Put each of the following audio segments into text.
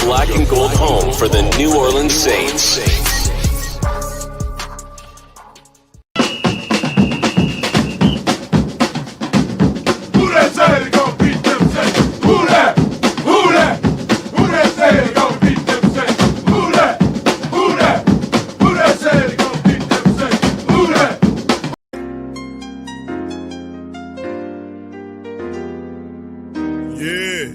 black and gold home for the New Orleans Saints. Who that say they gon' beat them Saints? Who that? Who that? Who that say they gon' beat them Saints? Who that? Who that? Who that say they gon' beat them Saints? Who that? Yeah.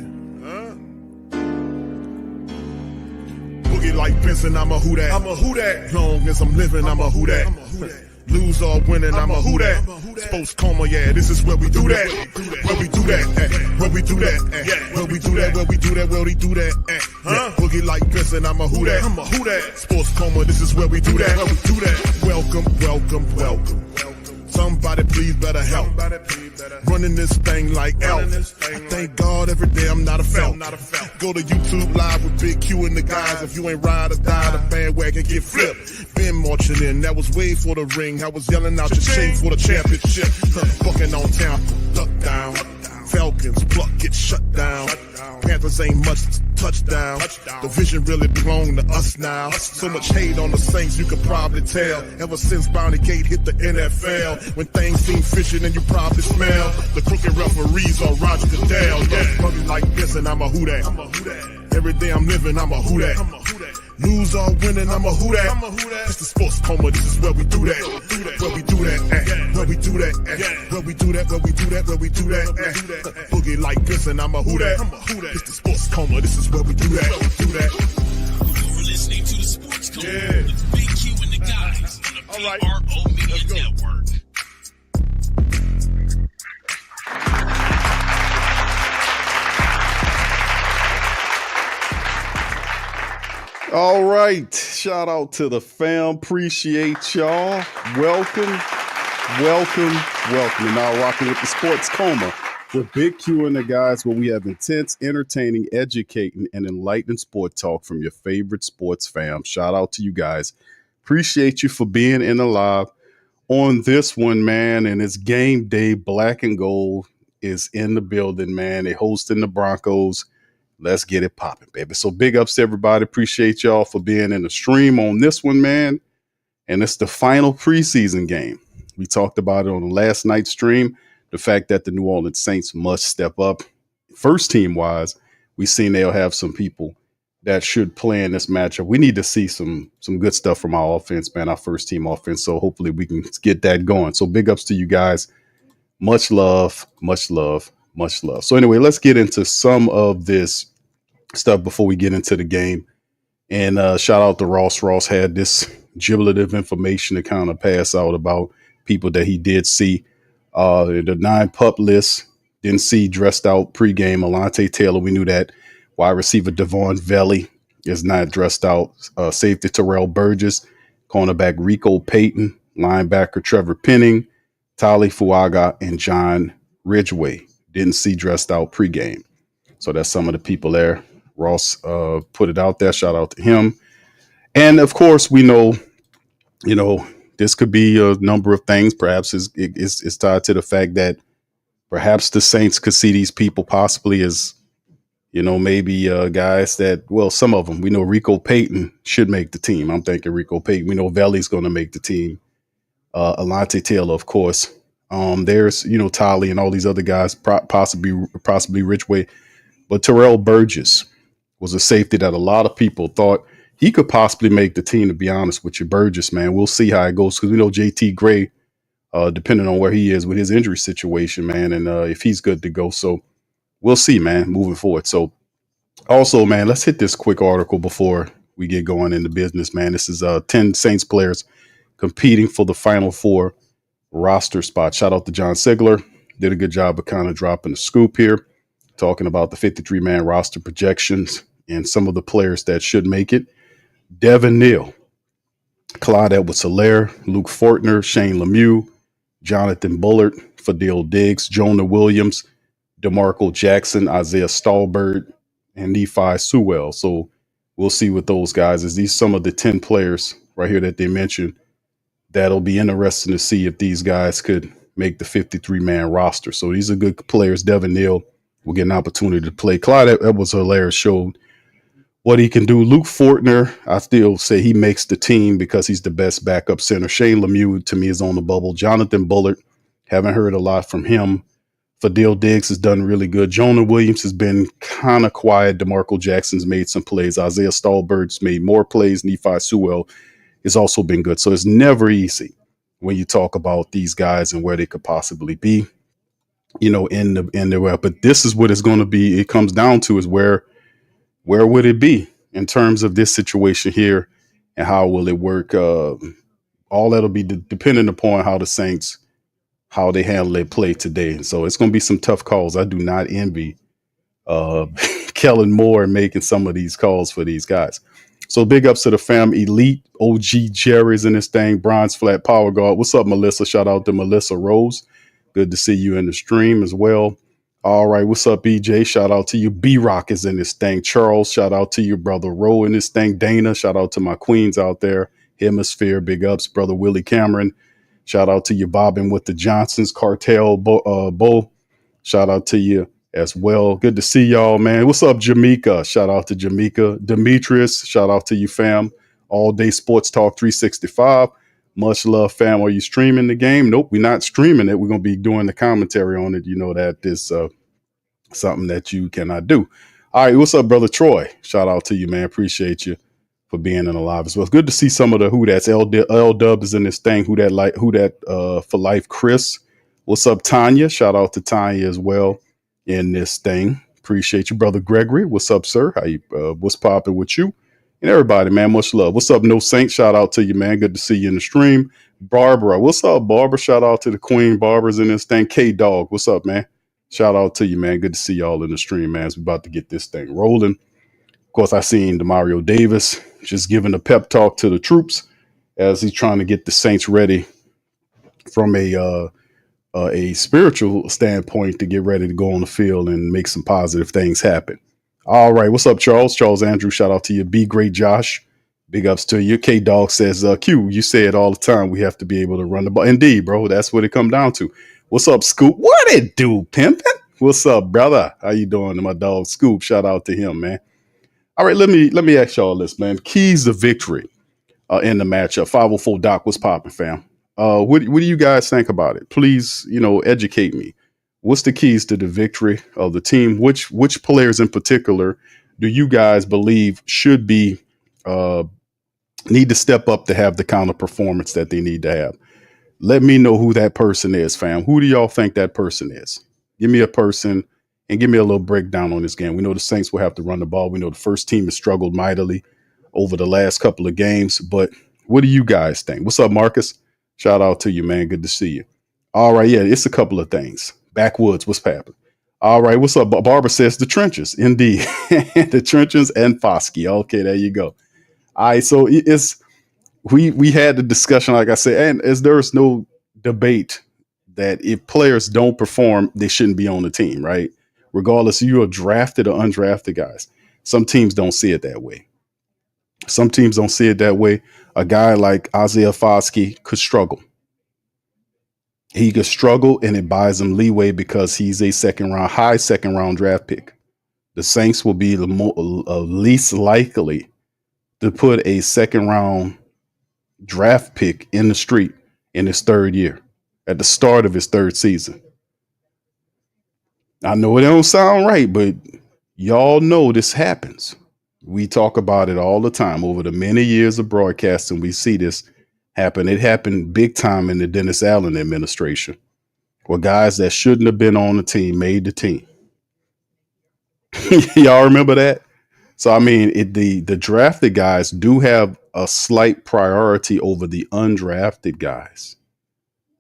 Boogie like Benson, I'm a who that. I'm a who that. Long as I'm living, I'm a who that. Lose or winning, I'm a who that. Sports Coma, yeah, this is where we do that. Where we do that, where we do that, where we do that, where we do that, where we do that, Boogie like Benson, I'm a who that. I'm a who that. Sports Coma, this is where we do that. Where we do that. Welcome, welcome, welcome. Somebody please better help. Running this thing like Elf. I thank God every day I'm not a felt. Go to YouTube Live with Big Q and the guys. If you ain't ride or die, the bandwagon get flipped. Been marching in, that was way for the ring. I was yelling out your shame for the championship. Bucking on town, duck down. Falcons, pluck, get shut down. Panthers ain't much touchdown. The vision really belong to us now. So much hate on the Saints, you could probably tell. Ever since Bounty Gate hit the NFL, when things seem fishy and you probably smell the crooked referees on Roger Goodell. Yeah, probably like this and I'm a who that. Every day I'm living, I'm a who that. Lose or winning, I'm a who that. It's the Sports Coma, this is where we do that. Where we do that, where we do that, where we do that, where we do that, where we do that. Boogie like this and I'm a who that. It's the Sports Coma, this is where we do that. You're listening to the Sports Coma with Big Q and the guys on the PRO Media Network. All right. Shout out to the fam. Appreciate y'all. Welcome. And now rocking with the Sports Coma with Big Q and the guys, where we have intense, entertaining, educating, and enlightening sport talk from your favorite sports fam. Shout out to you guys. Appreciate you for being in the live on this one, man. And it's game day. Black and gold is in the building, man. They hosting the Broncos. Let's get it popping, baby. So big ups to everybody. Appreciate y'all for being in the stream on this one, man. And it's the final preseason game. We talked about it on the last night's stream. The fact that the New Orleans Saints must step up. First team wise, we've seen they'll have some people that should play in this matchup. We need to see some good stuff from our offense, man, our first team offense. So hopefully we can get that going. So big ups to you guys. Much love, much love, much love. So anyway, let's get into some of this stuff before we get into the game. And shout out to Ross. Ross had this jubilative information to kind of pass out about people that he did see. The 9 pup list, didn't see dressed out pregame. Alontae Taylor, we knew that. Wide receiver Devon Valley is not dressed out. Safety Terrell Burgess, cornerback Rico Payton, linebacker Trevor Penning, Tali Fuaga, and John Ridgway didn't see dressed out pregame. So that's some of the people there. Ross put it out there. Shout out to him. And of course, we know, this could be a number of things. Perhaps it's tied to the fact that perhaps the Saints could see these people possibly as, maybe guys that, well, some of them. We know Rico Payton should make the team. I'm thinking Rico Payton. We know Valley's going to make the team. Alontae Taylor, of course. There's, Tali and all these other guys, possibly Ridgway. But Terrell Burgess was a safety that a lot of people thought he could possibly make the team, to be honest with you. Burgess, man, we'll see how it goes, because we know JT Gray, depending on where he is with his injury situation, man, and if he's good to go. So we'll see, man, moving forward. So also, man, let's hit this quick article before we get going into business, man. This is 10 Saints players competing for the Final Four roster spot. Shout out to John Sigler. Did a good job of kind of dropping the scoop here, talking about the 53-man roster projections and some of the players that should make it. Devin Neal, Clyde Edwards-Helaire, Luke Fortner, Shane Lemieux, Jonathan Bullard, Fadil Diggs, Jonah Williams, DeMarco Jackson, Isaiah Stallbird, and Nephi Sewell. So we'll see with those guys. Is these some of the 10 players right here that they mentioned that'll be interesting to see if these guys could make the 53-man roster. So these are good players. Devin Neal will get an opportunity to play. Clyde Edwards-Helaire showed what he can do. Luke Fortner, I still say he makes the team because he's the best backup center. Shane Lemieux, to me, is on the bubble. Jonathan Bullard, haven't heard a lot from him. Fadil Diggs has done really good. Jonah Williams has been kind of quiet. DeMarco Jackson's made some plays. Isaiah Stallbird's made more plays. Nephi Sewell has also been good. So it's never easy when you talk about these guys and where they could possibly be, in the well. But this is what it's going to be. It comes down to is where would it be in terms of this situation here, and how will it work? All that'll be dependent upon how the Saints, how they handle their play today. And so it's going to be some tough calls. I do not envy Kellen Moore making some of these calls for these guys. So big ups to the fam. Elite OG Jerry's in this thing. Bronze Flat Power Guard. What's up, Melissa? Shout out to Melissa Rose. Good to see you in the stream as well. All right. What's up, BJ? Shout out to you. B-Rock is in this thing. Charles, shout out to you. Brother Roe in this thing. Dana, shout out to my queens out there. Hemisphere, big ups. Brother Willie Cameron. Shout out to you, bobbing with the Johnsons. Cartel, Bo. Shout out to you as well. Good to see y'all, man. What's up, Jamaica? Shout out to Jamaica. Demetrius, shout out to you, fam. All Day Sports Talk 365. Much love, fam. Are you streaming the game? Nope, we're not streaming it. We're going to be doing the commentary on it. You know that is something that you cannot do. All right, what's up, Brother Troy? Shout out to you, man. Appreciate you for being in the live as well. It's good to see some of the Who That's. L-Dub is in this thing. Who that for life. Chris, what's up, Tanya? Shout out to Tanya as well in this thing. Appreciate you, Brother Gregory. What's up, sir? How you? What's popping with you? And everybody, man, much love. What's up, No Saint? Shout out to you, man. Good to see you in the stream. Barbara, what's up, Barbara? Shout out to the Queen. Barbara's in this thing. K-Dog, what's up, man? Shout out to you, man. Good to see y'all in the stream, man. We're about to get this thing rolling. Of course, I seen Demario Davis just giving a pep talk to the troops as he's trying to get the Saints ready from a spiritual standpoint to get ready to go on the field and make some positive things happen. All right. What's up, Charles? Charles Andrew, shout out to you. Be great, Josh. Big ups to you. K-Dog says, Q, you say it all the time. We have to be able to run the ball. Indeed, bro. That's what it come down to. What's up, Scoop? What it do, pimpin'? What's up, brother? How you doing? My dog, Scoop. Shout out to him, man. All right, let me ask y'all this, man. Keys to victory in the matchup. 504 Doc, what's popping, fam? What do you guys think about it? Please, educate me. What's the keys to the victory of the team? Which players in particular do you guys believe should be need to step up to have the kind of performance that they need to have? Let me know who that person is, fam. Who do y'all think that person is? Give me a person and give me a little breakdown on this game. We know the Saints will have to run the ball. We know the first team has struggled mightily over the last couple of games, but what do you guys think? What's up, Marcus? Shout out to you, man. Good to see you. All right. Yeah, it's a couple of things. Backwoods, what's happening? All right. What's up? Barbara says the trenches. Indeed. The trenches and Foskey. Okay, there you go. All right. So we had the discussion, like I said, and as there's no debate that if players don't perform, they shouldn't be on the team, right? Regardless, you are drafted or undrafted guys. Some teams don't see it that way. Some teams don't see it that way. A guy like Isaiah Foskey could struggle. He could struggle, and it buys him leeway because he's a high second round draft pick. The Saints will be the least likely to put a second round draft pick in the street in his third year, at the start of his third season. I know it don't sound right, but y'all know this happens. We talk about it all the time over the many years of broadcasting. We see this happen. It happened big time in the Dennis Allen administration, where guys that shouldn't have been on the team made the team. Y'all remember that? So, I mean, the drafted guys do have a slight priority over the undrafted guys,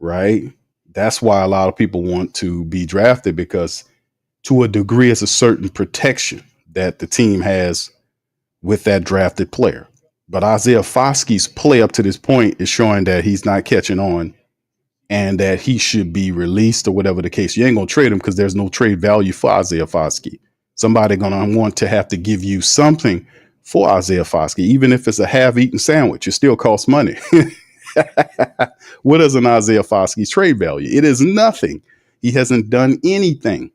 right? That's why a lot of people want to be drafted, because to a degree, it's a certain protection that the team has with that drafted player. But Isaiah Foskey's play up to this point is showing that he's not catching on and that he should be released or whatever the case. You ain't going to trade him because there's no trade value for Isaiah Foskey. Somebody going to want to have to give you something for Isaiah Foskey, even if it's a half-eaten sandwich. It still costs money. What is an Isaiah Foskey's trade value? It is nothing. He hasn't done anything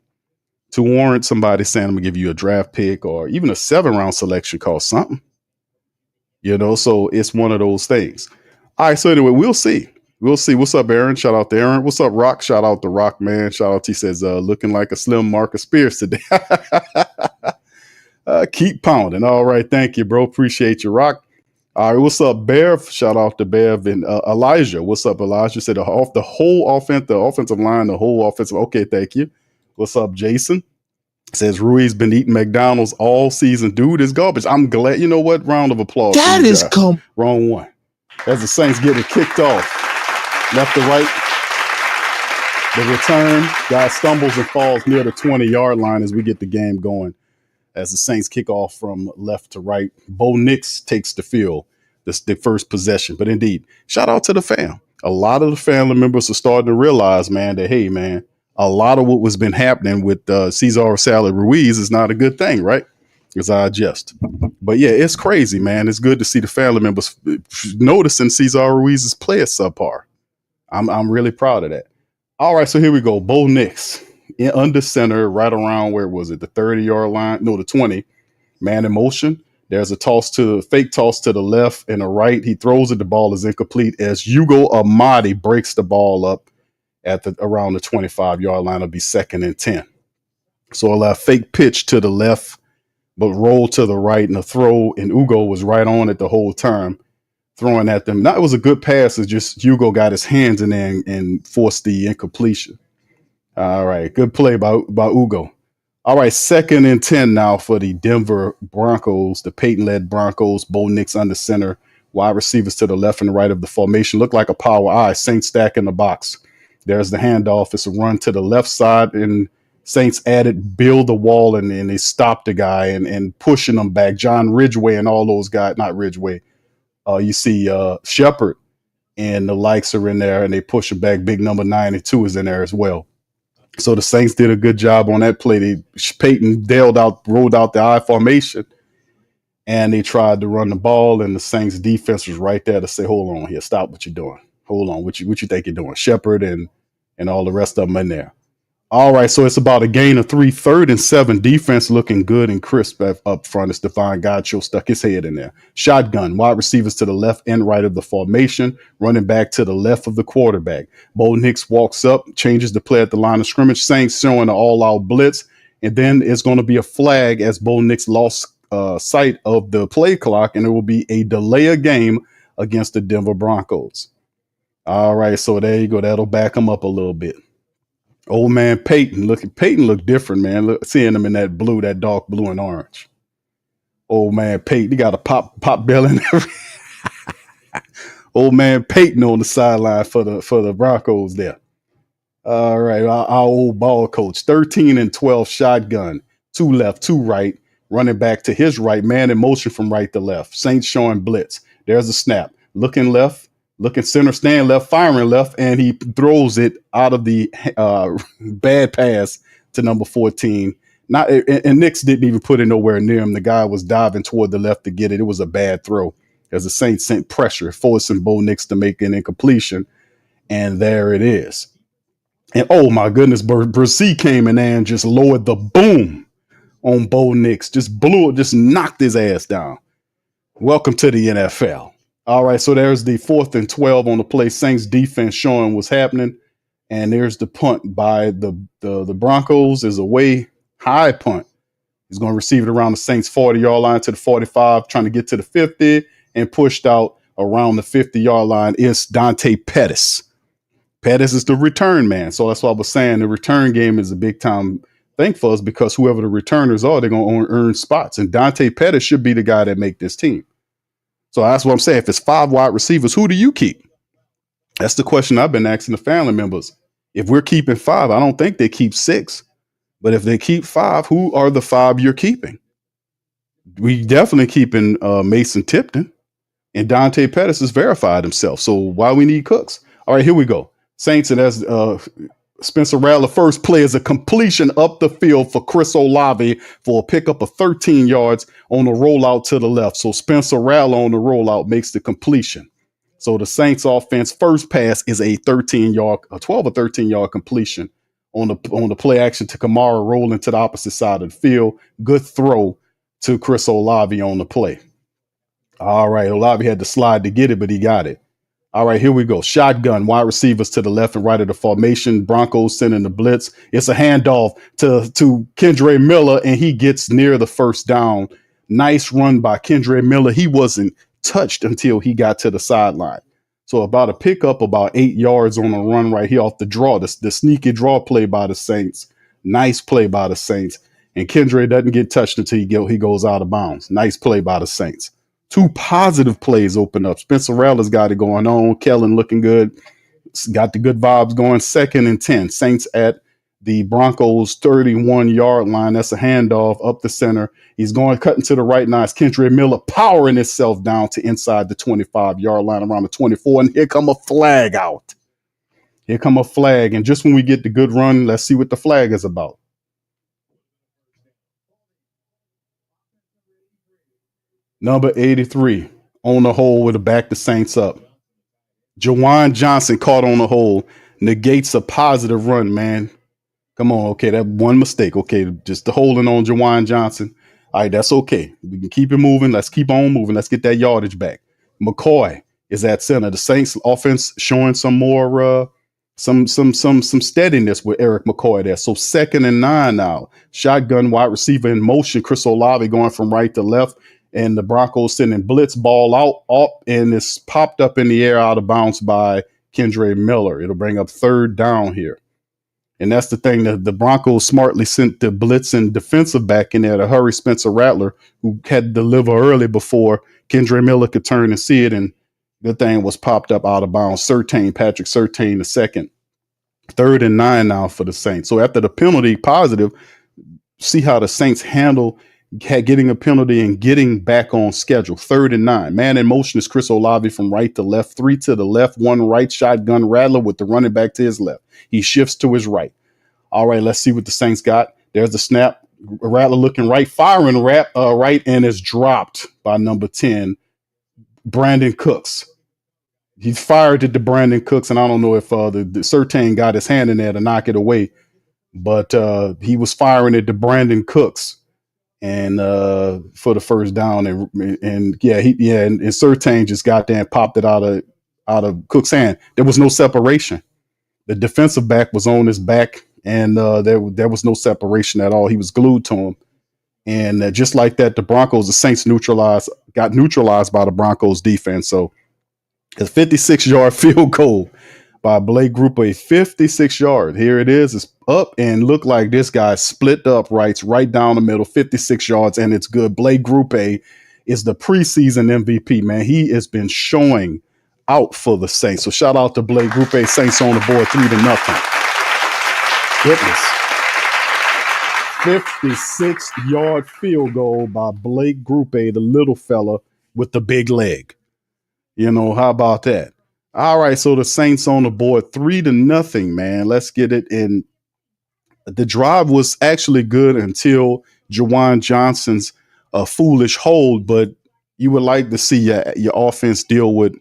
to warrant somebody saying I'm gonna give you a draft pick or even a 7th-round selection cost something. So it's one of those things. All right, so anyway, we'll see. We'll see. What's up, Aaron? Shout out to Aaron. What's up, Rock? Shout out to Rock, man. Shout out. He says, looking like a slim Marcus Spears today. Keep pounding. All right, thank you, bro. Appreciate you, Rock. All right, what's up, Bev? Shout out to Bev and Elijah. What's up, Elijah? Said the whole offensive line, the whole offensive. Okay, thank you. What's up, Jason? Says Rui's been eating McDonald's all season. Dude, is garbage. I'm glad. You know what? Round of applause. That is wrong one. As the Saints getting kicked off, left to right. The return, guy stumbles and falls near the 20-yard line as we get the game going. As the Saints kick off from left to right, Bo Nix takes the field. That's the first possession. But indeed, shout out to the fam. A lot of the family members are starting to realize, man, that, hey, man, a lot of what was been happening with Cesar Salad Ruiz is not a good thing, right? As I adjust. But yeah, it's crazy, man. It's good to see the family members noticing Cesar Ruiz's play at subpar. I'm really proud of that. All right, so here we go. Bo Nix under center, right around, where was it? The 30-yard line? No, the 20. Man in motion. There's a fake toss to the left and the right. He throws it. The ball is incomplete as Hugo Amadi breaks the ball up at around the 25-yard line. It'll be 2nd and 10. So a fake pitch to the left, but roll to the right, and a throw, and Hugo was right on it the whole time, throwing at them. Now, it was a good pass. It's just Hugo got his hands in there and forced the incompletion. All right, good play by Hugo. All right, 2nd and 10 now for the Denver Broncos, the Peyton-led Broncos. Bo Nix under center, wide receivers to the left and right of the formation. Look like a power eye. Saints stack in the box. There's the handoff. It's a run to the left side, and Saints build the wall, and they stop the guy and pushing them back. John Ridgeway and all those guys, not Ridgeway. You see Shepard and the likes are in there, and they push him back. Big number 92 is in there as well. So the Saints did a good job on that play. Peyton rolled out the I formation, and they tried to run the ball, and the Saints defense was right there to say, hold on here, stop what you're doing. Hold on, what you think you're doing? Shepard and all the rest of them in there. All right, so it's about a gain of 3, 3rd and 7. Defense looking good and crisp up front. It's Devon Godchaux stuck his head in there. Shotgun, wide receivers to the left and right of the formation, running back to the left of the quarterback. Bo Nix walks up, changes the play at the line of scrimmage. Saints showing an all-out blitz, and then it's going to be a flag as Bo Nix lost sight of the play clock, and it will be a delay of game against the Denver Broncos. All right, so there you go. That'll back them up a little bit. Old man Peyton looked different, man. Seeing him in that dark blue and orange. Old man Peyton, he got a pop belly and everything. Old man Peyton on the sideline for the Broncos there. All right, our old ball coach, 13 and 12 shotgun, 2 left, 2 right, running back to his right, man in motion from right to left. Saints showing blitz. There's a snap, looking left. Looking center, stand left, firing left, and he throws it out of the bad pass to number 14. And Nix didn't even put it nowhere near him. The guy was diving toward the left to get it. It was a bad throw as the Saints sent pressure, forcing Bo Nix to make an incompletion. And there it is. And oh my goodness, Brzee came in there and just lowered the boom on Bo Nix. Just knocked his ass down. Welcome to the NFL. All right, so there's the 4th and 12 on the play. Saints defense showing what's happening. And there's the punt by the Broncos. Is a way high punt. He's going to receive it around the Saints 40-yard line to the 45, trying to get to the 50, and pushed out around the 50-yard line is Dante Pettis. Pettis is the return man. So that's what I was saying. The return game is a big time thing for us because whoever the returners are, they're going to earn spots. And Dante Pettis should be the guy that make this team. So that's what I'm saying. If it's 5 wide receivers, who do you keep? That's the question I've been asking the family members. If we're keeping 5, I don't think they keep 6. But if they keep 5, who are the 5 you're keeping? We definitely keeping Mason Tipton. And Dante Pettis has verified himself. So why we need Cooks? All right, here we go. Saints, and as Spencer Rattler first play is a completion up the field for Chris Olave for a pickup of 13 yards on the rollout to the left. So Spencer Rattler on the rollout makes the completion. So the Saints offense first pass is a 12 or 13 yard completion on the play action to Kamara rolling to the opposite side of the field. Good throw to Chris Olave on the play. All right, Olave had to slide to get it, but he got it. All right, here we go. Shotgun, wide receivers to the left and right of the formation. Broncos sending the blitz. It's a handoff to Kendre Miller, and he gets near the first down. Nice run by Kendre Miller. He wasn't touched until he got to the sideline. So about a pickup, about 8 yards on a run right here off the draw, the sneaky draw play by the Saints. Nice play by the Saints. And Kendre doesn't get touched until he goes out of bounds. Nice play by the Saints. 2 positive plays open up. Spencer Rattler's got it going on. Kellen looking good. Got the good vibes going. 2nd and 10. Saints at the Broncos 31-yard line. That's a handoff up the center. He's going cutting to the right now. It's Kendre Miller powering himself down to inside the 25-yard line around the 24. And here come a flag out. Here come a flag. And just when we get the good run, let's see what the flag is about. Number 83 on the hole with a back the Saints up. Jawan Johnson caught on the hole. Negates a positive run, man. Come on. Okay, that one mistake. Okay, just the holding on Jawan Johnson. All right, that's okay. We can keep it moving. Let's keep on moving. Let's get that yardage back. McCoy is at center. The Saints offense showing some more some steadiness with Eric McCoy there. So 2nd and 9 now. Shotgun wide receiver in motion. Chris Olave going from right to left. And the Broncos sending blitz ball up, and it's popped up in the air out of bounds by Kendre Miller. It'll bring up 3rd down here. And that's the thing, that the Broncos smartly sent the blitz and defensive back in there to hurry Spencer Rattler, who had to deliver early before Kendre Miller could turn and see it. And the thing was popped up out of bounds. Patrick Surtain the second. 3rd and 9 now for the Saints. So after the penalty, positive, see how the Saints handle getting a penalty and getting back on schedule. 3rd and 9. Man in motion is Chris Olave from right to left. 3 to the left. 1 right. Shotgun Rattler with the running back to his left. He shifts to his right. All right, let's see what the Saints got. There's the snap. Rattler looking right, firing right, and is dropped by number 10, Brandon Cooks. He fired it to Brandon Cooks, and I don't know if the Surtain got his hand in there to knock it away, but he was firing it to Brandon Cooks. And for the first down, and Surtain just got there and popped it out of Cook's hand. There was no separation. The defensive back was on his back, and there was no separation at all. He was glued to him, and just like that, the Saints got neutralized by the Broncos defense. So a 56-yard field goal by Blake Grupe, 56-yard. Here it is. It's up and look like this guy split up right down the middle, 56 yards, and it's good. Blake Grupe is the preseason MVP, man. He has been showing out for the Saints. So shout out to Blake Grupe. Saints on the board 3-0. Goodness. 56-yard field goal by Blake Grupe, the little fella with the big leg. You know, how about that? All right, so the Saints on the board 3-0, man. Let's get it in. The drive was actually good until Jawan Johnson's foolish hold, but you would like to see your offense deal with,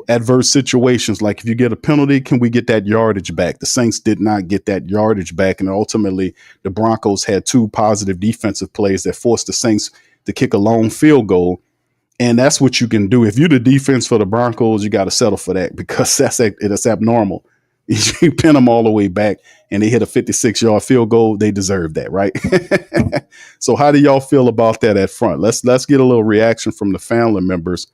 adverse situations. Like if you get a penalty, can we get that yardage back? The Saints did not get that yardage back, and ultimately the Broncos had 2 positive defensive plays that forced the Saints to kick a long field goal. And that's what you can do. If you're the defense for the Broncos, you got to settle for that because it's abnormal. You pin them all the way back and they hit a 56-yard field goal. They deserve that, right? So how do y'all feel about that at front? Let's get a little reaction from the family members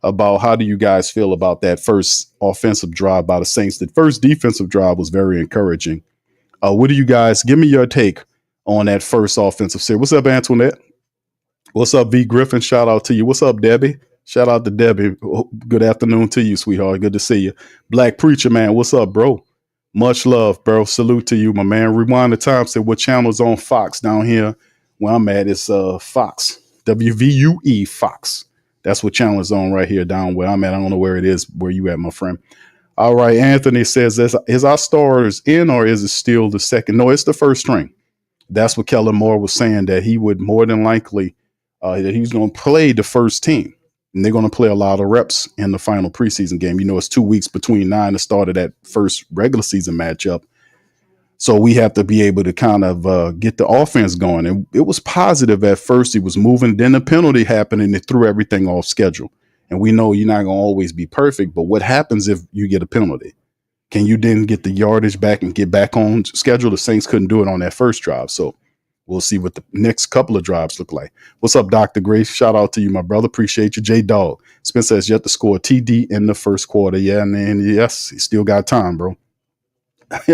about how do you guys feel about that first offensive drive by the Saints. The first defensive drive was very encouraging. What do you guys, give me your take on that first offensive series. What's up, Antoinette? What's up, V. Griffin? Shout out to you. What's up, Debbie? Shout out to Debbie. Good afternoon to you, sweetheart. Good to see you. Black Preacher, man. What's up, bro? Much love, bro. Salute to you, my man. Rewind the time. Said what channel's on Fox down here where I'm at is Fox. WVUE Fox. That's what channel is on right here down where I'm at. I don't know where it is, where you at, my friend. All right. Anthony says, is our starters in or is it still the second? No, it's the first string. That's what Kellen Moore was saying, that he would more than likely that he's going to play the first team. And they're going to play a lot of reps in the final preseason game. It's 2 weeks between now and the start of that first regular season matchup. So we have to be able to kind of get the offense going. And it was positive at first. He was moving. Then the penalty happened and it threw everything off schedule. And we know you're not going to always be perfect. But what happens if you get a penalty? Can you then get the yardage back and get back on schedule? The Saints couldn't do it on that first drive. So we'll see what the next couple of drives look like. What's up, Dr. Grace? Shout out to you, my brother. Appreciate you. J-Dog. Spencer has yet to score a TD in the first quarter. Yeah, and yes, he still got time, bro.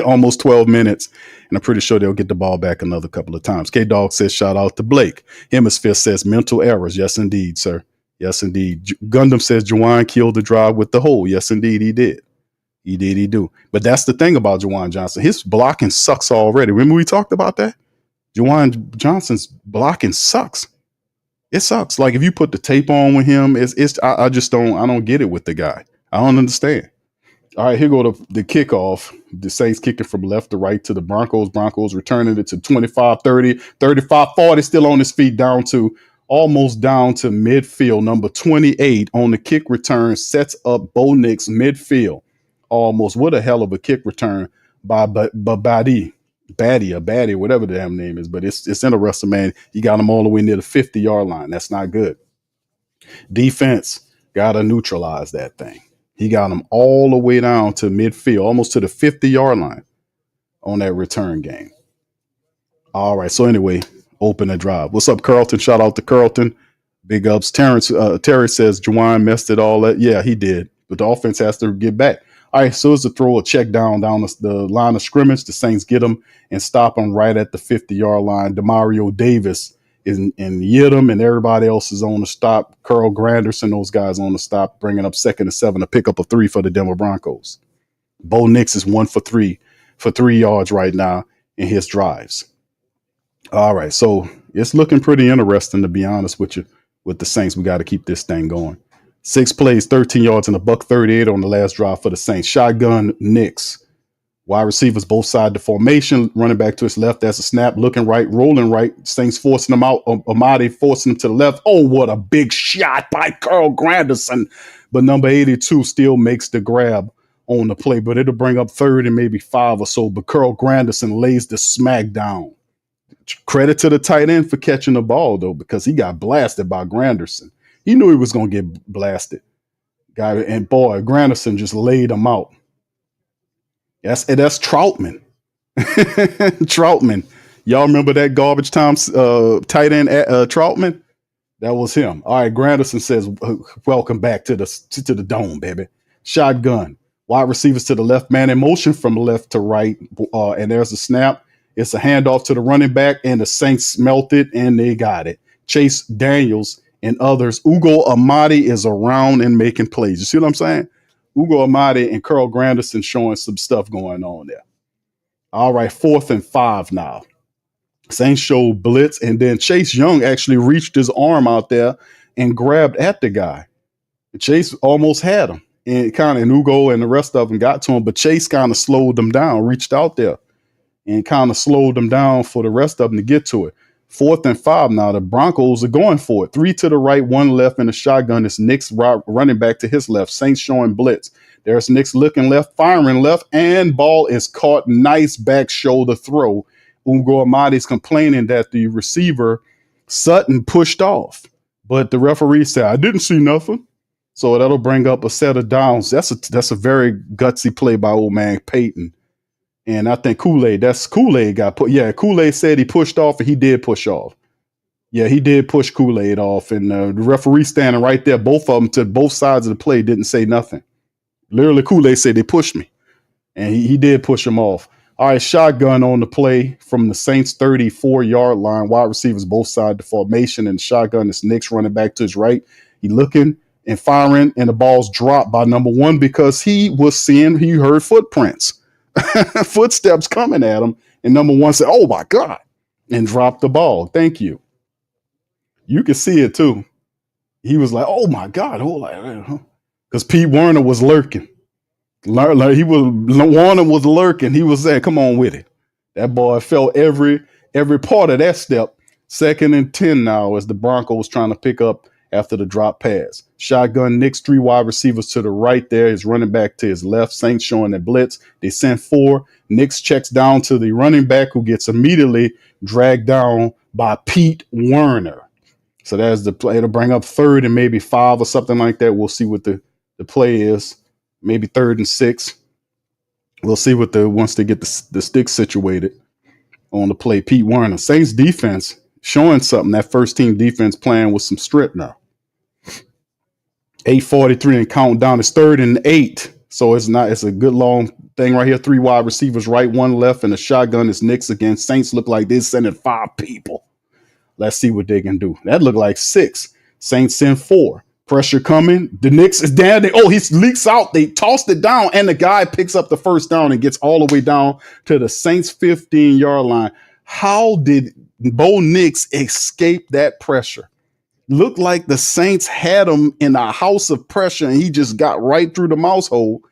Almost 12 minutes, and I'm pretty sure they'll get the ball back another couple of times. K-Dog says, shout out to Blake. Hemisphere says, mental errors. Yes, indeed, sir. Yes, indeed. Gundam says, Juwan killed the drive with the hole. Yes, indeed, he did. He do. But that's the thing about Juwan Johnson. His blocking sucks already. Remember we talked about that? Juwan Johnson's blocking sucks. It sucks. Like if you put the tape on with him, I just don't get it with the guy. I don't understand. All right, here go the kickoff. The Saints kicking from left to right to the Broncos. Broncos returning it to 25-30, 35-40, still on his feet almost down to midfield. Number 28 on the kick return sets up Bo Nix midfield. Almost. What a hell of a kick return by Batty, whatever the damn name is. But it's interesting, man. You got him all the way near the 50-yard line. That's not good. Defense got to neutralize that thing. He got him all the way down to midfield, almost to the 50-yard line on that return game. All right. So anyway, open the drive. What's up, Carlton? Shout out to Carlton. Big ups. Terry says Juwan messed it all up. Yeah, he did. But the offense has to get back. All right, so it's a throw a check down the line of scrimmage. The Saints get him and stop him right at the 50-yard line. Demario Davis and Yidam and everybody else is on the stop. Carl Granderson, those guys on the stop, bringing up 2nd and 7 to pick up a 3 for the Denver Broncos. Bo Nix is 1 for 3 for 3 yards right now in his drives. All right, so it's looking pretty interesting, to be honest with you, with the Saints. We got to keep this thing going. 6 plays, 13 yards, and a $138 on the last drive for the Saints. Shotgun Nix. Wide receivers both sides the formation. Running back to his left. That's a snap. Looking right, rolling right. Saints forcing him out. Amadi forcing him to the left. Oh, what a big shot by Carl Granderson. But number 82 still makes the grab on the play. But it'll bring up 3rd and maybe 5 or so. But Carl Granderson lays the smack down. Credit to the tight end for catching the ball, though, because he got blasted by Granderson. He knew he was going to get blasted. And boy, Granderson just laid him out. That's Troutman. Troutman. Y'all remember that garbage time tight end Troutman? That was him. All right, Granderson says, welcome back to the dome, baby. Shotgun. Wide receivers to the left, man in motion from left to right. And there's a snap. It's a handoff to the running back, and the Saints smelt it, and they got it. Chase Daniels and others. Ugo Amadi is around and making plays. You see what I'm saying? Ugo Amadi and Carl Granderson showing some stuff going on there. All right, 4th and 5 now. Saints show blitz, and then Chase Young actually reached his arm out there and grabbed at the guy. And Chase almost had him, and Ugo and the rest of them got to him, but Chase kind of slowed them down, reached out there, and kind of slowed them down for the rest of them to get to it. 4th and 5 now. The Broncos are going for it. 3 to the right, 1 left in the shotgun. It's Nix running back to his left. Saints showing blitz. There's Nix looking left, firing left, and ball is caught. Nice back shoulder throw. Ugo Amadi's complaining that the receiver, Sutton, pushed off. But the referee said, I didn't see nothing. So that'll bring up a set of downs. That's a very gutsy play by old man Peyton. And I think Kool-Aid got put. Yeah, Kool-Aid said he pushed off, and he did push off. Yeah, he did push Kool-Aid off. And the referee standing right there, both of them to both sides of the play didn't say nothing. Literally, Kool-Aid said they pushed me. And he did push him off. All right, shotgun on the play from the Saints 34-yard line. Wide receivers both sides the formation, and shotgun is Nix running back to his right. He looking and firing, and the ball's dropped by number 1 because he heard footprints. Footsteps coming at him, and number 1 said, oh my God, and dropped the ball. Thank you. You can see it too. He was like, oh my God, because Pete Werner was lurking. Warner was lurking. He was saying, come on with it. That boy felt every part of that step. 2nd and 10 now as the Broncos trying to pick up after the drop pass. Shotgun Knicks, 3 wide receivers to the right there. His running back to his left. Saints showing the blitz. They send 4. Knicks checks down to the running back, who gets immediately dragged down by Pete Werner. So there's the play to bring up 3rd and maybe 5 or something like that. We'll see what the play is. Maybe 3rd and 6. We'll see what once they get the stick situated on the play. Pete Werner. Saints defense showing something. That first team defense playing with some strip now. 8:43 and counting down. It's 3rd and 8. So it's a good long thing right here. 3 wide receivers, right, 1 left, and a shotgun is Knicks again. Saints look like they're sending 5 people. Let's see what they can do. That looked like 6. Saints send 4. Pressure coming. The Knicks is down. He leaks out. They tossed it down, and the guy picks up the first down and gets all the way down to the Saints 15-yard line. How did Bo Nix escape that pressure? Looked like the Saints had him in a house of pressure, and he just got right through the mouse hole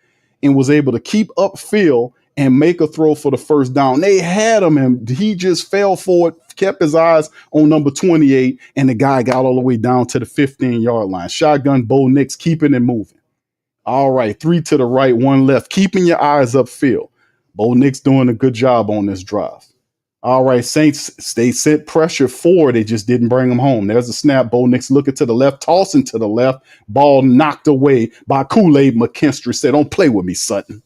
and was able to keep upfield and make a throw for the first down. They had him, and he just fell for it, kept his eyes on number 28, and the guy got all the way down to the 15-yard line. Shotgun Bo Nix, keeping it moving. All right, 3 to the right, 1 left, keeping your eyes upfield. Bo Nix doing a good job on this drive. All right, Saints, they sent pressure forward. They just didn't bring them home. There's a snap. Bo Nix looking to the left, tossing to the left. Ball knocked away by Kool-Aid McKinstry. Said, "Don't play with me, Sutton.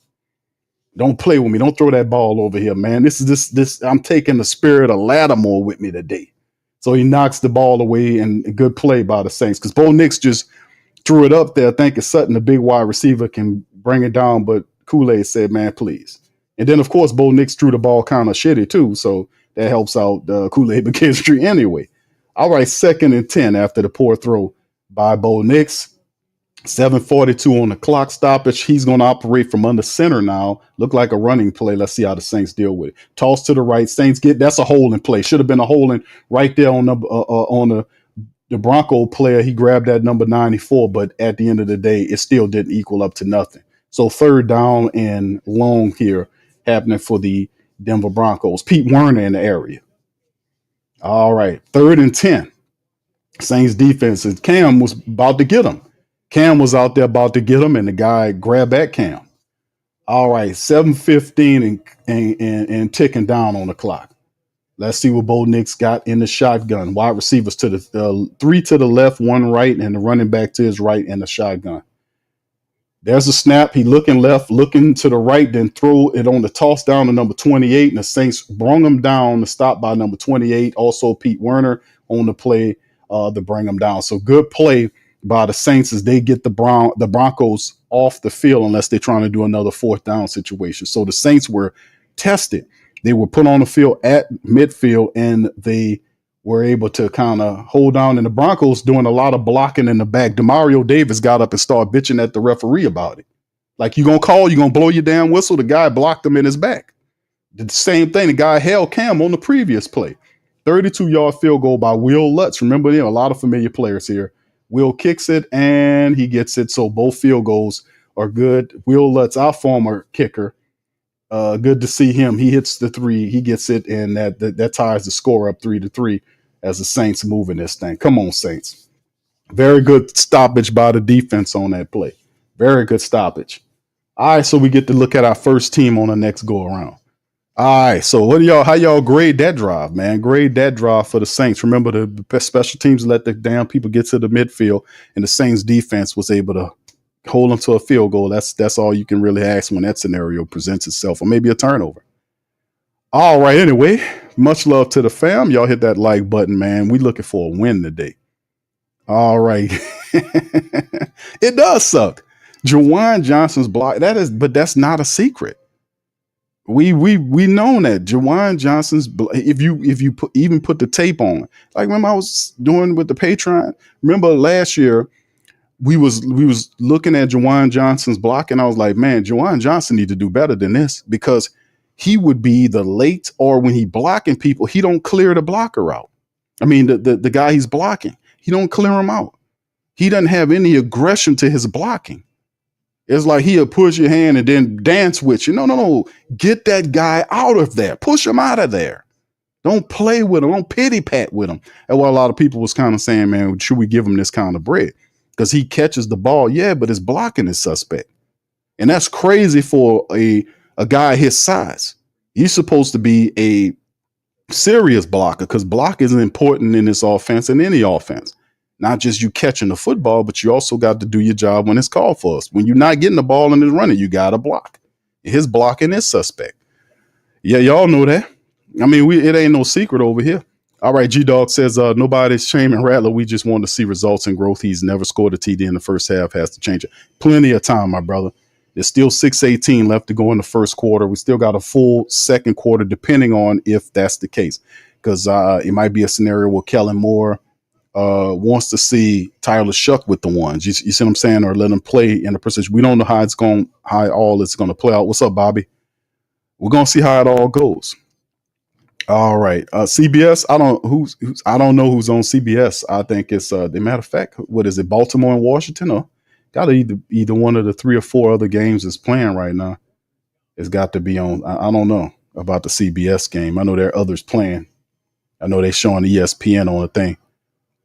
Don't play with me. Don't throw that ball over here, man. This. I'm taking the spirit of Lattimore with me today." So he knocks the ball away, and a good play by the Saints, because Bo Nix just threw it up there thinking Sutton, the big wide receiver, can bring it down. But Kool-Aid said, "Man, please." And then, of course, Bo Nix threw the ball kind of shitty, too. So that helps out Kool-Aid McKinstry anyway. All right, 2nd and 10 after the poor throw by Bo Nix. 7:42 on the clock stoppage. He's going to operate from under center now. Look like a running play. Let's see how the Saints deal with it. Toss to the right. Saints that's a holding play. Should have been a holding right there on the Bronco player. He grabbed that number 94, but at the end of the day, it still didn't equal up to nothing. So 3rd down and long here happening for the Denver Broncos. Pete Werner in the area. All right, 3rd and 10. Saints defense, and Cam was about to get him. Cam was out there about to get him, and the guy grabbed at Cam. All right, 7:15 and ticking down on the clock. Let's see what Bo Nix got in the shotgun. Wide receivers to the 3 to the left, 1 right, and the running back to his right in the shotgun. There's a snap. He looking left, looking to the right, then throw it on the toss down to number 28, and the Saints brung him down to stop by number 28. Also, Pete Werner on the play to bring him down. So good play by the Saints as they get the Broncos off the field, unless they're trying to do another 4th down situation. So the Saints were tested. They were put on the field at midfield, and they were able to kind of hold down. And the Broncos doing a lot of blocking in the back. Demario Davis got up and started bitching at the referee about it. Like, you going to blow your damn whistle? The guy blocked him in his back. The same thing. The guy held Cam on the previous play. 32-yard field goal by Will Lutz. Remember, a lot of familiar players here. Will kicks it, and he gets it. So both field goals are good. Will Lutz, our former kicker, good to see him. He hits the 3. He gets it, and that ties the score up 3-3 as the Saints moving this thing. Come on, Saints. Very good stoppage by the defense on that play. Very good stoppage. All right, so we get to look at our first team on the next go around. All right, so how y'all grade that drive, man? Grade that drive for the Saints. Remember, the special teams let the damn people get to the midfield, and the Saints defense was able to hold them to a field goal. That's all you can really ask when that scenario presents itself, or maybe a turnover. All right, anyway, much love to the fam. Y'all hit that like button, man. We looking for a win today. All right. It does suck. Juwan Johnson's block, but that's not a secret. We know that Juwan Johnson's, if you even put the tape on, like remember I was doing with the Patreon. Remember last year we was looking at Juwan Johnson's block, and I was like, man, Juwan Johnson need to do better than this, because he would be either late, or when he blocking people, he don't clear the blocker out. I mean, the guy he's blocking, he don't clear him out. He doesn't have any aggression to his blocking. It's like he'll push your hand and then dance with you. No. Get that guy out of there. Push him out of there. Don't play with him. Don't pity pat with him. And what a lot of people was kind of saying, man, should we give him this kind of bread? because he catches the ball. Yeah, but his blocking is suspect. And that's crazy for a guy his size. He's supposed to be a serious blocker because block is important in this offense and any offense. Not just you catching the football, but you also got to do your job when it's called for us. When you're not getting the ball and it's running, you got to block. His blocking is suspect. Yeah, y'all know that. I mean, it ain't no secret over here. All right, G-Dog says, nobody's shaming Rattler. We just want to see results and growth. He's never scored a TD in the first half. Has to change it. Plenty of time, my brother. There's still 6:18 left to go in the first quarter. We still got a full second quarter, depending on if that's the case. Because it might be a scenario where Kellen Moore wants to see Tyler Shough with the ones. You see what I'm saying? Or let him play in the position. We don't know how all it's going to play out. What's up, Bobby? We're going to see how it all goes. All right, CBS. I don't know who's on CBS. I think it's the matter of fact. What is it? Baltimore and Washington? Or got to either one of the 3 or 4 other games is playing right now. It's got to be on. I don't know about the CBS game. I know there are others playing. I know they're showing ESPN on the thing.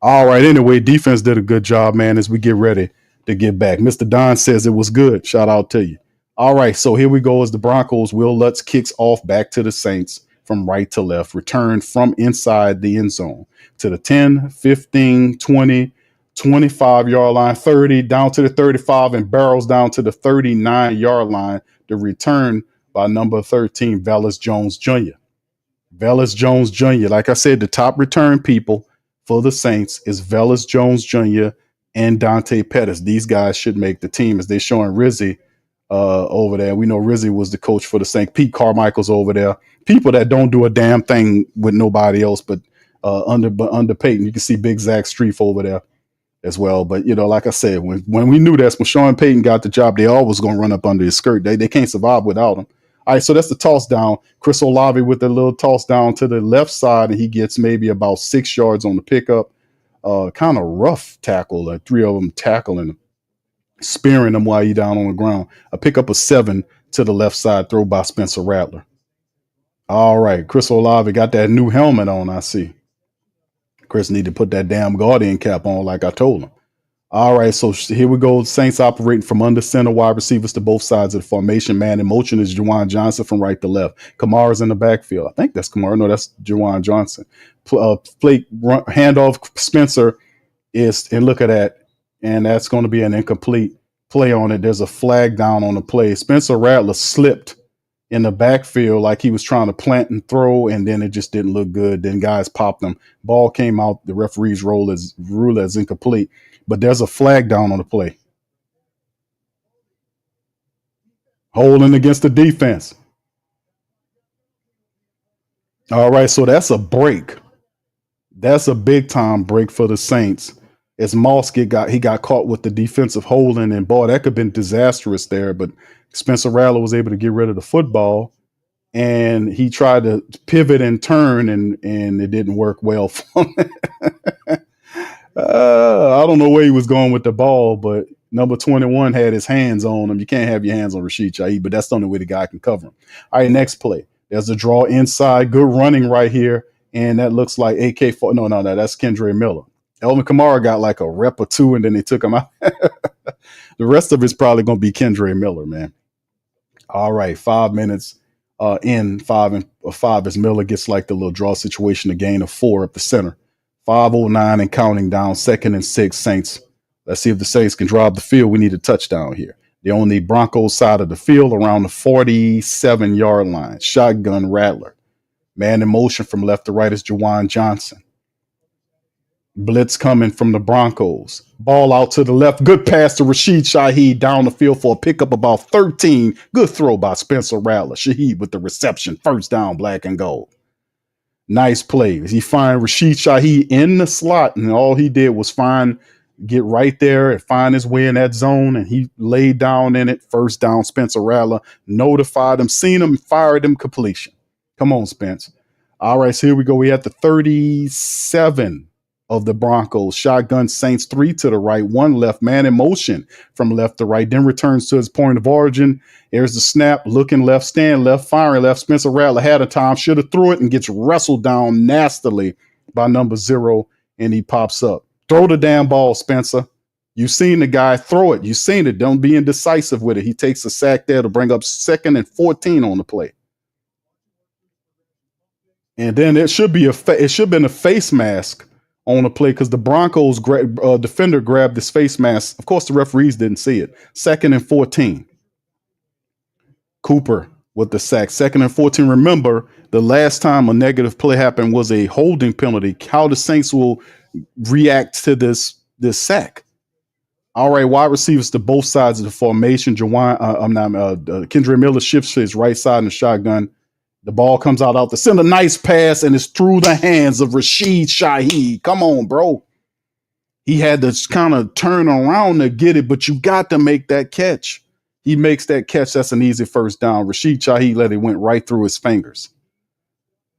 All right. Anyway, defense did a good job, man. As we get ready to get back, Mr. Don says it was good. Shout out to you. All right, so here we go as the Broncos. Will Lutz kicks off back to the Saints from right to left, return from inside the end zone to the 10, 15, 20, 25-yard line, 30, down to the 35, and barrels down to the 39-yard line. The return by number 13, Velus Jones Jr. Velus Jones Jr. Like I said, the top return people for the Saints is Velus Jones Jr. and Dante Pettis. These guys should make the team as they're showing Rizzi over there. We know Rizzi was the coach for the Saints. Pete Carmichael's over there. People that don't do a damn thing with nobody else, but under Peyton, you can see Big Zach Streif over there as well. But like I said, when we knew that when Sean Payton got the job, they always gonna run up under his skirt. They can't survive without him. All right, so that's the toss down. Chris Olave with the little toss down to the left side, and he gets maybe about 6 yards on the pickup. Kind of rough tackle. 3 of them tackling him, spearing him while he's down on the ground. A pickup of 7 to the left side, throw by Spencer Rattler. All right, Chris Olave got that new helmet on, I see. Chris need to put that damn Guardian cap on like I told him. All right, so here we go. Saints operating from under center, wide receivers to both sides of the formation. Man in motion is Juwan Johnson from right to left. Kamara's in the backfield. I think that's Kamara. No, that's Juwan Johnson. Handoff Spencer and look at that. And that's going to be an incomplete play on it. There's a flag down on the play. Spencer Rattler slipped in the backfield like he was trying to plant and throw, and then it just didn't look good. Then guys popped them. Ball came out. The referee's rule as incomplete. But there's a flag down on the play. Holding against the defense. All right, so that's a break. That's a big time break for the Saints. As Moss got caught with the defensive holding, and boy, that could have been disastrous there. But Spencer Rattler was able to get rid of the football, and he tried to pivot and turn, and it didn't work well for him. I don't know where he was going with the ball, but number 21 had his hands on him. You can't have your hands on Rashid Shaheed, but that's the only way the guy can cover him. All right, next play. There's a draw inside. Good running right here, and that looks like AK4. No, that's Kendre Miller. Elvin Kamara got like a rep or two, and then they took him out. The rest of it's probably going to be Kendre Miller, man. All right, 5 minutes in, 5 as Miller gets like the little draw situation, a gain of 4 up the center. 5:09 and counting down, 2nd and 6, Saints. Let's see if the Saints can drive the field. We need a touchdown here. They're on the Broncos side of the field around the 47-yard line. Shotgun Rattler. Man in motion from left to right is Juwan Johnson. Blitz coming from the Broncos. Ball out to the left. Good pass to Rashid Shaheed down the field for a pickup about 13. Good throw by Spencer Rattler. Shaheed with the reception. First down, black and gold. Nice play. He find Rashid Shaheed in the slot, and all he did was get right there and find his way in that zone, and he laid down in it. First down, Spencer Rattler. Notified him, seen him, fired him, completion. Come on, Spence. All right, so here we go. We at the 37 of the Broncos. Shotgun Saints, 3 to the right, 1 left. Man in motion from left to right. Then returns to his point of origin. There's the snap, looking left, stand left, firing left. Spencer Rattler had a time, should have threw it, and gets wrestled down nastily by number 0, and he pops up. Throw the damn ball, Spencer. You seen the guy throw it. You seen it. Don't be indecisive with it. He takes a sack there to bring up 2nd and 14 on the play. And then it should be it should have been a face mask on the play because the Broncos defender grabbed this face mask. Of course, the referees didn't see it. 2nd and 14. Cooper with the sack. 2nd and 14. Remember, the last time a negative play happened was a holding penalty. How the Saints will react to this sack. All right, wide receivers to both sides of the formation. Kendra Miller shifts to his right side in the shotgun. The ball comes out the center. Nice pass, and it's through the hands of Rashid Shaheed. Come on, bro. He had to kind of turn around to get it, but you got to make that catch. He makes that catch. That's an easy first down. Rashid Shaheed let it went right through his fingers.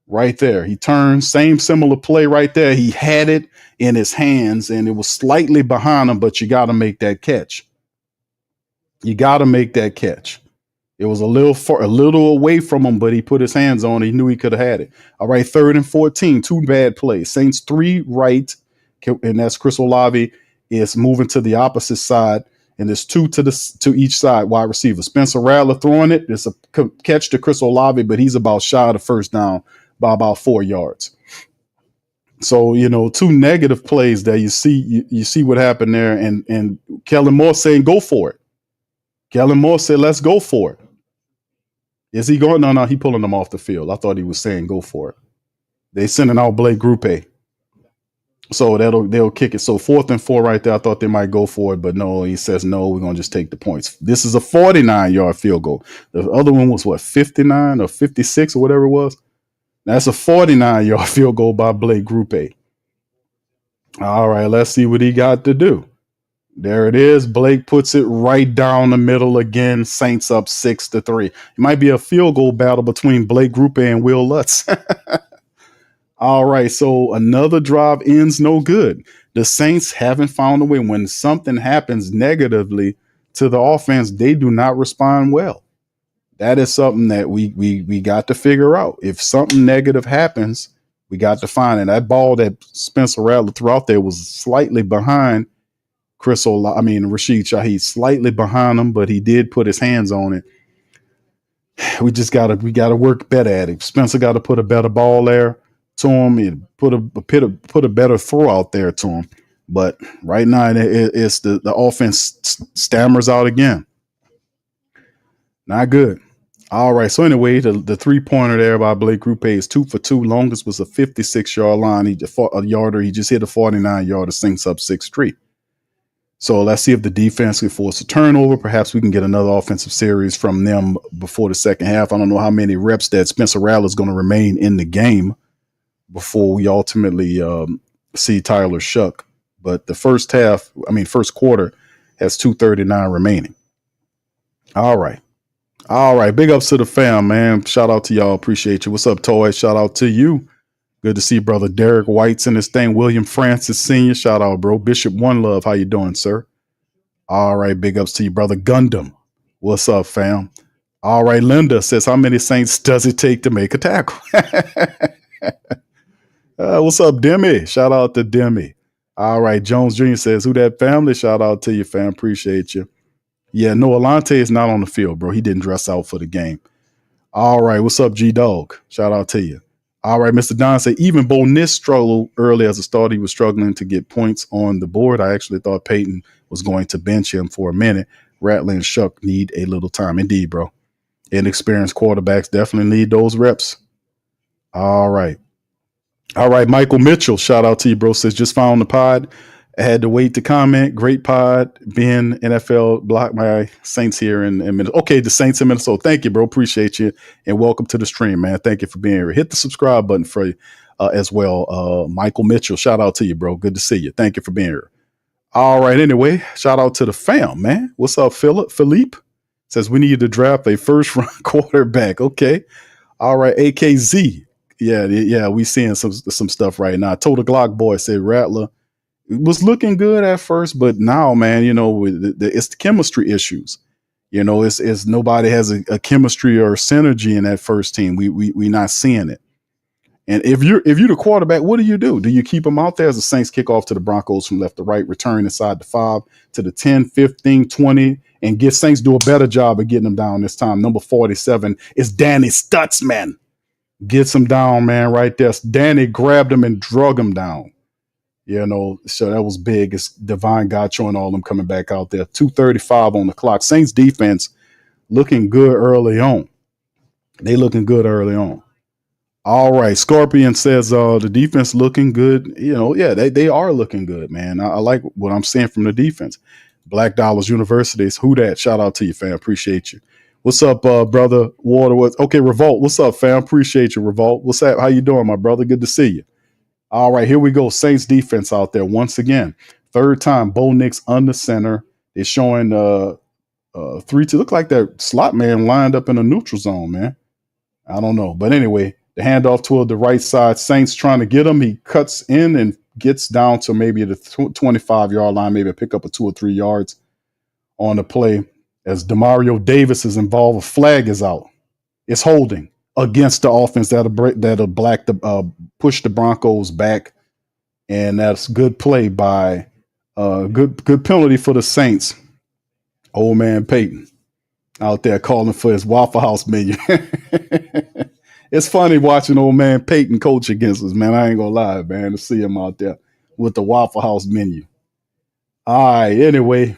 Right there. He turned. Same similar play right there. He had it in his hands, and it was slightly behind him, but you got to make that catch. You got to make that catch. It was a little away from him, but he put his hands on it. He knew he could have had it. All right, 3rd and 14, 2 bad plays. Saints 3 right, and that's Chris Olave is moving to the opposite side, and there's 2 to each side wide receiver. Spencer Rattler throwing it. It's a catch to Chris Olave, but he's about shy of the first down by about 4 yards. So, 2 negative plays there. You see what happened there, and Kellen Moore saying go for it. Kellen Moore said, let's go for it. Is he going? No, he pulling them off the field. I thought he was saying go for it. They sending out Blake Grupe. So they'll kick it. So 4th and 4 right there. I thought they might go for it, but no, he says, no, we're going to just take the points. This is a 49-yard field goal. The other one was 59 or 56 or whatever it was. That's a 49-yard field goal by Blake Grupe. All right, let's see what he got to do. There it is. Blake puts it right down the middle again. Saints up 6-3. It might be a field goal battle between Blake Grupe and Will Lutz. All right, so another drive ends no good. The Saints haven't found a way. When something happens negatively to the offense, they do not respond well. That is something that we got to figure out. If something negative happens, we got to find it. That ball that Spencer Rattler threw out there was slightly behind Rashid Shaheed, slightly behind him, but he did put his hands on it. We gotta work better at it. Spencer got to put a better ball there to him. He put a better throw out there to him. But right now, it's the offense stammers out again. Not good. All right. So anyway, the 3-pointer there by Blake Grupe is 2 for 2. Longest was a 56-yard line. He just hit a 49-yarder. Saints up 6-3. So let's see if the defense can force a turnover. Perhaps we can get another offensive series from them before the second half. I don't know how many reps that Spencer Rattler is going to remain in the game before we ultimately see Tyler Shough. But the first quarter has 2:39 remaining. All right. Big ups to the fam, man. Shout out to y'all. Appreciate you. What's up, Toy? Shout out to you. Good to see brother Derek White's in this thing. William Francis Sr. Shout out, bro. Bishop One Love. How you doing, sir? All right. Big ups to you, brother Gundam. What's up, fam? All right. Linda says, how many Saints does it take to make a tackle? What's up, Demi? Shout out to Demi. All right. Jones Jr. says, who that family? Shout out to you, fam. Appreciate you. Yeah, no, Alante is not on the field, bro. He didn't dress out for the game. All right. What's up, G-Dog? Shout out to you. All right, Mr. Don said, even Bo Nis struggled early as a starter. He was struggling to get points on the board. I actually thought Peyton was going to bench him for a minute. Rattler and Shough need a little time. Indeed, bro. Inexperienced quarterbacks definitely need those reps. All right. Michael Mitchell, shout out to you, bro. Says, just found the pod. I had to wait to comment. Great pod. Ben, NFL, block my Saints here in Minnesota. Okay, the Saints in Minnesota. Thank you, bro. Appreciate you. And welcome to the stream, man. Thank you for being here. Hit the subscribe button for you as well. Michael Mitchell, shout out to you, bro. Good to see you. Thank you for being here. All right, anyway, shout out to the fam, man. What's up, Philip? Philippe says, we need to draft a first-round quarterback. Okay. All right, AKZ. Yeah, we seeing some stuff right now. Total Glock Boy said Rattler it was looking good at first, but now, man, it's the chemistry issues. It's nobody has a chemistry or synergy in that first team. We not seeing it. And if you're the quarterback, what do? Do you keep them out there as the Saints kick off to the Broncos from left to right, return inside the 5 to the 10, 15, 20, and get Saints do a better job of getting them down this time? Number 47 is Danny Stutzman. Gets him down, man, right there. Danny grabbed him and drug him down. You know, so that was big. It's Divine Gacho and all them coming back out there. 2:35 on the clock. Saints defense looking good early on. They looking good early on. All right. Scorpion says the defense looking good. You know, yeah, they are looking good, man. I like what I'm seeing from the defense. Black Dollars Universities. Who Dat? Shout out to you, fam. Appreciate you. What's up, brother? Okay, Revolt. What's up, fam? Appreciate you, Revolt. What's up? How you doing, my brother? Good to see you. All right, here we go. Saints defense out there once again. Third time, Bo Nix under center. They're showing 3-2. Look like that slot man lined up in a neutral zone, man. I don't know. But anyway, the handoff toward the right side. Saints trying to get him. He cuts in and gets down to maybe the 25-yard line, maybe pick up a 2 or 3 yards on the play. As Demario Davis is involved, a flag is out. It's holding against the offense that'll push the Broncos back, and that's good play by good penalty for the Saints. Old man Peyton out there calling for his Waffle House menu. It's funny watching old man Peyton coach against us, man. I ain't gonna lie, man, to see him out there with the Waffle House menu. All right, anyway.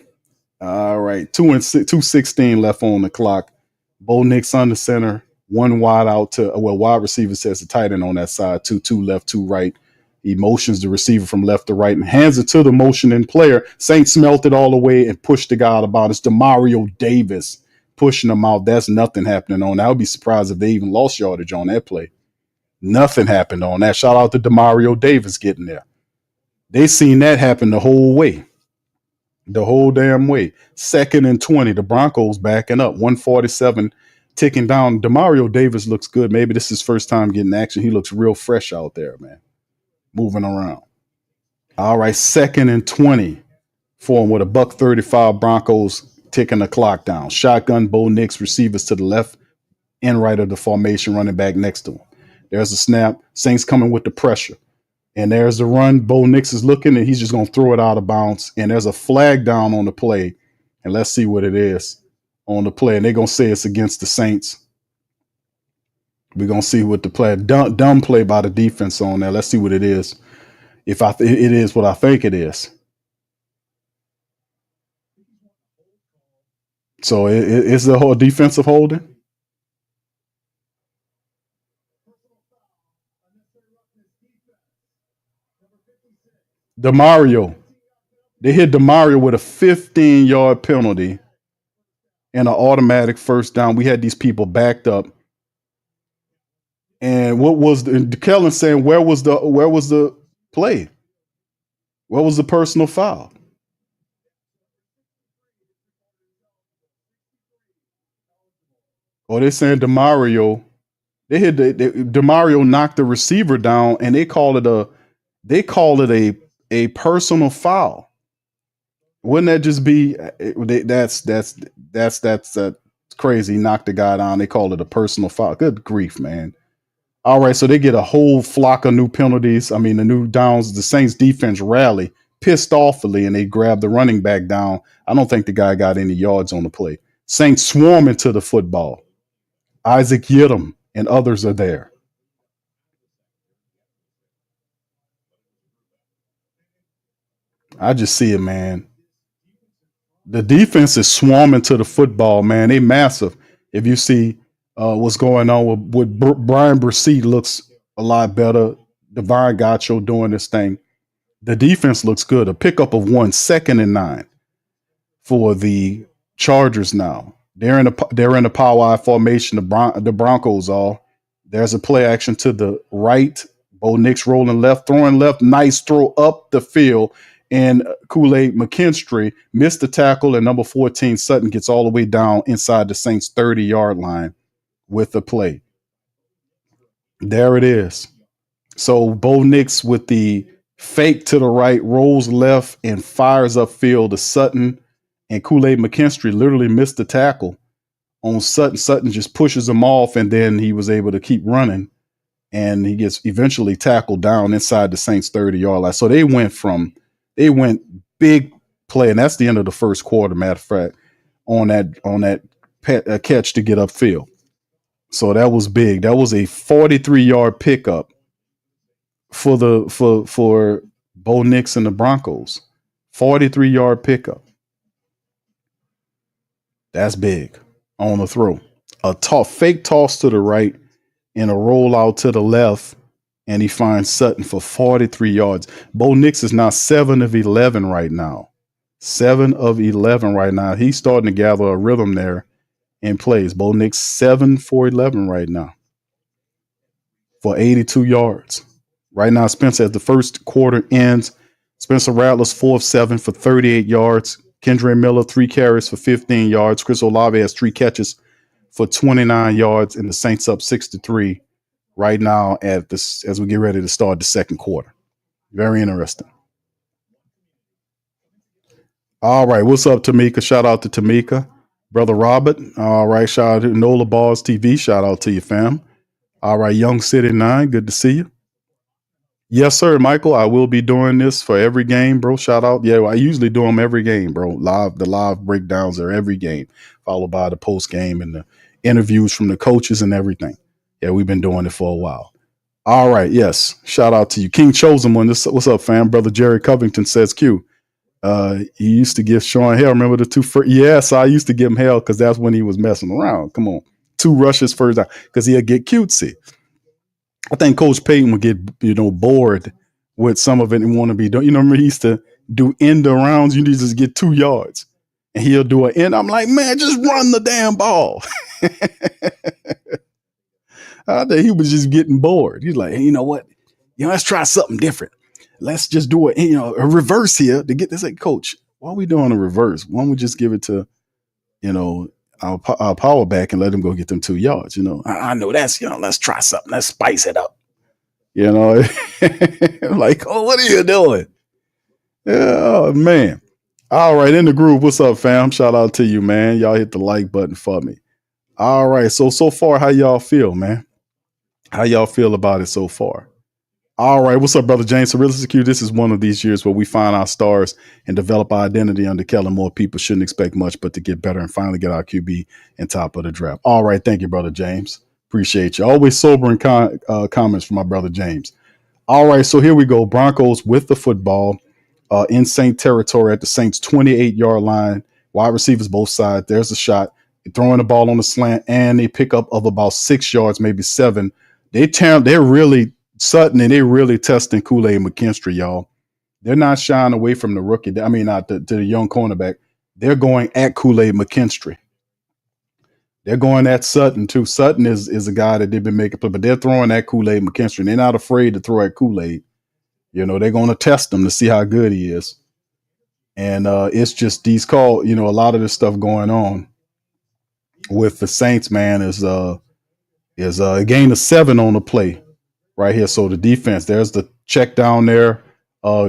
All right, 2:16 left on the clock. Bo Nix under center, one wide out to wide receiver says the tight end on that side, 2 left, 2 right. He motions the receiver from left to right and hands it to the motioning player. Saints smelt it all the way and pushed the guy out of bounds. It's Demario Davis pushing him out. That's nothing happening on that. I would be surprised if they even lost yardage on that play. Nothing happened on that. Shout out to Demario Davis getting there. They seen that happen the whole way. The whole damn way. 2nd and 20. The Broncos backing up. 147 ticking down. Demario Davis looks good. Maybe this is his first time getting action. He looks real fresh out there, man. Moving around. All right. 2nd and 20 for him with a $135. Broncos ticking the clock down. Shotgun, Bo Nix, receivers to the left and right of the formation, running back next to him. There's a snap. Saints coming with the pressure. And there's the run. Bo Nix is looking, and he's just going to throw it out of bounds. And there's a flag down on the play. And let's see what it is on the play. And they're going to say it's against the Saints. We're going to see what the play. Dumb play by the defense on there. Let's see what it is. If it is what I think it is. So it's the whole defensive holding. Demario. They hit Demario with a 15-yard penalty and an automatic first down. We had these people backed up. And what was Kellen saying, where was the play? What was the personal foul? Oh, they're saying Demario. Demario knocked the receiver down, and they called it a personal foul. Wouldn't that just be that's crazy? He knocked the guy down. They called it a personal foul. Good grief, man. All right, so they get a whole flock of new penalties. I mean, the new downs. The Saints defense rally pissed offly, and they grabbed the running back down. I don't think the guy got any yards on the play. Saints swarm into the football. Isaac Yiddom and others are there. I just see it, man. The defense is swarming to the football, man. They massive. If you see what's going on with Brian Brissett, looks a lot better. Divine Gacho doing this thing. The defense looks good. A pickup of 1, 2nd and 9 for the Chargers now. They're in a power I formation. The Broncos are. There's a play action to the right. Bo Nix rolling left, throwing left. Nice throw up the field. And Kool-Aid McKinstry missed the tackle, and number 14, Sutton, gets all the way down inside the Saints' 30-yard line with the play. There it is. So Bo Nix with the fake to the right, rolls left, and fires upfield to Sutton. And Kool-Aid McKinstry literally missed the tackle on Sutton. Sutton just pushes him off, and then he was able to keep running and he gets eventually tackled down inside the Saints 30-yard line. So they went big play, and that's the end of the first quarter. Matter of fact, on that catch to get upfield. So that was big. That was a 43-yard pickup for Bo Nix and the Broncos. 43-yard pickup. That's big on the throw. A fake toss to the right and a rollout to the left, and he finds Sutton for 43 yards. Bo Nix is now 7 of 11 right now. 7 of 11 right now. He's starting to gather a rhythm there in plays. Bo Nix 7 for 11 right now for 82 yards. Right now, Spencer, as the first quarter ends, Spencer Rattler's 4 of 7 for 38 yards. Kendre Miller, 3 carries for 15 yards. Chris Olave has 3 catches for 29 yards, and the Saints up 6-3 right now as we get ready to start the second quarter. Very interesting. All right, what's up, Tamika? Shout out to Tamika. Brother Robert. All right, shout out to Nola Balls TV. Shout out to you, fam. All right, Young City 9, good to see you. Yes, sir, Michael. I will be doing this for every game, bro. Shout out. Yeah, I usually do them every game, bro. The live breakdowns are every game, followed by the post game and the interviews from the coaches and everything. Yeah, we've been doing it for a while. All right, yes. Shout out to you. King Chosen One. What's up, fam? Brother Jerry Covington says Q. He used to give Sean hell. Remember the 2 first? Yes, I used to give him hell because that's when he was messing around. Come on. 2 rushes first down because he'll get cutesy. I think Coach Payton would get, bored with some of it and want to be doing. Remember he used to do end rounds. You need to just get 2 yards, and he'll do an end. I'm like, man, just run the damn ball. I think he was just getting bored. He's like, hey, you know what? Let's try something different. Let's just do a reverse here to get this. Like, Coach, why are we doing a reverse? Why don't we just give it to, our power back and let them go get them 2 yards? I know that's, let's try something. Let's spice it up. Like, oh, what are you doing? Oh, man. All right. In the groove. What's up, fam? Shout out to you, man. Y'all hit the like button for me. All right. So far, how y'all feel, man? How y'all feel about it so far? All right. What's up, Brother James? So Realistic Q, this is one of these years where we find our stars and develop our identity under Kellen Moore. People shouldn't expect much, but to get better and finally get our QB and top of the draft. All right. Thank you, Brother James. Appreciate you. Always sobering comments from my brother James. All right. So here we go. Broncos with the football in Saint territory at the Saints 28-yard line. Wide receivers both sides. There's a shot. Throwing the ball on the slant, and they pick up of about 6 yards, maybe 7. They're really Sutton, and they're really testing Kool-Aid McKinstry, y'all. They're not shying away from the rookie. I mean, not to the young cornerback. They're going at Kool-Aid McKinstry. They're going at Sutton, too. Sutton is a guy that they've been making play, but they're throwing at Kool-Aid McKinstry. They're not afraid to throw at Kool-Aid. They're going to test him to see how good he is. And it's just these a lot of this stuff going on with the Saints, man, is a gain of 7 on the play right here. So the defense, there's the check down there.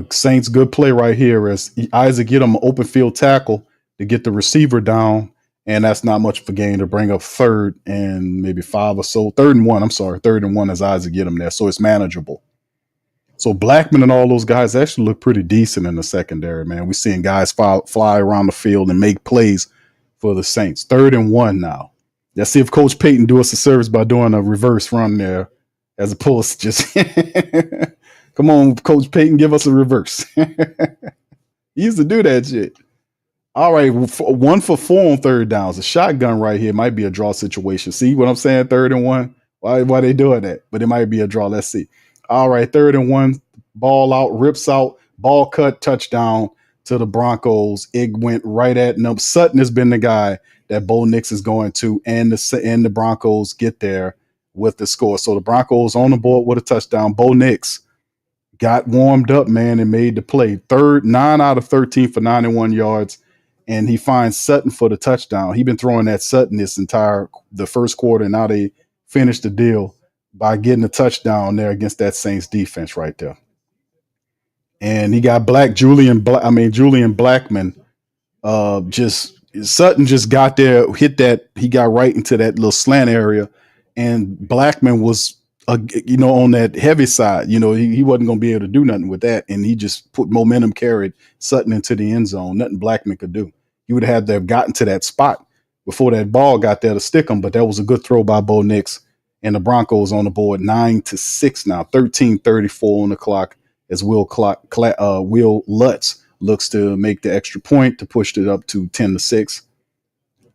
Saints good play right here as Isaac get him an open field tackle to get the receiver down, and that's not much of a gain to bring up 3rd and maybe 5 or so. 3rd and 1. I'm sorry, 3rd and 1 as Isaac get him there, so it's manageable. So Blackman and all those guys actually look pretty decent in the secondary, man. We're seeing guys fly around the field and make plays for the Saints. 3rd and 1 now. Let's see if Coach Payton do us a service by doing a reverse run there, as opposed to just come on, Coach Payton, give us a reverse. He used to do that shit. All right, 1 for 4 on 3rd downs. A shotgun right here might be a draw situation. See what I'm saying? 3rd and 1. Why they doing that? But it might be a draw. Let's see. All right, 3rd and 1. Ball out, rips out, ball cut, touchdown to the Broncos. It went right at them. Sutton has been the guy that Bo Nix is going to, and the Broncos get there with the score. So the Broncos on the board with a touchdown. Bo Nix got warmed up, man, and made the play. 9 out of 13 for 91 yards, and he finds Sutton for the touchdown. He's been throwing at Sutton the first quarter, and now they finished the deal by getting a touchdown there against that Saints defense right there. And he got Julian Blackman. Sutton just got there, hit that. He got right into that little slant area, and Blackman was on that heavy side, he wasn't going to be able to do nothing with that. And he just put momentum, carried Sutton into the end zone. Nothing Blackman could do. He would have had to have gotten to that spot before that ball got there to stick him. But that was a good throw by Bo Nix. And the Broncos on the board 9-6 now, 13:34 on the clock as Will Lutz looks to make the extra point to push it up to 10-6.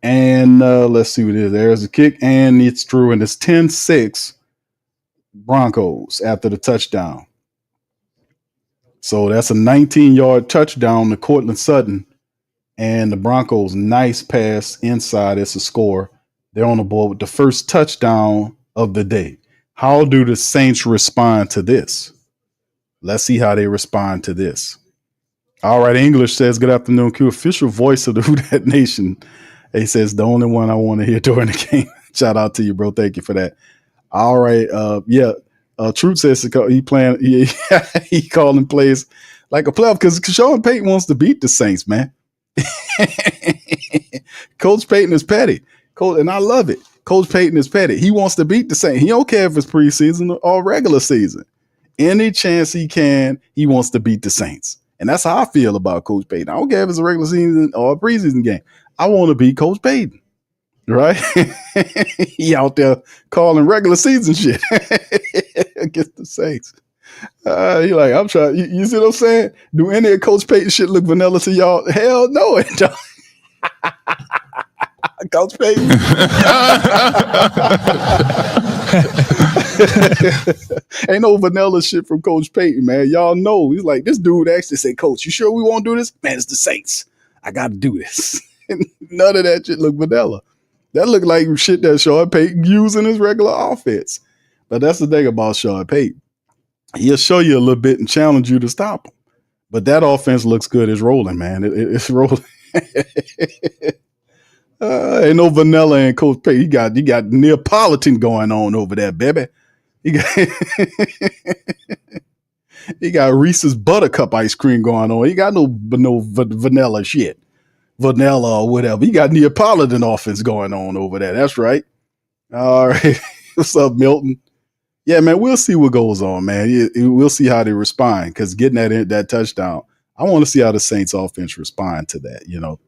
And let's see what it is. There's a kick, and it's through, and it's 10-6 Broncos after the touchdown. So that's a 19-yard touchdown to Cortland Sutton. And the Broncos, nice pass inside. It's a score. They're on the board with the first touchdown of the day. How do the Saints respond to this? Let's see how they respond to this. All right, English says, good afternoon, Q. Official voice of the Who Dat Nation. He says, the only one I want to hear during the game. Shout out to you, bro. Thank you for that. All right. Truth says he calling plays like a playoff because Sean Payton wants to beat the Saints, man. Coach Payton is petty. And I love it. Coach Payton is petty. He wants to beat the Saints. He don't care if it's preseason or regular season. Any chance he can, he wants to beat the Saints. And that's how I feel about Coach Payton. I don't care if it's a regular season or a preseason game. I want to beat Coach Payton. Right? He out there calling regular season shit against the Saints. He like, I'm trying. You see what I'm saying? Do any of Coach Payton shit look vanilla to y'all? Hell no, it don't. Coach Payton. Ain't no vanilla shit from Coach Payton, man. Y'all know. He's like, this dude actually said, Coach, you sure we won't do this? Man, it's the Saints. I got to do this. None of that shit look vanilla. That looked like shit that Sean Payton used in his regular offense. But that's the thing about Sean Payton. He'll show you a little bit and challenge you to stop him. But that offense looks good. It's rolling, man. It's rolling. Ain't no vanilla in Coach Payton. You got Neapolitan going on over there, baby. He got Reese's Buttercup ice cream going on. He got no vanilla shit. Vanilla or whatever. He got Neapolitan offense going on over there. That's right. All right. What's up, Milton? Yeah, man, we'll see what goes on, man. We'll see how they respond because getting that touchdown, I want to see how the Saints offense respond to that.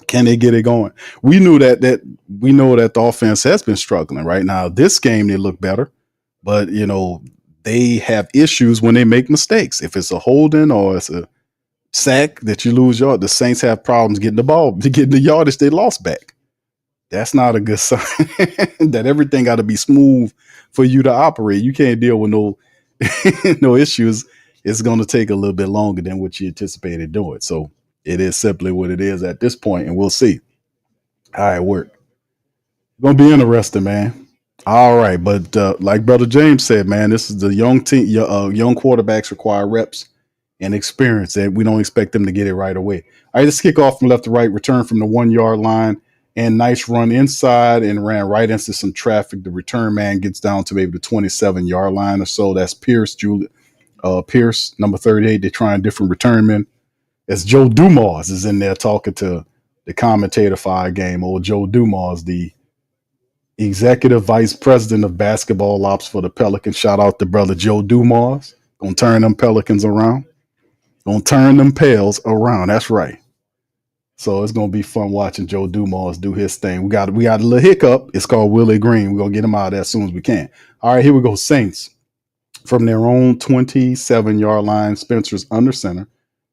Can they get it going? We know that the offense has been struggling right now. This game, they look better, but they have issues when they make mistakes. If it's a holding or it's a sack that you lose yard, the Saints have problems getting the ball, getting the yardage they lost back. That's not a good sign. That everything got to be smooth for you to operate. You can't deal with no issues. It's going to take a little bit longer than what you anticipated doing. So it is simply what it is at this point, and we'll see how it works. Going to be interesting, man. All right, but like Brother James said, man, this is the young team. Young quarterbacks require reps and experience, and we don't expect them to get it right away. All right, let's kick off from left to right, return from the 1 yard line, and nice run inside and ran right into some traffic. The return man gets down to maybe the 27 yard line or so. That's Pierce, Pierce, number 38. They're trying different return men. As Joe Dumas is in there talking to the commentator for our game. Old Joe Dumas, the executive vice president of basketball ops for the Pelicans. Shout out to brother Joe Dumas. Gonna turn them Pelicans around. Gonna turn them Pels around. That's right. So it's gonna be fun watching Joe Dumas do his thing. We got a little hiccup. It's called Willie Green. We're gonna get him out of there as soon as we can. All right, here we go. Saints from their own 27 yard line. Spencer's under center.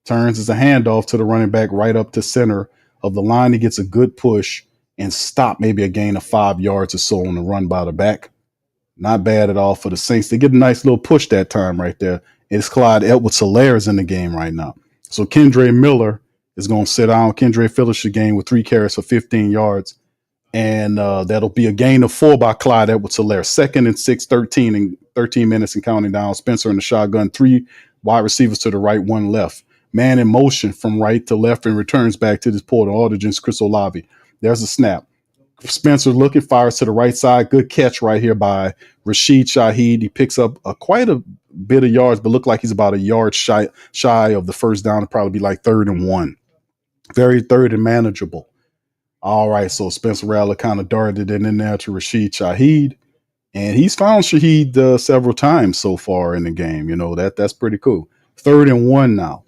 Turns as a handoff to the running back right up to center of the line. He gets a good push and stop, maybe a gain of 5 yards or so on the run by the back. Not bad at all for the Saints. They get a nice little push that time right there. It's Clyde Edwards-Helaire is in the game right now. So Kendre Miller is going to sit down. Kendre finished the game with 3 carries for 15 yards. And that'll be a gain of 4 by Clyde Edwards-Helaire. 2nd and 6, 13 minutes and counting down. Spencer in the shotgun. 3 wide receivers to the right, 1 left. Man in motion from right to left and returns back to this Porter Aldridge's Chris Olave. There's a snap. Spencer looking, fires to the right side. Good catch right here by Rashid Shaheed. He picks up quite a bit of yards, but looked like he's about a yard shy of the first down. It'll probably be like 3rd and 1. Very third and manageable. All right, so Spencer Rattler kind of darted it in there to Rashid Shaheed. And he's found Shaheed several times so far in the game. You know, that's pretty cool. 3rd and 1 now.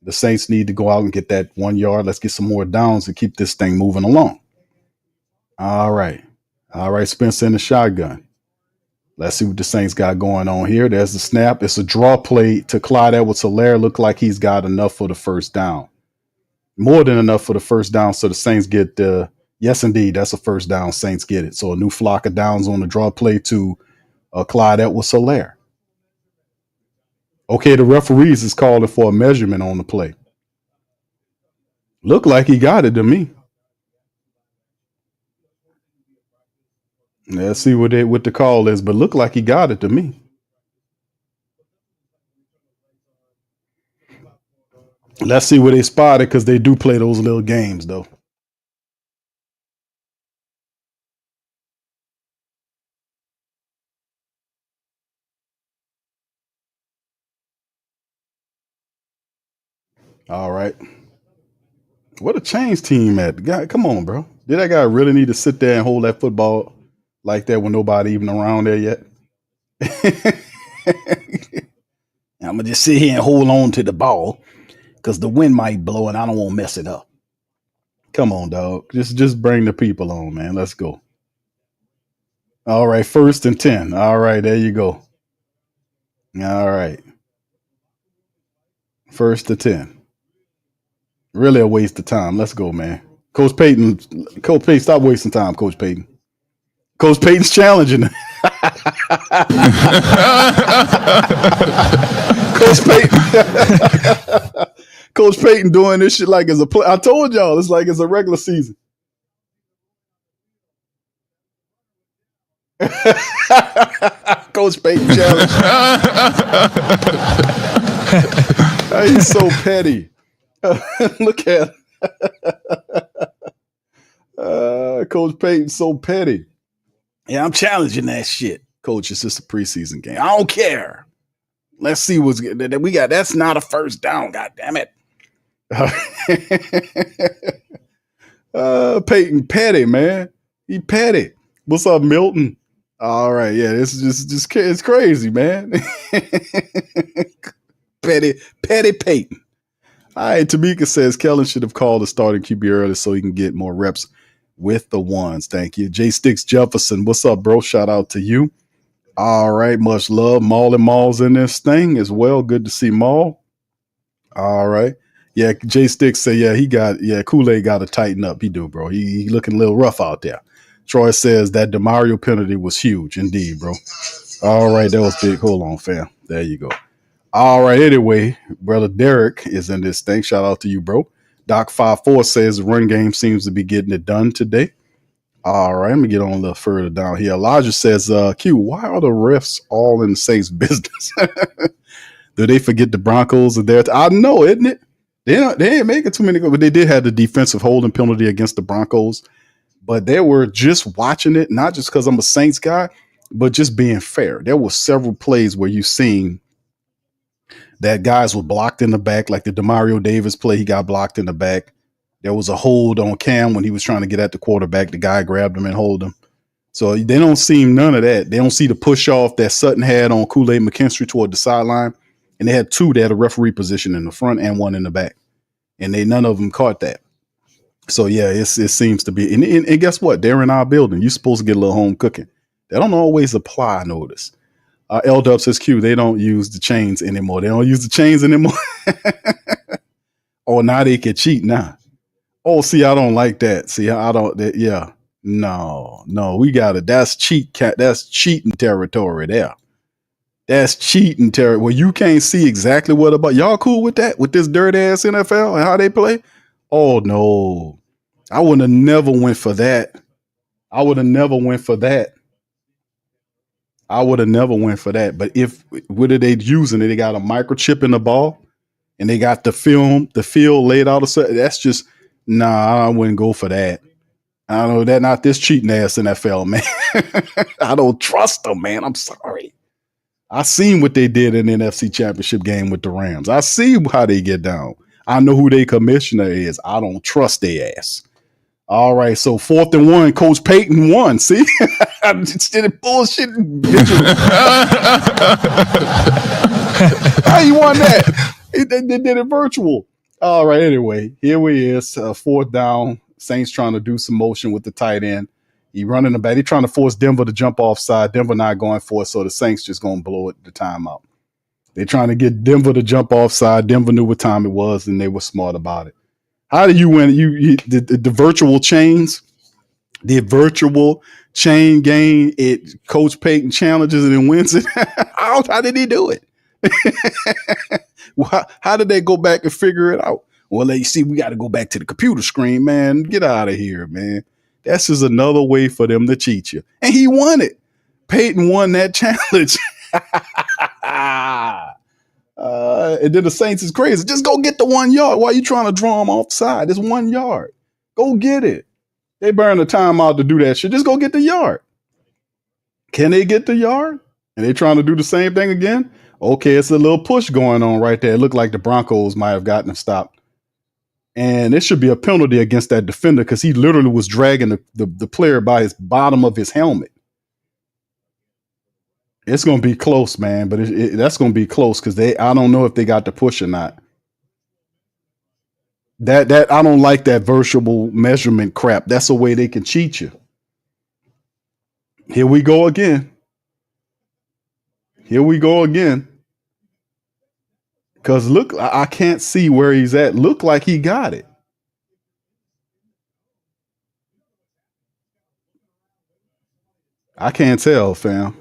The Saints need to go out and get that 1 yard. Let's get some more downs and keep this thing moving along. All right. All right, Spencer in the shotgun. Let's see what the Saints got going on here. There's the snap. It's a draw play to Clyde Edwards-Helaire. Look like he's got enough for the first down. More than enough for the first down, so the Saints get yes, indeed, that's a first down. Saints get it. So a new flock of downs on the draw play to Clyde Edwards-Helaire. Okay, the referees is calling for a measurement on the play. Look like he got it to me. Let's see what the call is, but look like he got it to me. Let's see where they spotted, because they do play those little games, though. All right. What a change team at. Guy, come on, bro. Did that guy really need to sit there and hold that football like that with nobody even around there yet? I'm going to just sit here and hold on to the ball because the wind might blow and I don't want to mess it up. Come on, dog. Just bring the people on, man. Let's go. All right, 1st and 10. All right, there you go. All right. 1st and 10. Really a waste of time. Let's go, man. Coach Payton, stop wasting time, Coach Payton. Coach Payton's challenging. Coach Payton doing this shit like it's a play. I told y'all, it's like it's a regular season. Coach Payton challenge. He's so petty. Look at Coach Payton, so petty. Yeah, I'm challenging that shit. Coach, it's just a preseason game. I don't care. Let's see what's good. We got. That's not a first down. God damn it. Peyton petty, man. He petty. What's up, Milton? All right, yeah, this is just it's crazy, man. petty Peyton. All right, Tamika says Kellen should have called the starting QB early so he can get more reps with the ones. Thank you. J Sticks Jefferson, what's up, bro? Shout out to you. All right, much love. Maul and Maul's in this thing as well. Good to see Maul. All right. Yeah, J Sticks say, Kool-Aid got to tighten up. He do, bro. He looking a little rough out there. Troy says that DeMario penalty was huge. Indeed, bro. All right, that was big. Hold on, fam. There you go. All right, anyway, brother Derek is in this thing. Shout out to you, bro. Doc54 says the run game seems to be getting it done today. All right, let me get on a little further down here. Elijah says, Q, why are the refs all in the Saints business? Do they forget the Broncos are there? I know, isn't it? They ain't making too many, but they did have the defensive holding penalty against the Broncos. But they were just watching it, not just because I'm a Saints guy, but just being fair. There were several plays where you seen that guys were blocked in the back, like the Demario Davis play, he got blocked in the back. There was a hold on Cam when he was trying to get at the quarterback. The guy grabbed him and hold him. So they don't see none of that. They don't see the push off that Sutton had on Kool-Aid McKinstry toward the sideline. And they had two that had a referee position in the front and one in the back. And none of them caught that. So, yeah, it seems to be. And guess what? They're in our building. You're supposed to get a little home cooking. They don't always apply, I notice. L-Dub says, Q, they don't use the chains anymore. They don't use the chains anymore. Oh, now they can cheat now. Oh, see, I don't like that. See, I don't. Yeah. No, we got it. That's that's cheating territory there. That's cheating territory. Well, you can't see exactly what about. Y'all cool with that? With this dirty ass NFL and how they play? Oh, no. I would have never went for that. But what are they using? They got a microchip in the ball and they got the field laid out. That's just, I wouldn't go for that. I know that not this cheating ass NFL, man. I don't trust them, man. I'm sorry. I seen what they did in the NFC Championship game with the Rams. I see how they get down. I know who their commissioner is. I don't trust their ass. All right, so 4th and 1, Coach Payton won. See? Instead of bullshitting. How you want that? They did it virtual. All right, anyway, here we is. Fourth down. Saints trying to do some motion with the tight end. He running the back. He trying to force Denver to jump offside. Denver not going for it, so the Saints just going to blow it the timeout. They're trying to get Denver to jump offside. Denver knew what time it was, and they were smart about it. How do you win? The virtual chains, the virtual chain game. Coach Payton challenges it and wins it. How did he do it? How did they go back and figure it out? Well, you see, we got to go back to the computer screen, man. Get out of here, man. That's just another way for them to cheat you. And he won it. Peyton won that challenge. And then the Saints is crazy. Just go get the 1 yard. Why are you trying to draw them offside? It's 1 yard. Go get it. They burn the time out to do that shit. Just go get the yard. Can they get the yard? And they trying to do the same thing again? Okay, it's a little push going on right there. It looked like the Broncos might have gotten him stopped. And it should be a penalty against that defender because he literally was dragging the player by his bottom of his helmet. It's going to be close, man, but that's going to be close because I don't know if they got the push or not. That I don't like that virtual measurement crap. That's a way they can cheat you. Here we go again. Because look, I can't see where he's at. Look like he got it. I can't tell, fam.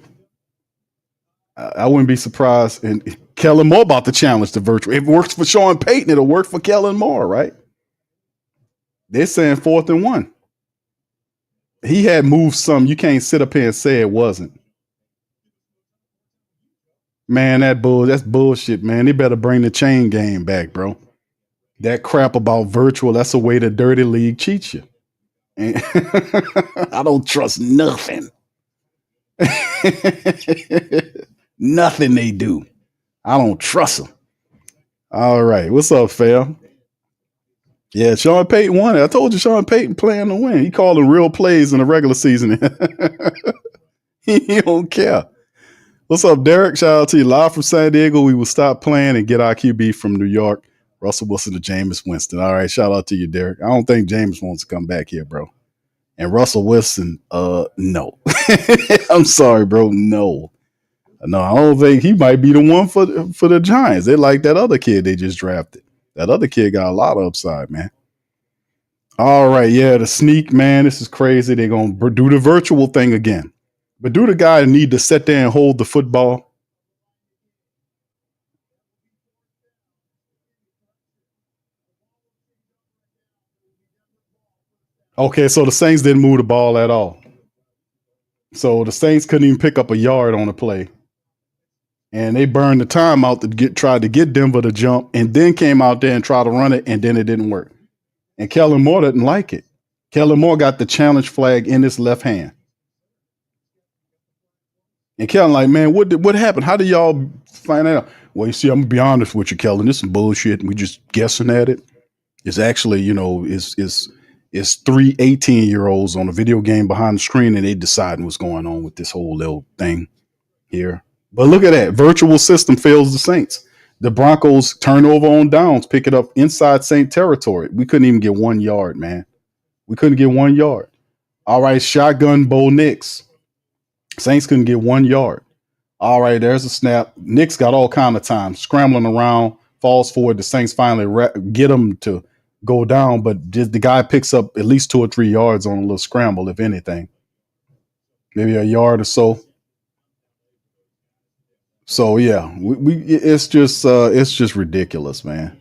I wouldn't be surprised. And Kellen Moore about to challenge the virtual. If it works for Sean Payton, it'll work for Kellen Moore, right? They're saying 4th and 1. He had moved some. You can't sit up here and say it wasn't. Man, that's bullshit, man. They better bring the chain game back, bro. That crap about virtual, that's a way the dirty league cheats you. And I don't trust nothing. Nothing they do. I don't trust them. All right. What's up, fam? Yeah, Sean Payton won it. I told you Sean Payton playing to win. He calling real plays in the regular season. He don't care. What's up, Derek? Shout out to you. Live from San Diego. We will stop playing and get our QB from New York. Russell Wilson to Jameis Winston. All right. Shout out to you, Derek. I don't think Jameis wants to come back here, bro. And Russell Wilson, no. I'm sorry, bro. No, I don't think he might be the one for the Giants. They like that other kid they just drafted. That other kid got a lot of upside, man. All right, yeah, the sneak, man. This is crazy. They're gonna do the virtual thing again, but do the guy need to sit there and hold the football? Okay, so the Saints didn't move the ball at all. So the Saints couldn't even pick up a yard on the play. And they burned the time out to tried to get Denver to jump and then came out there and tried to run it, and then it didn't work. And Kellen Moore didn't like it. Kellen Moore got the challenge flag in his left hand. And Kellen like, man, what happened? How did y'all find out? Well, you see, I'm going to be honest with you, Kellen. This is some bullshit. We just guessing at it. It's actually, it's 3 18-year-olds on a video game behind the screen, and they deciding what's going on with this whole little thing here. But look at that. Virtual system fails the Saints. The Broncos turnover on downs, pick it up inside Saint territory. We couldn't even get 1 yard, man. We couldn't get 1 yard. All right, shotgun Bo Nix. Saints couldn't get 1 yard. All right, there's a snap. Nix got all kind of time, scrambling around, falls forward. The Saints finally get him to go down, but the guy picks up at least 2 or 3 yards on a little scramble, if anything. Maybe a yard or so. So yeah, it's just ridiculous, man.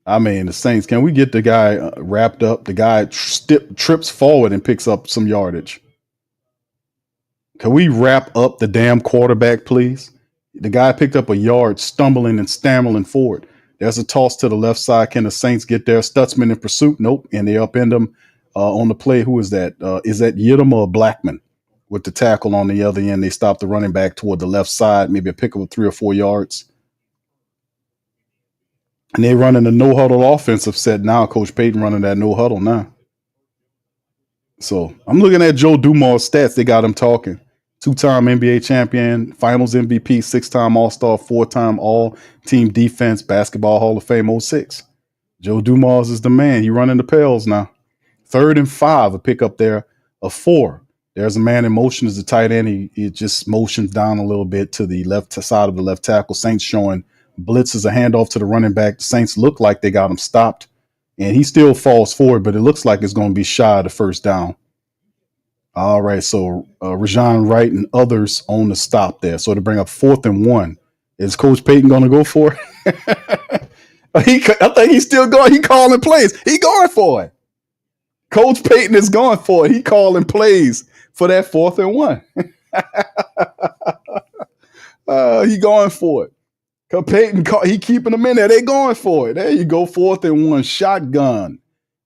I mean, the Saints, can we get the guy wrapped up? The guy trips forward and picks up some yardage. Can we wrap up the damn quarterback, please? The guy picked up a yard, stumbling and stammering forward. There's a toss to the left side. Can the Saints get there? Stutzman in pursuit? Nope. And they upend him on the play. Who is that? Is that Yidam or Blackman? With the tackle on the other end, they stop the running back toward the left side, maybe a pickup of 3 or 4 yards. And they running a no-huddle offensive set now. Coach Payton running that no-huddle now. So I'm looking at Joe Dumars' stats. They got him talking. 2-time NBA champion, Finals MVP, 6-time All-Star, 4-time All-Team Defense, Basketball Hall of Fame 06. Joe Dumars is the man. He running the Pels now. 3rd and 5, a pick up there of 4. There's a man in motion as the tight end. He just motions down a little bit to the left side of the left tackle. Saints showing blitzes a handoff to the running back. The Saints look like they got him stopped, and he still falls forward, but it looks like it's going to be shy of the first down. All right, so Rajon Wright and others on the stop there. So to bring up 4th and 1, is Coach Payton going to go for it? I think he's still going. He calling plays. He going for it. Coach Payton is going for it. He calling plays for that 4th and 1. He going for it. Cause Payton, he keeping them in there. They going for it. There you go. 4th and 1. Shotgun.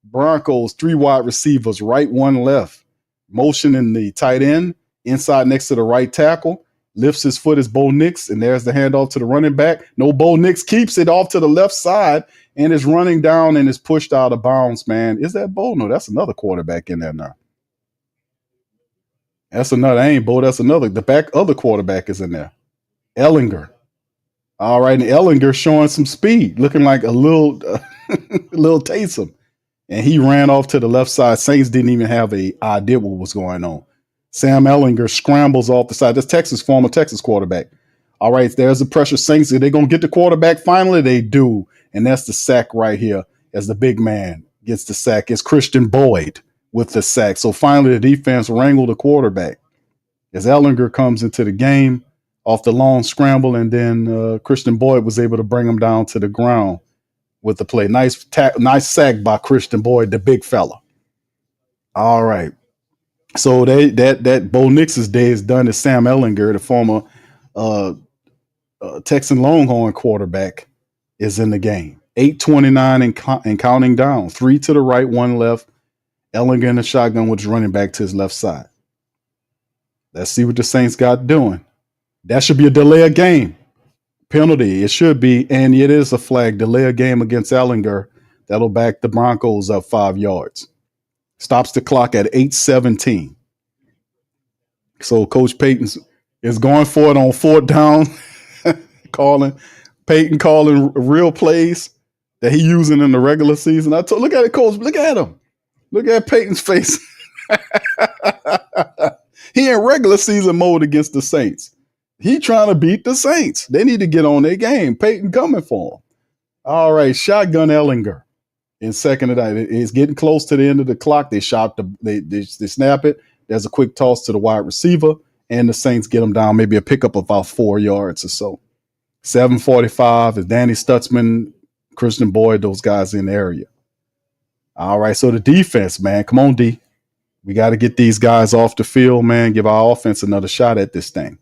Broncos, 3 wide receivers, right, 1 left. Motioning the tight end inside next to the right tackle. Lifts his foot as Bo Nix, and there's the handoff to the running back. No, Bo Nix keeps it off to the left side and is running down and is pushed out of bounds, man. Is that Bo? No, that's another quarterback in there now. That's another. Ain't Bo. That's another. The other quarterback is in there. Ellinger. All right, and Ellinger showing some speed, looking like a little Taysom. And he ran off to the left side. Saints didn't even have an idea what was going on. Sam Ellinger scrambles off the side. That's former Texas quarterback. All right, there's the pressure. Saints, are they going to get the quarterback? Finally, they do. And that's the sack right here as the big man gets the sack. It's Christian Boyd with the sack. So finally, the defense wrangled the quarterback as Ellinger comes into the game off the long scramble. And then Christian Boyd was able to bring him down to the ground with the play. Nice sack by Christian Boyd, the big fella. All right. So that Bo Nix's day is done as Sam Ellinger, the former Texan Longhorn quarterback, is in the game. 8:29 and counting down. 3 to the right, 1 left. Ellinger in the shotgun with his running back to his left side. Let's see what the Saints got doing. That should be a delay of game. Penalty, it should be, and it is a flag. Delay a game against Ellinger. That'll back the Broncos up 5 yards. Stops the clock at 8:17. So Coach Payton is going for it on 4th down. Payton calling real plays that he using in the regular season. Look at it, Coach. Look at him. Look at Payton's face. He in regular season mode against the Saints. He trying to beat the Saints. They need to get on their game. Payton coming for him. All right, shotgun Ellinger in second and out. It's getting close to the end of the clock. They snap it. There's a quick toss to the wide receiver, and the Saints get them down, maybe a pickup of about 4 yards or so. 7:45 is Danny Stutzman, Christian Boyd, those guys in the area. All right, so the defense, man. Come on, D. We got to get these guys off the field, man. Give our offense another shot at this thing.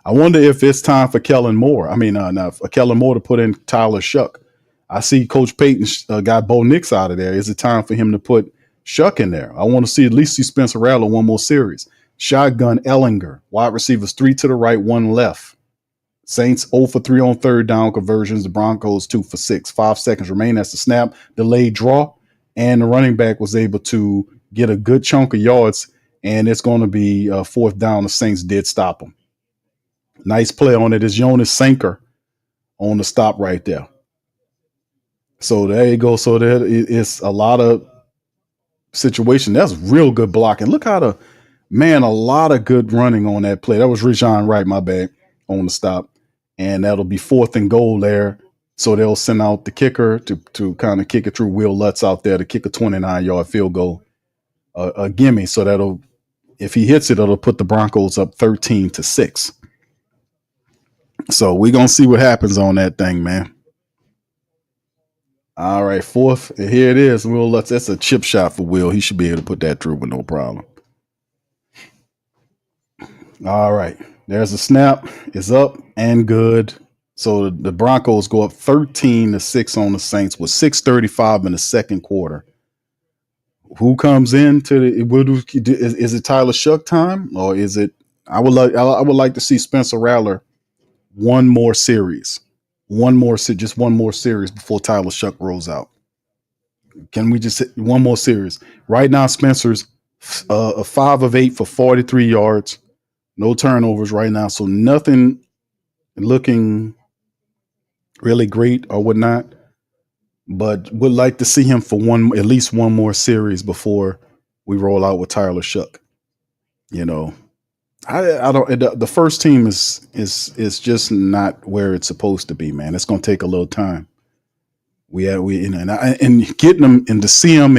I wonder if it's time for Kellen Moore. For Kellen Moore to put in Tyler Shough. I see Coach Payton got Bo Nix out of there. Is it time for him to put Shough in there? I want to see at least Spencer Rattler one more series. Shotgun Ellinger. Wide receivers 3 to the right, 1 left. Saints 0 for 3 on 3rd down conversions. The Broncos 2 for 6. 5 seconds remain. That's the snap. Delayed draw. And the running back was able to get a good chunk of yards. And it's going to be 4th down. The Saints did stop him. Nice play on it is Jonas Sanker on the stop right there. So there you go. So there is a lot of situation. That's real good blocking. Look how a lot of good running on that play. That was Rajon Wright, my bad, on the stop. And that'll be 4th and goal there. So they'll send out the kicker to kind of kick it through. Will Lutz out there to kick a 29-yard field goal. A gimme. So if he hits it, it'll put the Broncos up 13-6. So we're going to see what happens on that thing, man. All right, 4th. Here it is. Will Lutz. That's a chip shot for Will. He should be able to put that through with no problem. All right. There's a snap. It's up and good. So the Broncos go up 13-6 on the Saints with 6:35 in the second quarter. Who comes in is it Tyler Shough time, or is it? I would like to see Spencer Rattler one more series before Tyler Shough rolls out. Can we just hit one more series? Right now, Spencer's a 5 of 8 for 43 yards, no turnovers right now. So nothing looking really great or whatnot. But would like to see him for at least one more series before we roll out with Tyler Shough. You know, I don't. The first team is just not where it's supposed to be, man. It's going to take a little time. And getting them and to see them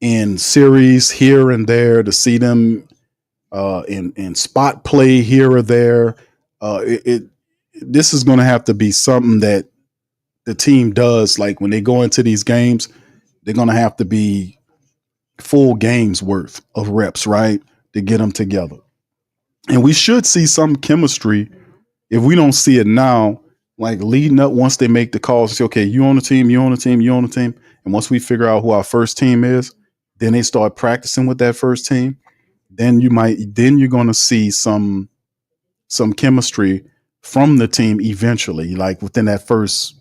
in series here and there, to see them in spot play here or there. This is going to have to be something that the team does. Like when they go into these games, they're going to have to be full games worth of reps, right, to get them together. And we should see some chemistry. If we don't see it now, like leading up, once they make the calls, say, okay, you on the team, you on the team, you on the team. And once we figure out who our first team is, then they start practicing with that first team. Then you're going to see some chemistry from the team eventually, like within that first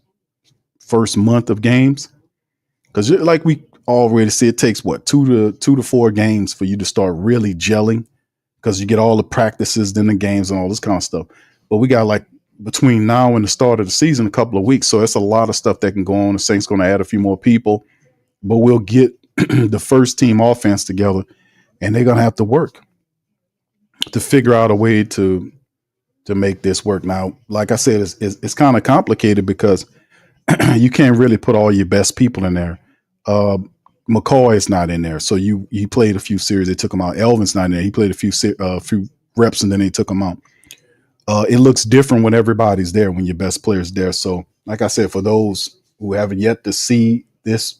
month of games. Because like we already see, it takes what, 2 to 4 games for you to start really gelling, because you get all the practices, then the games and all this kind of stuff. But we got like between now and the start of the season, a couple of weeks. So it's a lot of stuff that can go on. The Saints going to add a few more people, but we'll get the first team offense together, and they're going to have to work to figure out a way to make this work. Now, like I said, it's kind of complicated because you can't really put all your best people in there. McCoy is not in there, so he played a few series. They took him out. Elvin's not in there. He played a few reps, and then they took him out. It looks different when everybody's there, when your best player's there. So, like I said, for those who haven't yet to see this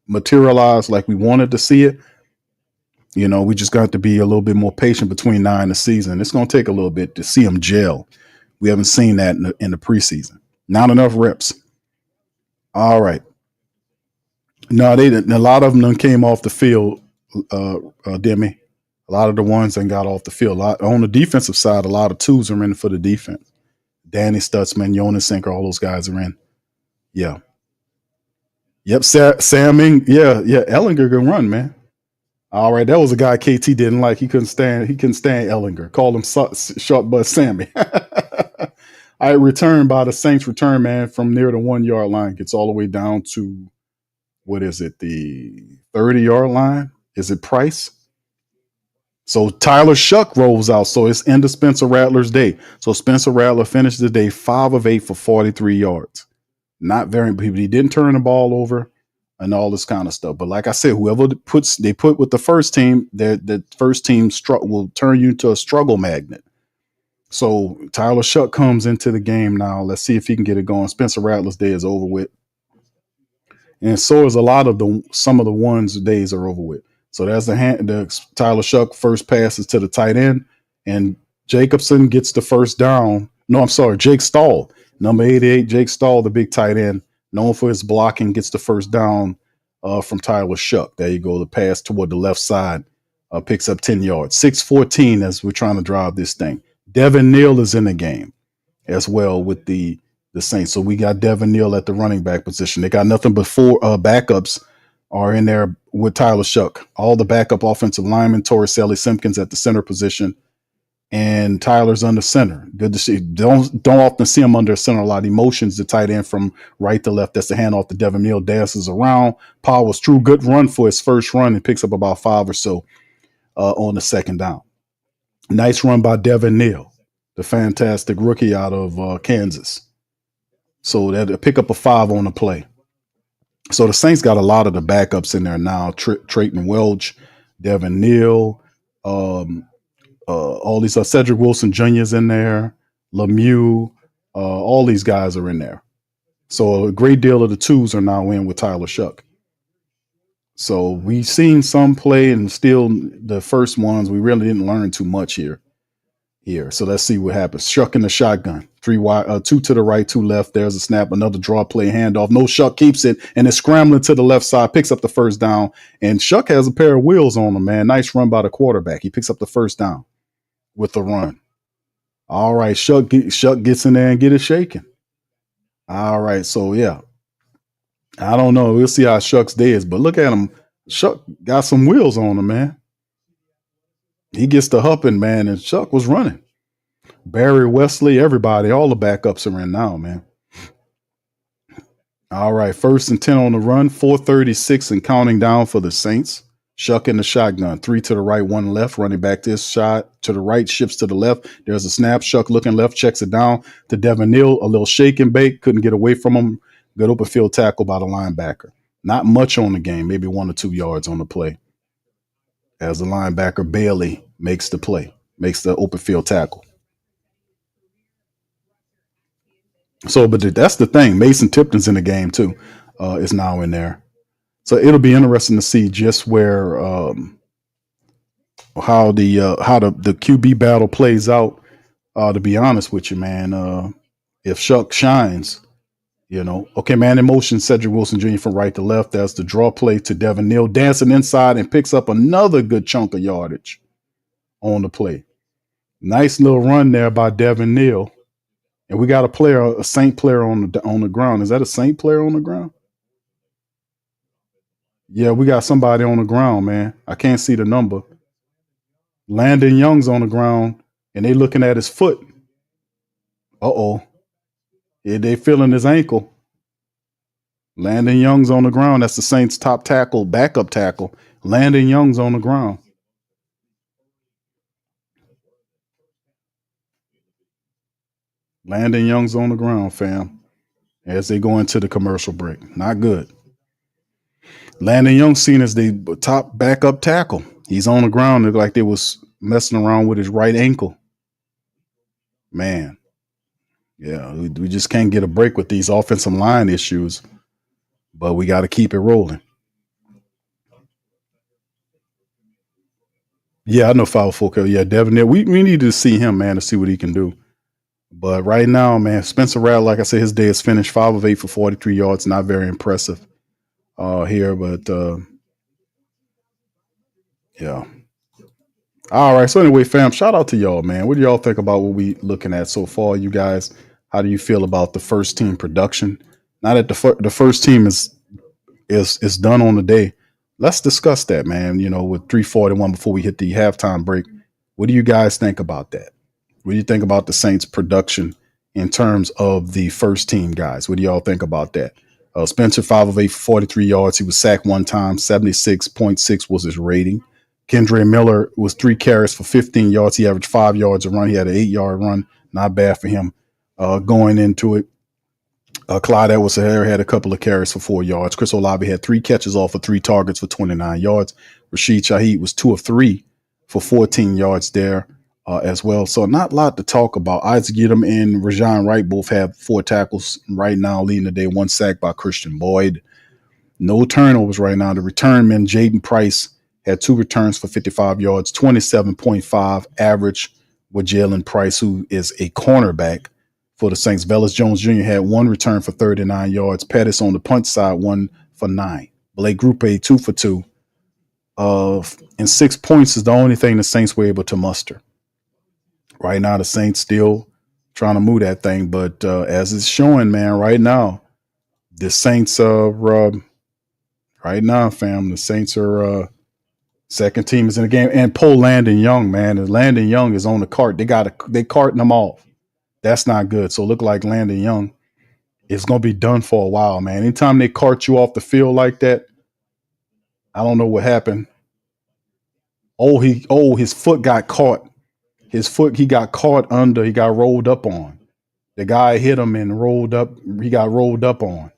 materialize like we wanted to see it, we just got to be a little bit more patient between now and the season. It's going to take a little bit to see them gel. We haven't seen that in the preseason. Not enough reps. All right. No, they didn't. A lot of them came off the field, Demi. A lot of the ones that got off the field. On the defensive side, a lot of twos are in for the defense. Danny Stutzman, Jonas Sinker, all those guys are in. Yeah. Yep, Sam. Yeah. Ellinger can run, man. All right, that was a guy KT didn't like. He couldn't stand Ellinger. Called him short butt Sammy. I returned by the Saints return man from near the 1 yard line. Gets all the way down to, what is it, the 30-yard line? Is it Price? So Tyler Shough rolls out. So it's into Spencer Rattler's day. So Spencer Rattler finished the day 5 of 8 for 43 yards. Not very, but he didn't turn the ball over and all this kind of stuff. But like I said, whoever they put with the first team, the first team will turn you into a struggle magnet. So Tyler Shough comes into the game now. Let's see if he can get it going. Spencer Rattler's day is over with. And so is some of the ones' days are over with. So that's the Tyler Shough first passes to the tight end, and Jacobson gets the first down. No, I'm sorry, Jake Stahl, number 88, Jake Stahl, the big tight end, known for his blocking, gets the first down from Tyler Shough. There you go, the pass toward the left side picks up 10 yards. 6:14 as we're trying to drive this thing. Devin Neal is in the game as well with the Saints. So we got Devin Neal at the running back position. They got nothing but 4 backups are in there with Tyler Shough. All the backup offensive linemen, Torricelli, Simpkins at the center position, and Tyler's under center. Good to see. Don't often see him under center a lot. He motions the tight end from right to left. That's the handoff to Devin Neal. Dances around. Powers through. Good run for his first run and picks up about 5 or so on the second down. Nice run by Devin Neal, the fantastic rookie out of Kansas. So that pick up a 5 on the play. So the Saints got a lot of the backups in there now. Trayton Welch, Devin Neal, all these Cedric Wilson Jr.'s in there, Lemieux, all these guys are in there. So a great deal of the twos are now in with Tyler Shough. So we've seen some play, and still the first ones, we really didn't learn too much here. So let's see what happens. Shough in the shotgun. 3 wide, 2 to the right, 2 left. There's a snap, another draw play handoff. No, Shough keeps it and is scrambling to the left side, picks up the first down. And Shough has a pair of wheels on him, man. Nice run by the quarterback. He picks up the first down with the run. All right, Shough gets in there and get it shaking. All right, so yeah. I don't know. We'll see how Shuck's day is, but look at him. Shuck got some wheels on him, man. He gets the hupping, man, and Shuck was running. Barry Wesley, everybody, all the backups are in now, man. All right, 1st and 10 on the run, 4:36 and counting down for the Saints. Shuck in the shotgun, 3 to the right, 1 left, running back this shot to the right, shifts to the left. There's a snap. Shuck looking left, checks it down to Devin Neal. A little shake and bake, couldn't get away from him. Good open field tackle by the linebacker. Not much on the game, maybe 1 or 2 yards on the play. As the linebacker Bailey makes the play, makes the open field tackle. So, but that's the thing. Mason Tipton's in the game too. Is now in there. So it'll be interesting to see just where how the QB battle plays out. To be honest with you, man, if Shuck shines, okay, man, in motion, Cedric Wilson Jr. from right to left. That's the draw play to Devin Neal, dancing inside and picks up another good chunk of yardage on the play. Nice little run there by Devin Neal. And we got a Saint player on the ground. Is that a Saint player on the ground? Yeah, we got somebody on the ground, man. I can't see the number. Landon Young's on the ground, and they looking at his foot. Uh-oh. Yeah, they feeling his ankle. Landon Young's on the ground. That's the Saints' top tackle, backup tackle. Landon Young's on the ground. Landon Young's on the ground, fam, as they go into the commercial break. Not good. Landon Young seen as the top backup tackle. He's on the ground. Looked like they was messing around with his right ankle. Man, yeah, we just can't get a break with these offensive line issues, but we got to keep it rolling. Yeah, I know foul Focal. Yeah, Devin Neal. We need to see him, man, to see what he can do. But right now, man, Spencer Rattler, like I said, his day is finished. 5 of 8 for 43 yards. Not very impressive here, but yeah. All right. So anyway, fam, shout out to y'all, man. What do y'all think about what we looking at so far? You guys, how do you feel about the first team production? Now that the first team is done on the day, let's discuss that, man. With 3:41 before we hit the halftime break, what do you guys think about that? What do you think about the Saints' production in terms of the first team guys? What do y'all think about that? Spencer, 5 of 8 for 43 yards. He was sacked 1 time. 76.6 was his rating. Kendre Miller was 3 carries for 15 yards. He averaged 5 yards a run. He had an 8-yard run. Not bad for him going into it. Clyde Edwards-Helaire had a couple of carries for 4 yards. Chris Olave had 3 catches off of 3 targets for 29 yards. Rashid Shaheed was 2 of 3 for 14 yards there. As well. So not a lot to talk about. Isaac Yiadom and Rajon Wright both have 4 tackles right now, leading the day. 1 sack by Christian Boyd. No turnovers right now. The return man, Jaden Price, had 2 returns for 55 yards, 27.5 average with Jalen Price, who is a cornerback for the Saints. Velus Jones Jr. had 1 return for 39 yards. Pettis on the punt side, 1 for 9. Blake Grupe, 2 for 2. And 6 points is the only thing the Saints were able to muster. Right now, the Saints still trying to move that thing, but as it's showing, man, right now, the Saints right now, fam, the Saints are second team is in the game, and pull Landon Young, man. And Landon Young is on the cart. They carting him off. That's not good. So look like Landon Young is gonna be done for a while, man. Anytime they cart you off the field like that, I don't know what happened. His foot got caught. He got caught under, he got rolled up on. The guy hit him and rolled up. He got rolled up on.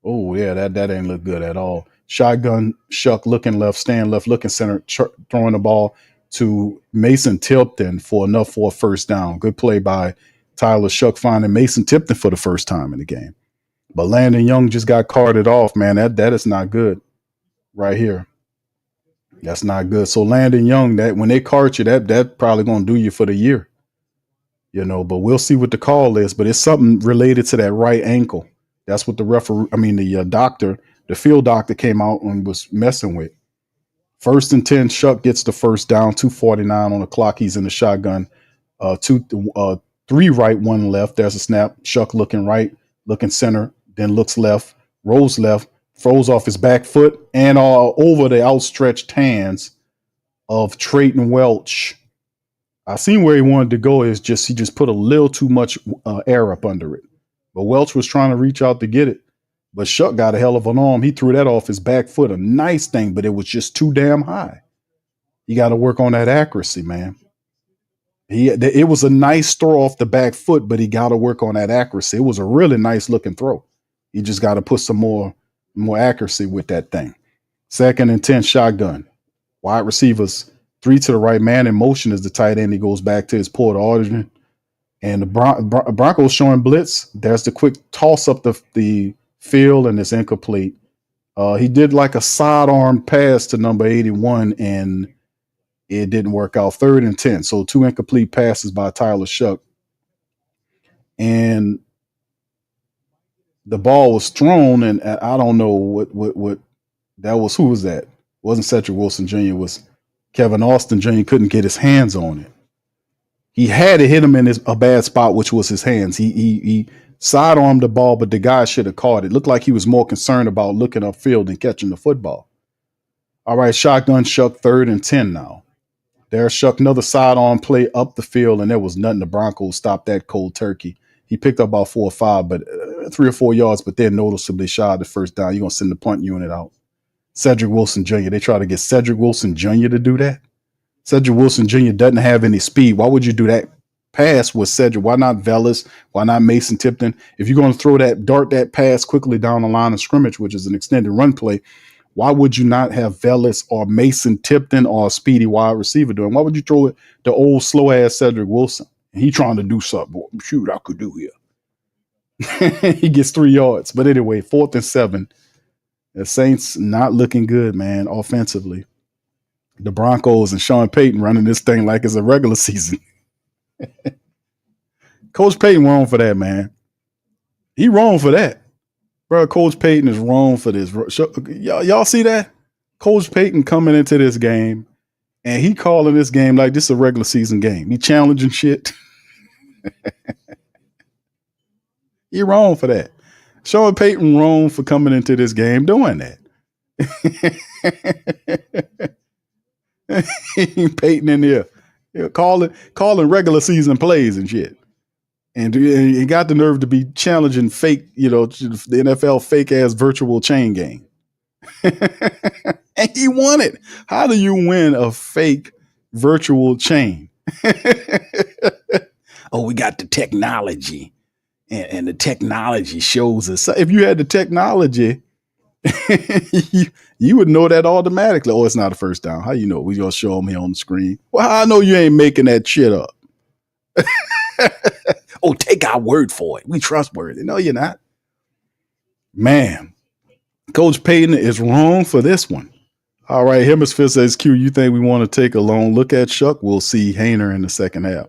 Oh, yeah, that ain't look good at all. Shotgun, Shuck looking left, stand left, looking center, throwing the ball to Mason Tipton for a first down. Good play by Tyler Shuck, finding Mason Tipton for the first time in the game. But Landon Young just got carted off, man. That is not good right here. That's not good. So Landon Young, that when they cart you, that probably gonna do you for the year, But we'll see what the call is. But it's something related to that right ankle. That's what the field doctor came out and was messing with. 1st and 10, Shuck gets the first down. 2:49 on the clock. He's in the shotgun. 3 right, 1 left. There's a snap. Shuck looking right, looking center, then looks left, rolls left, froze off his back foot and all over the outstretched hands of Trayton Welch. I seen where he wanted to go. He just put a little too much air up under it. But Welch was trying to reach out to get it. But Shough got a hell of an arm. He threw that off his back foot. A nice thing, but it was just too damn high. You got to work on that accuracy, man. It was a nice throw off the back foot, but he got to work on that accuracy. It was a really nice looking throw. You just got to put some more accuracy with that thing. 2nd and 10 shotgun. Wide receivers, 3 to the right, man in motion is the tight end. He goes back to his port origin. And the Broncos showing blitz. There's the quick toss up the field, and it's incomplete. He did like a sidearm pass to number 81, and it didn't work out. 3rd and 10. So 2 incomplete passes by Tyler Shough. And the ball was thrown, and I don't know what that was. Who was that? It wasn't Cedric Wilson Jr. It was Kevin Austin Jr. Couldn't get his hands on it. He had to hit him in a bad spot, which was his hands. He sidearmed the ball, but the guy should have caught it. Looked like he was more concerned about looking upfield and catching the football. All right, shotgun Shough, 3rd and 10 now. There's Shough, another sidearm play up the field, and there was nothing. The Broncos stopped that cold turkey. He picked up about 4 or 5, but 3 or 4 yards, but they're noticeably shy of the first down. You're going to send the punt unit out. Cedric Wilson Jr., they try to get Cedric Wilson Jr. to do that. Cedric Wilson Jr. doesn't have any speed. Why would you do that pass with Cedric? Why not Velus? Why not Mason Tipton? If you're going to dart that pass quickly down the line of scrimmage, which is an extended run play, why would you not have Velus or Mason Tipton or a speedy wide receiver doing? Why would you throw it the old slow ass Cedric Wilson? And he trying to do something. Well, shoot, I could do here. He gets 3 yards. But anyway, 4th and 7. The Saints not looking good, man, offensively. The Broncos and Sean Payton running this thing like it's a regular season. Coach Payton wrong for that, man. He wrong for that. Bro, Coach Payton is wrong for this. Y'all see that? Coach Payton coming into this game, and he calling this game like this is a regular season game. He challenging shit. He wrong for that. Sean Payton wrong for coming into this game doing that. Payton in there calling regular season plays and shit. And he got the nerve to be challenging fake, the NFL fake ass virtual chain game. And he won it. How do you win a fake virtual chain? Oh, we got the technology. And the technology shows us. If you had the technology, you would know that automatically. Oh, it's not a first down. How you know? We gonna show them here on the screen. Well, I know you ain't making that shit up. Oh, take our word for it. We trustworthy. No, you're not. Man, Coach Payton is wrong for this one. All right, Hemisphere says, Q, you think we want to take a long look at Shough? We'll see Hainer in the second half.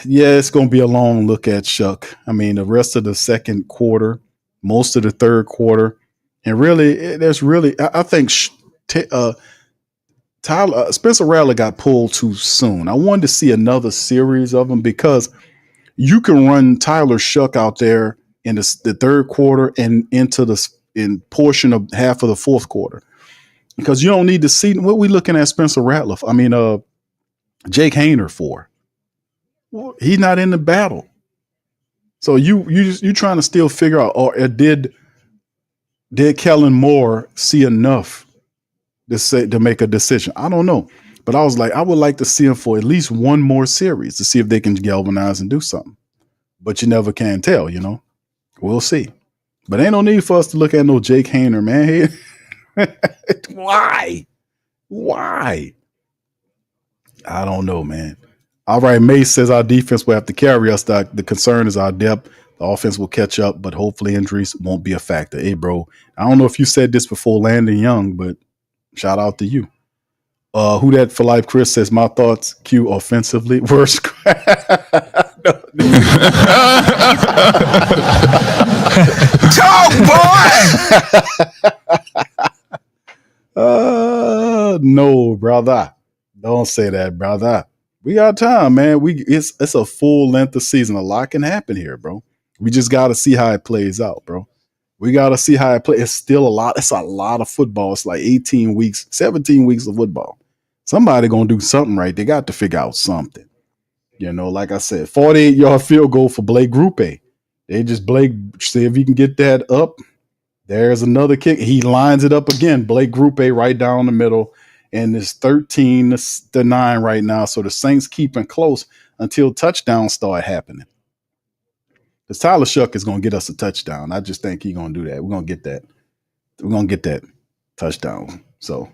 Yeah, it's going to be a long look at Shough. I mean, the rest of the second quarter, most of the third quarter, and really, I think Spencer Rattler got pulled too soon. I wanted to see another series of them because you can run Tyler Shough out there in the third quarter and into in portion of half of the fourth quarter because you don't need to see what we looking at Spencer Rattler. Jake Haener for. Well, he's not in the battle. So you trying to still figure out, or did Kellen Moore see enough to make a decision? I don't know. But I was like, I would like to see him for at least one more series to see if they can galvanize and do something. But you never can tell, We'll see. But ain't no need for us to look at no Jake Haener, man. Why? I don't know, man. All right, Mace says our defense will have to carry us. The concern is our depth. The offense will catch up, but hopefully injuries won't be a factor. Hey, bro, I don't know if you said this before Landon Young, but shout out to you. Who that for life? Chris says my thoughts. Q offensively worst. Talk, boy. No, brother. Don't say that, brother. We got time, man. It's a full length of season. A lot can happen here, bro. We just got to see how it plays out, bro. We got to see how it plays. It's still a lot. It's a lot of football. It's like 18 weeks, 17 weeks of football. Somebody going to do something right. They got to figure out something. Like I said, 48-yard field goal for Blake Grupe. They just see if he can get that up. There's another kick. He lines it up again. Blake Grupe right down the middle. And it's 13-9 right now. So the Saints keeping close until touchdowns start happening. Because Tyler Shough is going to get us a touchdown. I just think he's going to do that. We're going to get that. We're going to get that touchdown. So,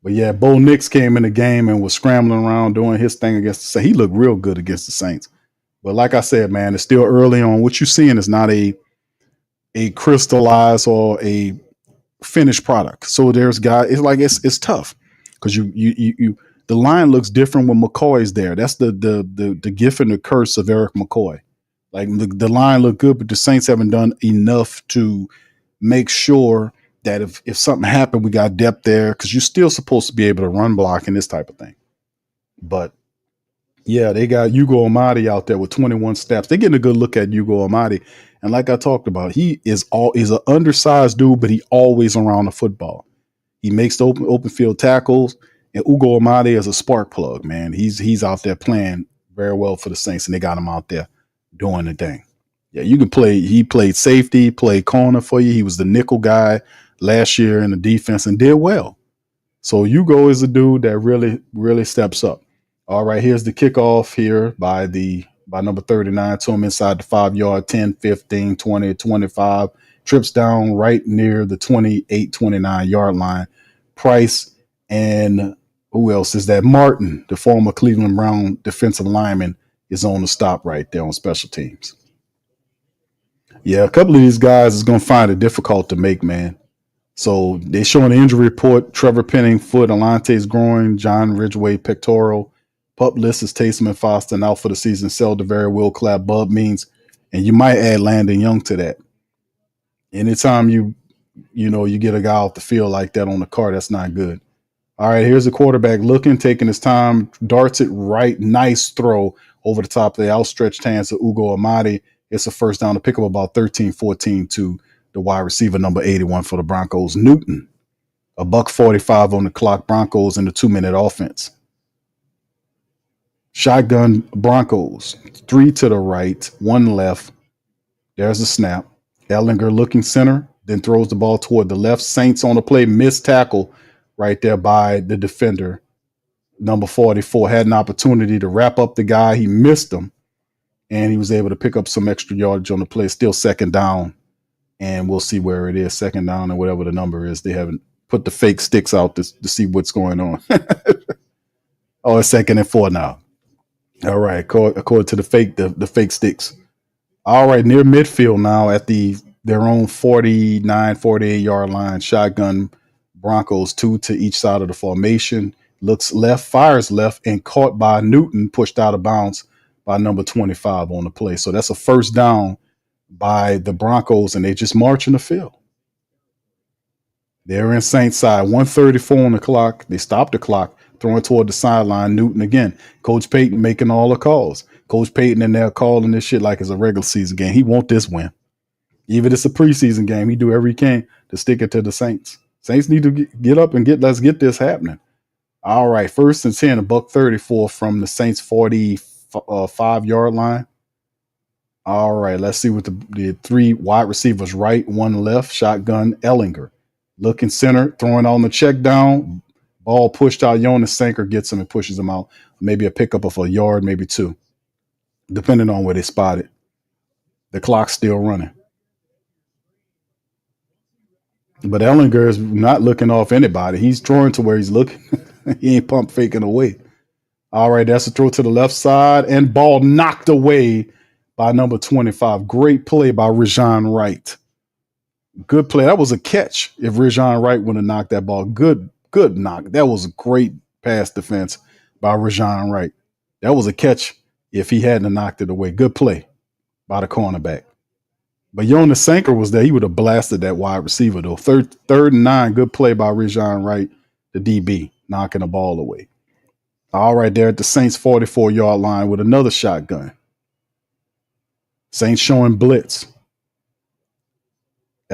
but yeah, Bo Nix came in the game and was scrambling around doing his thing against the Saints. He looked real good against the Saints. But like I said, man, it's still early on. What you're seeing is not a crystallized or a finished product. So there's guys. It's like it's tough because you the line looks different when McCoy's there. That's the gift and the curse of Eric McCoy. Like the line looked good, but the Saints haven't done enough to make sure that if something happened, we got depth there because you're still supposed to be able to run block and this type of thing. But yeah, they got Hugo Amadi out there with 21 steps. They're getting a good look at Hugo Amadi. And like I talked about, he is an undersized dude, but he always around the football. He makes the open field tackles, and Hugo Amadi is a spark plug, man. He's out there playing very well for the Saints, and they got him out there doing the thing. Yeah, you can play. He played safety, played corner for you. He was the nickel guy last year in the defense and did well. So Hugo is a dude that really, really steps up. All right, here's the kickoff here by number 39 to him inside the 5-yard, 10, 15, 20, 25. Trips down right near the 28, 29-yard line. Price and who else is that? Martin, the former Cleveland Brown defensive lineman, is on the stop right there on special teams. Yeah, a couple of these guys is going to find it difficult to make, man. So they showing the injury report: Trevor Penning, foot; Alante's groin; John Ridgway, pectoral; Pup list is Taysom and Foster out for the season. Selderberry, Will Clapp, Bub Means, and you might add Landon Young to that. Anytime you get a guy off the field like that on the card, that's not good. All right, here's the quarterback looking, taking his time, darts it right. Nice throw over the top of the outstretched hands of Hugo Amadi. It's a first down to pick up about 13-14 to the wide receiver, number 81 for the Broncos, Newton. $1:45 on the clock. Broncos in the 2-minute offense. Shotgun Broncos, 3 to the right, 1 left. There's a snap. Ellinger looking center, then throws the ball toward the left. Saints on the play, missed tackle right there by the defender. Number 44 had an opportunity to wrap up the guy. He missed him, and he was able to pick up some extra yardage on the play. Still second down, and we'll see where it is. Second down and whatever the number is. They haven't put the fake sticks out to see what's going on. Oh, it's 2nd and 4 now. All right, according to the fake sticks. All right, near midfield now at their own 49, 48-yard line. Shotgun Broncos, 2 to each side of the formation. Looks left, fires left, and caught by Newton, pushed out of bounds by number 25 on the play. So that's a first down by the Broncos, and they just marching the field. They're in Saints side, 1:34 on the clock. They stopped the clock, throwing toward the sideline. Newton again. Coach Payton making all the calls. Coach Payton in there calling this shit like it's a regular season game. He want this win. Even if it's a preseason game, he do every he can to stick it to the Saints. Saints need to get up and let's get this happening. All right, 1st and 10, $1:34 from the Saints 45-yard line. All right, let's see what the 3 wide receivers right, 1 left. Shotgun Ellinger. Looking center, throwing on the check down. Ball pushed out. Jonas Sanker gets him and pushes him out. Maybe a pickup of a yard, maybe 2, depending on where they spot it. The clock's still running. But Ellinger is not looking off anybody. He's throwing to where he's looking. He ain't pump faking away. All right, that's a throw to the left side, and ball knocked away by number 25. Great play by Rajon Wright. Good play. That was a catch if Rajon Wright would have knocked that ball. Good knock. That was a great pass defense by Rajon Wright. That was a catch if he hadn't knocked it away. Good play by the cornerback. But Jonas Sanker was there. He would have blasted that wide receiver, though. Third and 9. Good play by Rajon Wright, the DB, knocking the ball away. All right, there at the Saints 44-yard line with another shotgun. Saints showing blitz.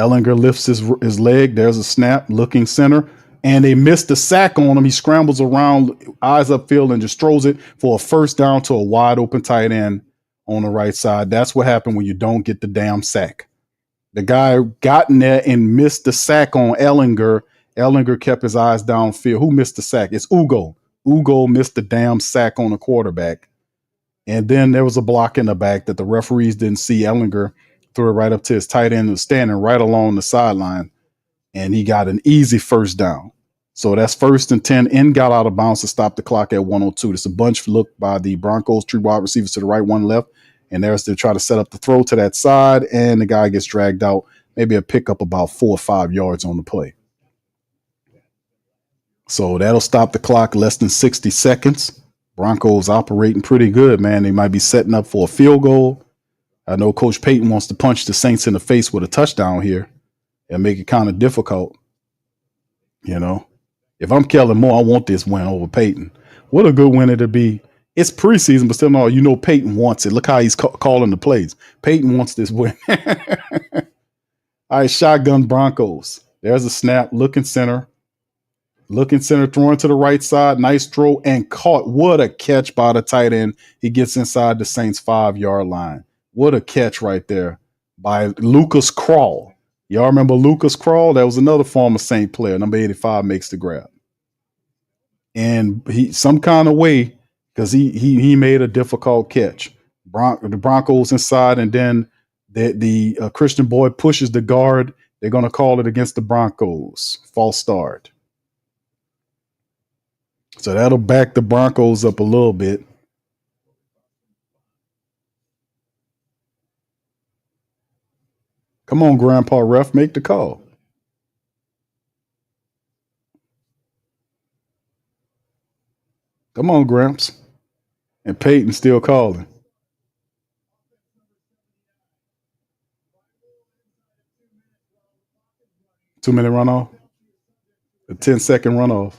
Ellinger lifts his leg. There's a snap, looking center, and they missed the sack on him. He scrambles around, eyes upfield, and just throws it for a first down to a wide open tight end on the right side. That's what happened when you don't get the damn sack. The guy got in there and missed the sack on Ellinger. Ellinger kept his eyes downfield. Who missed the sack? It's Ugo. Ugo missed the damn sack on the quarterback. And then there was a block in the back that the referees didn't see. Ellinger threw it right up to his tight end, who was standing right along the sideline, and he got an easy first down. So that's 1st and 10, and got out of bounds to stop the clock at 102. It's a bunch look by the Broncos, 3 wide receivers to the right, 1 left. And there's to try to set up the throw to that side, and the guy gets dragged out, maybe a pickup about 4 or 5 yards on the play. So that'll stop the clock, less than 60 seconds. Broncos operating pretty good, man. They might be setting up for a field goal. I know Coach Payton wants to punch the Saints in the face with a touchdown here and make it kind of difficult. You know, if I'm Kellen Moore, I want this win over Payton. What a good win it'd be. It's preseason, but still, no, you know Payton wants it. Look how he's calling the plays. Payton wants this win. All right, shotgun Broncos. There's a snap, looking center, throwing to the right side. Nice throw and caught. What a catch by the tight end. He gets inside the Saints 5-yard line. What a catch right there by Lucas Krull. Y'all remember Lucas Krull? That was another former Saint player. Number 85 makes the grab. And he, some kind of way, because he made a difficult catch. The Broncos inside, and then the Christian Boyd pushes the guard. They're going to call it against the Broncos. False start. So that'll back the Broncos up a little bit. Come on, Grandpa Ref, make the call. Come on, Gramps. And Peyton still calling. Two-minute runoff. A 10-second runoff.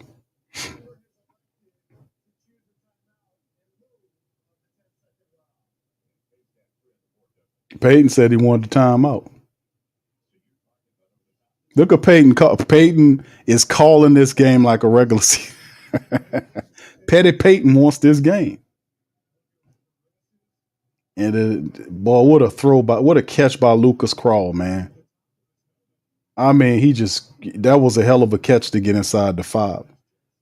Peyton said he wanted the timeout. Look at Peyton. Peyton is calling this game like a regular season. Petty Peyton wants this game. And boy, what a throw by, what a catch by Lucas Krull, man. I mean, that was a hell of a catch to get inside the 5.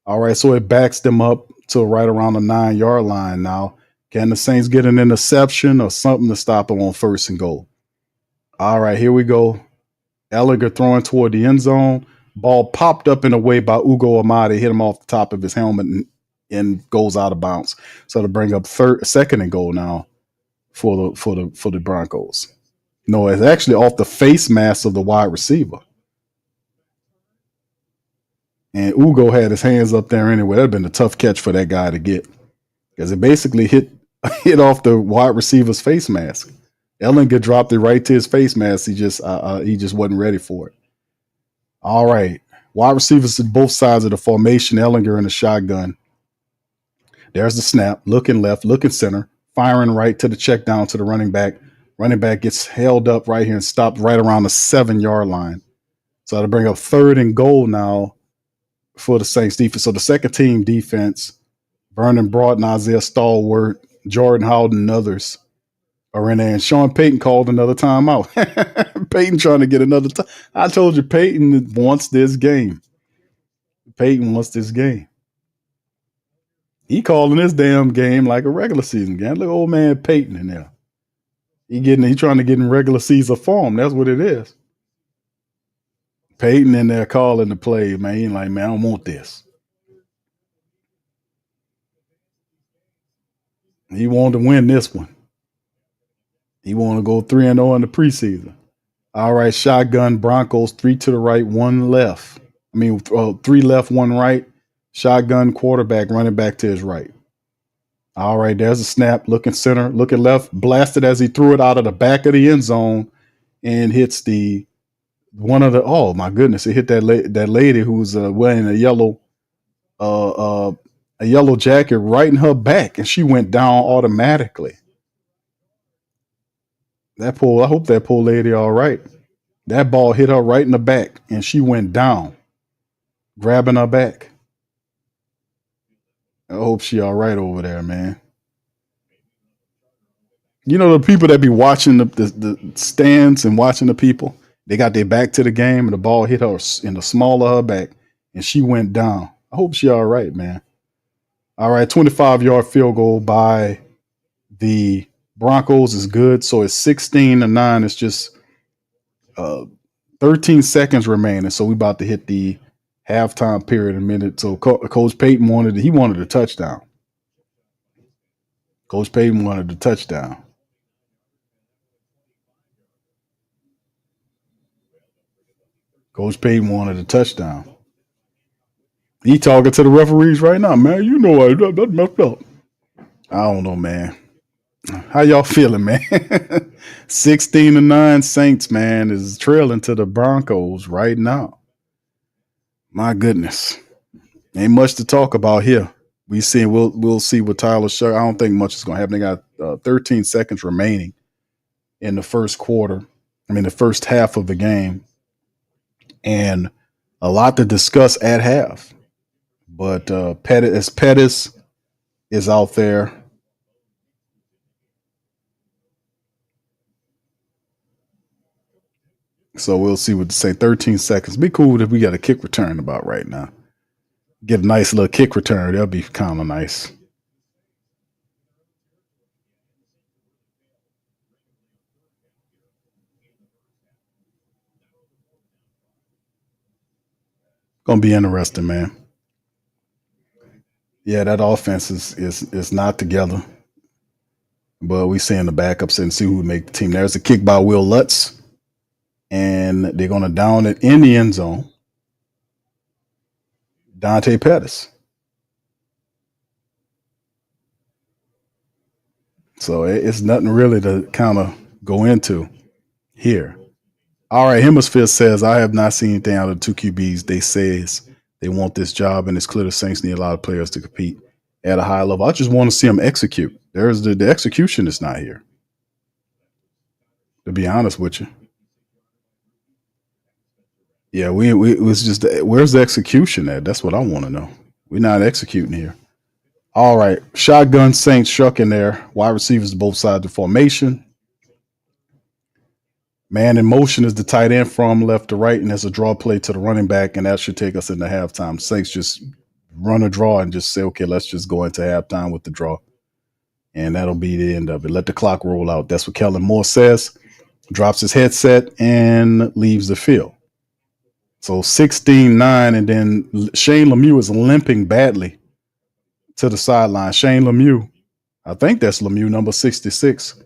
All right, so it backs them up to right around the 9-yard line now. Can the Saints get an interception or something to stop them on 1st and goal? All right, here we go. Ellinger throwing toward the end zone. Ball popped up in a way by Ugo Amadi, hit him off the top of his helmet and goes out of bounds. So to bring up 2nd and goal now for the Broncos. No, it's actually off the face mask of the wide receiver. And Ugo had his hands up there anyway. That'd been a tough catch for that guy to get, because it basically hit off the wide receiver's face mask. Ellinger dropped it right to his face mask. He just wasn't ready for it. All right. Wide receivers to both sides of the formation. Ellinger in the shotgun. There's the snap. Looking left, looking center. Firing right to the check down to the running back. Running back gets held up right here and stopped right around the 7-yard line. So to bring up 3rd and goal now for the Saints defense. So the second team defense, Vernon Broughton, Isaiah Stallworth, Jordan Howden, and others are in there. And Sean Payton called another timeout. Payton trying to get another time. I told you, Payton wants this game. Payton wants this game. He calling this damn game like a regular season game. Look, old man Payton in there. He trying to get in regular season form. That's what it is. Payton in there calling the play, man. He like, man, I don't want this. He wanted to win this one. He want to go 3-0 in the preseason. All right, shotgun Broncos, 3 to the right, 1 left. 3 left, 1 right. Shotgun quarterback, running back to his right. All right, there's a snap, looking center, looking left, blasted as he threw it out of the back of the end zone and hits oh my goodness, it hit that lady who's wearing a yellow jacket right in her back, and she went down automatically. I hope that poor lady all right. That ball hit her right in the back, and she went down, grabbing her back. I hope she all right over there, man. You know the people that be watching the stands and watching the people, they got their back to the game, and the ball hit her in the small of her back, and she went down. I hope she all right, man. All right, 25-yard field goal by the Broncos is good. So it's 16-9. It's just 13 seconds remaining. So we about to hit the halftime period in a minute. So Coach Payton wanted a touchdown. Coach Payton wanted a touchdown. Coach Payton wanted a touchdown. He talking to the referees right now, man. You know that messed up. I don't know, man. How y'all feeling, man? 16-9 Saints, man, is trailing to the Broncos right now. My goodness. Ain't much to talk about here. We'll see what Tyler Shough. I don't think much is gonna happen. They got 13 seconds remaining in the first quarter. The first half of the game. And a lot to discuss at half. But Pettis is out there. So we'll see what to say. 13 seconds. Be cool if we got a kick return about right now. Get a nice little kick return. That'll be kind of nice. Gonna be interesting, man. Yeah, that offense is not together. But we seeing the backups and see who would make the team. There's a kick by Will Lutz. And they're going to down it in the end zone. Dante Pettis. So it's nothing really to kind of go into here. All right, Hemisphere says, I have not seen anything out of the two QBs. They says they want this job, and it's clear the Saints need a lot of players to compete at a high level. I just want to see them execute. There's the execution is not here, to be honest with you. Yeah, we was just where's the execution at? That's what I want to know. We're not executing here. All right, shotgun Saints Shough in there. Wide receivers to both sides of the formation. Man in motion is the tight end from left to right, and there's a draw play to the running back, and that should take us into halftime. Saints just run a draw and just say, okay, let's just go into halftime with the draw, and that'll be the end of it. Let the clock roll out. That's what Kellen Moore says. Drops his headset and leaves the field. So 16-9, and then Shane Lemieux is limping badly to the sideline. Shane Lemieux, I think that's Lemieux, number 66.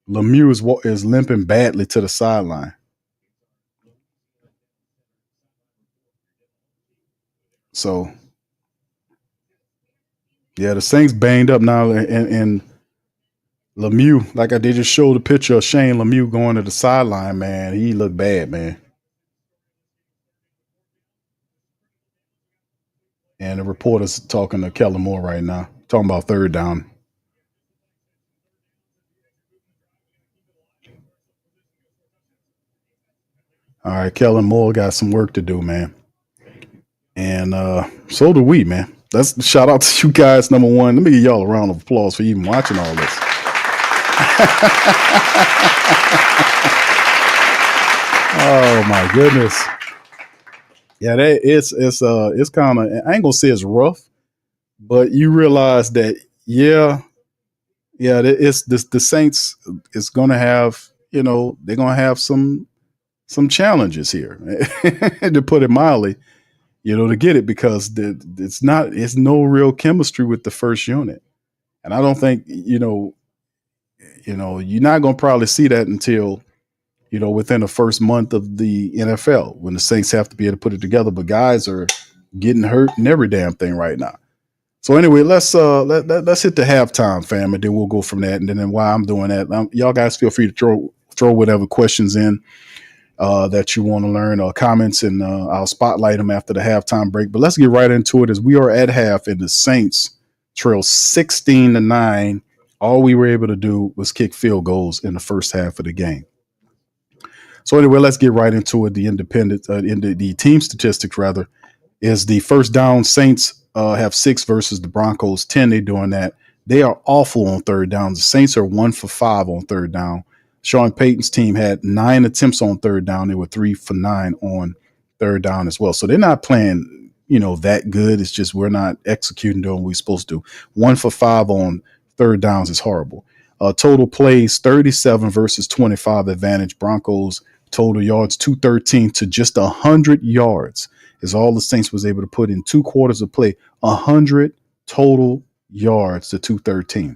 Lemieux is limping badly to the sideline. So, yeah, the Saints banged up now, and Lemieux, like I did just show the picture of Shane Lemieux going to the sideline, man. He looked bad, man. And the reporter's talking to Kellen Moore right now, talking about third down. All right, Kellen Moore got some work to do, man. And so do we, man. Let's shout out to you guys, number one. Let me give y'all a round of applause for even watching all this. Oh my goodness. Yeah, it's kind of, I ain't gonna say it's rough, but you realize that it's this, the Saints is gonna have, they're gonna have some challenges here, to put it mildly, to get it, because it's no real chemistry with the first unit, and I don't think you're not gonna probably see that until within the first month of the NFL, when the Saints have to be able to put it together. But guys are getting hurt and every damn thing right now. So anyway, let's hit the halftime, fam, and then we'll go from that. And then while I'm doing that, y'all guys feel free to throw whatever questions in that you want to learn, or comments, and I'll spotlight them after the halftime break. But let's get right into it, as we are at half, and the Saints trail 16-9. All we were able to do was kick field goals in the first half of the game. So anyway, let's get right into it. The team statistics rather is the first down. Saints have 6 versus the Broncos 10. They're doing that. They are awful on third down. The Saints are 1 for 5 on third down. Sean Payton's team had 9 attempts on third down. They were 3 for 9 on third down as well. So they're not playing, that good. It's just we're not executing doing what we're supposed to do. 1 for 5 on third downs is horrible. Total plays 37 versus 25 advantage. Broncos total yards 213 to just 100 yards is all the Saints was able to put in 2 quarters of play. 100 total yards to 213.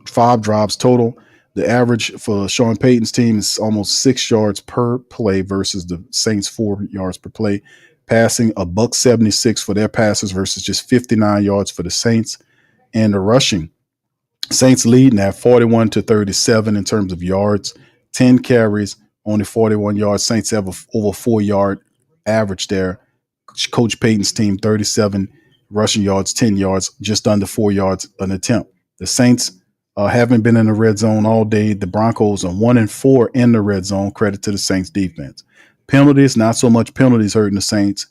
5 drives total. The average for Sean Payton's team is almost 6 yards per play versus the Saints 4 yards per play. Passing $176 for their passes versus just 59 yards for the Saints. And the rushing, Saints leading at 41-37 in terms of yards. 10 carries, only 41 yards. Saints have over 4-yard average there. Coach Payton's team 37 rushing yards, 10 yards, just under 4 yards an attempt. The Saints haven't been in the red zone all day. The Broncos are 1-4 in the red zone. Credit to the Saints defense. Penalties, not so much penalties hurting the Saints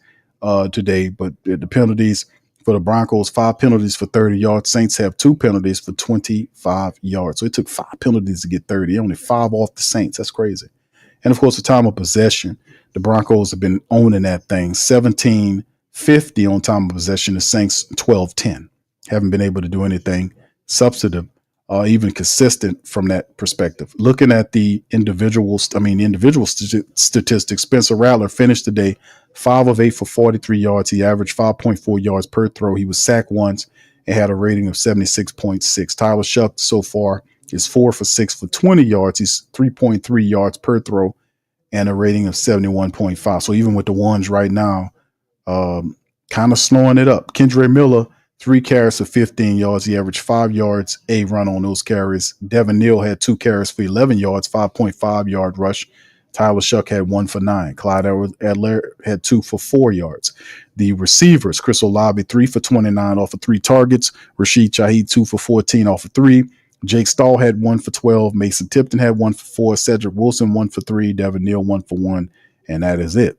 today, but the penalties for the Broncos, 5 penalties for 30 yards. Saints have 2 penalties for 25 yards. So it took 5 penalties to get 30. Only 5 off the Saints. That's crazy. And, of course, the time of possession, the Broncos have been owning that thing. 17-50 on time of possession. The Saints 12-10. Haven't been able to do anything substantive, even consistent from that perspective. Looking at the individual statistics, Spencer Rattler finished the day 5 of 8 for 43 yards. He averaged 5.4 yards per throw. He was sacked once and had a rating of 76.6. Tyler Shough so far is 4 for 6 for 20 yards. He's 3.3 yards per throw and a rating of 71.5. So even with the ones right now, kind of slowing it up. Kendre Miller, 3 carries for 15 yards. He averaged 5 yards a run on those carries. Devin Neal had 2 carries for 11 yards, 5.5 yard rush. Tyler Shough had 1 for 9. Clyde Edler had 2 for 4 yards. The receivers, Chris Olave, 3 for 29 off of 3 targets. Rashid Shaheed, 2 for 14 off of 3. Jake Stahl had 1 for 12. Mason Tipton had 1 for 4. Cedric Wilson, 1 for 3. Devin Neal, 1 for 1. And that is it.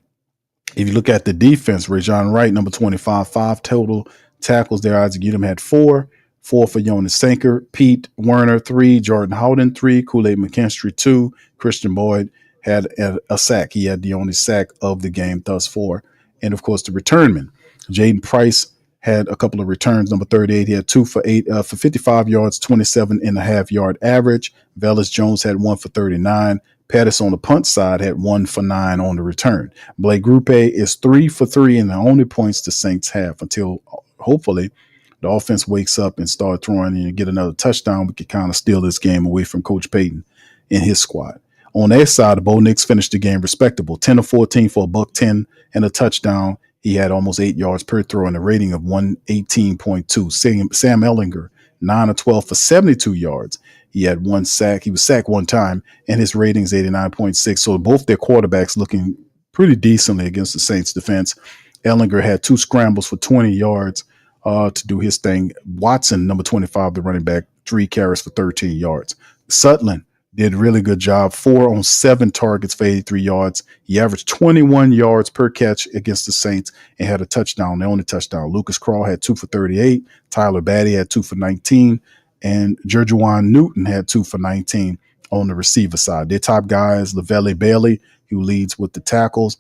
If you look at the defense, Rajon Wright, number 25, 5 total tackles there. Isaac Edom had 4 for Jonas Sanker. Pete Werner, 3. Jordan Howden, 3. Kool-Aid McKinstry, 2. Christian Boyd had a sack. He had the only sack of the game thus far. And, of course, the returnman. Jaden Price had a couple of returns. Number 38, he had 2 for 8 for 55 yards, 27.5 yard average. Velus Jones had 1 for 39. Pettis on the punt side had 1 for 9 on the return. Blake Grupe is 3 for 3 in the only points the Saints have until hopefully the offense wakes up and start throwing and get another touchdown. We can kind of steal this game away from Coach Payton and his squad. On their side, the Bo Nix finished the game respectable, 10 of 14 for $110 and a touchdown. He had almost 8 yards per throw and a rating of 118.2. Sam Ehlinger, 9 of 12 for 72 yards. He had 1 sack. He was sacked 1 time, and his rating is 89.6. So both their quarterbacks looking pretty decently against the Saints defense. Ehlinger had 2 scrambles for 20 yards to do his thing. Watson, number 25, the running back, 3 carries for 13 yards. Sutton did a really good job, 4 on 7 targets for 83 yards. He averaged 21 yards per catch against the Saints and had a touchdown, the only touchdown. Lucas Crawl had 2 for 38. Tyler Batty had 2 for 19. And Jerjuan Newton had 2 for 19 on the receiver side. Their top guys, Lavelle Bailey, who leads with the tackles.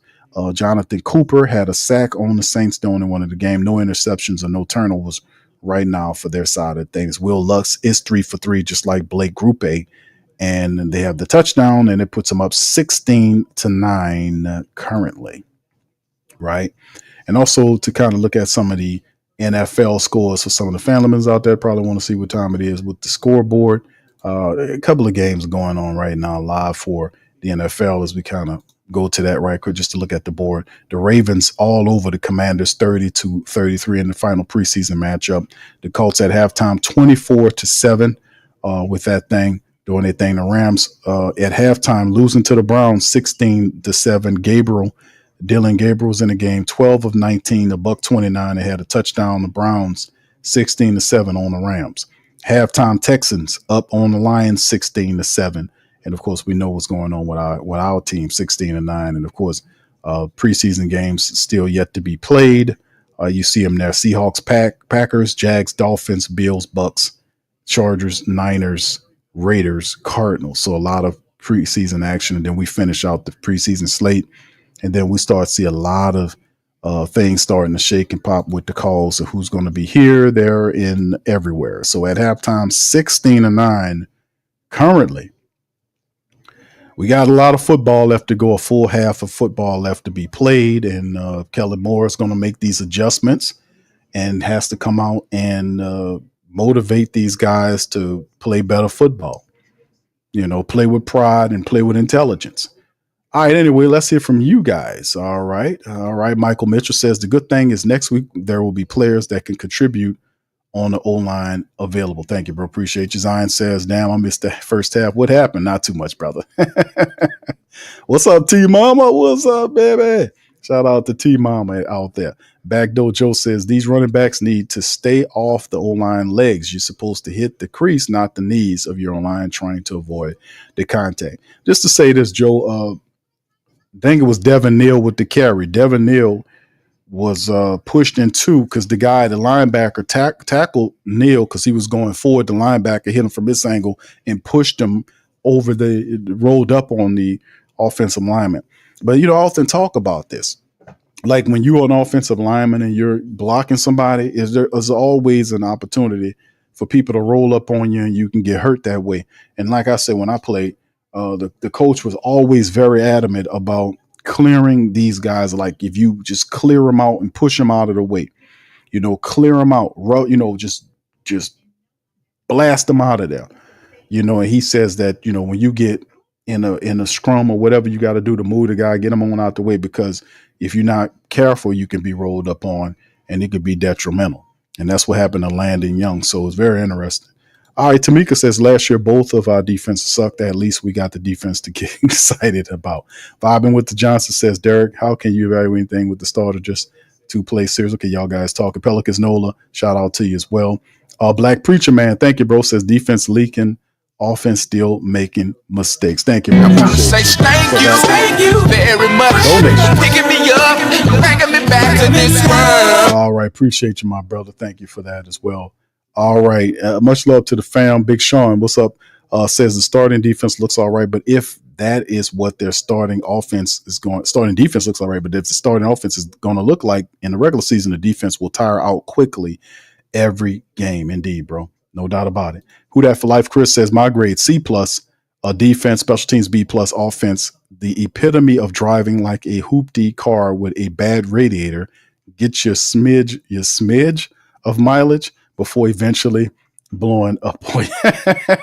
Jonathan Cooper had a sack on the Saints, the only one of the game. No interceptions or no turnovers right now for their side of things. Will Lux is 3 for 3, just like Blake Grupe. And they have the touchdown, and it puts them up 16-9 currently, right? And also to kind of look at some of the NFL scores for some of the family members out there, probably want to see what time it is with the scoreboard. A couple of games going on right now live for the NFL as we kind of go to that right quick just to look at the board. The Ravens all over the Commanders 30-33 in the final preseason matchup. The Colts at halftime 24-7 with that thing. Doing their thing. The Rams at halftime losing to the Browns 16-7. Dylan Gabriel's in the game, 12 of 19, $129. They had a touchdown. The Browns 16-7 on the Rams. Halftime Texans up on the Lions 16-7. And of course, we know what's going on with our team, 16-9, and of course, preseason games still yet to be played. You see them there: Seahawks, Packers, Jags, Dolphins, Bills, Bucks, Chargers, Niners, Raiders, Cardinals. So a lot of preseason action, and then we finish out the preseason slate, and then we start to see a lot of things starting to shake and pop with the calls of who's going to be here, there, and everywhere. So at halftime, 16-9 currently. We got a lot of football left to go, a full half of football left to be played, and Kellen Moore is going to make these adjustments and has to come out and motivate these guys to play better football, play with pride and play with intelligence. All right, anyway, let's hear from you guys. All right. Michael Mitchell says the good thing is next week there will be players that can contribute on the O-line available. Thank you, bro. Appreciate you. Zion says, damn, I missed the first half. What happened? Not too much, brother. What's up, T-Mama? What's up, baby? Shout out to T-Mama out there. Backdoor Joe says, these running backs need to stay off the O-line legs. You're supposed to hit the crease, not the knees of your O-line, trying to avoid the contact. Just to say this, Joe, I think it was Devin Neal with the carry. Devin Neal was pushed in two because the linebacker tackled Neal because he was going forward. The linebacker hit him from this angle and pushed him rolled up on the offensive lineman. But, I often talk about this. Like when you're an offensive lineman and you're blocking somebody, there's always an opportunity for people to roll up on you and you can get hurt that way. And like I said, when I played, the coach was always very adamant about clearing these guys. Like if you just clear them out and push them out of the way, clear them out, just blast them out of there, and he says that, when you get in a scrum or whatever you got to do to move the guy, get him on out the way, because if you're not careful, you can be rolled up on and it could be detrimental. And that's what happened to Landon Young. So it's very interesting. All right, Tamika says last year both of our defenses sucked. At least we got the defense to get excited about. Vibing with the Johnson says, Derek, how can you evaluate anything with the starter just to play series? Okay, y'all guys talking. Pelicans Nola, shout out to you as well. Black Preacher Man, thank you, bro. Says defense leaking, offense still making mistakes. Thank you, man. Say thank you very much. Picking me up, bringing me back to this world. All right, appreciate you, my brother. Thank you for that as well. All right. Much love to the fam. Big Sean, what's up? Says the starting defense looks all right, but if that is what their starting defense looks all right, but if the starting offense is going to look like in the regular season, the defense will tire out quickly every game. Indeed, bro. No doubt about it. Who Dat for Life? Chris says my grade C+, defense, special teams B+, offense, the epitome of driving like a hoopty car with a bad radiator. Get your smidge of mileage before eventually blowing up.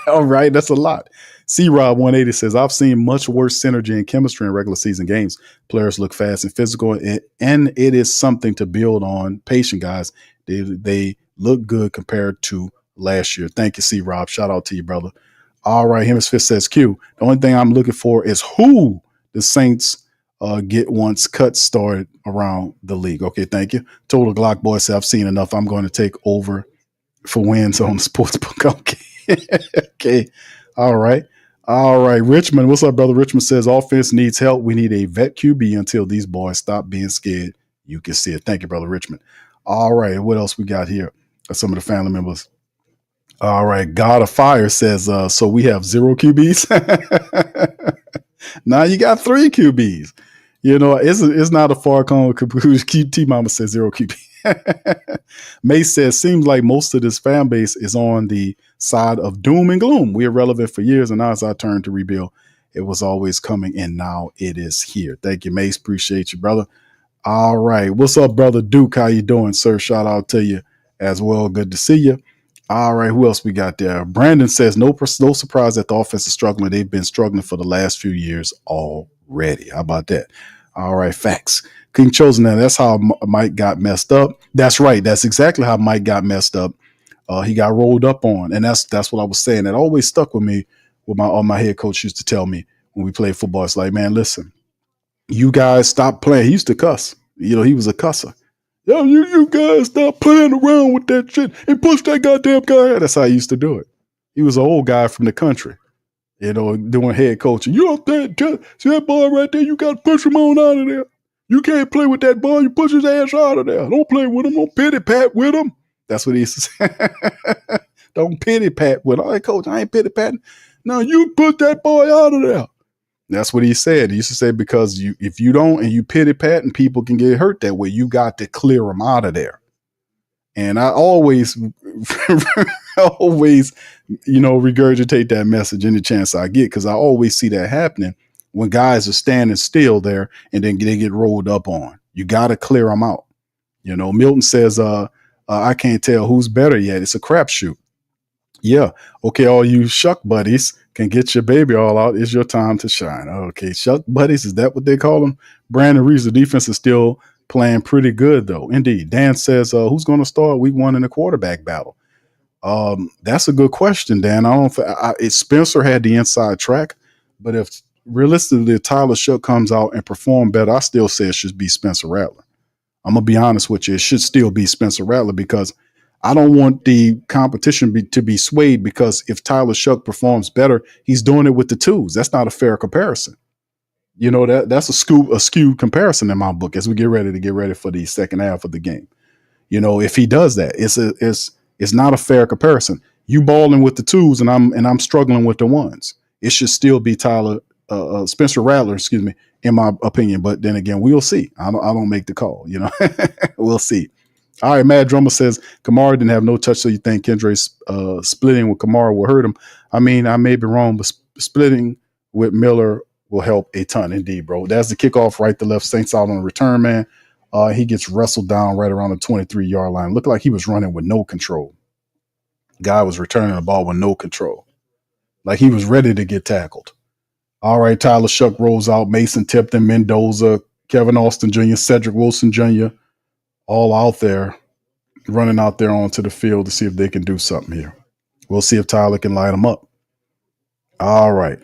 All right, that's a lot. C-Rob 180 says, I've seen much worse synergy and chemistry in regular season games. Players look fast and physical, and it is something to build on. Patient guys, they look good compared to last year. Thank you, C-Rob. Shout out to you, brother. All right, Hemisphere says, Q, the only thing I'm looking for is who the Saints get once cuts started around the league. Okay, thank you. Total Glock Boy said, I've seen enough. I'm going to take over for wins on the sportsbook. Okay. Okay. All right. Richmond, what's up, brother? Richmond says offense needs help. We need a vet QB until these boys stop being scared. You can see it. Thank you, brother Richmond. All right. What else we got here? Some of the family members. All right. God of Fire says, so we have 0 QBs. Now you got 3 QBs. It's not a far call. T-Mama says 0 QB. May says, seems like most of this fan base is on the side of doom and gloom. We are relevant for years, and now it's our turn to rebuild. It was always coming, and now it is here. Thank you, Mace. Appreciate you, brother. All right. What's up, brother Duke? How you doing, sir? Shout out to you as well. Good to see you. All right. Who else we got there? Brandon says, no surprise that the offense is struggling. They've been struggling for the last few years already. How about that? All right. Facts. King Chosen, now that's how Mike got messed up. That's right. That's exactly how Mike got messed up. He got rolled up on. And that's what I was saying. That always stuck with me. What my head coach used to tell me when we played football. It's like, man, listen, you guys stop playing. He used to cuss. He was a cusser. Yo, you guys stop playing around with that shit and push that goddamn guy. That's how he used to do it. He was an old guy from the country. doing head coaching. You don't see that boy right there? You got to push him on out of there. You can't play with that boy. You push his ass out of there. Don't play with him. Don't pity pat with him. That's what he used to say. Don't pity pat with him. All right, coach, I ain't pity patting. No, you put that boy out of there. That's what he said. He used to say, because if you don't and you pity pat and people can get hurt that way, you got to clear them out of there. And I always, regurgitate that message any chance I get, because I always see that happening when guys are standing still there and then they get rolled up on. You got to clear them out. Milton says, I can't tell who's better yet. It's a crapshoot. Yeah. Okay, all you Shough buddies can get your baby all out. It's your time to shine. Okay, Shough buddies, is that what they call them? Brandon Reeves, the defense is still playing pretty good, though. Indeed. Dan says, who's going to start week 1 in the quarterback battle? That's a good question, Dan. Spencer had the inside track, but if realistically Tyler Shough comes out and perform better, I still say it should be Spencer Rattler. I'm going to be honest with you. It should still be Spencer Rattler, because I don't want the competition to be swayed, because if Tyler Shough performs better, he's doing it with the twos. That's not a fair comparison. That's a skewed comparison in my book as we get ready for the second half of the game. If he does that, it's not a fair comparison. You balling with the twos and I'm struggling with the ones. It should still be Spencer Rattler, in my opinion. But then again, we'll see. I don't make the call. We'll see. All right, Mad Drummer says Kamara didn't have no touch, so you think Kendra splitting with Kamara will hurt him? I mean, I may be wrong, but splitting with Miller will help a ton. Indeed, bro. That's the kickoff, right to left. Saints out on the return, man. He gets wrestled down right around the 23-yard line. Looked like he was running with no control. Guy was returning the ball with no control. Like he was ready to get tackled. All right, Tyler Shough rolls out. Mason Tipton, Mendoza, Kevin Austin Jr., Cedric Wilson Jr., all out there, running out there onto the field to see if they can do something here. We'll see if Tyler can light them up. All right.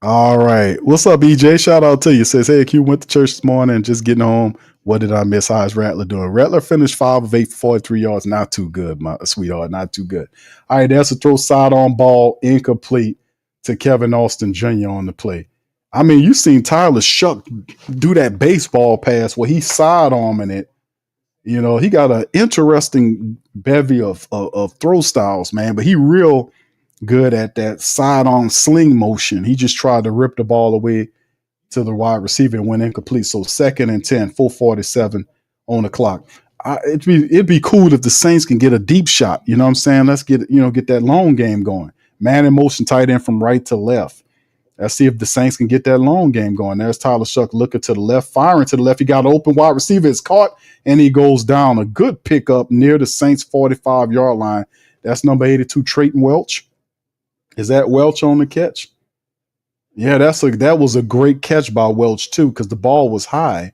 What's up, EJ? Shout out to you. Says, hey, Q, went to church this morning and just getting home. What did I miss? How's Rattler doing? Rattler finished 5 of 8 for 43 yards. Not too good, my sweetheart. Not too good. All right, that's a throw sidearm ball, incomplete to Kevin Austin Jr. on the play. I mean, you seen Tyler Shough do that baseball pass where he's sidearming it. He got an interesting bevy of throw styles, man, but he real good at that side-on sling motion. He just tried to rip the ball away to the wide receiver and went incomplete. So 2nd and 10, 4:47 on the clock. It'd be cool if the Saints can get a deep shot. You know what I'm saying? Let's get that long game going. Man in motion, tight end from right to left. Let's see if the Saints can get that long game going. There's Tyler Shough looking to the left, firing to the left. He got an open wide receiver. It's caught, and he goes down. A good pickup near the Saints' 45-yard line. That's number 82, Trayton Welch. Is that Welch on the catch? Yeah, that was a great catch by Welch, too, because the ball was high,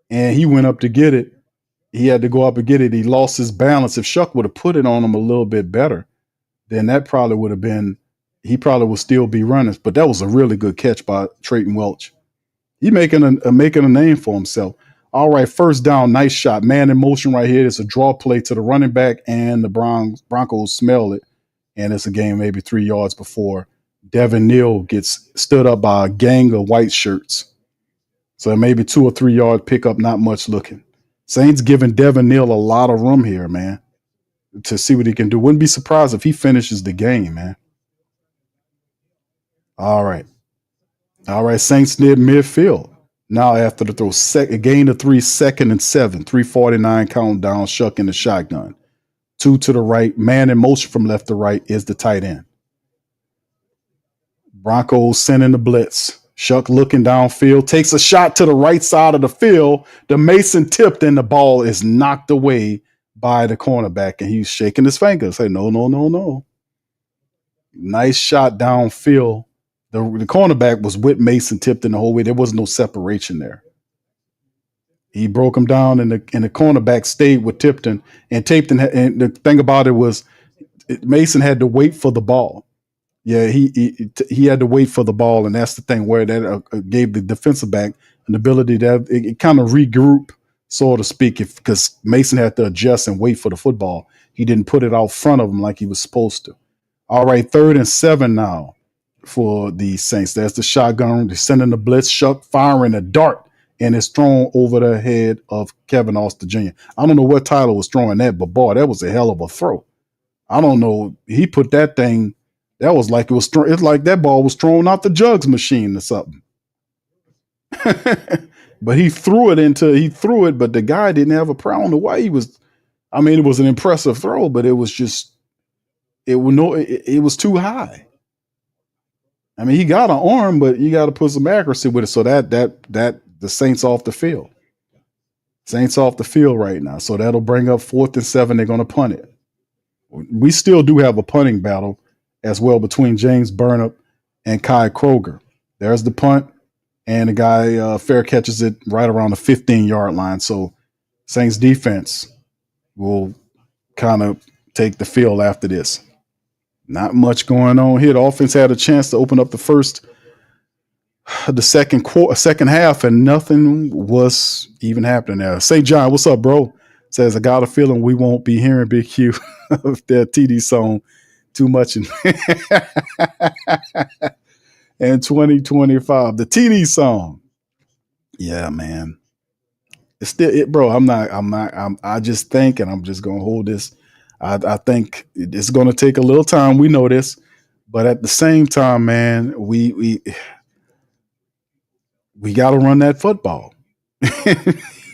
and he went up to get it. He had to go up and get it. He lost his balance. If Shough would have put it on him a little bit better, then that probably would have been – he probably would still be running. But that was a really good catch by Trayton Welch. He making a name for himself. All right, first down, nice shot. Man in motion right here. It's a draw play to the running back, and the Broncos smell it. And it's a game maybe 3 yards before Devin Neal gets stood up by a gang of white shirts. So maybe 2 or 3 yard pickup, not much looking. Saints giving Devin Neal a lot of room here, man, to see what he can do. Wouldn't be surprised if he finishes the game, man. All right, Saints near midfield. Now after the throw, gain of 3, 2nd and 7, 3:49 countdown, Shough in the shotgun. 2 to the right, man in motion from left to right is the tight end. Broncos sending the blitz. Shough looking downfield, takes a shot to the right side of the field. The Mason tipped and the ball is knocked away by the cornerback, and he's shaking his fingers. Hey, no. Nice shot downfield. The cornerback was with Mason tipped in the whole way. There was no separation there. He broke him down, and the cornerback stayed with Tipton. And the thing about it was Mason had to wait for the ball. Yeah, he had to wait for the ball, and that's the thing where that gave the defensive back an ability to it kind of regroup, so to speak, because Mason had to adjust and wait for the football. He didn't put it out front of him like he was supposed to. All right, 3rd and 7 now. for the Saints. That's the shotgun. They're sending the blitz. Shough firing a dart, and it's thrown over the head of Kevin Austin Jr. I don't know what Tyler was throwing that, but boy, that was a hell of a throw. I don't know. He put that thing. That was like it's like that ball was thrown out the jugs machine or something. But he threw it, but the guy didn't have a problem. I don't know why he was. I mean, it was an impressive throw, but it was too high. I mean, he got an arm, but you got to put some accuracy with it. So that the Saints off the field. Saints off the field right now. So that'll bring up 4th and 7. They're going to punt it. We still do have a punting battle as well between James Burnap and Kai Kroger. There's the punt, and the guy fair catches it right around the 15-yard line. So Saints defense will kind of take the field after this. Not much going on here. The offense had a chance to open up the second half, and nothing was even happening there. St. John, what's up, bro? Says, I got a feeling we won't be hearing Big Q of their TD song too much in 2025. The TD song. Yeah, man. It's still it, bro. I just think, and I'm just gonna hold this. I think it's gonna take a little time. We know this, but at the same time, man, we gotta run that football.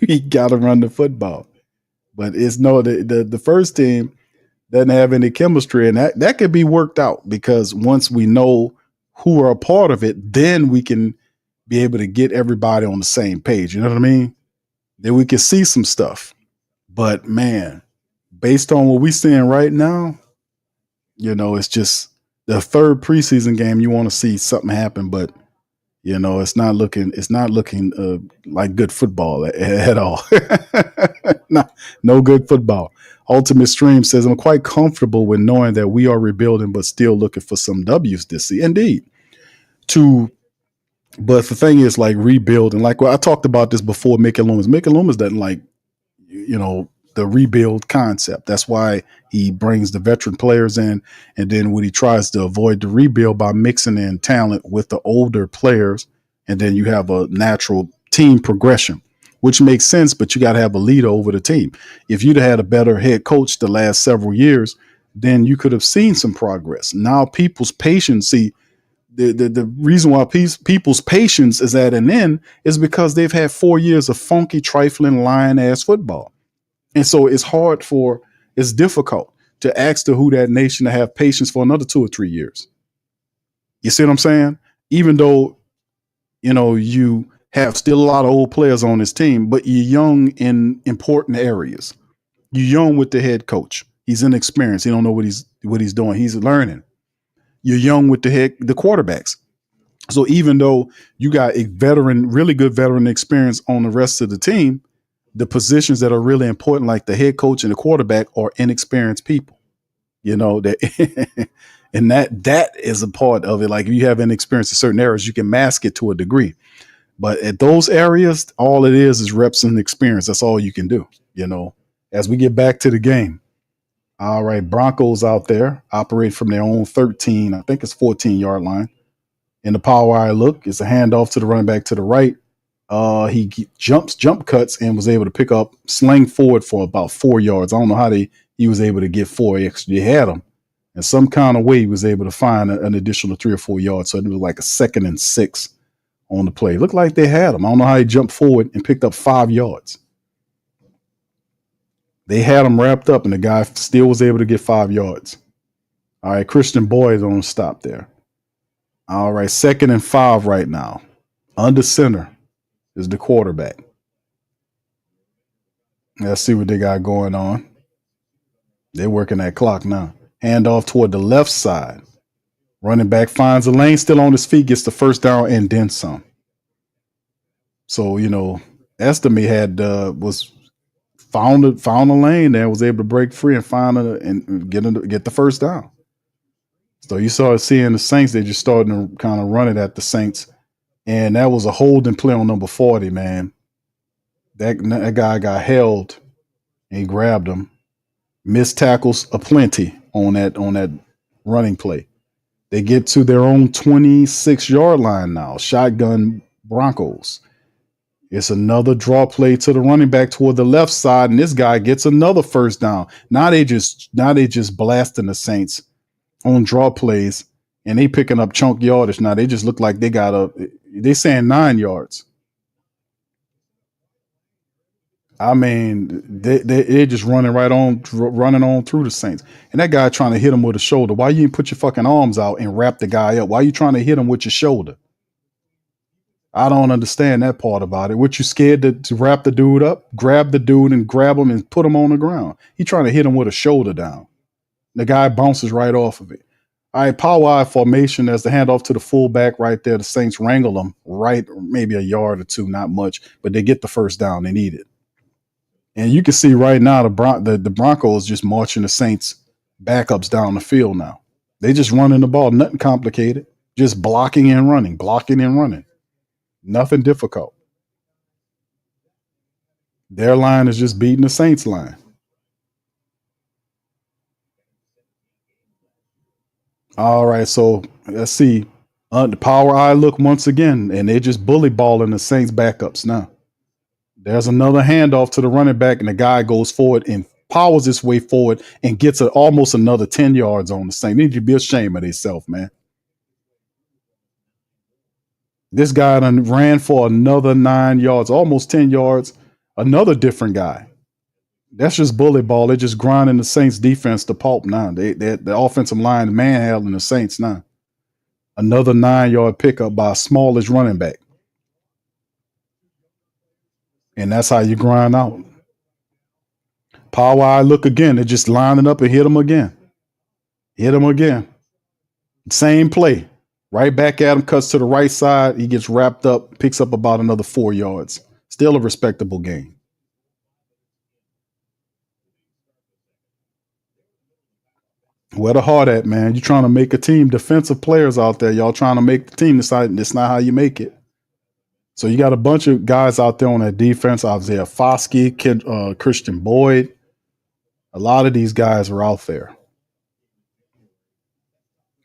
We gotta run the football. But it's the first team doesn't have any chemistry, and that could be worked out, because once we know who are a part of it, then we can be able to get everybody on the same page. You know what I mean? Then we can see some stuff. But man, based on what we're seeing right now, it's just the third preseason game. You want to see something happen, but it's not looking like good football at all. No good football. Ultimate Stream says, I'm quite comfortable with knowing that we are rebuilding, but still looking for some W's this season. Indeed. But the thing is, like, rebuilding, like, I talked about this before. Mickey Loomis doesn't like, the rebuild concept. That's why he brings the veteran players in, and then when he tries to avoid the rebuild by mixing in talent with the older players, and then you have a natural team progression, which makes sense, but you got to have a leader over the team. If you'd had a better head coach the last several years, then you could have seen some progress. Now people's patience, the reason why people's patience is at an end is because they've had 4 years of funky, trifling, lying-ass football. And so it's difficult to ask the Who Dat Nation to have patience for another 2 or 3 years. You see what I'm saying? Even though, you have still a lot of old players on this team, but you're young in important areas. You're young with the head coach. He's inexperienced. He don't know what he's doing. He's learning. You're young with the quarterbacks. So even though you got a really good veteran experience on the rest of the team, the positions that are really important, like the head coach and the quarterback, are inexperienced people. That and that is a part of it. Like, if you have inexperience in certain areas, you can mask it to a degree. But at those areas, all it is reps and experience. That's all you can do, as we get back to the game. All right, Broncos out there operate from their own 13, I think it's 14-yard line. In the power eye look, it's a handoff to the running back to the right. He jump cuts and was able to pick up, sling forward for about 4 yards. I don't know how he was able to get 4 extra. They had him. In some kind of way, he was able to find an additional 3 or 4 yards. So it was like a 2nd and 6 on the play. Looked like they had him. I don't know how he jumped forward and picked up 5 yards. They had him wrapped up, and the guy still was able to get 5 yards. All right, Christian Boyd is on the stop there. All right, 2nd and 5 right now. Under center is the quarterback. Let's see what they got going on. They're working that clock now. Handoff toward the left side. Running back finds a lane, still on his feet, gets the first down and then some. So, Estime was found a lane there, was able to break free and find and get the first down. So you saw seeing the Saints, they just starting to kind of run it at the Saints. And that was a holding play on number 40, man. That guy got held and he grabbed him. Missed tackles aplenty on that running play. They get to their own 26-yard line now. Shotgun Broncos. It's another draw play to the running back toward the left side, and this guy gets another first down. Now they just blasting the Saints on draw plays, and they picking up chunk yardage. Now they just look like they saying 9 yards. I mean, they're just running on through the Saints. And that guy trying to hit him with a shoulder. Why you didn't put your fucking arms out and wrap the guy up? Why are you trying to hit him with your shoulder? I don't understand that part about it. What, you scared to wrap the dude up, grab the dude and grab him and put him on the ground? He trying to hit him with a shoulder down. The guy bounces right off of it. All right, power I formation as the handoff to the fullback right there. The Saints wrangle them right, maybe a yard or two, not much, but they get the first down. They need it. And you can see right now the Broncos just marching the Saints backups down the field now. They just running the ball, nothing complicated, just blocking and running. Nothing difficult. Their line is just beating the Saints line. All right, so let's see. The power I look once again, and they just bully balling the Saints backups now. There's another handoff to the running back, and the guy goes forward and powers his way forward and gets almost another 10 yards on the Saints. They need to be ashamed of themselves, man. This guy done ran for another 9 yards, almost 10 yards. Another different guy. That's just bully ball. They're just grinding the Saints defense to pulp now. The offensive line is manhandling the Saints now. Another 9-yard pickup by a smallish running back. And that's how you grind out. Power I look again. They're just lining up and hit him again. Same play. Right back at him, cuts to the right side. He gets wrapped up, picks up about another 4 yards. Still a respectable gain. Where the heart at, man? You're trying to make a team. Defensive players out there, y'all trying to make the team. That's not how you make it. So you got a bunch of guys out there on that defense. Isaiah Foskey, Christian Boyd. A lot of these guys are out there.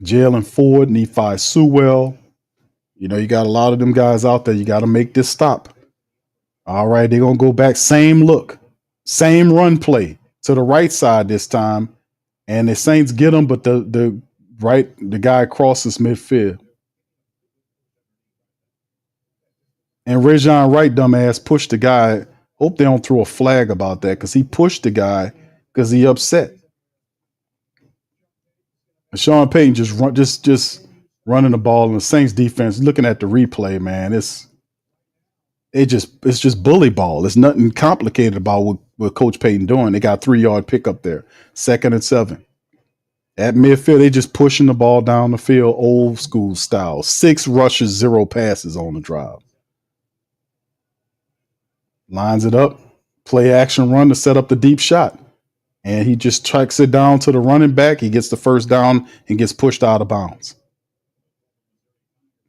Jalen Ford, Nephi Sewell. You know, you got a lot of them guys out there. You got to make this stop. All right, they're going to go back. Same look. Same run play to the right side this time. And the Saints get them, but the guy crosses midfield. And Rajon Wright, dumbass, pushed the guy. Hope they don't throw a flag about that, because he pushed the guy because he upset. And Sean Payton just running the ball, and the Saints defense, looking at the replay, man, it's just bully ball. There's nothing complicated about what Coach Payton doing. They got 3-yard pickup there, 2nd and 7. At midfield, they just pushing the ball down the field, old school style. 6 rushes, 0 passes on the drive. Lines it up, play action run to set up the deep shot. And he just tracks it down to the running back. He gets the first down and gets pushed out of bounds.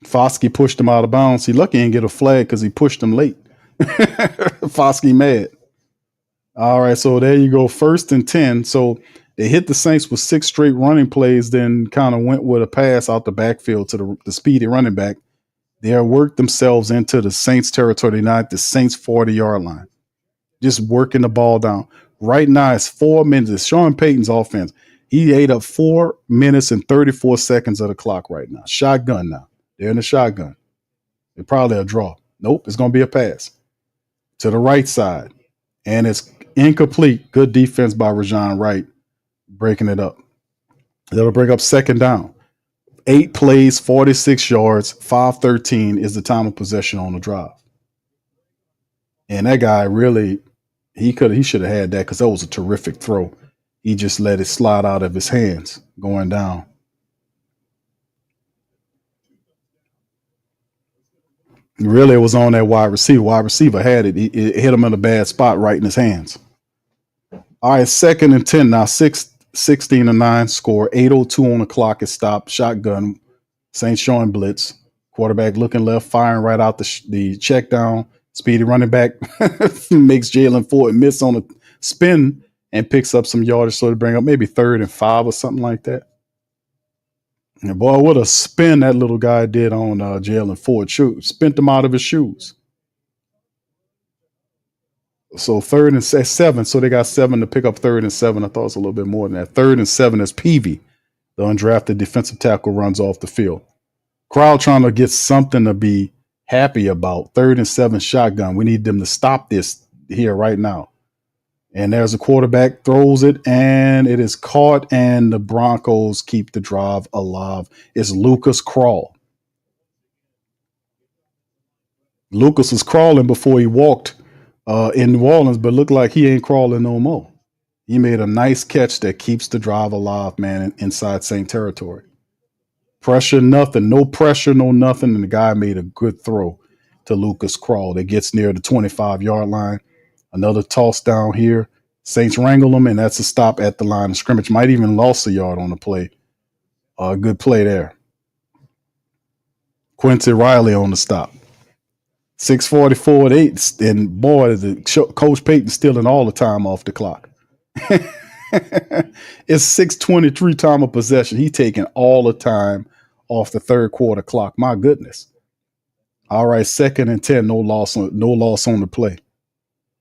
Foskey pushed him out of bounds. He lucky he didn't get a flag because he pushed him late. Foskey mad. All right, so there you go. 1st and 10. So they hit the Saints with 6 straight running plays, then kind of went with a pass out the backfield to the speedy running back. They worked themselves into the Saints territory, not the Saints 40-yard line. Just working the ball down. Right now, it's 4 minutes. It's Sean Payton's offense. He ate up 4 minutes and 34 seconds of the clock right now. Shotgun now. They're in the shotgun. It's probably a draw. Nope, it's going to be a pass to the right side. And it's incomplete. Good defense by Rajon Wright, breaking it up. That'll bring up 2nd down. 8 plays, 46 yards, 5:13 is the time of possession on the drive. And that guy really, he should have had that, because that was a terrific throw. He just let it slide out of his hands going down. Really, it was on that wide receiver. Wide receiver had it. It hit him in a bad spot right in his hands. All right, 2nd and 10 now. 16-9 score. 8:02 on the clock. It stopped. Shotgun. Saints showing blitz. Quarterback looking left, firing right out the check down. Speedy running back makes Jalen Ford miss on a spin and picks up some yardage, so to bring up maybe 3rd and 5 or something like that. And boy, what a spin that little guy did on Jalen Ford. Spent him out of his shoes. So 3rd and 7. So they got 7 to pick up 3rd and 7. I thought it was a little bit more than that. 3rd and 7 as Peavy, the undrafted defensive tackle, runs off the field. Crowd trying to get something to be happy about. 3rd and 7 shotgun. We need them to stop this here right now. And there's a quarterback, throws it, and it is caught, and the Broncos keep the drive alive. It's Lucas Crawl. Lucas was crawling before he walked in New Orleans, but looked like he ain't crawling no more. He made a nice catch that keeps the drive alive, man, inside Saint territory. Pressure, nothing. No pressure, no nothing, and the guy made a good throw to Lucas Crawl that gets near the 25-yard line. Another toss down here. Saints wrangle them, and that's a stop at the line of scrimmage. Might even lost a yard on the play. Good play there. Quincy Riley on the stop. 6:44 at 8, and boy, Coach Payton stealing all the time off the clock. It's 6:23 time of possession. He taking all the time off the third quarter clock. My goodness. All right, 2nd and 10, no loss on the play.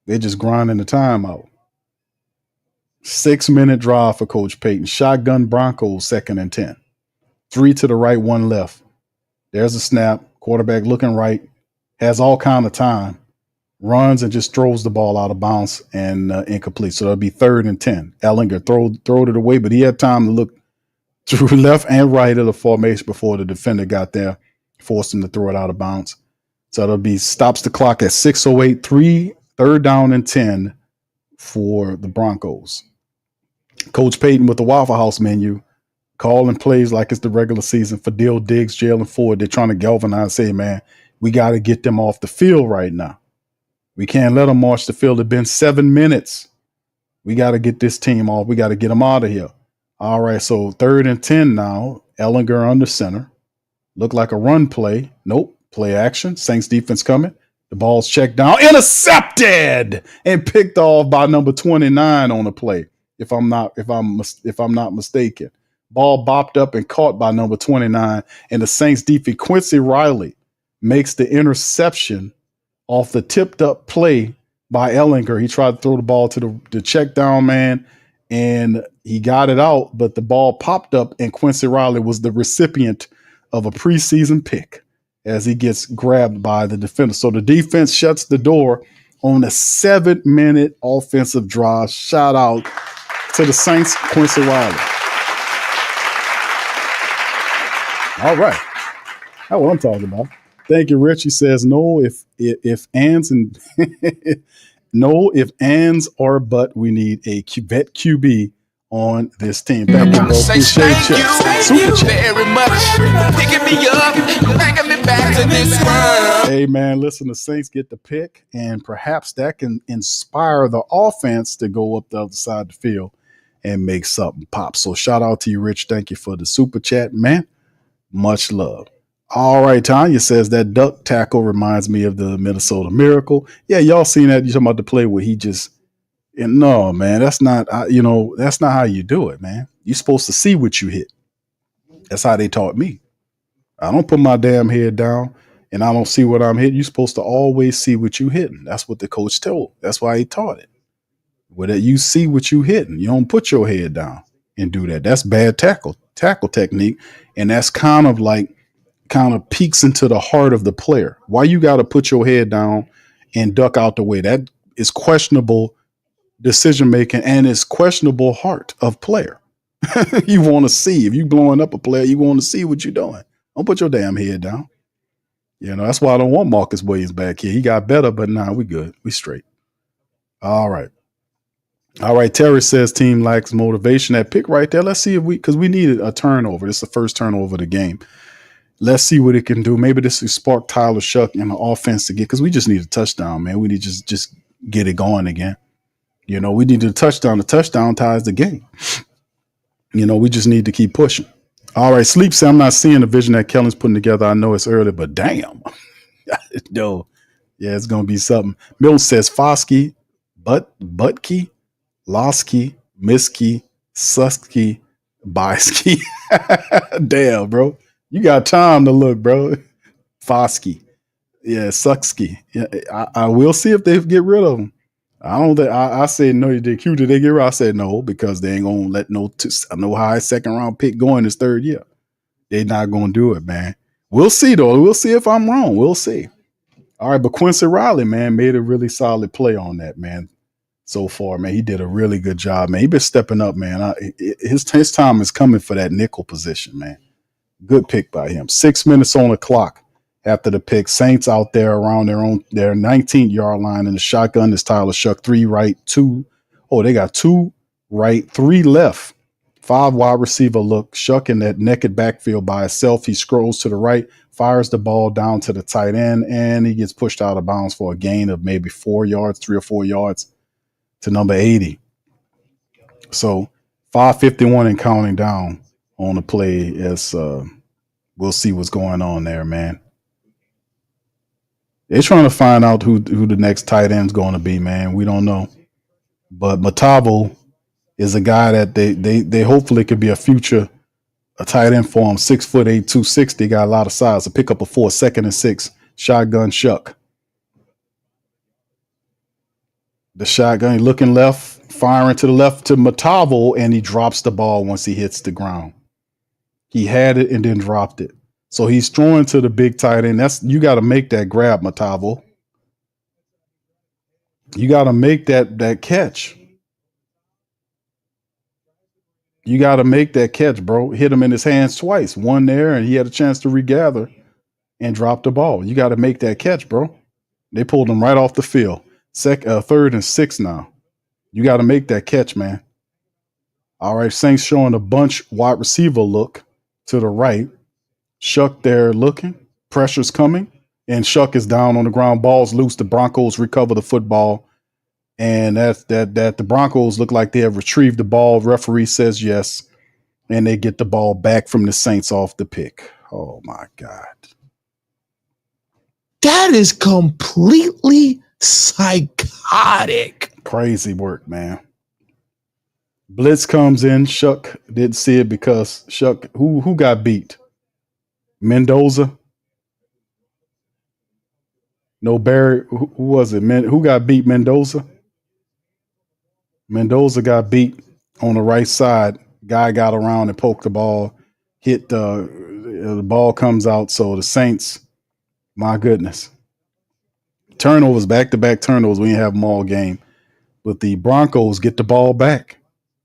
They're just grinding the time out. 6-minute drive for Coach Payton. Shotgun Broncos, 2nd and 10. 3 to the right, 1 left. There's a snap. Quarterback looking right. Has all kind of time. Runs and just throws the ball out of bounds and incomplete. So that'll be 3rd and 10. Ellinger throwed it away, but he had time to look to left and right of the formation before the defender got there. Forced him to throw it out of bounds. So it'll be stops the clock at 6:08. 3rd down and 10 for the Broncos. Coach Payton with the Waffle House menu, calling plays like it's the regular season for Dill Diggs, Jalen Ford. They're trying to galvanize, say, man, we got to get them off the field right now. We can't let them march the field. It's been 7 minutes. We got to get this team off. We got to get them out of here. All right, so 3rd and 10 now. Ellinger under center. Look like a run play. Nope. Play action. Saints defense coming. The ball's checked down. Intercepted and picked off by number 29 on the play. If I'm not mistaken. Ball bopped up and caught by number 29. And the Saints defense, Quincy Riley, makes the interception off the tipped up play by Ellinger. He tried to throw the ball to the check down man, and he got it out, but the ball popped up, and Quincy Riley was the recipient of a preseason pick as he gets grabbed by the defender. So the defense shuts the door on a 7-minute offensive drive. Shout out to the Saints, Quincy Riley. All right. That's what I'm talking about. Thank you, Rich. He says, no, if ands and no, if ands or but, we need a vet QB on this team. Thank you, bro. Appreciate you. Thank you very much. Picking me up, bringing me back to this one. Hey, man, listen, the Saints get the pick, and perhaps that can inspire the offense to go up the other side of the field and make something pop. So shout out to you, Rich. Thank you for the super chat, man. Much love. All right, Tanya says that duck tackle reminds me of the Minnesota Miracle. Yeah, y'all seen that? You talking about the play where he just no, man, that's not that's not how you do it, man. You're supposed to see what you hit. That's how they taught me. I don't put my damn head down and I don't see what I'm hitting. You're supposed to always see what you hitting. That's what the coach told. That's why he taught it. Where that you see what you hitting. You don't put your head down and do that. That's bad tackle technique, and that's kind of peeks into the heart of the player. Why you got to put your head down and duck out the way? That is questionable decision making, and it's questionable heart of player. You want to see, if you blowing up a player, you want to see what you're doing. Don't put your damn head down. That's why I don't want Marcus Williams back here. He got better, but nah, we good. We straight. All right. Terry says team lacks motivation. That pick right there. Let's see because we needed a turnover. This is the first turnover of the game. Let's see what it can do. Maybe this will spark Tyler Shough and the offense to get, because we just need a touchdown, man. We need to just get it going again. We need a touchdown. The touchdown ties the game. We just need to keep pushing. All right, Sleep said, I'm not seeing the vision that Kellen's putting together. I know it's early, but damn. No. Yeah, it's going to be something. Milton says Foskey, Butke, Losky, Miskey, Susky, Bysky. Damn, bro. You got time to look, bro. Fosky. Yeah, Sucksky. Yeah, I will see if they get rid of him. I don't think I said no. Did Q? Did they get rid? I said no because they ain't gonna let no high second round pick go in his third year. They're not gonna do it, man. We'll see though. We'll see if I'm wrong. We'll see. All right, but Quincy Riley, man, made a really solid play on that, man. So far, man, he did a really good job, man. He been stepping up, man. His time is coming for that nickel position, man. Good pick by him. 6 minutes on the clock after the pick. Saints out there around their 19-yard line in the shotgun. Is Tyler Shough, 3 right, 2. Oh, they got 2 right, 3 left. 5 wide receiver look. Shough in that naked backfield by himself. He scrolls to the right, fires the ball down to the tight end, and he gets pushed out of bounds for a gain of maybe 4 yards, 3 or 4 yards to number 80. So 5:51 and counting down on the play as we'll see what's going on there, man. They're trying to find out who the next tight end's going to be, man. We don't know. But Matavo is a guy that they hopefully could be a tight end for him. 6'8", 260, got a lot of size to pick up a 4, 2nd and 6. Shotgun Shough. The shotgun looking left, firing to the left to Matavo, and he drops the ball once he hits the ground. He had it and then dropped it. So he's throwing to the big tight end. You got to make that grab, Matavo. You got to make that catch. You got to make that catch, bro. Hit him in his hands twice. One there, and he had a chance to regather and drop the ball. You got to make that catch, bro. They pulled him right off the field. 3rd and 6 now. You got to make that catch, man. All right, Saints showing a bunch wide receiver look to the right. Shough there looking. Pressure's coming. And Shough is down on the ground. Ball's loose. The Broncos recover the football. And that the Broncos look like they have retrieved the ball. Referee says yes. And they get the ball back from the Saints off the pick. Oh, my God. That is completely psychotic. Crazy work, man. Blitz comes in. Shough didn't see it because Shough, who got beat? Mendoza? No, Barry. Who was it? Who got beat? Mendoza? Mendoza got beat on the right side. Guy got around and poked the ball. Hit the ball comes out. So the Saints, my goodness. Turnovers, back-to-back turnovers. We didn't have them all game. But the Broncos get the ball back.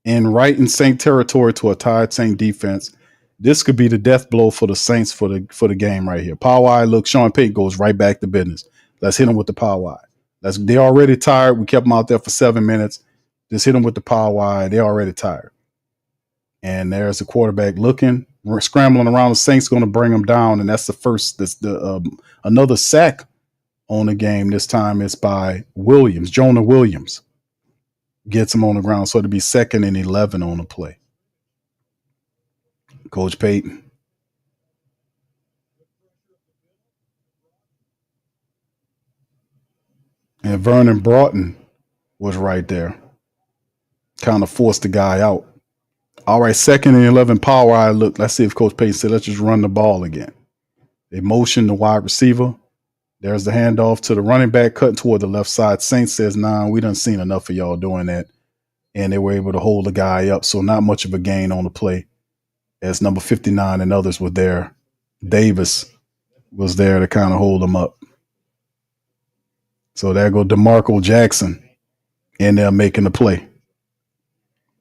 And right in Saint territory to a tied Saint defense. This could be the death blow for the Saints for the game right here. Power eye, look, Sean Payton goes right back to business. Let's hit them with the power eye. They're already tired. We kept them out there for 7 minutes. Just hit them with the power eye. They're already tired. And there's the quarterback looking. We're scrambling around. The Saints going to bring them down. And that's the first, another sack on the game. This time it's by Williams. Jonah Williams gets him on the ground. So it'll be 2nd and 11 on the play. Coach Payton. And Vernon Broughton was right there. Kind of forced the guy out. All right, 2nd and 11, power eye look. Let's see if Coach Payton said, let's just run the ball again. They motion the wide receiver. There's the handoff to the running back, cutting toward the left side. Saints says, nah, we done seen enough of y'all doing that. And they were able to hold the guy up. So not much of a gain on the play as number 59 and others were there. Davis was there to kind of hold them up. So there go DeMarco Jackson in there making the play.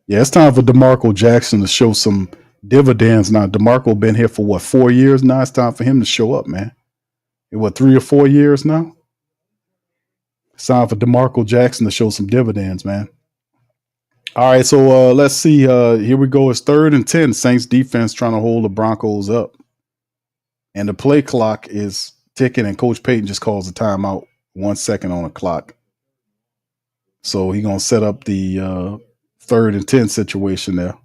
Yeah, it's time for DeMarco Jackson to show some dividends now. DeMarco been here for 4 years now? It's time for him to show up, man. In 3 or 4 years now? It's time for DeMarco Jackson to show some dividends, man. All right, so let's see. Here we go. It's 3rd and 10. Saints defense trying to hold the Broncos up. And the play clock is ticking, and Coach Payton just calls the timeout. 1 second on the clock. So he's going to set up the 3rd and 10 situation there.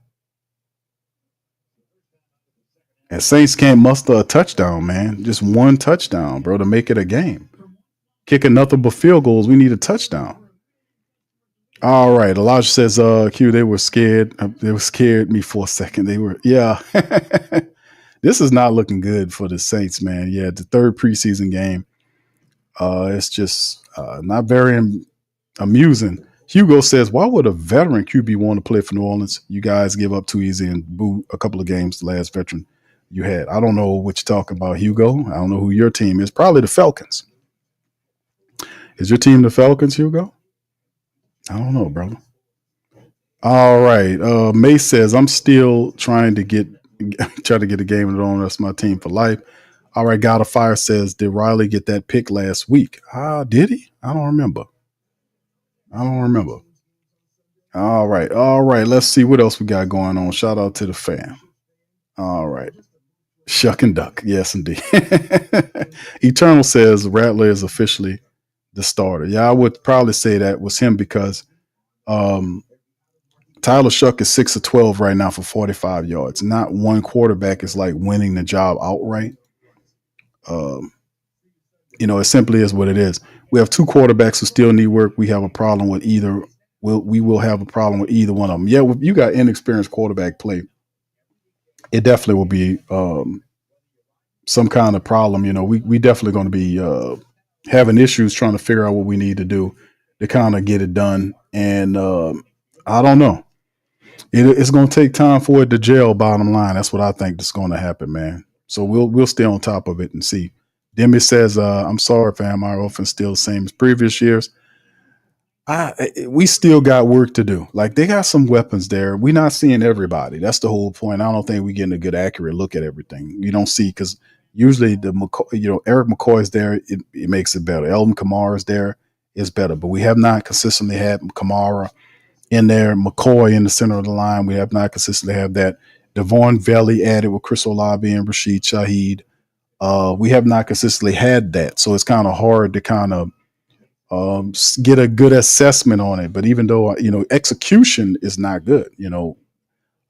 And Saints can't muster a touchdown, man. Just 1 touchdown, bro, to make it a game. Kicking nothing but field goals. We need a touchdown. All right. Elijah says, Q, they were scared. They were scared me for a second. They were, yeah. This is not looking good for the Saints, man. Yeah, the third preseason game. It's just not very amusing. Hugo says, why would a veteran QB want to play for New Orleans? You guys give up too easy and boo a couple of games the last veteran you had. I don't know what you're talking about, Hugo. I don't know who your team is. Probably the Falcons. Is your team the Falcons, Hugo? I don't know, brother. All right. May says, I'm still trying to get a game of it on. That's my team for life. All right. God of Fire says, did Riley get that pick last week? Did he? I don't remember. All right. Let's see what else we got going on. Shout out to the fam. All right. Shuck and duck. Yes, indeed. Eternal says Rattler is officially the starter. Yeah, I would probably say that was him because Tyler Shough is 6 of 12 right now for 45 yards. Not one quarterback is like winning the job outright. It simply is what it is. We have two quarterbacks who still need work. We have a problem with either. We will have a problem with either one of them. Yeah, if you got inexperienced quarterback play, it definitely will be some kind of problem. We definitely going to be having issues trying to figure out what we need to do to kind of get it done. And I don't know. It's going to take time for it to gel. Bottom line, that's what I think is going to happen, man. So we'll stay on top of it and see. Demi says, "I'm sorry, fam. Our offense still the same as previous years. We still got work to do. Like they got some weapons there. We're not seeing everybody. That's the whole point. I don't think we're getting a good, accurate look at everything. You don't see because usually Eric McCoy is there. It makes it better. Elvin Kamara is there. It's better. But we have not consistently had Kamara in there. McCoy in the center of the line. We have not consistently had that. Devon Valley added with Chris Olave and Rashid Shaheed. We have not consistently had that. So it's kind of hard to kind of get a good assessment on it. But even though, execution is not good,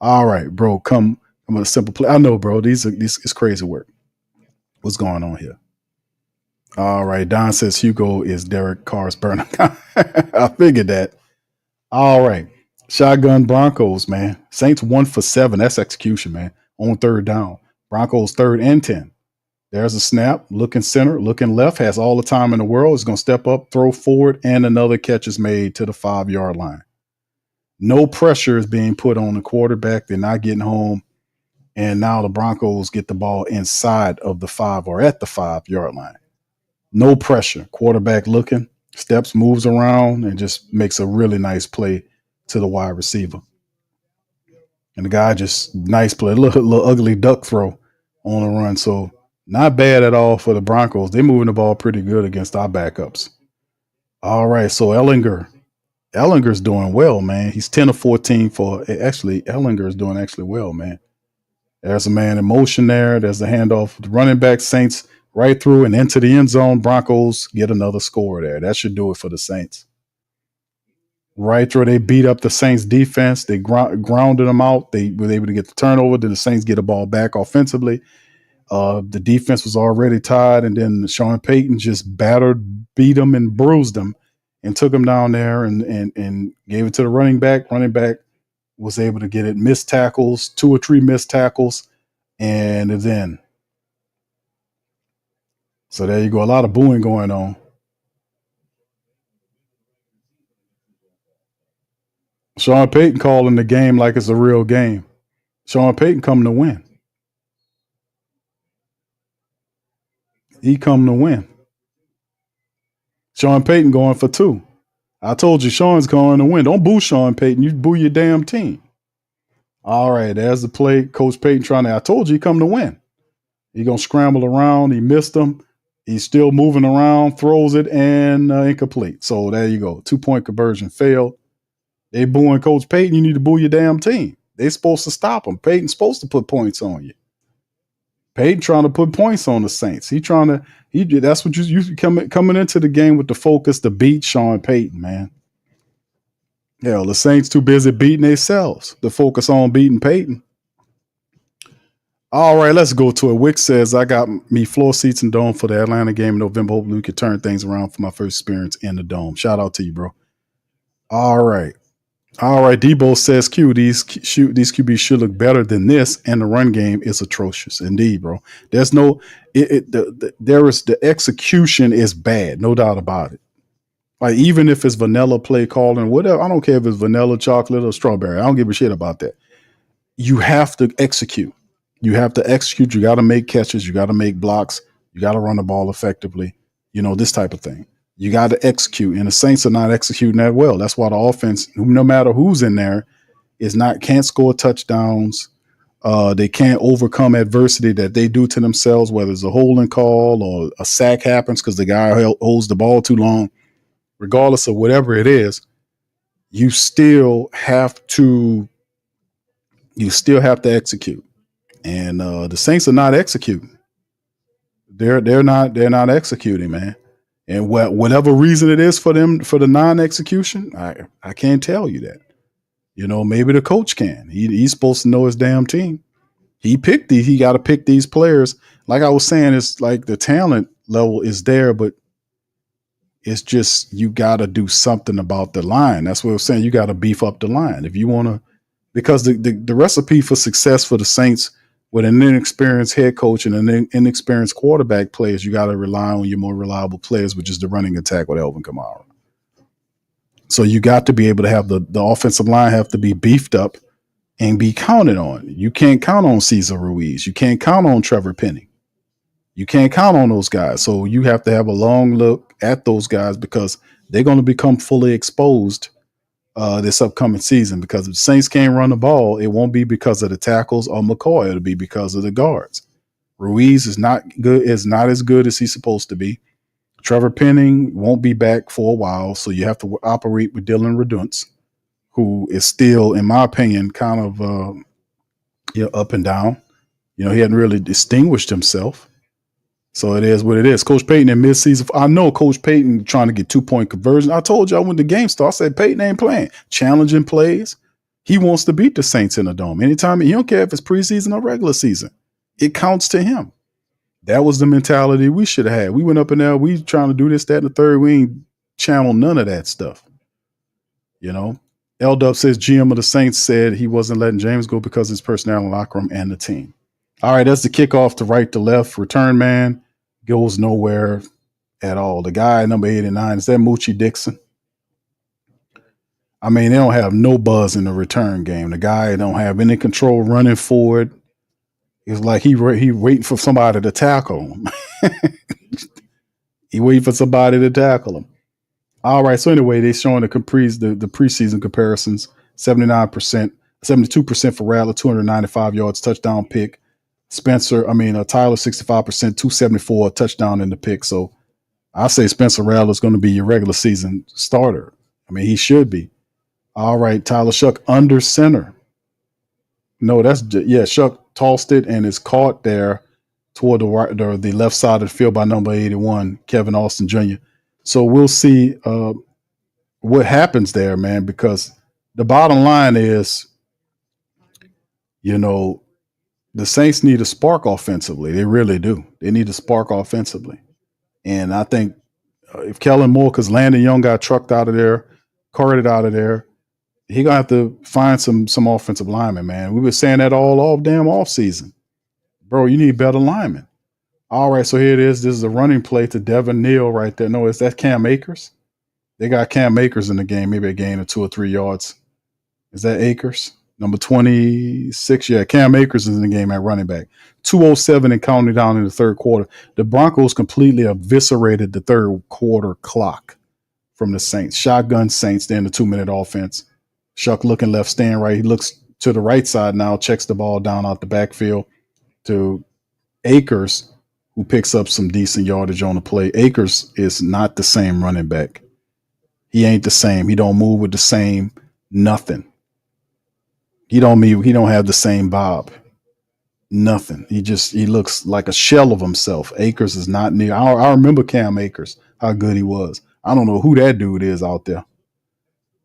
all right, bro, come with a simple play. I know, bro, these is crazy work. What's going on here? All right. Don says Hugo is Derek Carr's burner. I figured that. All right. Shotgun Broncos, man. Saints 1 for 7. That's execution, man. On third down. Broncos 3rd and 10. There's a snap, looking center, looking left, has all the time in the world. Is going to step up, throw forward, and another catch is made to the 5-yard line. No pressure is being put on the quarterback. They're not getting home. And now the Broncos get the ball inside of the 5 or at the 5-yard line. No pressure. Quarterback looking, steps, moves around, and just makes a really nice play to the wide receiver. And the guy just nice play, a little ugly duck throw on the run. So not bad at all for the Broncos. They're moving the ball pretty good against our backups. All right, so Ellinger's doing well, man. He's 10 of 14 for actually Ellinger's doing actually well, man. There's a man in motion there. There's the handoff. The running back, Saints right through and into the end zone. Broncos get another score there. That should do it for the Saints. Right through, they beat up the Saints defense. They grounded them out. They were able to get the turnover. Then the Saints get the ball back offensively. The defense was already tied, and then Sean Payton just beat them and bruised them and took them down there and gave it to the running back. Running back was able to get it, missed tackles, 2 or 3 missed tackles, and then. So there you go. A lot of booing going on. Sean Payton calling the game like it's a real game. Sean Payton coming to win. He come to win. Sean Payton going for 2. I told you Sean's going to win. Don't boo Sean Payton. You boo your damn team. All right, there's the play. Coach Payton I told you he come to win. He going to scramble around. He missed him. He's still moving around, throws it, and incomplete. So there you go. 2-point conversion failed. They booing Coach Payton. You need to boo your damn team. They're supposed to stop him. Payton's supposed to put points on you. Payton trying to put points on the Saints. That's what you coming into the game with the focus to beat Sean Payton, man. Hell, the Saints too busy beating themselves to focus on beating Payton. All right, let's go to it. Wick says, I got me floor seats and dome for the Atlanta game in November. Hopefully we can turn things around for my first experience in the dome. Shout out to you, bro. All right. All right. Debo says these QBs should look better than this, and the run game is atrocious. Indeed, bro. There's no the execution is bad, no doubt about it. Like even if it's vanilla play calling, whatever, I don't care if it's vanilla, chocolate, or strawberry. I don't give a shit about that. You have to execute. You have to execute. You got to make catches. You got to make blocks. You got to run the ball effectively. This type of thing. You got to execute, and the Saints are not executing that well. That's why the offense, no matter who's in there, can't score touchdowns. They can't overcome adversity that they do to themselves, whether it's a holding call or a sack happens because the guy holds the ball too long. Regardless of whatever it is, you still have to execute. And the Saints are not executing. They're not executing, man. And whatever reason it is for them for the non-execution, I can't tell you that. Maybe the coach can. He's supposed to know his damn team. He picked these. He got to pick these players. Like I was saying, it's like the talent level is there, but it's just you got to do something about the line. That's what I was saying. You got to beef up the line if you want to, because the recipe for success for the Saints with an inexperienced head coach and an inexperienced quarterback players, you got to rely on your more reliable players, which is the running attack with Alvin Kamara. So you got to be able to have the offensive line have to be beefed up and be counted on. You can't count on Cesar Ruiz. You can't count on Trevor Penning. You can't count on those guys. So you have to have a long look at those guys because they're going to become fully exposed this upcoming season, because if the Saints can't run the ball, it won't be because of the tackles or McCoy. It'll be because of the guards. Ruiz is not as good as he's supposed to be. Trevor Penning won't be back for a while, so you have to operate with Dylan Redunce, who is still, in my opinion, kind of up and down. He hadn't really distinguished himself. So it is what it is. Coach Payton in midseason. I know Coach Payton trying to get 2-point conversion. I told y'all when the game started, I said Payton ain't playing. Challenging plays. He wants to beat the Saints in the dome. Anytime, he don't care if it's preseason or regular season. It counts to him. That was the mentality we should have had. We went up in there, we trying to do this, that, and the third. We ain't channel none of that stuff. L-Dub says GM of the Saints said he wasn't letting James go because of his personnel in the locker room and the team. All right, that's the kickoff to right to left. Return man goes nowhere at all. The guy, number 89, is that Moochie Dixon? I mean, they don't have no buzz in the return game. The guy don't have any control running forward. It's like he waiting for somebody to tackle him. He waiting for somebody to tackle him. All right, so anyway, they're showing the preseason comparisons. 72% for Rattler, 295 yards, touchdown pick. Tyler, 65%, 274, touchdown in the pick. So I say Spencer Rattler is going to be your regular season starter. He should be. All right, Tyler Shough under center. No, Shough tossed it and is caught there toward the left side of the field by number 81, Kevin Austin Jr. So we'll see what happens there, man, because the bottom line is, the Saints need a spark offensively. They really do. They need a spark offensively. And I think if Kellen Moore, because Landon Young got trucked out of there, carted out of there, he going to have to find some offensive linemen, man. We were saying that all damn offseason. Bro, you need better linemen. All right, so here it is. This is a running play to Devin Neal right there. No, is that Cam Akers? They got Cam Akers in the game, maybe a gain of 2 or 3 yards. Is that Akers? Number 26, Cam Akers is in the game at running back. 2:07 and counting down in the third quarter. The Broncos completely eviscerated the third quarter clock from the Saints. Shotgun Saints, they're in the 2-minute offense. Shough looking left, stand right. He looks to the right side now, checks the ball down out the backfield to Akers, who picks up some decent yardage on the play. Akers is not the same running back. He ain't the same. He don't move with the same nothing. He don't have the same bob. Nothing. He looks like a shell of himself. Akers is not near. I remember Cam Akers, how good he was. I don't know who that dude is out there.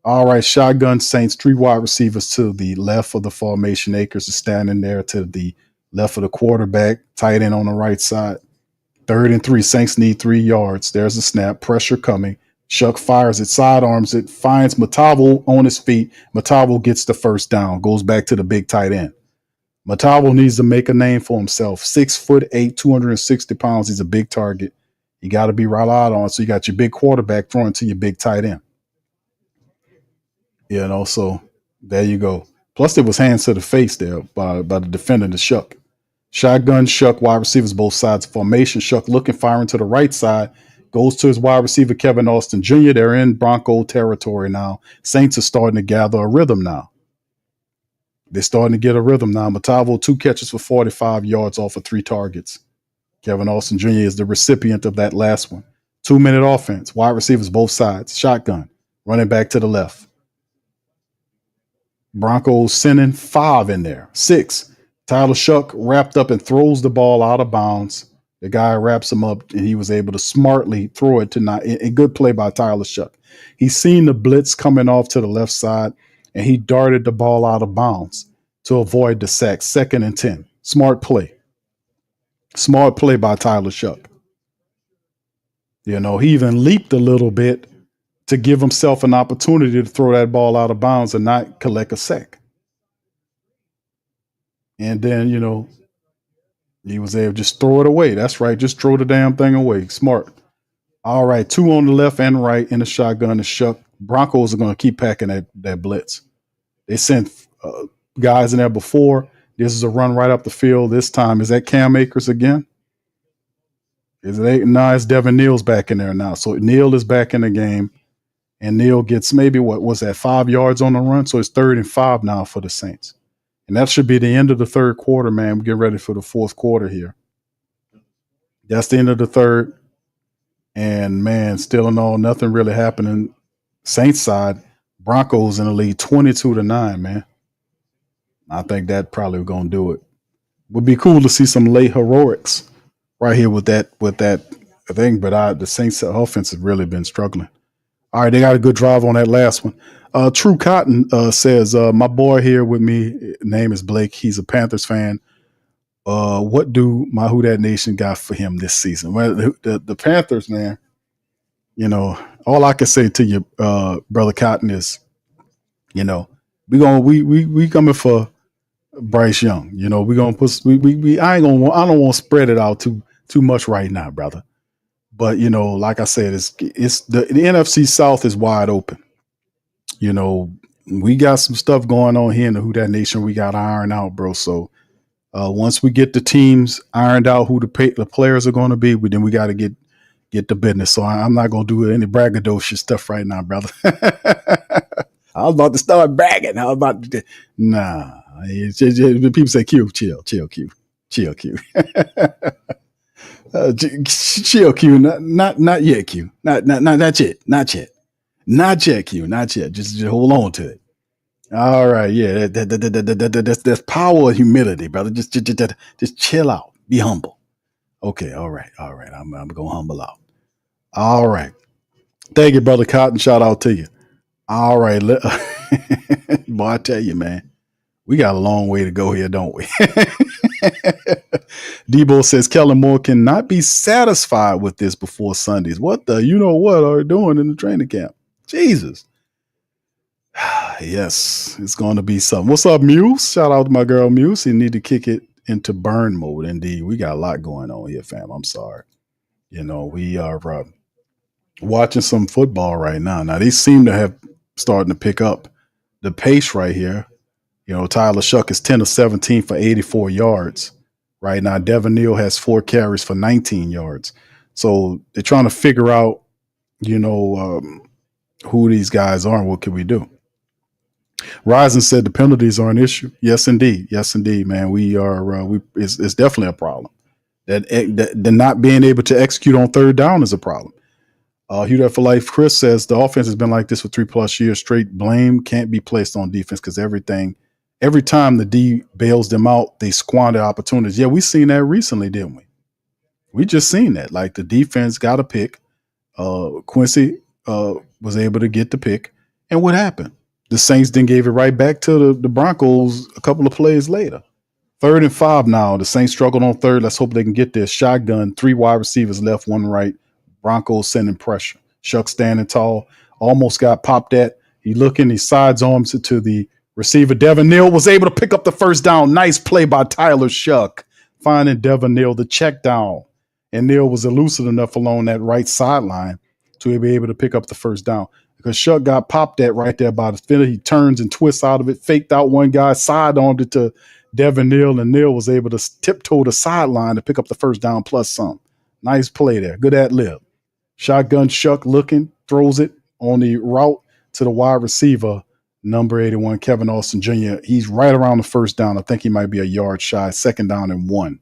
All right, shotgun Saints, 3 wide receivers to the left of the formation. Akers is standing there to the left of the quarterback, tight end on the right side. 3rd and 3. Saints need 3 yards. There's a snap. Pressure coming. Shough fires it, sidearms it, finds Matavo on his feet. Matavo gets the first down, goes back to the big tight end. Matavo needs to make a name for himself. 6'8", 260 pounds. He's a big target. You got to be right out on. So you got your big quarterback throwing to your big tight end. So there you go. Plus, there was hands to the face there by the defender, the Shough. Shotgun, Shough, wide receivers, both sides of formation. Shough looking, firing to the right side. Goes to his wide receiver, Kevin Austin Jr. They're in Bronco territory now. Saints are starting to gather a rhythm now. They're starting to get a rhythm now. Matavo, 2 catches for 45 yards off of 3 targets. Kevin Austin Jr. is the recipient of that last one. 2-minute offense. Wide receivers, both sides. Shotgun. Running back to the left. Broncos sending 5 in there. 6. Tyler Shough wrapped up and throws the ball out of bounds. The guy wraps him up, and he was able to smartly throw it to not. A good play by Tyler Shough. He's seen the blitz coming off to the left side, and he darted the ball out of bounds to avoid the sack. 2nd and 10. Smart play. Smart play by Tyler Shough. He even leaped a little bit to give himself an opportunity to throw that ball out of bounds and not collect a sack. And then, he was able to just throw it away. That's right. Just throw the damn thing away. Smart. All right. 2 on the left and right in the shotgun. The Shough. Broncos are going to keep packing that blitz. They sent guys in there before. This is a run right up the field. This time, is that Cam Akers again? Is it? No, it's Devin Neal's back in there now. So Neal is back in the game. And Neal gets maybe, 5 yards on the run? So it's 3rd and 5 now for the Saints. And that should be the end of the third quarter, man. We get ready for the fourth quarter here. That's the end of the third. And, man, still in all, nothing really happening. Saints side, Broncos in the lead 22-9, man. I think that probably going to do it. Would be cool to see some late heroics right here with that thing. But the Saints offense has really been struggling. All right, they got a good drive on that last one. True Cotton says, my boy here with me, name is Blake. He's a Panthers fan. What do my Who Dat Nation got for him this season? Well, the Panthers, man, all I can say to you, Brother Cotton, is, we coming for Bryce Young. We gonna put I don't want to spread it out too much right now, brother. But like I said, it's the NFC South is wide open. We got some stuff going on here in the Who Dat Nation. We got ironed out, bro. So once we get the teams ironed out, who the players are going to be, then we got to get the business. So I'm not going to do any braggadocious stuff right now, brother. I was about to start bragging. Nah. People say, Q, chill, Q. Chill, Q. Chill, Q. Not yet, Q. Not yet. Not yet, Q. Not yet. Just hold on to it. All right, yeah. That's power of humility, brother. Just chill out. Be humble. Okay, all right. I'm gonna humble out. All right. Thank you, Brother Cotton. Shout out to you. All right. Boy, I tell you, man, we got a long way to go here, don't we? Debo says Kellen Moore cannot be satisfied with this before Sundays. What are you doing in the training camp? Jesus. Yes, it's going to be something. What's up, Muse? Shout out to my girl Muse. You need to kick it into burn mode. Indeed, we got a lot going on here, fam. I'm sorry. We are watching some football right now. Now, they seem to have starting to pick up the pace right here. Tyler Shough is 10 of 17 for 84 yards. Right now, Devin Neal has 4 carries for 19 yards. So they're trying to figure out, who these guys are and what can we do. Rising said the penalties are an issue. Yes, indeed, man. We are. It's definitely a problem. That the not being able to execute on third down is a problem. Who Dat for Life Chris says the offense has been like this for 3+ years straight. Blame can't be placed on defense because every time the D bails them out, they squander opportunities. Yeah, we seen that recently, didn't we? We just seen that. Like the defense got a pick. Quincy was able to get the pick. And what happened? The Saints then gave it right back to the Broncos a couple of plays later. 3rd and 5 now. The Saints struggled on third. Let's hope they can get this. Shotgun, 3 wide receivers left, 1 right. Broncos sending pressure. Shough standing tall, almost got popped at. He looking, he sides arms it to the receiver. Devin Neal was able to pick up the first down. Nice play by Tyler Shough, finding Devin Neal the check down. And Neal was elusive enough along that right sideline to be able to pick up the first down. Because Shough got popped at right there by the defender. He turns and twists out of it, faked out one guy, side-armed it to Devin Neal, and Neal was able to tiptoe the sideline to pick up the first down plus some. Nice play there. Good ad-lib. Shotgun Shough looking, throws it on the route to the wide receiver, number 81, Kevin Austin Jr. He's right around the first down. I think he might be a yard shy. Second down and 1.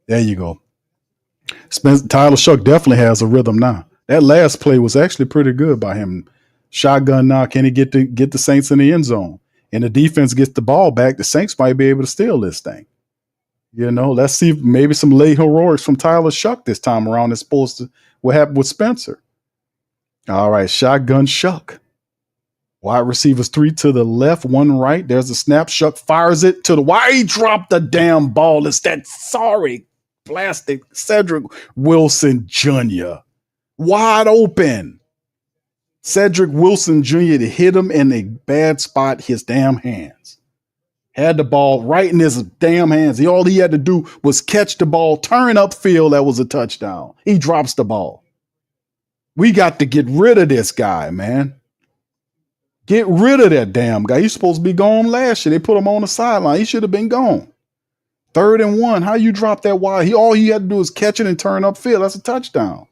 There you go. Tyler Shough definitely has a rhythm now. That last play was actually pretty good by him. Shotgun now. Can he get the Saints in the end zone? And the defense gets the ball back. The Saints might be able to steal this thing. You know, let's see maybe some late heroics from Tyler Shough this time around. As opposed to what happened with Spencer. All right, shotgun Shough. Wide receivers 3 to the left, 1 right. There's a snap. Shough fires it to the wide. He dropped the damn ball. It's that sorry plastic Cedric Wilson Jr. Wide open. Cedric Wilson Jr. to hit him in a bad spot, his damn hands. Had the ball right in his damn hands. All he had to do was catch the ball, turn upfield. That was a touchdown. He drops the ball. We got to get rid of this guy, man. Get rid of that damn guy. He's supposed to be gone last year. They put him on the sideline. He should have been gone. 3rd and 1. How you drop that wide? All he had to do is catch it and turn upfield. That's a touchdown.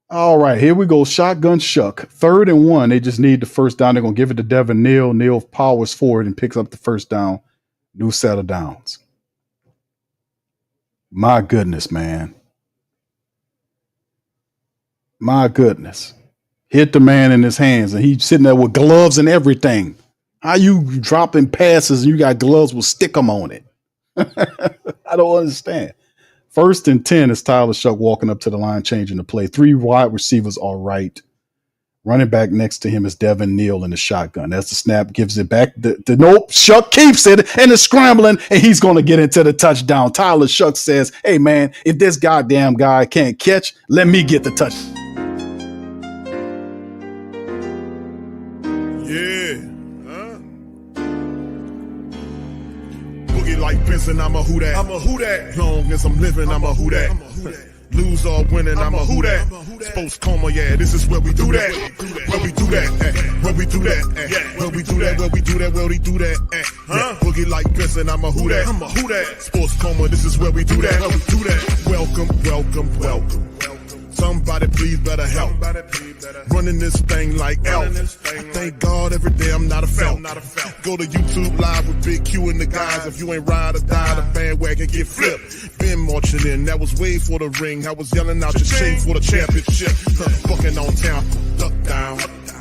All right, here we go. Shotgun Shough. 3rd and 1. They just need the first down. They're going to give it to Devin Neal. Neal powers forward and picks up the first down. New set of downs. My goodness, man. My goodness. Hit the man in his hands, and he's sitting there with gloves and everything. How you dropping passes and you got gloves with stick 'em on it? I don't understand. 1st and 10 is Tyler Shough walking up to the line, changing the play. 3 wide receivers are right. Running back next to him is Devin Neal in the shotgun. That's the snap, gives it back. Nope, Shough keeps it and is scrambling, and he's going to get into the touchdown. Tyler Shough says, hey, man, if this goddamn guy can't catch, let me get the touchdown. Like Benson, I'm a Who Dat. I'm a Who Dat. Long as I'm living, I'm a Who Dat. Lose or winning, I'm a Who Dat. Sports Coma, yeah, this is where we do that. Where we do that, where we do that, where we do that, where we do that, where we do that. Boogie like Benson, I'm a Who Dat. I'm a Who Dat. Sports Coma, this is where we do that. Where we do that. Welcome, welcome, welcome. Somebody please better help. Running this thing like Elf. I thank God every day I'm not a felt. Go to YouTube Live with Big Q and the guys. If you ain't ride or die, the bandwagon get flipped. Been marching in, that was way for the ring. I was yelling out your shame for the championship. Bucking on town, duck down.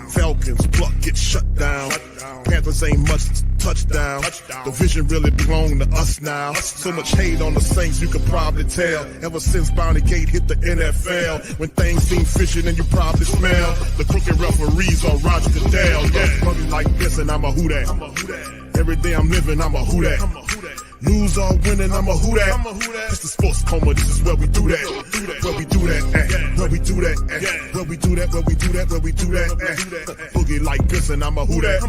Falcons, pluck, get shut down. Panthers ain't much touchdown. The vision really belong to us now. So much hate on the Saints, you could probably tell. Ever since Bounty Gate hit the NFL, when things seem fishy and you probably smell the crooked referees on Roger Goodell. Yeah, probably like this and I'm a Who Dat. Every day I'm living, I'm a Who Dat. Lose or winning, I'm a Who Dat. This is Sports Coma, this is where we do that. Where we do that, where we do that, where we do that, where we do that, where we do that. Boogie like this and I'm a Who Dat.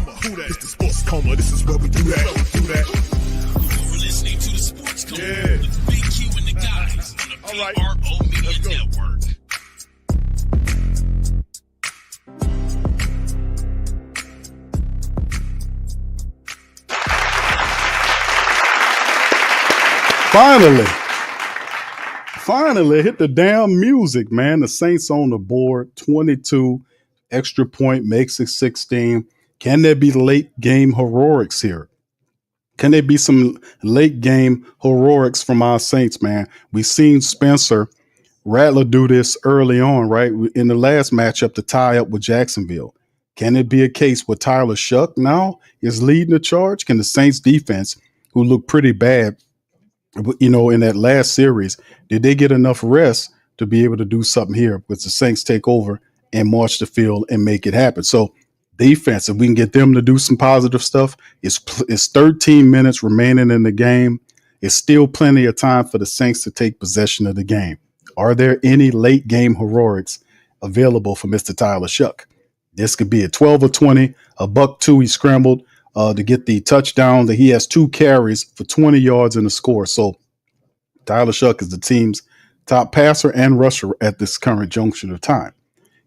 This is Sports Coma, this is where we do that. You're listening to the Sports Coma with Big Q and the guys on the PRO Media Network. Finally hit the damn music, man. The Saints on the board, 22, extra point makes it 16. Can there be late game heroics here? Can there be some late game heroics from our Saints, man? We seen Spencer Rattler do this early on, right? In the last matchup to tie up with Jacksonville. Can it be a case where Tyler Shough now is leading the charge? Can the Saints defense, who looked pretty bad, you know, in that last series, did they get enough rest to be able to do something here with the Saints take over and march the field and make it happen? So defense, if we can get them to do some positive stuff, it's 13 minutes remaining in the game. It's still plenty of time for the Saints to take possession of the game. Are there any late game heroics available for Mr. Tyler Shough. This could be a 12 or 20, a $1.02. He scrambled to get the touchdown. That he has 2 carries for 20 yards and a score. So Tyler Shough is the team's top passer and rusher at this current junction of time.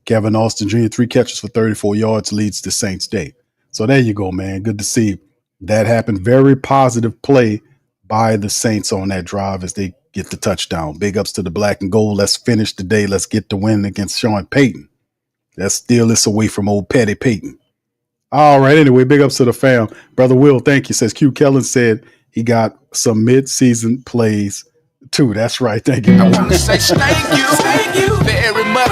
Kevin Austin Jr., 3 catches for 34 yards, leads the Saints' day. So there you go, man. Good to see that happen. Very positive play by the Saints on that drive as they get the touchdown. Big ups to the black and gold. Let's finish the day. Let's get the win against Sean Payton. Let's steal this away from old Petty Payton. All right. Anyway, big ups to the fam. Brother Will, thank you. Says Q Kellen said he got some mid-season plays too. That's right. Thank you. I want to say thank you very much.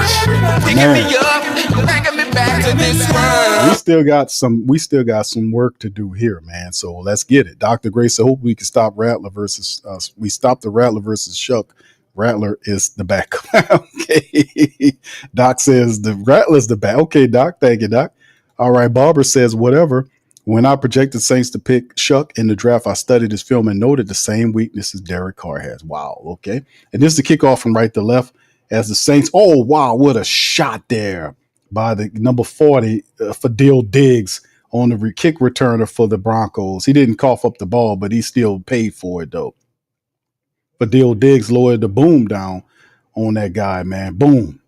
Picking me up, bringing me back to this run. We still got some work to do here, man. So let's get it. Dr. Grace, I hope we can stop Rattler versus we stop the Rattler versus Shough. Rattler is the backup. Okay. Doc says the Rattler's the back. Okay, Doc. Thank you, Doc. All right. Barbara says, whatever. When I projected Saints to pick Shough in the draft, I studied his film and noted the same weaknesses Derek Carr has. Wow. Okay. And this is the kickoff from right to left as the Saints. Oh, wow. What a shot there by the number 40, Fadil Diggs on the kick returner for the Broncos. He didn't cough up the ball, but he still paid for it, though. Fadil Diggs lowered the boom down on that guy, man. Boom.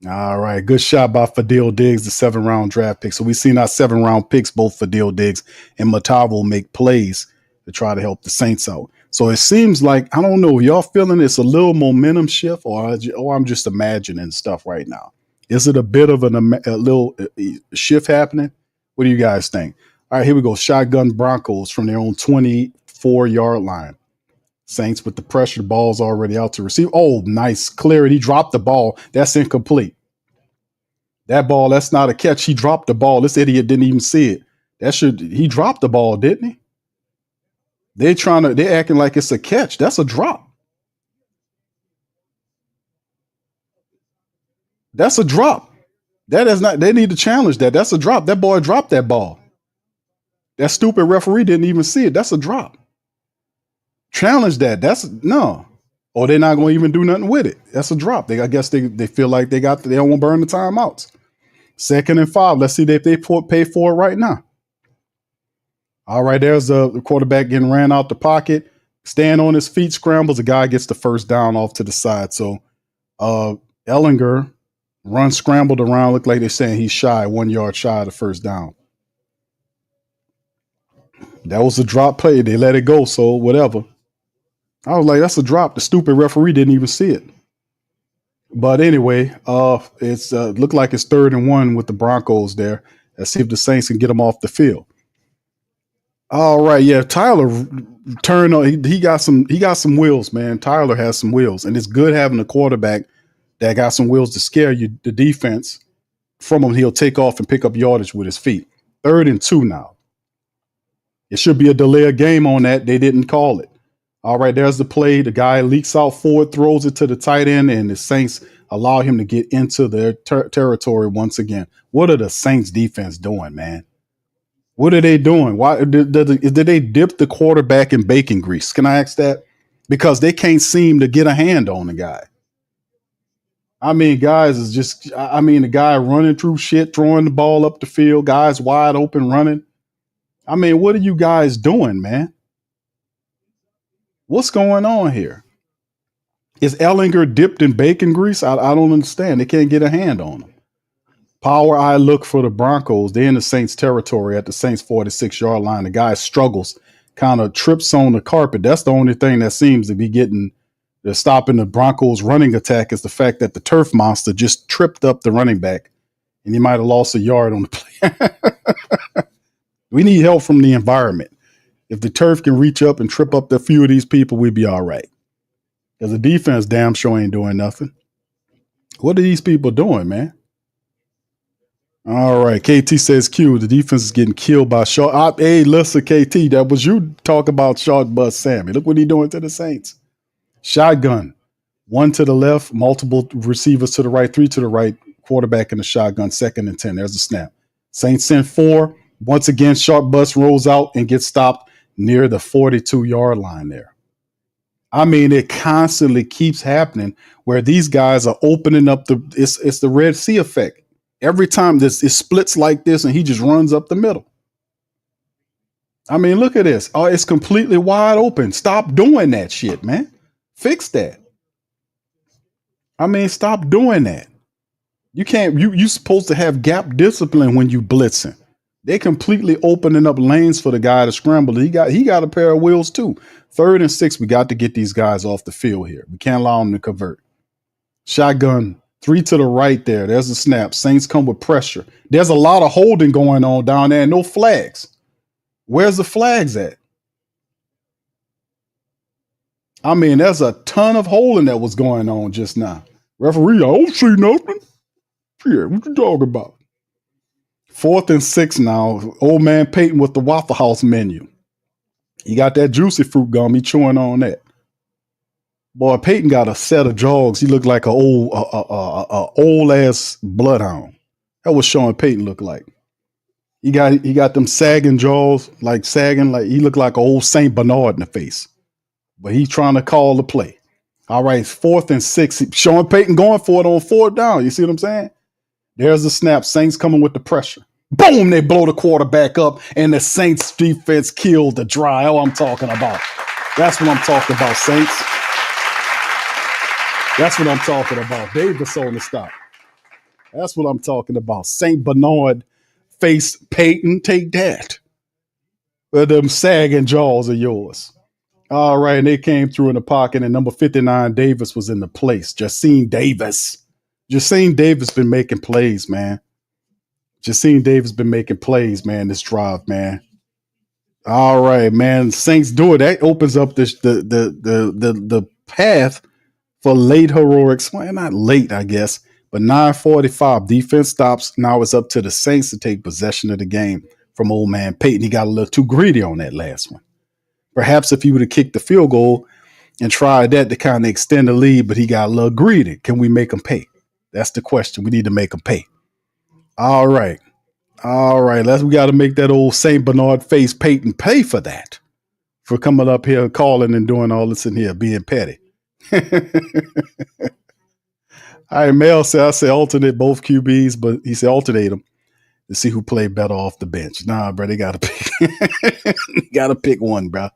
All right. Good shot by Fadil Diggs, the 7th-round draft pick. So we've seen our 7th-round picks, both Fadil Diggs and Matavo, make plays to try to help the Saints out. So it seems like, I don't know, y'all feeling it's a little momentum shift or I'm just imagining stuff right now. Is it a bit of a little shift happening? What do you guys think? All right, here we go. Shotgun Broncos from their own 24-yard line. Saints with the pressure. The ball's already out to receive. Oh, nice clarity. He dropped the ball. That's incomplete. That ball, that's not a catch. He dropped the ball. This idiot didn't even see it. He dropped the ball, didn't he? They're acting like it's a catch. That's a drop. That's a drop. That is not, they need to challenge that. That's a drop. That boy dropped that ball. That stupid referee didn't even see it. That's a drop. Challenge that. That's no. Or they're not going to even do nothing with it. That's a drop. I guess they feel like they don't want to burn the timeouts. 2nd and 5. Let's see if they pay for it right now. All right, there's the quarterback getting ran out the pocket. Stand on his feet, scrambles. The guy gets the first down off to the side. So Ellinger runs scrambled around. Look like they're saying he's shy, 1 yard shy of the first down. That was a drop play. They let it go, so whatever. I was like, that's a drop. The stupid referee didn't even see it. But anyway, it's looked like it's 3rd and 1 with the Broncos there. Let's see if the Saints can get them off the field. All right, yeah. Tyler turned on. He got some wheels, man. Tyler has some wheels, and it's good having a quarterback that got some wheels to scare you. The defense from him, he'll take off and pick up yardage with his feet. 3rd and 2 now. It should be a delay of game on that. They didn't call it. All right, there's the play. The guy leaks out forward, throws it to the tight end, and the Saints allow him to get into their territory once again. What are the Saints defense doing, man? What are they doing? Why did they dip the quarterback in bacon grease? Can I ask that? Because they can't seem to get a hand on the guy. I mean, the guy running through shit, throwing the ball up the field, guys wide open running. I mean, what are you guys doing, man? What's going on here? Is Ellinger dipped in bacon grease? I don't understand. They can't get a hand on him. Power eye look for the Broncos. They're in the Saints territory at the Saints 46-yard line. The guy struggles, kind of trips on the carpet. That's the only thing that seems to be stopping the Broncos running attack is the fact that the turf monster just tripped up the running back and he might have lost a yard on the play. We need help from the environment. If the turf can reach up and trip up a few of these people, we'd be all right. Because the defense damn sure ain't doing nothing. What are these people doing, man? All right. KT says Q, the defense is getting killed by Shough. Hey, listen, KT, that was you talk about Shough bust Sammy. Look what he's doing to the Saints. Shotgun. 1 to the left, multiple receivers to the right, 3 to the right, quarterback in the shotgun, 2nd and 10. There's a snap. Saints send 4. Once again, Shough bus rolls out and gets stopped near the 42-yard line there. I mean, it constantly keeps happening where these guys are opening up it's the Red Sea effect. Every time it splits like this and he just runs up the middle. I mean, look at this. Oh, it's completely wide open. Stop doing that shit, man. Fix that. I mean, stop doing that. You can't, you supposed to have gap discipline when you blitzing. They completely opening up lanes for the guy to scramble. He got a pair of wheels too. 3rd and 6, we got to get these guys off the field here. We can't allow them to convert. Shotgun, 3 to the right there. There's a snap. Saints come with pressure. There's a lot of holding going on down there and no flags. Where's the flags at? I mean, there's a ton of holding that was going on just now. Referee, I don't see nothing. Yeah, what you talking about? 4th and 6 now. Old man Peyton with the Waffle House menu. He got that juicy fruit gum. He chewing on that. Boy, Peyton got a set of jogs. He looked like an old ass bloodhound. That was Sean Payton looked like. He got them sagging jaws, like sagging, like he looked like an old Saint Bernard in the face. But he's trying to call the play. All right, 4th and 6. Sean Payton going for it on 4th down. You see what I'm saying? There's the snap. Saints coming with the pressure. Boom! They blow the quarterback up, and the Saints defense killed the drive. Oh, I'm talking about. That's what I'm talking about, Saints. That's what I'm talking about. Davis on the stop. That's what I'm talking about. Saint Bernard face Peyton. Take that. Well, them sagging jaws are yours. All right, and they came through in the pocket, and number 59, Davis was in the place. Justine Davis been making plays, man. Justine Davis been making plays, man, this drive, man. All right, man. Saints do it. That opens up the path for late heroics. Well, not late, I guess, but 9:45. Defense stops. Now it's up to the Saints to take possession of the game from old man Peyton. He got a little too greedy on that last one. Perhaps if he would have kicked the field goal and tried that to kind of extend the lead, but he got a little greedy. Can we make him pay? That's the question. We need to make him pay. All right. We got to make that old Saint Bernard face Peyton pay for that, for coming up here calling and doing all this in here, being petty. All right, Mel said, I say alternate both QBs, but he said alternate them to see who played better off the bench. Nah, bro, they got to pick. Got to pick one, bro.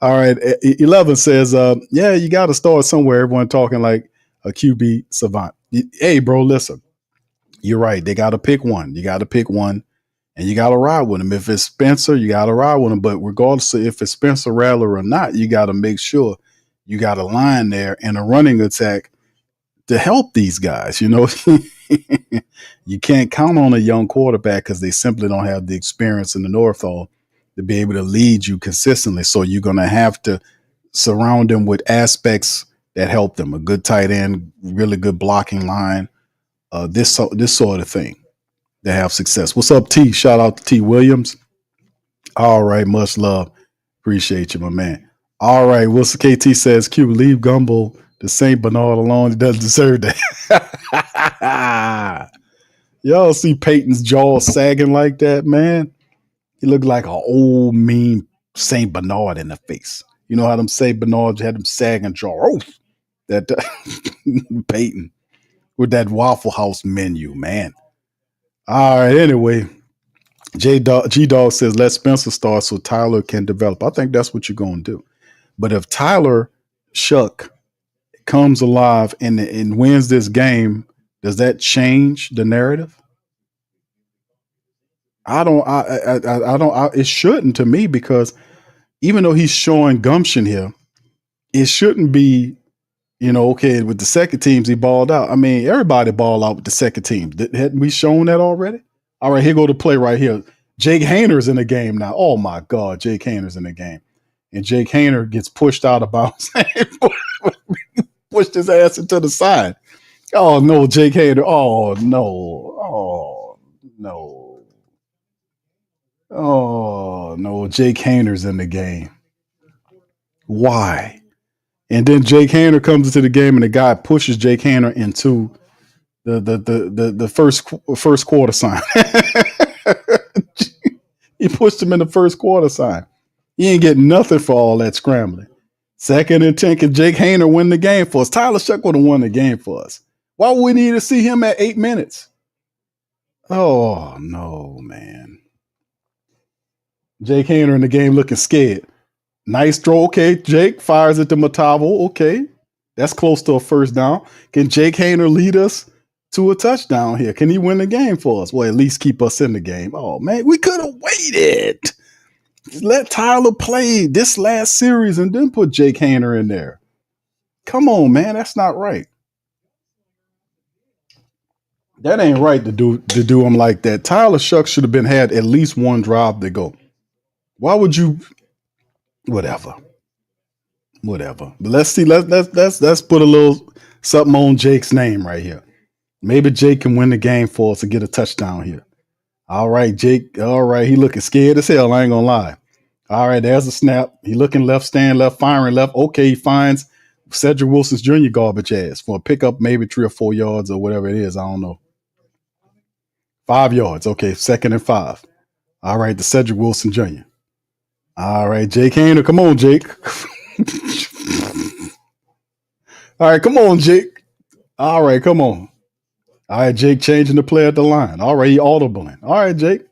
All right, 11 says, yeah, you got to start somewhere. Everyone talking like a QB savant. Hey, bro, listen. You're right. They got to pick one. You got to pick one, and you got to ride with him. If it's Spencer, you got to ride with him. But regardless of if it's Spencer, Rattler, or not, you got to make sure you got a line there and a running attack to help these guys. You know, you can't count on a young quarterback because they simply don't have the experience in the Northall to be able to lead you consistently. So you're going to have to surround them with aspects that help them. A good tight end, really good blocking line. This sort of thing to have success. What's up, T? Shout out to T Williams. All right, much love. Appreciate you, my man. All right, Wilson KT says, Q, leave Gumbo to St. Bernard alone. He doesn't deserve that. Y'all see Peyton's jaw sagging like that, man? He looked like an old, mean St. Bernard in the face. You know how them St. Bernards had them sagging jaw? Oh, that Peyton. With that Waffle House menu, man. All right, anyway, G-Dog says, let Spencer start so Tyler can develop. I think that's what you're going to do. But if Tyler Shough comes alive and wins this game, does that change the narrative? It shouldn't to me, because even though he's showing gumption here, it shouldn't be, you know, okay, with the second teams, he balled out. I mean, everybody balled out with the second team. Hadn't we shown that already? All right, here go to play right here. Jake Hayner's in the game now. Oh, my God, Jake Hayner's in the game. And Jake Hayner gets pushed out of bounds. Pushed his ass into the side. Oh, no, Jake Hayner. Oh, no. Oh, no. Oh, no, Jake Hayner's in the game. Why? And then Jake Hayner comes into the game, and the guy pushes Jake Hayner into the first quarter sign. He pushed him in the first quarter sign. He ain't getting nothing for all that scrambling. 2nd and 10. Can Jake Haener win the game for us? Tyler Shough would have won the game for us. Why would we need to see him at 8 minutes? Oh, no, man. Jake Haener in the game looking scared. Nice throw. Okay, Jake fires it to Matavo. Okay, that's close to a first down. Can Jake Haener lead us to a touchdown here? Can he win the game for us? Well, at least keep us in the game. Oh, man, we could have waited. Just let Tyler play this last series and then put Jake Haener in there. Come on, man. That's not right. That ain't right to do him like that. Tyler Shough should have had at least one drive to go. Why would you? Whatever. But let's see. Let's put a little something on Jake's name right here. Maybe Jake can win the game for us and get a touchdown here. All right, Jake. All right, he looking scared as hell. I ain't gonna lie. All right, there's a snap. He looking left, stand left, firing left. Okay, he finds Cedric Wilson's Jr. garbage ass for a pickup, maybe 3 or 4 yards or whatever it is. I don't know. 5 yards. Okay, 2nd and 5. All right, the Cedric Wilson Jr. All right, Jake Haener. Come on, Jake. All right, come on, Jake. All right, come on. All right, Jake changing the play at the line. All right, he audibling. All right, Jake.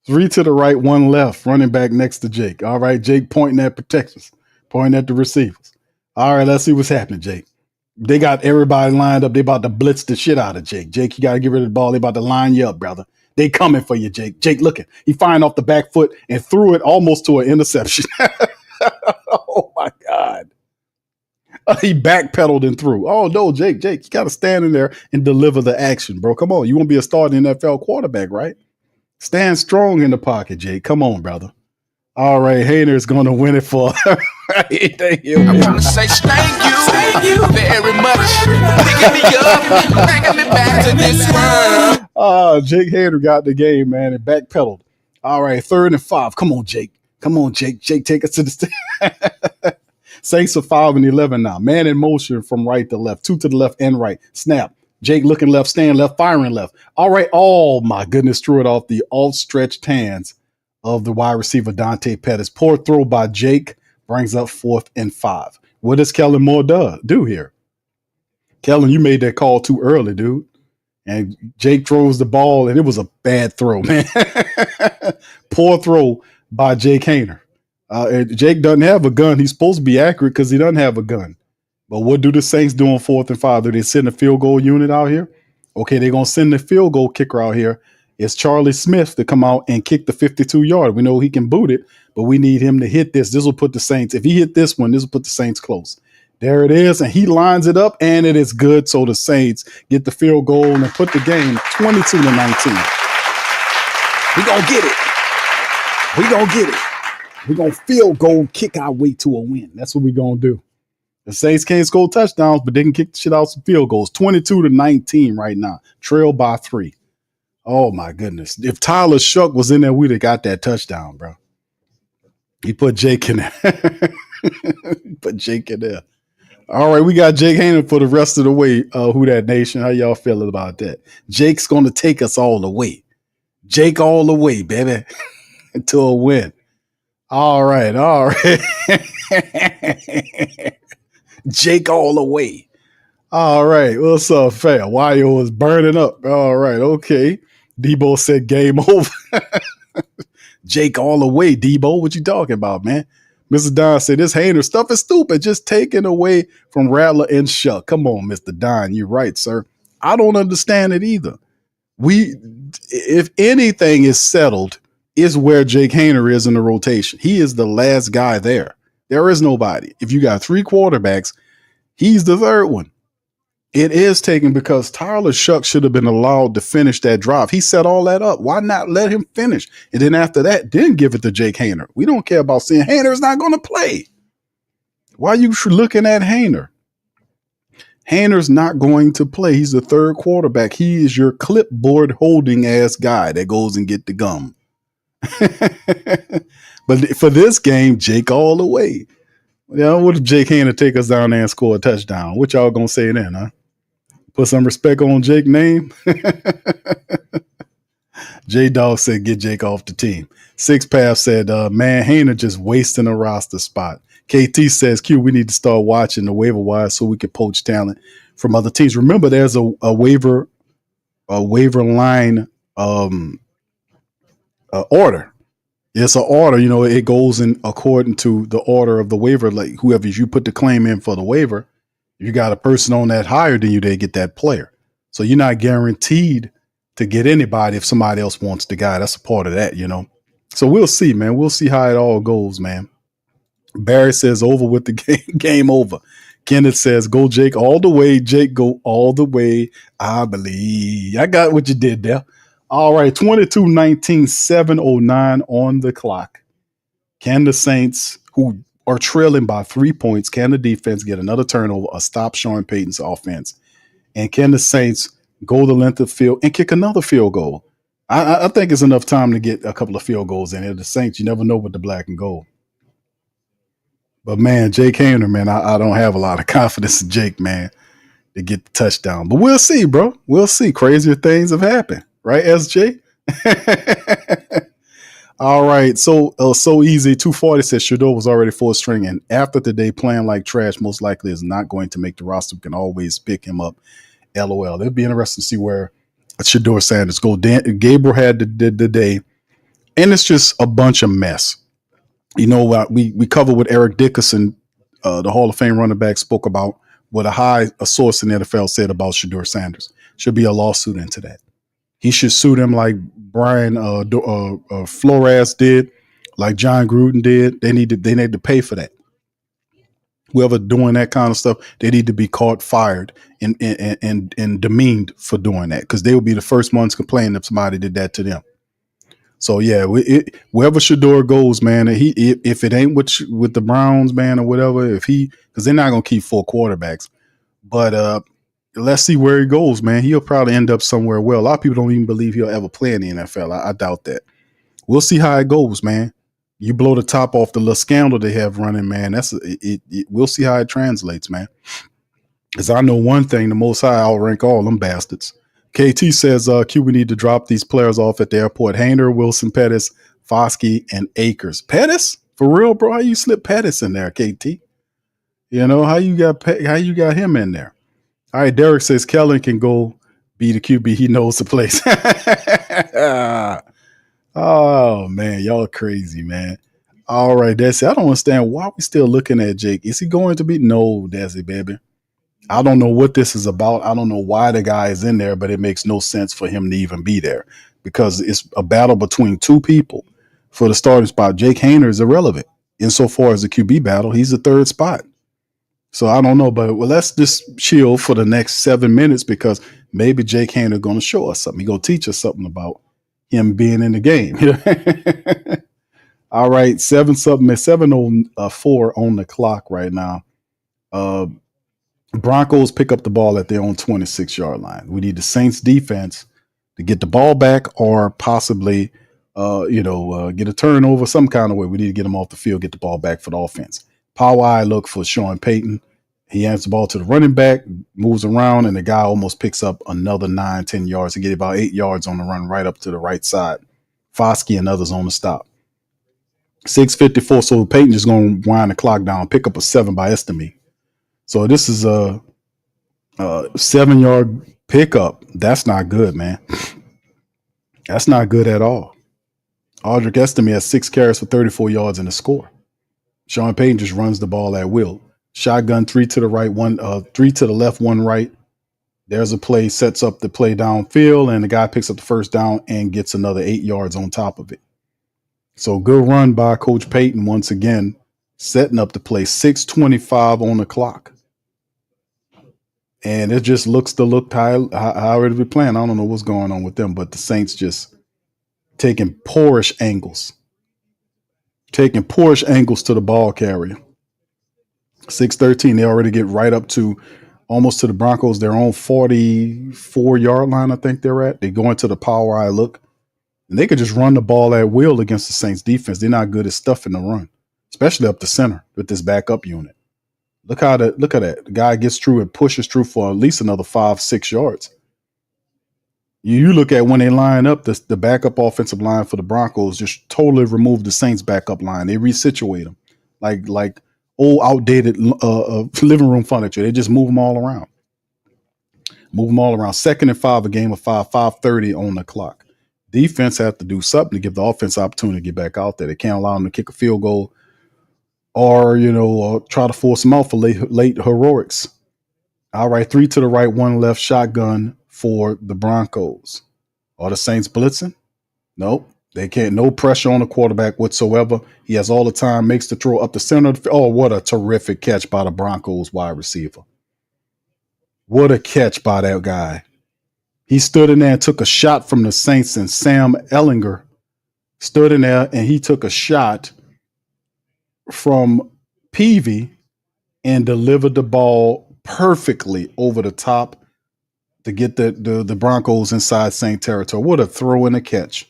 3 to the right, 1 left, running back next to Jake. All right, Jake pointing at protections, pointing at the receivers. All right, let's see what's happening, Jake. They got everybody lined up. They about to blitz the shit out of Jake. Jake, you got to get rid of the ball. They about to line you up, brother. They coming for you, Jake. Jake looking. He firing off the back foot and threw it almost to an interception. Oh, my God. He backpedaled and threw. Oh, no, Jake, you got to stand in there and deliver the action, bro. Come on. You want to be a starting NFL quarterback, right? Stand strong in the pocket, Jake. Come on, brother. All right, Haener's going to win it for Thank you. I want to say thank you very much. Picking me up, bringing me back to this one. Jake Haener got the game, man, and backpedaled. All right, 3rd and 5. Come on, Jake. Jake, take us to the Saints are 5 and 11 now. Man in motion from right to left, 2 to the left and right. Snap. Jake looking left, stand left, firing left. All right. Oh, my goodness. Threw it off the outstretched hands of the wide receiver, Dante Pettis. Poor throw by Jake brings up 4th and 5. What does Kellen Moore do here? Kellen, you made that call too early, dude. And Jake throws the ball, and it was a bad throw, man. Poor throw by Jake Haener. Jake doesn't have a gun. He's supposed to be accurate because he doesn't have a gun. But what do the Saints do on 4th and 5? Do they send a field goal unit out here? Okay, they're going to send the field goal kicker out here. It's Charlie Smith to come out and kick the 52-yard. We know he can boot it, but we need him to hit this. This will put the Saints, if he hit this one, this will put the Saints close. There it is, and he lines it up, and it is good. So the Saints get the field goal and put the game 22-19. We're going to get it. We're going to field goal kick our way to a win. That's what we're going to do. The Saints can't score touchdowns, but they can kick the shit out some field goals. 22-19 right now. Trail by 3. Oh, my goodness. If Tyler Shough was in there, we'd have got that touchdown, bro. He put Jake in there. All right, we got Jake Haener for the rest of the way. Who Dat Nation? How y'all feeling about that? Jake's going to take us all the way. Jake all the way, baby, to a win. All right. Jake all the way. All right. What's up, fam? Wayo is burning up. All right. Okay. Debo said game over. Jake all the way, Debo. What you talking about, man? Mr. Don said this Haener stuff is stupid. Just taken away from Rattler and Shough. Come on, Mr. Don. You're right, sir. I don't understand it either. If anything is settled, is where Jake Haener is in the rotation. He is the last guy there. There is nobody. If you got 3 quarterbacks, he's the 3rd one. It is taken because Tyler Shough should have been allowed to finish that drive. He set all that up. Why not let him finish? And then after that, then give it to Jake Haener. We don't care about saying Haener's not going to play. Why are you looking at Haener? Haener's not going to play. He's the 3rd quarterback. He is your clipboard holding ass guy that goes and get the gum. But for this game, Jake all the way. Yeah, what if Jake Haener take us down there and score a touchdown? What y'all gonna say then, huh? Put some respect on Jake's name. J-Dog said get Jake off the team. 6 Path said, man, Haener just wasting a roster spot. KT says, Q, we need to start watching the waiver wire so we can poach talent from other teams. Remember, there's a waiver line order. It's an order, it goes in according to the order of the waiver. Like whoever you put the claim in for the waiver, if you got a person on that higher than you, they get that player. So you're not guaranteed to get anybody if somebody else wants the guy. That's a part of that, So we'll see, man. We'll see how it all goes, man. Barry says over with the game over. Kenneth says, go Jake all the way. Jake, go all the way. I believe. I got what you did there. All right, 22-19, 7:09 on the clock. Can the Saints, who are trailing by 3 points, can the defense get another turnover or stop Sean Payton's offense? And can the Saints go the length of field and kick another field goal? I think it's enough time to get a couple of field goals in here. The Saints, you never know with the black and gold. But, man, Jake Haener, man, I don't have a lot of confidence in Jake, man, to get the touchdown. But we'll see, bro. We'll see. Crazier things have happened. Right, SJ? All right. So easy. 240 says Shough was already fourth string, and after today playing like trash, most likely is not going to make the roster. We can always pick him up. LOL. It'll be interesting to see where Shough Sanders go. Gabriel had the day, and it's just a bunch of mess. We covered what Eric Dickerson, the Hall of Fame running back, spoke about what a source in the NFL said about Shough Sanders. Should be a lawsuit into that. He should sue them like Brian Flores did, like John Gruden did. They need to pay for that. Whoever doing that kind of stuff, they need to be caught, fired, and demeaned for doing that, because they would be the first ones complaining if somebody did that to them. So yeah, wherever Shough goes, man, if it ain't with the Browns, man, or whatever, because they're not gonna keep 4 quarterbacks, but let's see where he goes, man. He'll probably end up somewhere well. A lot of people don't even believe he'll ever play in the NFL. I doubt that. We'll see how it goes, man. You blow the top off the little scandal they have running, man. We'll see how it translates, man. Because I know one thing, the Most High, I'll rank all them bastards. KT says, Q, we need to drop these players off at the airport. Haener, Wilson, Pettis, Foskey, and Akers. Pettis? For real, bro? How you slip Pettis in there, KT? How you got him in there? All right, Derek says Kellen can go be the QB. He knows the place. Oh, man, y'all crazy, man. All right, that's it. I don't understand why we still looking at Jake. Is he going to be? No, Desi, baby. I don't know what this is about. I don't know why the guy is in there, but it makes no sense for him to even be there, because it's a battle between two people for the starting spot. Jake Haener is irrelevant insofar as the QB battle. He's the third spot. So I don't know, but let's just chill for the next 7 minutes, because maybe Jake Haener going to show us something. He's going to teach us something about him being in the game. All right, 7:04 on the clock right now. Broncos pick up the ball at their own 26-yard line. We need the Saints defense to get the ball back, or possibly, get a turnover some kind of way. We need to get them off the field, get the ball back for the offense. Power eye look for Sean Payton. He hands the ball to the running back, moves around, and the guy almost picks up another 9-10 yards to get about 8 yards on the run right up to the right side. Foskey and others on the stop. 6:54, so Payton just going to wind the clock down, pick up a 7 by estimate. So this is a 7-yard pickup. That's not good, man. That's not good at all. Audric Estime has 6 carries for 34 yards and a score. Sean Payton just runs the ball at will. Shotgun, 3 to the right, 3 to the left, 1 right. There's a play, sets up the play downfield, and the guy picks up the first down and gets another 8 yards on top of it. So good run by Coach Payton once again, setting up the play. 6:25 on the clock. And it just looks how it be playing. I don't know what's going on with them, but the Saints just taking poorish angles. Taking poorish angles to the ball carrier. 6:13, they already get right up to almost to the Broncos, their own 44-yard line, I think they're at. They go into the power eye look, and they could just run the ball at will against the Saints defense. They're not good at stuffing the run, especially up the center with this backup unit. Look at that. The guy gets through and pushes through for at least another 5-6 yards. You look at when they line up, the backup offensive line for the Broncos just totally remove the Saints backup line. They resituate them like old outdated living room furniture. They just move them all around. Move them all around. 2nd and 5, a game of 5:30 on the clock. Defense have to do something to give the offense opportunity to get back out there. They can't allow them to kick a field goal or, try to force them out for late heroics. All right, 3 to the right, 1 left, shotgun for the Broncos. Are the Saints blitzing? Nope. They can't. No pressure on the quarterback whatsoever. He has all the time, makes the throw up the center. Oh, what a terrific catch by the Broncos wide receiver. What a catch by that guy. He stood in there and took a shot from the Saints, and Sam Ehlinger stood in there and he took a shot from Peavy and delivered the ball perfectly over the top to get the Broncos inside Saint territory. What a throw and a catch.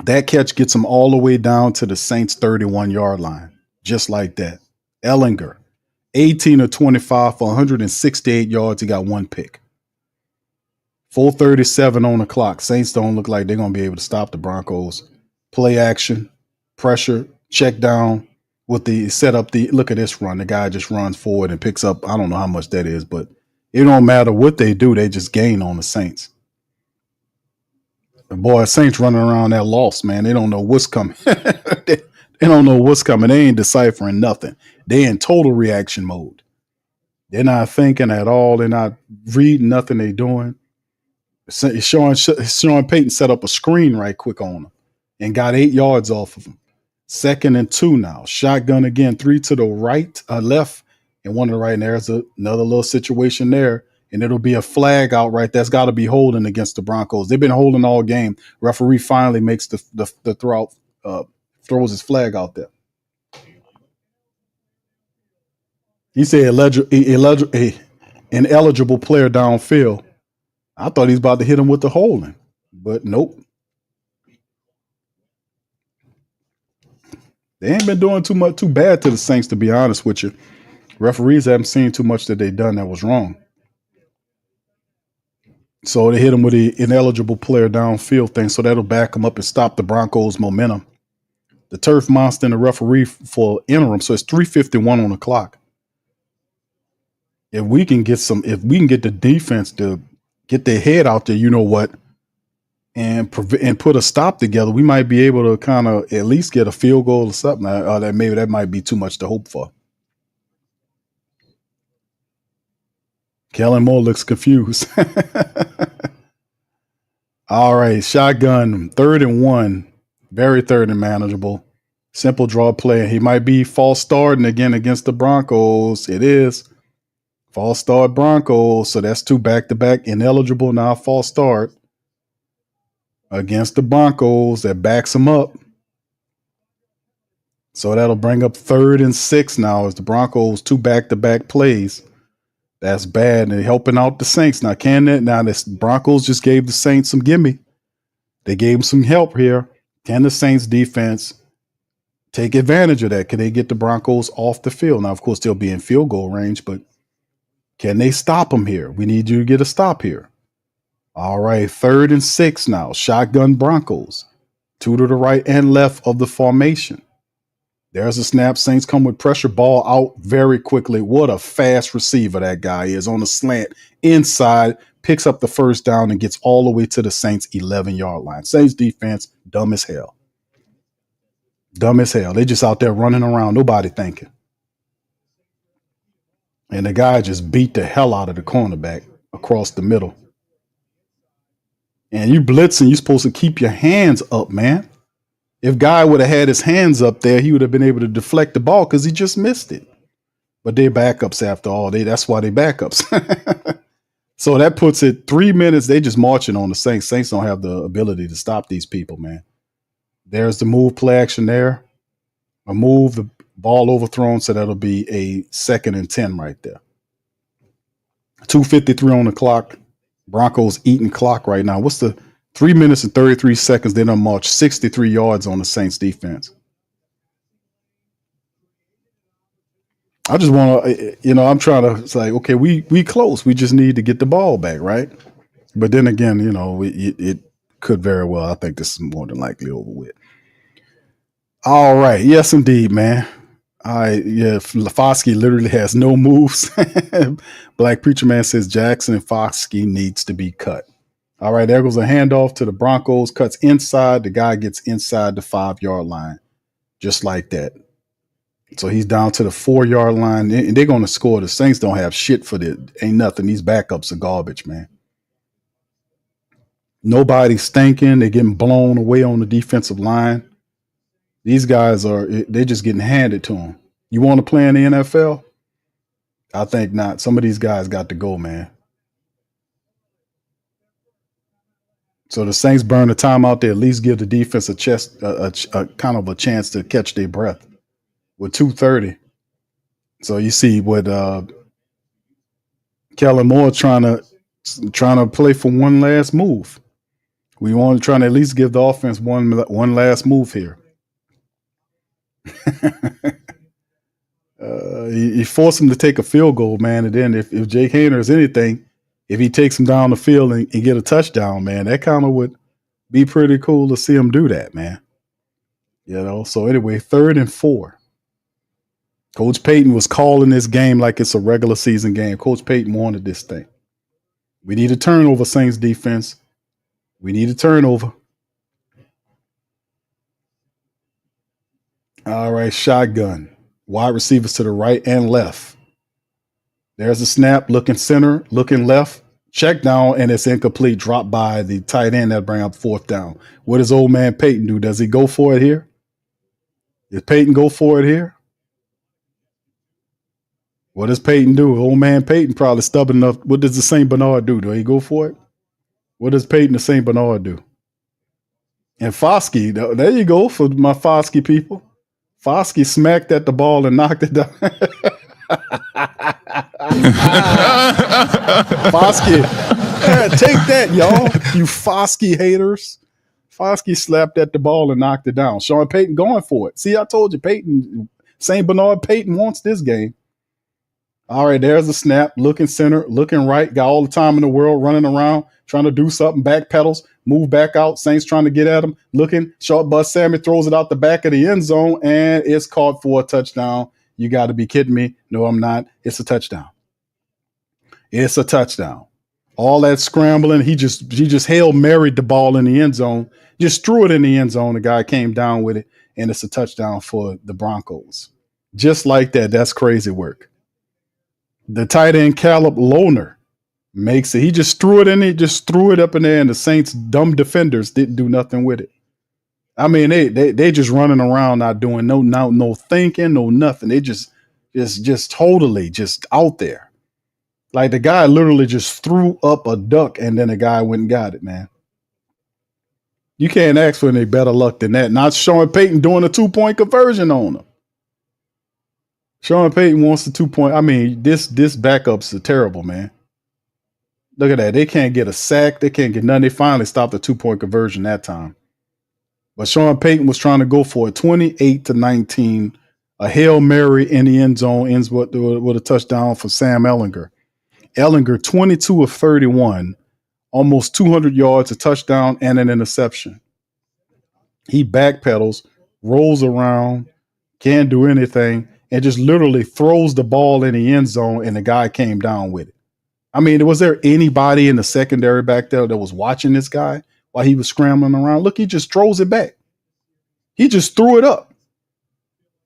That catch gets them all the way down to the Saints 31-yard line, just like that. Ehlinger, 18 of 25 for 168 yards. He got 1 pick. 4:37 on the clock. Saints don't look like they're going to be able to stop the Broncos. Play action, pressure, check down with the set up the look at this run. The guy just runs forward and picks up. I don't know how much that is, but it don't matter what they do. They just gain on the Saints. The boy, Saints running around that lost, man. They don't know what's coming. They don't know what's coming. They ain't deciphering nothing. They in total reaction mode. They're not thinking at all. They're not reading nothing they doing. Sean Payton set up a screen right quick on them and got 8 yards off of them. 2nd and 2 now. Shotgun again, 3 to the right, left, and 1 to the right. And there's another little situation there. And it'll be a flag out right. That's got to be holding against the Broncos. They've been holding all game. Referee finally makes the throw out, throws his flag out there. He said ineligible player downfield. I thought he was about to hit him with the holding, but nope. They ain't been doing too bad to the Saints, to be honest with you. Referees haven't seen too much that they done that was wrong. So they hit him with the ineligible player downfield thing, so that'll back them up and stop the Broncos' momentum. The turf monster and the referee for interim, so it's 3:51 on the clock. If we can get the defense to get their head out there, you know what, and put a stop together, we might be able to kind of at least get a field goal or something. That might be too much to hope for. Kellen Moore looks confused. All right, shotgun, 3rd and 1, very third and manageable. Simple draw play. He might be false starting again against the Broncos. It is. False start Broncos. So that's 2 back-to-back. Ineligible, now false start against the Broncos. That backs them up. So that'll bring up 3rd and 6 now as the Broncos 2 back-to-back plays. That's bad. And they're helping out the Saints. Now, this Broncos just gave the Saints some gimme. They gave them some help here. Can the Saints defense take advantage of that? Can they get the Broncos off the field? Now, of course, they'll be in field goal range, but can they stop them here? We need you to get a stop here. All right, 3rd and 6 now. Shotgun Broncos. 2 to the right and left of the formation. There's a snap. Saints come with pressure, ball out very quickly. What a fast receiver that guy is on the slant inside, picks up the first down and gets all the way to the Saints 11-yard line. Saints defense, dumb as hell. Dumb as hell. They just out there running around, nobody thinking. And the guy just beat the hell out of the cornerback across the middle. And you blitzing, you're supposed to keep your hands up, man. If Guy would have had his hands up there, he would have been able to deflect the ball because he just missed it. But they're backups after all. That's why they backups. So that puts it 3 minutes. They just marching on the Saints. Saints don't have the ability to stop these people, man. There's the move play action there. A move, the ball overthrown, so that'll be a 2nd and 10 right there. 2:53 on the clock. Broncos eating clock right now. What's the 3 minutes and 33 seconds? They done march 63 yards on the Saints defense. I just want to, I'm trying to say, okay, we close. We just need to get the ball back, right? But then again, it could very well. I think this is more than likely over with. All right. Yes, indeed, man. Foskey literally has no moves. Black Preacher Man says Jackson and Foskey needs to be cut. All right, there goes a handoff to the Broncos. Cuts inside. The guy gets inside the 5-yard line. Just like that. So he's down to the 4-yard line. And they're going to score. The Saints don't have shit for this. Ain't nothing. These backups are garbage, man. Nobody's stinking. They're getting blown away on the defensive line. These guys they're just getting handed to them. You want to play in the NFL? I think not. Some of these guys got to go, man. So the Saints burn the timeout. They at least give the defense a kind of a chance to catch their breath with 2:30. So you see what Kellen Moore trying to play for one last move. We want to try to at least give the offense one last move here. He forced him to take a field goal, man. And then if Jake Haener is anything, if he takes him down the field and get a touchdown, man, that kind of would be pretty cool to see him do that, man. You know, so anyway, 3rd and 4. Coach Payton was calling this game like it's a regular season game. Coach Payton wanted this thing. We need a turnover, Saints defense. We need a turnover. All right, shotgun. Wide receivers to the right and left. There's a snap, looking center, looking left. Check down, and it's incomplete. Drop by the tight end that bring up 4th down. What does old man Payton do? Does he go for it here? Does Payton go for it here? What does Payton do? Old man Payton probably stubborn enough. What does the St. Bernard do? Do he go for it? What does Payton the St. Bernard do? And Foskey, there you go for my Foskey people. Foskey smacked at the ball and knocked it down. Foskey, take that, y'all. You Foskey haters. Foskey slapped at the ball and knocked it down. Sean Payton going for it. See, I told you, Payton, St. Bernard Payton wants this game. All right, there's a snap. Looking center, looking right. Got all the time in the world running around, trying to do something. Back pedals, move back out. Saints trying to get at him. Looking, short bus. Sammy throws it out the back of the end zone, and it's caught for a touchdown. You got to be kidding me. No, I'm not. It's a touchdown. It's a touchdown. All that scrambling, he just Hail Married the ball in the end zone. Just threw it in the end zone. The guy came down with it, and it's a touchdown for the Broncos. Just like that. That's crazy work. The tight end Caleb Lohner makes it. He just threw it in. He just threw it up in there, and the Saints' dumb defenders didn't do nothing with it. I mean, they just running around, not doing no thinking, no nothing. They just totally just out there. Like the guy literally just threw up a duck, and then the guy went and got it, man. You can't ask for any better luck than that. Not Sean Payton doing a 2-point conversion on him. Sean Payton wants the 2-point. I mean, this backups are terrible, man. Look at that. They can't get a sack. They can't get nothing. They finally stopped the 2-point conversion that time. But Sean Payton was trying to go for it. 28-19. A Hail Mary in the end zone ends with a touchdown for Sam Ehlinger. Ehlinger, 22 of 31, almost 200 yards, a touchdown, and an interception. He backpedals, rolls around, can't do anything, and just literally throws the ball in the end zone, and the guy came down with it. I mean, was there anybody in the secondary back there that was watching this guy while he was scrambling around? Look, he just throws it back. He just threw it up.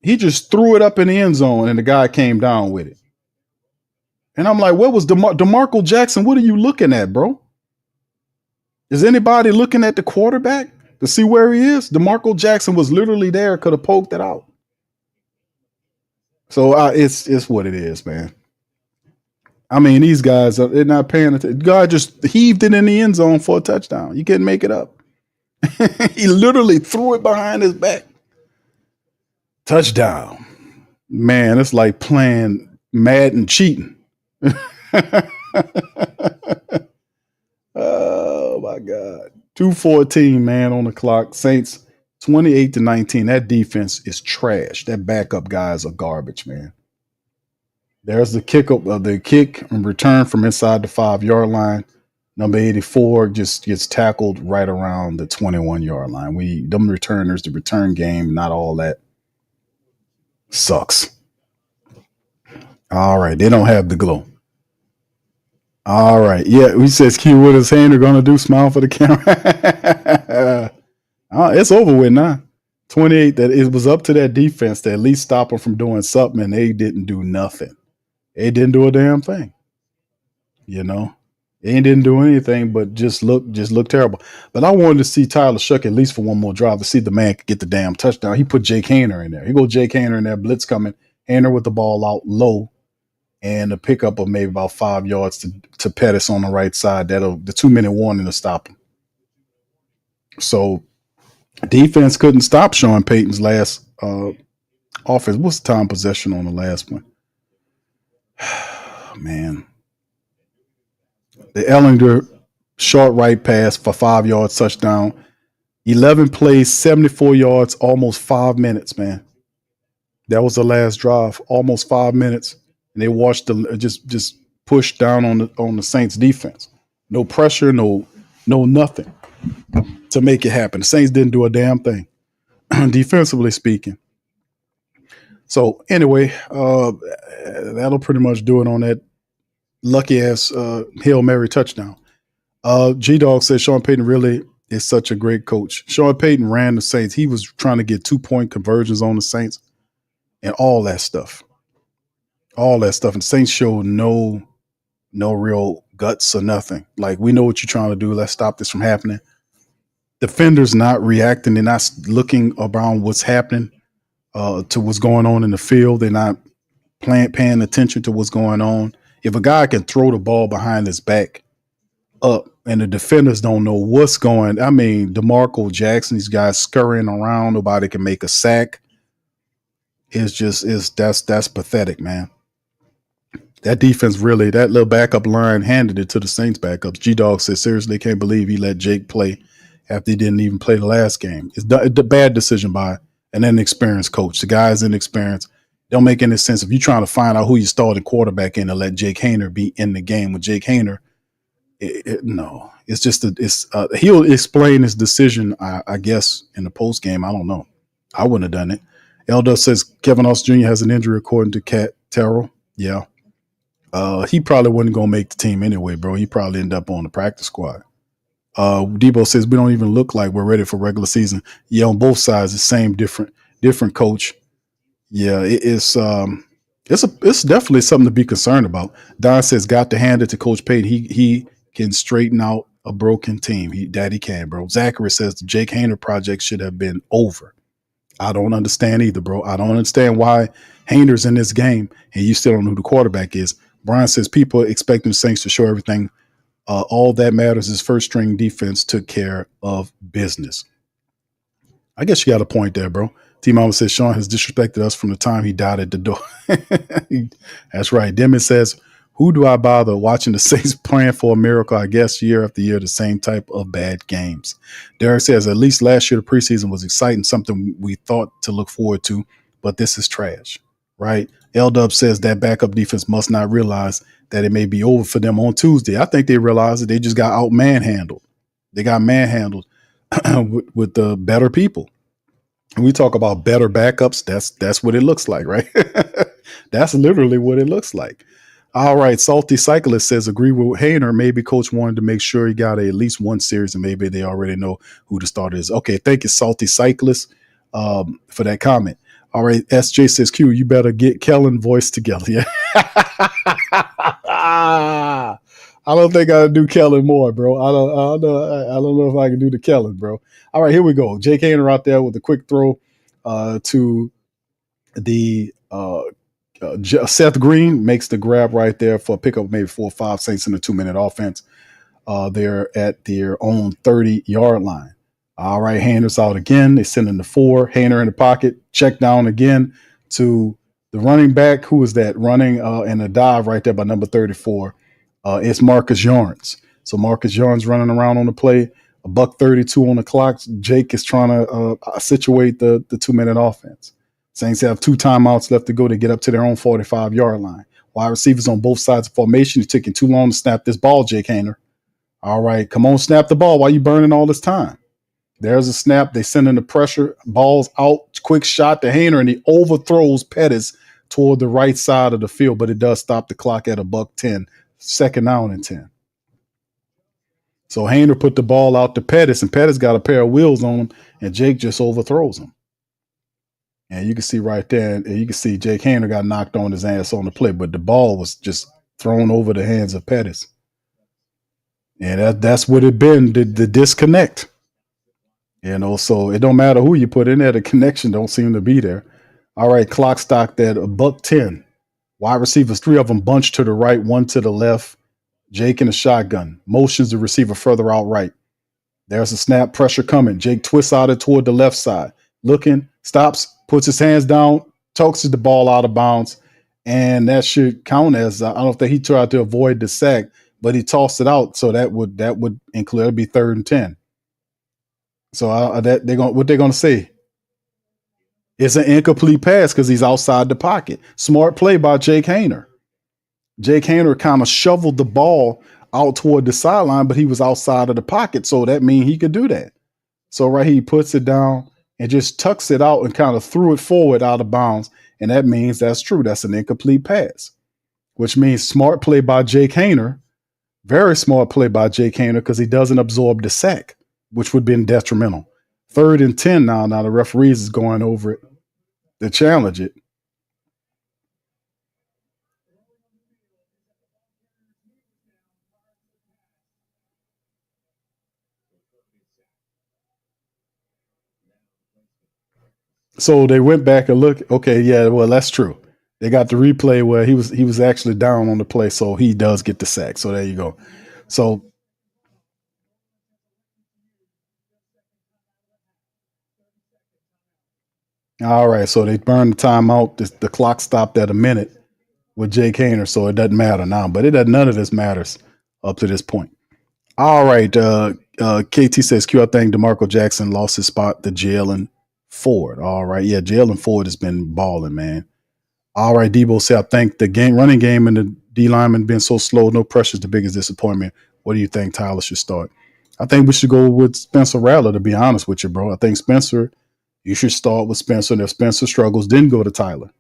He just threw it up in the end zone, and the guy came down with it. And I'm like, what was DeMarco Jackson? What are you looking at, bro? Is anybody looking at the quarterback to see where he is? DeMarco Jackson was literally there, could have poked it out. So it's what it is, man. I mean, these guys, they're not paying attention. God just heaved it in the end zone for a touchdown. You couldn't make it up. He literally threw it behind his back. Touchdown. Man, it's like playing Madden cheating. Oh, my God. 2:14, man, on the clock. Saints 28-19. That defense is trash. That backup guys are garbage, man. There's the kick and return from inside the 5-yard line. Number 84 just gets tackled right around the 21-yard line. Them returners, the return game, not all that. Sucks. All right. They don't have the glow. All right. Yeah. He says Q, what is Hainer going to do? Smile for the camera. It's over with now. 28. That it was up to that defense to at least stop them from doing something, and they didn't do nothing. They didn't do a damn thing. You know, they didn't do anything but just look terrible. But I wanted to see Tyler Shough at least for one more drive to see the man could get the damn touchdown. He put Jake Haener in there. He go Jake Haener in there, blitz coming, Haener with the ball out low, and a pickup of maybe about 5 yards to Pettis on the right side. That'll the 2-minute warning to stop him. So defense couldn't stop Sean Payton's last offense. What's the time possession on the last one? Man. The Ellinger short right pass for 5 yards touchdown. 11 plays, 74 yards, almost 5 minutes, man. That was the last drive, almost 5 minutes. And they watched just push down on the Saints defense. No pressure, no nothing to make it happen. The Saints didn't do a damn thing, defensively speaking. So anyway, that'll pretty much do it on that lucky ass Hail Mary touchdown. G-Dog says Sean Payton really is such a great coach. Sean Payton ran the Saints. He was trying to get 2-point conversions on the Saints and all that stuff. All that stuff. And Saints showed no real guts or nothing. Like, we know what you're trying to do. Let's stop this from happening. Defenders not reacting. They're not looking around what's happening to what's going on in the field. They're not paying attention to what's going on. If a guy can throw the ball behind his back up and the defenders don't know what's going, I mean, DeMarco Jackson, these guys scurrying around, nobody can make a sack. That's pathetic, man. That defense really, that little backup line handed it to the Saints backups. G-Dog says, seriously, can't believe he let Jake play after he didn't even play the last game. It's a bad decision by an inexperienced coach. The guy's inexperienced. Don't make any sense if you're trying to find out who you started quarterback in to let Jake Haener be in the game with Jake Haener. No, it's just he'll explain his decision, I guess, in the post game. I don't know. I wouldn't have done it. Elder says Kevin Austin Jr. has an injury according to Cat Terrell. Yeah. He probably wasn't going to make the team anyway, bro. He probably end up on the practice squad. Debo says we don't even look like we're ready for regular season. Yeah, on both sides, the same different coach. Yeah, it's definitely something to be concerned about. Don says got to hand it to Coach Payton. He can straighten out a broken team. He can, bro. Zachary says the Jake Haener project should have been over. I don't understand either, bro. I don't understand why Haener's in this game and you still don't know who the quarterback is. Brian says people expecting the Saints to show everything. All that matters is first string defense took care of business. I guess you got a point there, bro. T-Mama says Sean has disrespected us from the time he died at the door. That's right. Demon says, who do I bother watching the Saints praying for a miracle? I guess year after year, the same type of bad games. Derek says, at least last year, the preseason was exciting, something we thought to look forward to, but this is trash, right? L-Dub says that backup defense must not realize that it may be over for them on Tuesday. I think they realized that they just got out manhandled. They got manhandled with the better people. And we talk about better backups. That's what it looks like, right? That's literally what it looks like. All right. Salty Cyclist says, agree with Haener. Maybe coach wanted to make sure he got at least one series and maybe they already know who the starter is. Okay. Thank you, Salty Cyclist, for that comment. All right. SJ says, Q, you better get Kellen voice together. Yeah. I don't think I'll do Kellen more, bro. I don't know if I can do the Kellen, bro. All right, here we go. Jake Haener out there with a quick throw to the Seth Green, makes the grab right there for a pickup, maybe 4 or 5 Saints in a 2-minute offense. They're at their own 30-yard line. All right, Haener's out again. They send in the 4. Haener in the pocket. Check down again to the running back. Who is that running in a dive right there by number 34? It's Marcus Yarns. So Marcus Yarns running around on the play. $1:32 on the clock. Jake is trying to situate the 2-minute offense. Saints have 2 timeouts left to go to get up to their own 45-yard line. Wide receivers on both sides of formation. It's taking too long to snap this ball, Jake Haener. All right, come on, snap the ball. Why are you burning all this time? There's a snap. They send in the pressure. Ball's out. Quick shot to Haener, and he overthrows Pettis toward the right side of the field, but it does stop the clock at $1:10. Second down and 10. So Haener put the ball out to Pettis, and Pettis got a pair of wheels on him, and Jake just overthrows him. And you can see right there, and you can see Jake Haener got knocked on his ass on the play, but the ball was just thrown over the hands of Pettis. And that's what it been, the disconnect. So it don't matter who you put in there, the connection don't seem to be there. All right, clock stocked at $1:10. Wide receivers, 3 of them bunched to the right, 1 to the left. Jake in a shotgun. Motions the receiver further out right. There's a snap, pressure coming. Jake twists out it toward the left side. Looking, stops, puts his hands down, tosses the ball out of bounds. And that should count as, I don't think he tried to avoid the sack, but he tossed it out. So that would include, it'd be 3rd and 10. So what they're going to say? It's an incomplete pass because he's outside the pocket. Smart play by Jake Haener. Jake Haener kind of shoveled the ball out toward the sideline, but he was outside of the pocket. So that means he could do that. So right here, he puts it down and just tucks it out and kind of threw it forward out of bounds. And that means that's true. That's an incomplete pass, which means smart play by Jake Haener. Very smart play by Jake Haener because he doesn't absorb the sack, which would have been detrimental. 3rd and 10 now. Now the referees is going over it to challenge it. So they went back and looked. Okay, yeah, well, that's true. They got the replay where he was actually down on the play, so he does get the sack. So there you go. So all right, so they burned the timeout. The clock stopped at a minute with Jake Haener, so it doesn't matter now. But none of this matters up to this point. All right, KT says, Q, I think DeMarco Jackson lost his spot to Jalen Ford. All right, yeah, Jalen Ford has been balling, man. All right, Debo said, I think the running game and the D lineman been so slow, no pressure is the biggest disappointment. What do you think Tyler should start? I think we should go with Spencer Rattler, to be honest with you, bro. I think Spencer, you should start with Spencer, and if Spencer struggles, then go to Tyler.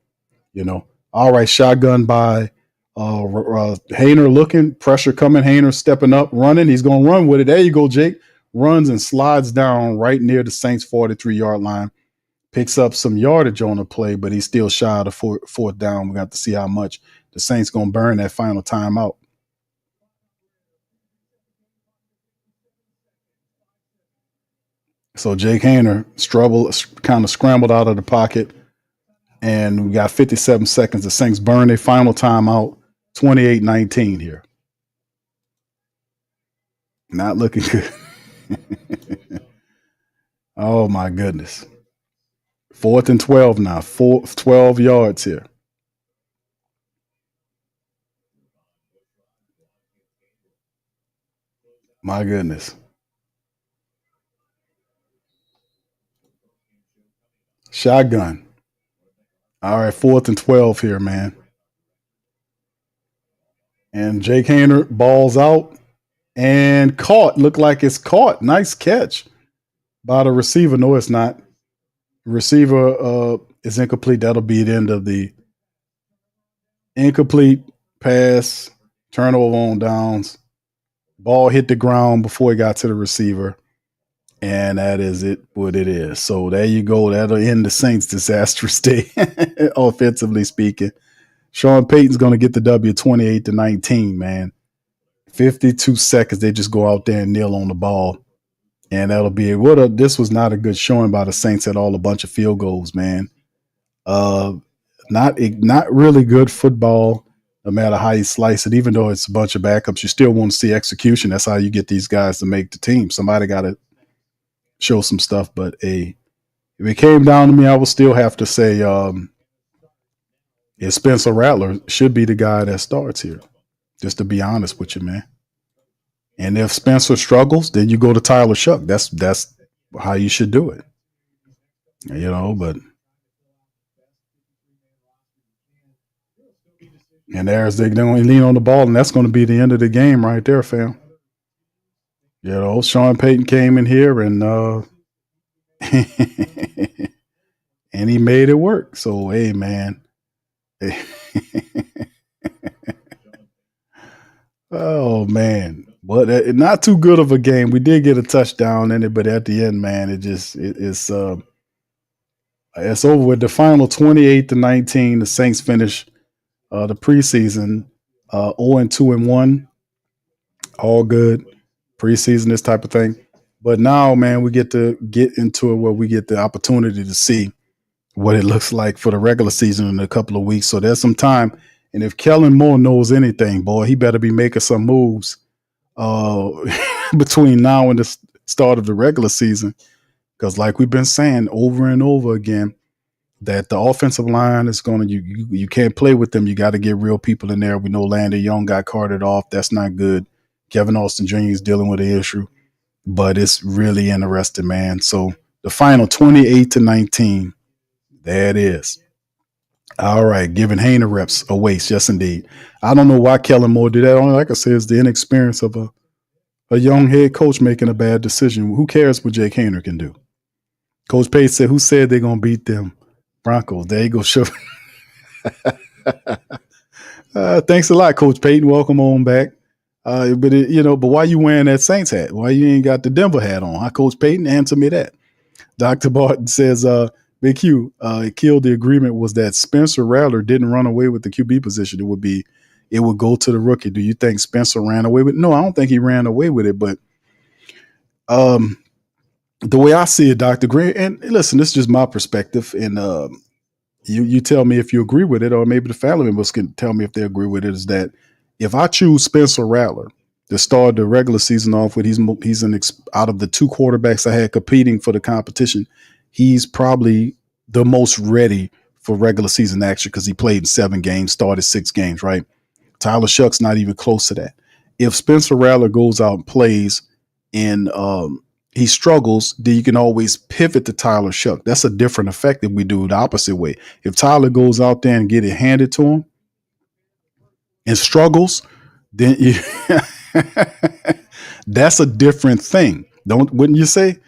All right, shotgun by Haener looking, pressure coming, Haener stepping up, running. He's going to run with it. There you go, Jake. Runs and slides down right near the Saints' 43-yard line. Picks up some yardage on the play, but he's still shy of the fourth down. We got to see how much the Saints going to burn that final timeout. So Jake Haener kind of scrambled out of the pocket, and we got 57 seconds. The Saints burn their final timeout, 28-19 here. Not looking good. Oh, my goodness. 4th and 12 now. 12 yards here. My goodness. Shotgun. All right, 4th and 12 here, man. And Jake Haener balls out and caught. Looked like it's caught. Nice catch by the receiver. No, it's not. Receiver is incomplete. That'll be the end of the incomplete pass, turnover on downs. Ball hit the ground before it got to the receiver. And that is what it is. So there you go. That'll end the Saints' disastrous day, offensively speaking. Sean Payton's going to get the W 28-19, man. 52 seconds. They just go out there and kneel on the ball. And that'll be it. This was not a good showing by the Saints at all. A bunch of field goals, man. Not really good football, no matter how you slice it. Even though it's a bunch of backups, you still want to see execution. That's how you get these guys to make the team. Somebody got to show some stuff. But if it came down to me, I would still have to say Spencer Rattler should be the guy that starts here. Just to be honest with you, man. And if Spencer struggles, then you go to Tyler Shough. That's how you should do it. But and there's they're going to lean on the ball, and that's going to be the end of the game right there, fam. Sean Payton came in here and And he made it work. So, hey, man. Oh, man. But not too good of a game. We did get a touchdown in it, but at the end, man, it's over with. The final 28-19. The Saints finish the preseason 0-2-1. All good. Preseason, this type of thing. But now, man, we get to get into it where we get the opportunity to see what it looks like for the regular season in a couple of weeks. So there's some time. And if Kellen Moore knows anything, boy, he better be making some moves between now and the start of the regular season. Because like we've been saying over and over again, that the offensive line is going to, you can't play with them. You got to get real people in there. We know Landon Young got carted off. That's not good. Kevin Austin Jr. is dealing with the issue. But it's really interesting, man. So the final 28-19, there it is. All right, giving Hayner reps a waste. Yes, indeed. I don't know why Kellen Moore did that. Only like I said, it's the inexperience of a young head coach making a bad decision. Who cares what Jake Hayner can do? Coach Pate said, who said they're going to beat them Broncos? There you go, Shough. Thanks a lot, Coach Payton. Welcome on back. But why you wearing that Saints hat? Why you ain't got the Denver hat on? Huh, Coach Payton? Answer me that. Dr. Barton says, Big Q, killed the agreement was that Spencer Rattler didn't run away with the QB position. It would go to the rookie. Do you think Spencer ran away with it? No, I don't think he ran away with it. But the way I see it, Dr. Gray, and listen, this is just my perspective. And you tell me if you agree with it, or maybe the family members can tell me if they agree with it, is that if I choose Spencer Rattler to start the regular season off with, out of the two quarterbacks I had competing for the competition, he's probably the most ready for regular season action because he played in 7 games, started 6 games, right? Tyler Shuck's not even close to that. If Spencer Rattler goes out and plays and he struggles, then you can always pivot to Tyler Shough. That's a different effect if we do the opposite way. If Tyler goes out there and get it handed to him and struggles, then that's a different thing. Wouldn't you say?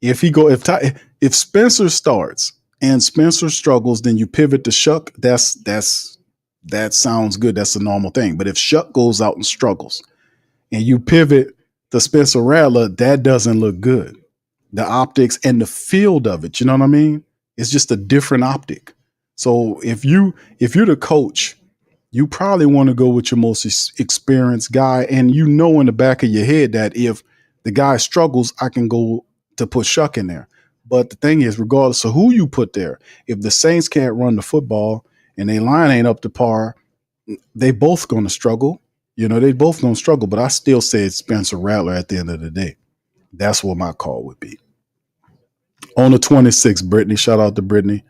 If Spencer starts and Spencer struggles, then you pivot to Shough. That sounds good. That's a normal thing. But if Shough goes out and struggles and you pivot to Spencer Rattler, that doesn't look good. The optics and the field of it, you know what I mean? It's just a different optic. So if you're the coach, you probably want to go with your most experienced guy. And you know in the back of your head that if the guy struggles, I can go to put Shough in there. But the thing is, regardless of who you put there, if the Saints can't run the football and their line ain't up to par, they both going to struggle. They both going to struggle. But I still say it's Spencer Rattler at the end of the day. That's what my call would be. On the 26th, Brittany. Shout out to Brittany.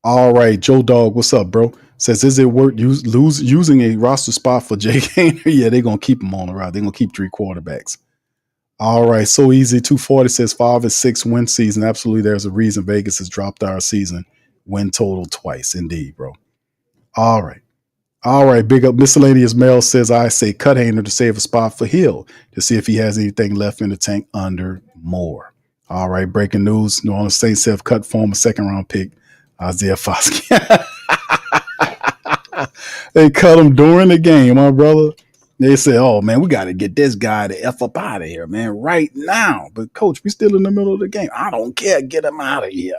All right, Joe Dog, what's up, bro? Says, is it worth using a roster spot for Jake Hayner? Yeah, they're going to keep him on the route. They're going to keep 3 quarterbacks. All right, so easy. 240 says 5-6 win season. Absolutely, there's a reason Vegas has dropped our season win total twice. Indeed, bro. All right, big up. Miscellaneous Mail says, I say cut Hayner to save a spot for Hill to see if he has anything left in the tank under Moore. All right, breaking news. New Orleans Saints have cut former 2nd-round pick Isaiah Foskey. They cut him during the game, my brother. They said, oh, man, we got to get this guy the F up out of here, man, right now. But, Coach, we still in the middle of the game. I don't care. Get him out of here.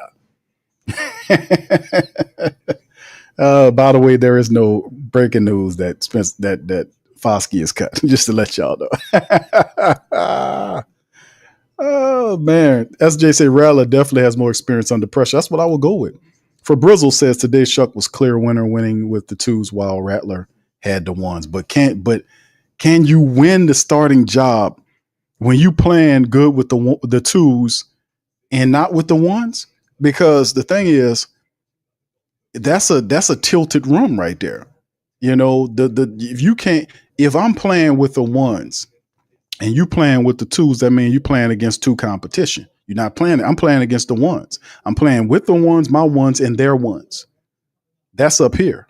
By the way, there is no breaking news that Foskey is cut, just to let y'all know. Oh, man. SJ say Rattler definitely has more experience under pressure. That's what I will go with. For Brizzle says today Shough was clear winner, winning with the 2s while Rattler had the 1s. But can you win the starting job when you playing good with the 2s and not with the 1s? Because the thing is, that's a tilted room right there. If I'm playing with the 1s and you playing with the 2s, that means you playing against 2 competition. You're not playing. I'm playing against the 1s. I'm playing with the 1s, my 1s, and their 1s. That's up here.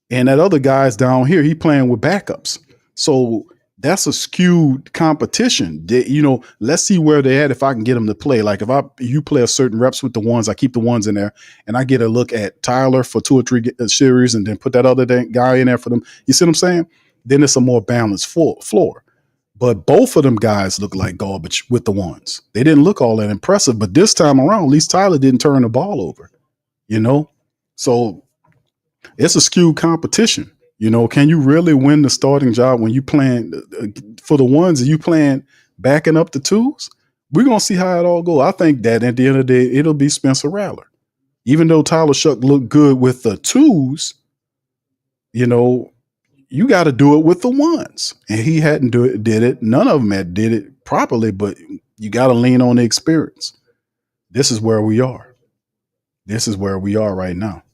And that other guy's down here. He playing with backups. So that's a skewed competition. Let's see where they're at if I can get them to play. Like if you play a certain reps with the ones, I keep the ones in there, and I get a look at Tyler for 2 or 3 series, and then put that other guy in there for them. You see what I'm saying? Then it's a more balanced floor. But both of them guys look like garbage with the ones. They didn't look all that impressive, but this time around, at least Tyler didn't turn the ball over. So it's a skewed competition. Can you really win the starting job when you playing for the ones and you playing backing up the twos? We're going to see how it all goes. I think that at the end of the day, it'll be Spencer Rattler. Even though Tyler Shough looked good with the twos, you got to do it with the ones. And he hadn't did it. None of them did it properly, but you got to lean on the experience. This is where we are. This is where we are right now.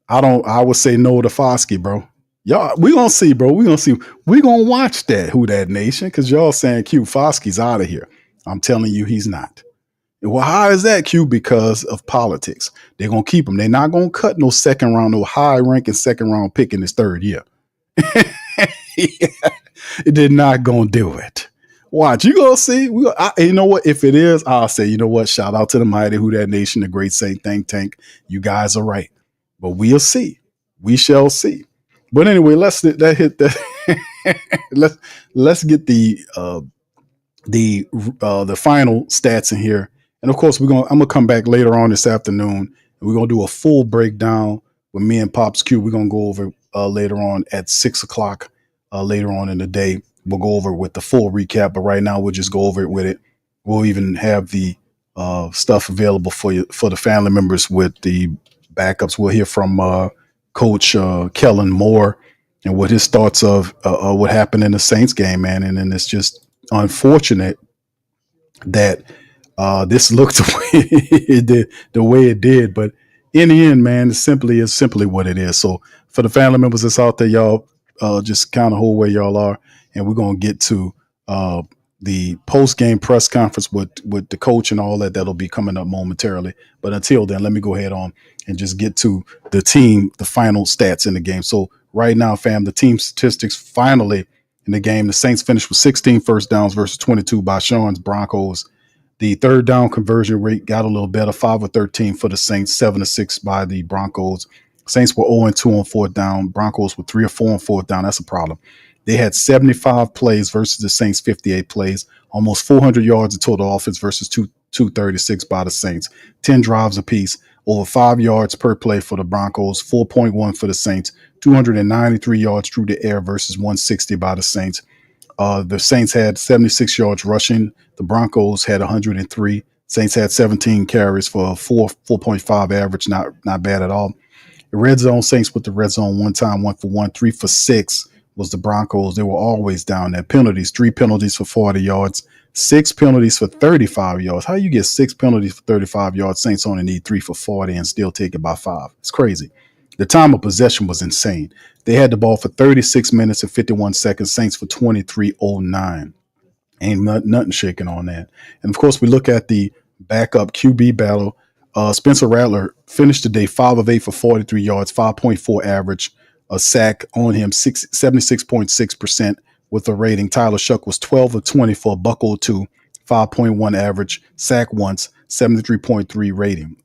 I would say no to Foskey, bro. Y'all, we gonna see, bro. We gonna watch that Who Dat Nation, because y'all saying Q Foskey's out of here. I'm telling you, he's not. Well, how is that, Q? Because of politics. They're gonna keep him. They're not gonna cut no second round, no high ranking second round pick in his third year. They're not gonna do it. Watch, you gonna see. You know what? If it is, I'll say, you know what? Shout out to the mighty Who Dat Nation, the great Saint think tank. You guys are right. But we'll see. We shall see. But anyway, let's get the final stats in here. And of course, I'm gonna come back later on this afternoon, and we're gonna do a full breakdown with me and Pops Q. We're gonna go over later on at 6:00 later on in the day. We'll go over with the full recap. But right now, we'll just go over it with it. We'll even have the stuff available for the family members with the backups. We'll hear from Coach Kellen Moore and what his thoughts of what happened in the Saints game, man. And then it's just unfortunate that this looked the way it did. But in the end, man, it is simply what it is. So for the family members that's out there, y'all just kind of hold where y'all are, and we're gonna get to the post-game press conference with the coach and all that. That'll be coming up momentarily. But until then, let me go ahead on and just get to the final stats in the game. So right now, fam, the team statistics finally in the game. The Saints finished with 16 first downs versus 22 by Sean's Broncos. The third down conversion rate got a little better, 5 of 13 for the Saints, 7 of 6 by the Broncos. Saints were 0-2 on fourth down. Broncos were 3 of 4 on fourth down. That's a problem. They had 75 plays versus the Saints 58 plays, almost 400 yards of total offense versus 236 by the Saints. 10 drives apiece, over 5 yards per play for the Broncos, 4.1 for the Saints, 293 yards through the air versus 160 by the Saints. The Saints had 76 yards rushing. The Broncos had 103. Saints had 17 carries for a 4.5 average, not bad at all. The red zone, Saints with the red zone one time, 1 for 1, 3 for 6 was the Broncos. They were always down there. Penalties, 3 penalties for 40 yards, 6 penalties for 35 yards. How you get 6 penalties for 35 yards? Saints only need 3 for 40 and still take it by 5. It's crazy. The time of possession was insane. They had the ball for 36 minutes and 51 seconds. Saints for 23:09. Ain't nothing shaking on that. And of course, we look at the backup QB battle. Spencer Rattler finished the day 5 of 8 for 43 yards, 5.4 average, a sack on him, 76.6% with a rating. Tyler Shough was 12 of 20 for a $102, 5.1 average, sack once, 73.3 rating.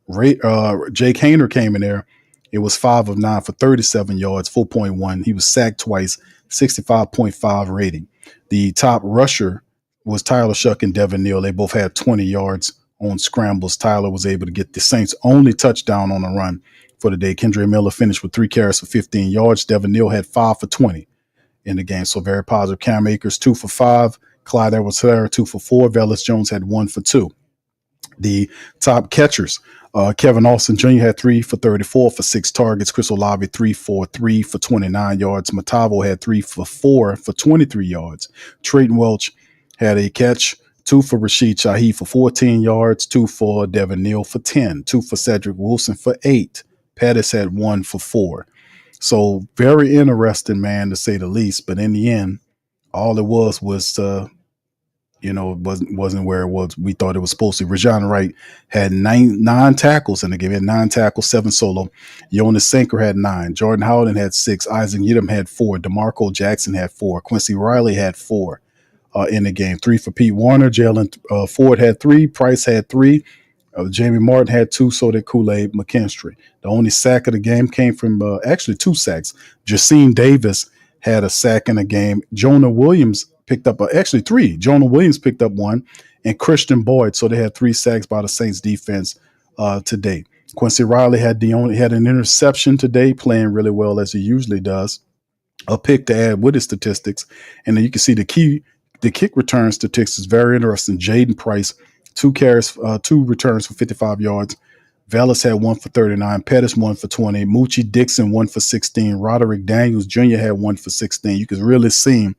Jake Hayner came in there. It was 5 of 9 for 37 yards, 4.1. He was sacked twice, 65.5 rating. The top rusher was Tyler Shough and Devin Neal. They both had 20 yards on scrambles. Tyler was able to get the Saints' only touchdown on the run for the day. Kendre Miller finished with 3 carries for 15 yards. Devin Neal had 5 for 20 in the game. So very positive. Cam Akers, 2 for 5. Clyde Edwards-Helaire, 2 for 4. Velus Jones had 1 for 2. The top catchers, Kevin Austin Jr. had 3 for 34 for 6 targets. Chris Olave, 3 for 3 for 29 yards. Matavo had 3 for 4 for 23 yards. Trayton Welch had a catch, 2 for Rashid Shaheed for 14 yards, 2 for Devin Neal for 10, 2 for Cedric Wilson for 8. Pettis had 1 for 4. So very interesting, man, to say the least. But in the end, all it was You know, it wasn't where it was. We thought it was supposed to. Rajon Wright had nine tackles in the game. He had 9 tackles, 7 solo. Jonas Sinker had 9. Jordan Howden had 6. Isaac Yidam had 4. DeMarco Jackson had 4. Quincy Riley had 4 in the game. 3 for Pete Warner. Jalen Ford had 3. Price had 3. Jamie Martin had 2, so did Kool-Aid McKinstry. The only sack of the game came from actually 2 sacks. Jacine Davis had a sack in the game. Jonah Williams picked up actually 3. Jonah Williams picked up 1, and Christian Boyd. So they had 3 sacks by the Saints defense today. Quincy Riley had an interception today, playing really well as he usually does. A pick to add with his statistics, and then you can see the kick return statistics is very interesting. Jaden Price, 2 carries, 2 returns for 55 yards. Vellis had 1 for 39. Pettis 1 for 20. Moochie Dixon 1 for 16. Roderick Daniels Jr. had 1 for 16. You can really see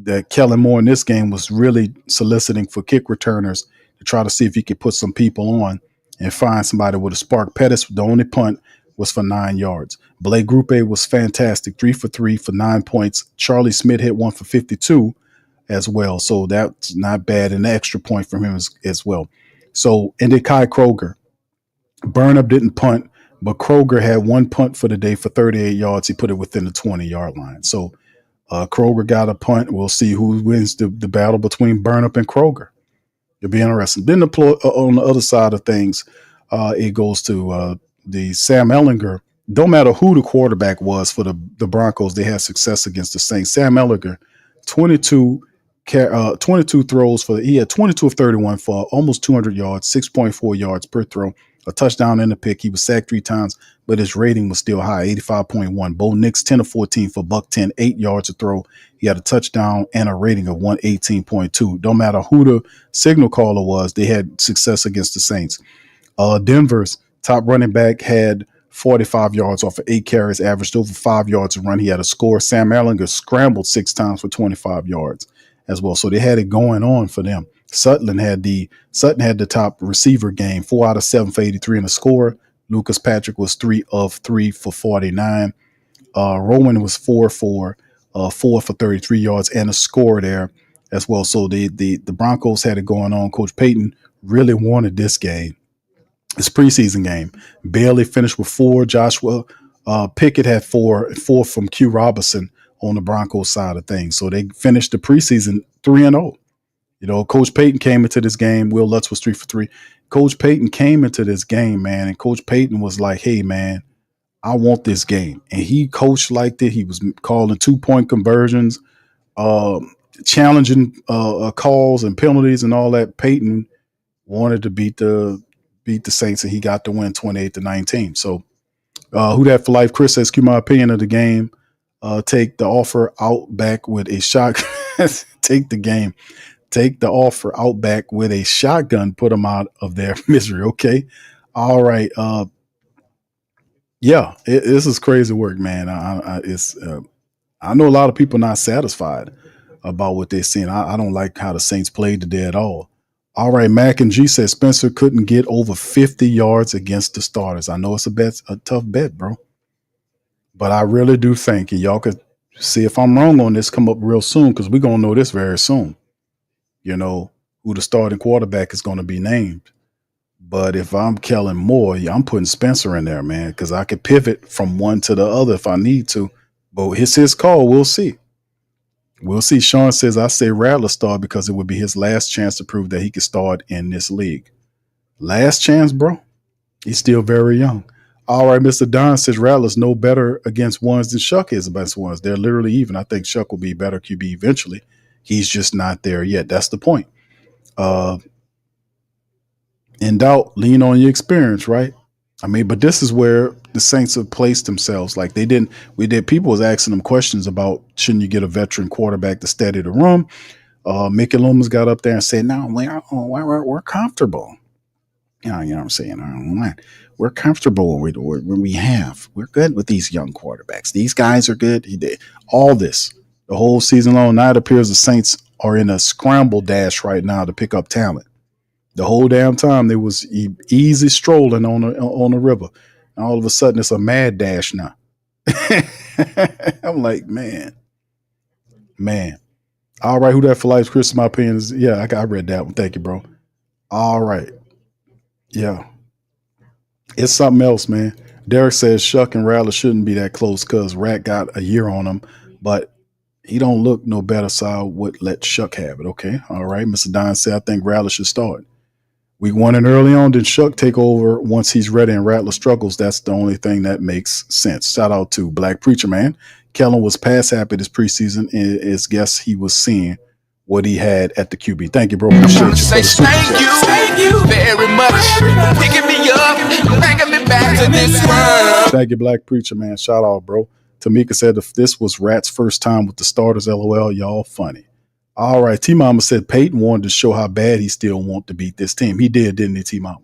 that Kellen Moore in this game was really soliciting for kick returners to try to see if he could put some people on and find somebody with a spark. Pettis, the only punt was for 9 yards. Blake Grupe was fantastic, 3 for 3 for 9 points. Charlie Smith hit 1 for 52 as well. So that's not bad. An extra point from him as well. So, and then Kai Kroger. Burnham didn't punt, but Kroger had 1 punt for the day for 38 yards. He put it within the 20-yard line. So Kroger got a punt. We'll see who wins the battle between Burnham and Kroger. It'll be interesting. Then on the other side of things, it goes to the Sam Ehlinger. Don't matter who the quarterback was for the Broncos, they had success against the Saints. Sam Ehlinger, 22 throws he had 22 of 31 for almost 200 yards, 6.4 yards per throw, a touchdown and a pick. He was sacked 3 times, but his rating was still high, 85.1. Bo Nix, 10 of 14 for $110, 8 yards a throw. He had a touchdown and a rating of 118.2. Don't matter who the signal caller was, they had success against the Saints. Denver's top running back had 45 yards off of 8 carries, averaged over 5 yards a run. He had a score. Sam Ehlinger scrambled 6 times for 25 yards as well. So they had it going on for them. Sutton had the top receiver game, 4 out of 7 for 83 in the score. Lucas Patrick was 3 of 3 for 49. Rowan was 4 for 33 yards and a score there as well. So the Broncos had it going on. Coach Payton really wanted this game. This preseason game. Bailey finished with 4. Joshua Pickett had 4 from Q Robinson on the Broncos side of things. So they finished the preseason 3-0. You know, Coach Payton came into this game. Will Lutz was 3 for 3. Coach Payton came into this game, man, and Coach Payton was like, hey, man, I want this game. And he coached like it. He was calling 2-point conversions, challenging calls and penalties and all that. Payton wanted to beat the Saints, and he got the win 28-19. So Who Dat for Life? Chris says, my opinion of the game. Take the offer out back with a shot. Take the offer out back with a shotgun, put them out of their misery. Okay. All right. Yeah, this is crazy work, man. I know a lot of people not satisfied about what they're seeing. I don't like how the Saints played today at all. All right. Mac and G says Spencer couldn't get over 50 yards against the starters. I know it's a tough bet, bro, but I really do think, and y'all could see if I'm wrong on this, come up real soon, because we're going to know this very soon. You know, who the starting quarterback is going to be named. But if I'm Kellen Moore, I'm putting Spencer in there, man, because I could pivot from one to the other if I need to. But it's his call. We'll see. We'll see. Sean says, I say Rattler start because it would be his last chance to prove that he could start in this league. Last chance, bro. He's still very young. All right, Mr. Don says Rattler's no better against ones than Shough is against ones. They're literally even. I think Shough will be better QB eventually. He's just not there yet. That's the point. In doubt, lean on your experience, right? I mean, but this is where the Saints have placed themselves. Like people was asking them questions about, shouldn't you get a veteran quarterback to steady the run? Mickey Loomis got up there and said, no, we're comfortable. You know what I'm saying? We're comfortable when we're good with these young quarterbacks. These guys are good. He did all this the whole season long. Now it appears the Saints are in a scramble dash right now to pick up talent. The whole damn time they was easy strolling on the river. And all of a sudden it's a mad dash now. I'm like, man. All right, Who That for Life? Chris, my opinion is, yeah, I read that one. Thank you, bro. All right. Yeah. It's something else, man. Derek says Shough and Rattler shouldn't be that close because Rat got a year on him, but he don't look no better, so I would let Shough have it. Okay. All right. Mr. Don said, I think Rattler should start. Week 1 and early on, did Shough take over once he's ready and Rattler struggles? That's the only thing that makes sense. Shout out to Black Preacher Man. Kellen was pass happy this preseason. Is guess he was seeing what he had at the QB. Thank you, bro. Appreciate you. Thank you very much. Picking me up, bringing me back to this one. Thank you, Black Preacher Man. Shout out, bro. Tamika said if this was Rat's first time with the starters, LOL, y'all funny. All right, T-Mama said Peyton wanted to show how bad he still want to beat this team. He did, didn't he, T-Mama?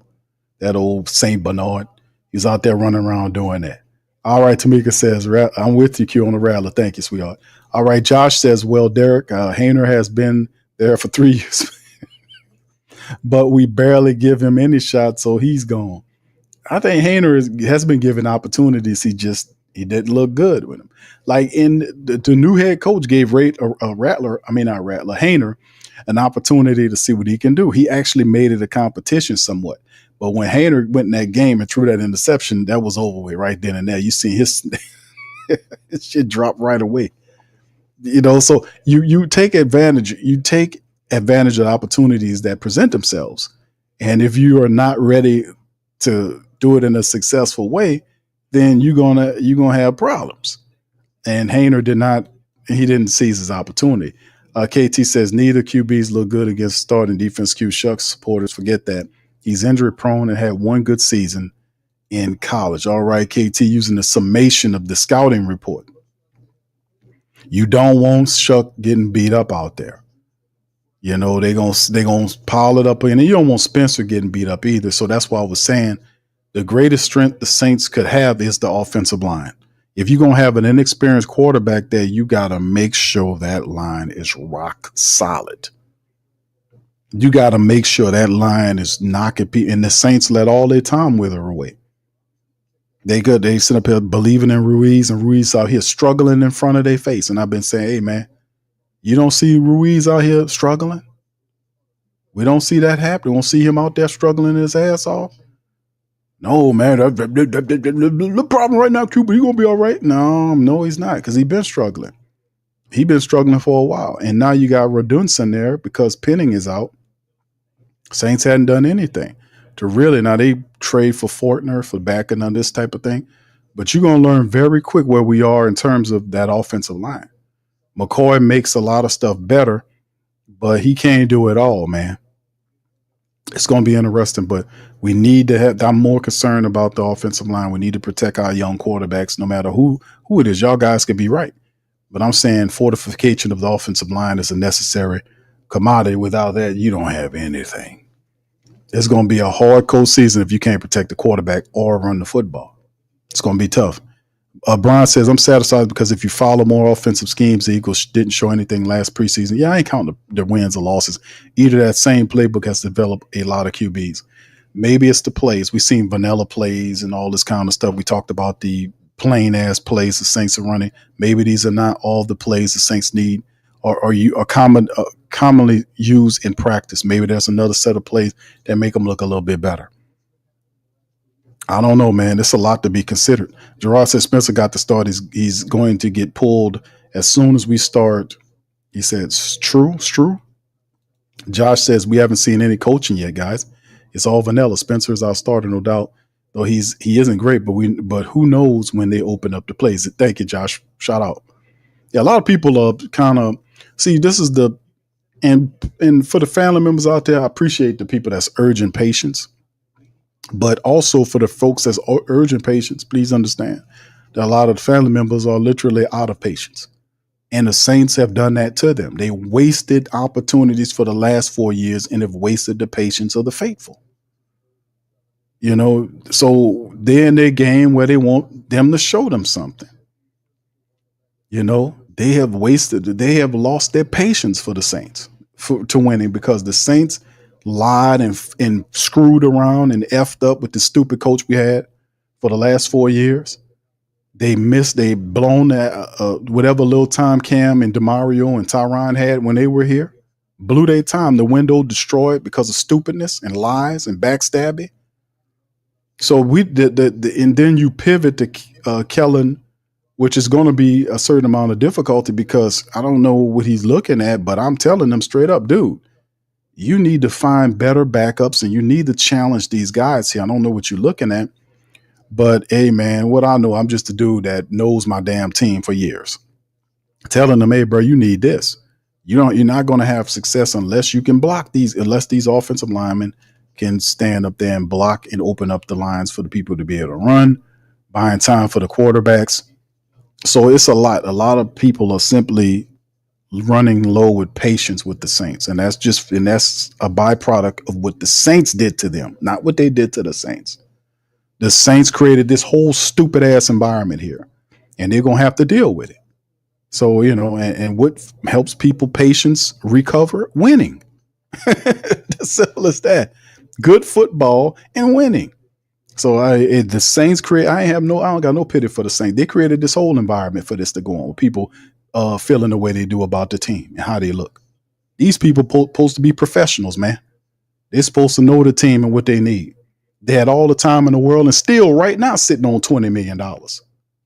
That old St. Bernard. He's out there running around doing that. All right, Tamika says, I'm with you, Q, on the Rattler. Thank you, sweetheart. All right, Josh says, well, Derek, Hayner has been there for 3 years, but we barely give him any shots, so he's gone. I think Hayner has been given opportunities. He didn't look good with him. Like the new head coach gave Rattler, Hayner, an opportunity to see what he can do. He actually made it a competition somewhat. But when Hayner went in that game and threw that interception, that was over with right then and there. You see his shit drop right away. So you take advantage. You take advantage of opportunities that present themselves. And if you are not ready to do it in a successful way, then you're gonna have problems. And Hayner didn't seize his opportunity. KT says neither QBs look good against starting defense. Q Shucks supporters forget that he's injury prone and had one good season in college. All right, KT, using the summation of the scouting report. You don't want Shough getting beat up out there. They're gonna pile it up, and you don't want Spencer getting beat up either. So that's why I was saying the greatest strength the Saints could have is the offensive line. If you're gonna have an inexperienced quarterback there, you gotta make sure that line is rock solid. You gotta make sure that line is knocking people. And the Saints let all their time wither away. They sit up here believing in Ruiz, and Ruiz out here struggling in front of their face. And I've been saying, hey man, you don't see Ruiz out here struggling? We don't see that happen. We don't see him out there struggling his ass off. No, man, the problem right now, Cooper, you gonna be all right? No, he's not, because he's been struggling. He's been struggling for a while. And now you got Redunson there because Penning is out. Saints hadn't done anything to really. Now they trade for Fortner for backing on this type of thing. But you're gonna learn very quick where we are in terms of that offensive line. McCoy makes a lot of stuff better, but he can't do it all, man. It's going to be interesting, but we need to have. I'm more concerned about the offensive line. We need to protect our young quarterbacks, no matter who it is. Y'all guys could be right, but I'm saying fortification of the offensive line is a necessary commodity. Without that, you don't have anything. It's going to be a hardcore season if you can't protect the quarterback or run the football. It's going to be tough. Brian says, I'm satisfied because if you follow more offensive schemes, the Eagles didn't show anything last preseason. Yeah, I ain't counting the wins or losses. Either that same playbook has developed a lot of QBs. Maybe it's the plays. We've seen vanilla plays and all this kind of stuff. We talked about the plain-ass plays the Saints are running. Maybe these are not all the plays the Saints need or are commonly used in practice. Maybe there's another set of plays that make them look a little bit better. I don't know, man. It's a lot to be considered. Gerard said Spencer got to start. He's going to get pulled as soon as we start. He said, it's true. Josh says we haven't seen any coaching yet, guys. It's all vanilla. Spencer is our starter, no doubt. Though he isn't great, but who knows when they open up the plays. Thank you, Josh. Shout out. Yeah, a lot of people are kind of see. This is and for the family members out there, I appreciate the people that's urging patience. But also for the folks that's urgent patience, please understand that a lot of the family members are literally out of patience. And the Saints have done that to them. They wasted opportunities for the last 4 years and have wasted the patience of the faithful. So they're in their game where they want them to show them something. They have lost their patience for the Saints to winning because the Saints lied and screwed around and effed up with the stupid coach we had for the last 4 years. They blown that whatever little time Cam and DeMario and Tyron had when they were here. Blew their time. The window destroyed because of stupidness and lies and backstabbing. So and then you pivot to Kellen, which is going to be a certain amount of difficulty because I don't know what he's looking at, but I'm telling them straight up, dude, you need to find better backups and you need to challenge these guys here. I don't know what you're looking at, but hey, man, what I know, I'm just a dude that knows my damn team for years. Telling them, hey, bro, you need this. You're not going to have success unless you can block unless these offensive linemen can stand up there and block and open up the lines for the people to be able to run, buying time for the quarterbacks. So it's a lot. A lot of people are simply running low with patience with the Saints. And that's a byproduct of what the Saints did to them, not what they did to the Saints. The Saints created this whole stupid ass environment here, and they're going to have to deal with it. So, and what helps people patience recover? Winning. As simple as that. Good football and winning. So the Saints I don't got no pity for the Saints. They created this whole environment for this to go on. People feeling the way they do about the team and how they look. These people supposed to be professionals, man. They're supposed to know the team and what they need. They had all the time in the world and still right now sitting on $20 million.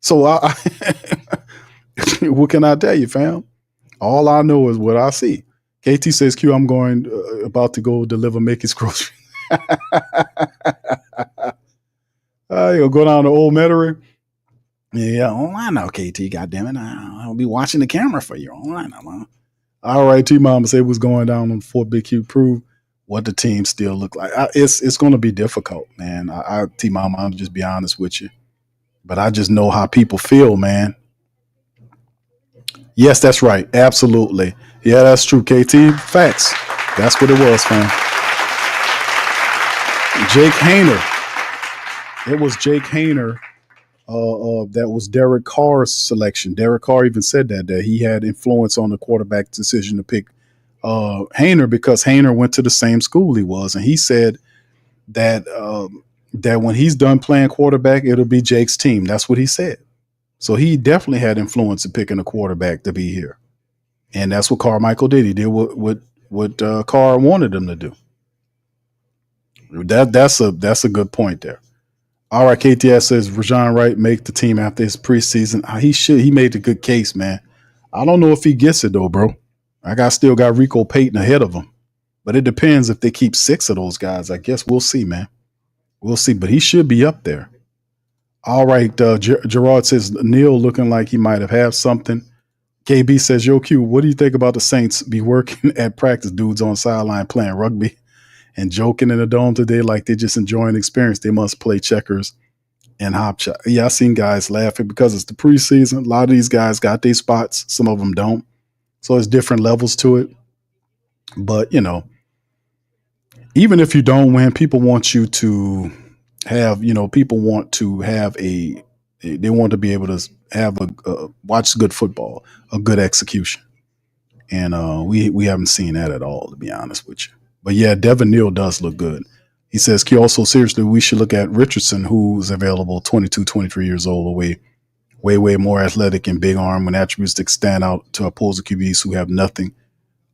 So what can I tell you, fam? All I know is what I see. KT says, Q, I'm about to go deliver Mickey's groceries. You'll go down to Old Metairie. Yeah, I know, KT. Goddamn it, I'll be watching the camera for you. I know. All right, T-Mama said what's going down on Fort Big Q. Prove what the team still look like. It's going to be difficult, man. T-Mama, I'll just be honest with you, but I just know how people feel, man. Yes, that's right. Absolutely. Yeah, that's true, KT. Facts. That's what it was, fam. Jake Hayner. It was Jake Hayner. That was Derek Carr's selection. Derek Carr even said that he had influence on the quarterback decision to pick Hayner because Hayner went to the same school he was, and he said that when he's done playing quarterback, it'll be Jake's team. That's what he said. So he definitely had influence in picking a quarterback to be here, and that's what Carmichael did. He did what Carr wanted him to do. That's a good point there. All right, KTS says Rajon Wright make the team after his preseason. He made a good case, man. I don't know if he gets it though, bro. Still got Rico Payton ahead of him, but it depends if they keep 6 of those guys. I guess we'll see, man. We'll see, but he should be up there. All right, Gerard says Neil looking like he might have something. KB says, Yo, Q, what do you think about the Saints be working at practice? Dudes on sideline playing rugby and joking in the dome today like they're just enjoying the experience. They must play checkers and hop shot. Yeah, I've seen guys laughing because it's the preseason. A lot of these guys got their spots. Some of them don't. So there's different levels to it. But, even if you don't win, people want you to have, they want to be able to have watch good football, a good execution. And we haven't seen that at all, to be honest with you. But yeah, Devin Neal does look good. He says, Q, also seriously, we should look at Richardson, who's available, 22, 23 years old, way more athletic and big arm with attributes that stand out to opposing QBs who have nothing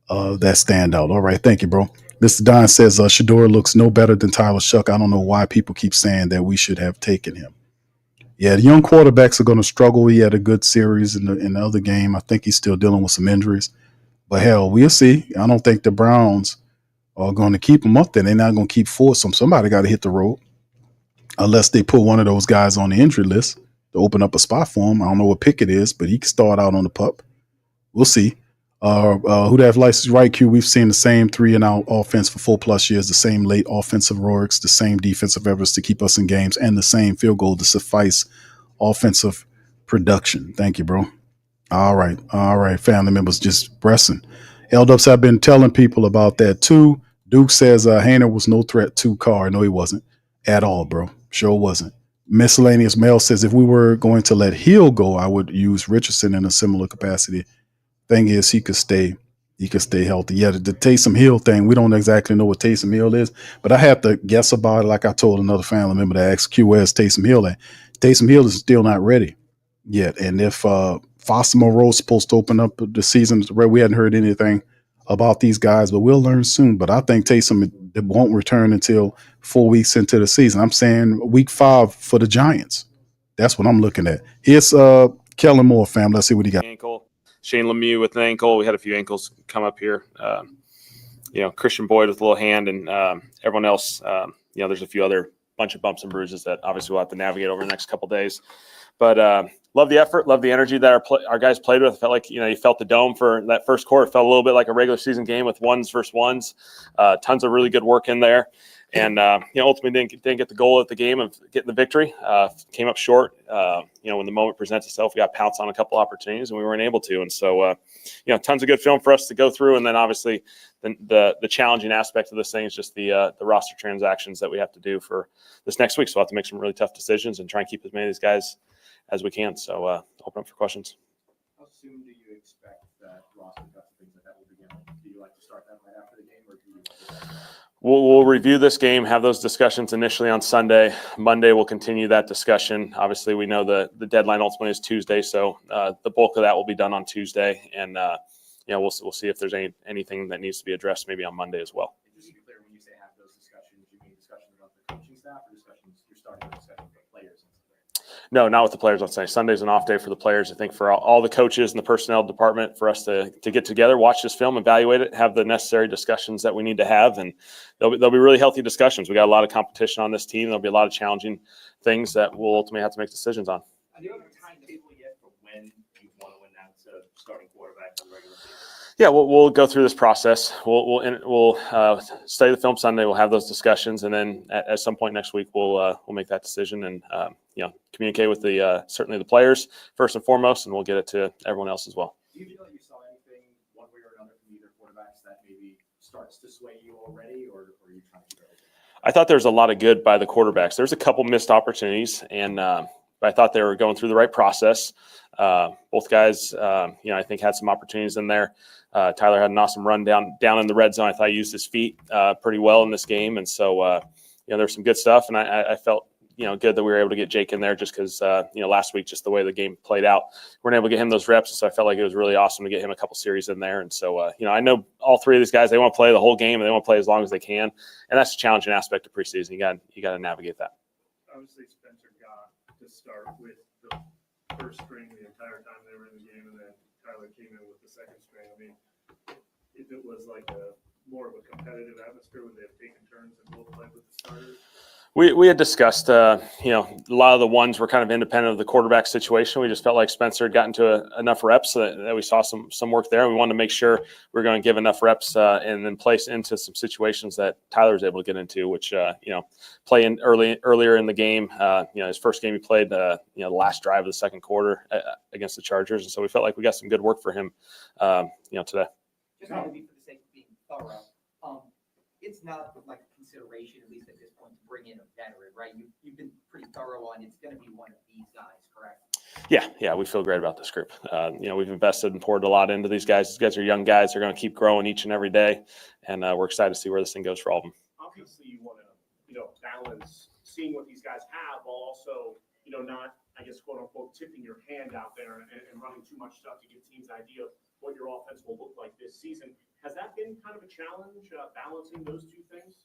that stand out. All right, thank you, bro. Mr. Don says Shedeur looks no better than Tyler Shough. I don't know why people keep saying that we should have taken him. Yeah, the young quarterbacks are going to struggle. He had a good series in the other game. I think he's still dealing with some injuries. But hell, we'll see. I don't think the Browns are going to keep him up there. They're not going to keep forcing him. Somebody got to hit the road unless they put one of those guys on the injury list to open up a spot for him. I don't know what pick it is, but he can start out on the pup. We'll see. Who that license right, Q? We've seen the same 3-and-out offense for 4+ years, the same late offensive heroics, the same defensive efforts to keep us in games, and the same field goal to suffice offensive production. Thank you, bro. All right, family members just pressing. L-Dubs have been telling people about that too. Duke says Hayner was no threat to Carr. No, he wasn't at all, bro. Sure wasn't. Miscellaneous Mail says if we were going to let Hill go, I would use Richardson in a similar capacity. Thing is, he could stay healthy. Yeah, the Taysom Hill thing, we don't exactly know what Taysom Hill is, but I have to guess about it. Like I told another family member that asked Q, where's Taysom Hill at? Taysom Hill is still not ready. yet. And if Foster Moreau's supposed to open up the season, we hadn't heard anything about these guys, but we'll learn soon. But I think Taysom won't return until 4 weeks into the season. I'm saying week 5 for the Giants. That's what I'm looking at. Here's Kellen Moore, fam. Let's see what he got. Ankle. Shane Lemieux with an ankle. We had a few ankles come up here. Christian Boyd with a little hand, and everyone else. There's a few other bunch of bumps and bruises that obviously we'll have to navigate over the next couple of days. But love the effort, love the energy that our guys played with. Felt like, you felt the dome for that first quarter. It felt a little bit like a regular season game with ones versus ones. Tons of really good work in there. And, ultimately didn't get the goal at the game of getting the victory. Came up short. When the moment presents itself, we got pounced on a couple opportunities and we weren't able to. And so, tons of good film for us to go through. And then obviously the challenging aspect of this thing is just the roster transactions that we have to do for this next week. So we'll have to make some really tough decisions and try and keep as many of these guys as we can. So open up for questions. How soon do you expect that roster cuts, things like that will begin? Do you like to start that right after the game, or do you? We'll review this game, have those discussions initially on Sunday. Monday, we'll continue that discussion. Obviously, we know the deadline ultimately is Tuesday, so the bulk of that will be done on Tuesday. And, we'll see if there's anything that needs to be addressed maybe on Monday as well. Just to be clear, when you say have those discussions, you mean discussions about the coaching staff or discussions, you're starting the discussion with the players? No, not with the players on Sunday. Sunday's an off day for the players. I think for all the coaches and the personnel department, for us to get together, watch this film, evaluate it, have the necessary discussions that we need to have, and they'll be really healthy discussions. We got a lot of competition on this team. There'll be a lot of challenging things that we'll ultimately have to make decisions on. Do you have a timetable yet for when you want to announce a starting quarterback for the regular season? Yeah, we'll go through this process. We'll study the film Sunday. We'll have those discussions, and then at some point next week, we'll make that decision and communicate with certainly the players first and foremost, and we'll get it to everyone else as well. Do you feel like you saw anything one way or another from either quarterbacks that maybe starts to sway you already, or are you trying to keep it? I thought there was a lot of good by the quarterbacks. There's a couple missed opportunities, and I thought they were going through the right process. Both guys, I think had some opportunities in there. Tyler had an awesome run down in the red zone. I thought he used his feet pretty well in this game. And so, there's some good stuff. And I felt, good that we were able to get Jake in there just because, last week, just the way the game played out, we weren't able to get him those reps. And so I felt like it was really awesome to get him a couple series in there. And so, I know all three of these guys, they want to play the whole game and they want to play as long as they can. And that's a challenging aspect of preseason. You got to navigate that. Obviously, Spencer got to start with the first string the entire time they were in the game, and then Tyler came in with the second string. I mean, if it was like more of a competitive atmosphere, would they have taken turns and both played with the starters? We had discussed, a lot of the ones were kind of independent of the quarterback situation. We just felt like Spencer had gotten to enough reps that we saw some work there. We wanted to make sure we were going to give enough reps and then place into some situations that Tyler was able to get into, which, play in earlier in the game. His first game he played, the last drive of the second quarter against the Chargers. And so we felt like we got some good work for him, today. Just want to be for the sake of being thorough. It's not like a consideration, at least at this point, to bring in a veteran, right? You've been pretty thorough on it's going to be one of these guys, correct? Yeah, we feel great about this group. We've invested and poured a lot into these guys. These guys are young guys. They're going to keep growing each and every day, and we're excited to see where this thing goes for all of them. Obviously, you want to, balance seeing what these guys have while also, not, I guess, quote unquote, tipping your hand out there and running too much stuff to give teams an idea of what your offense will look like this season. Has that been kind of a challenge, balancing those two things?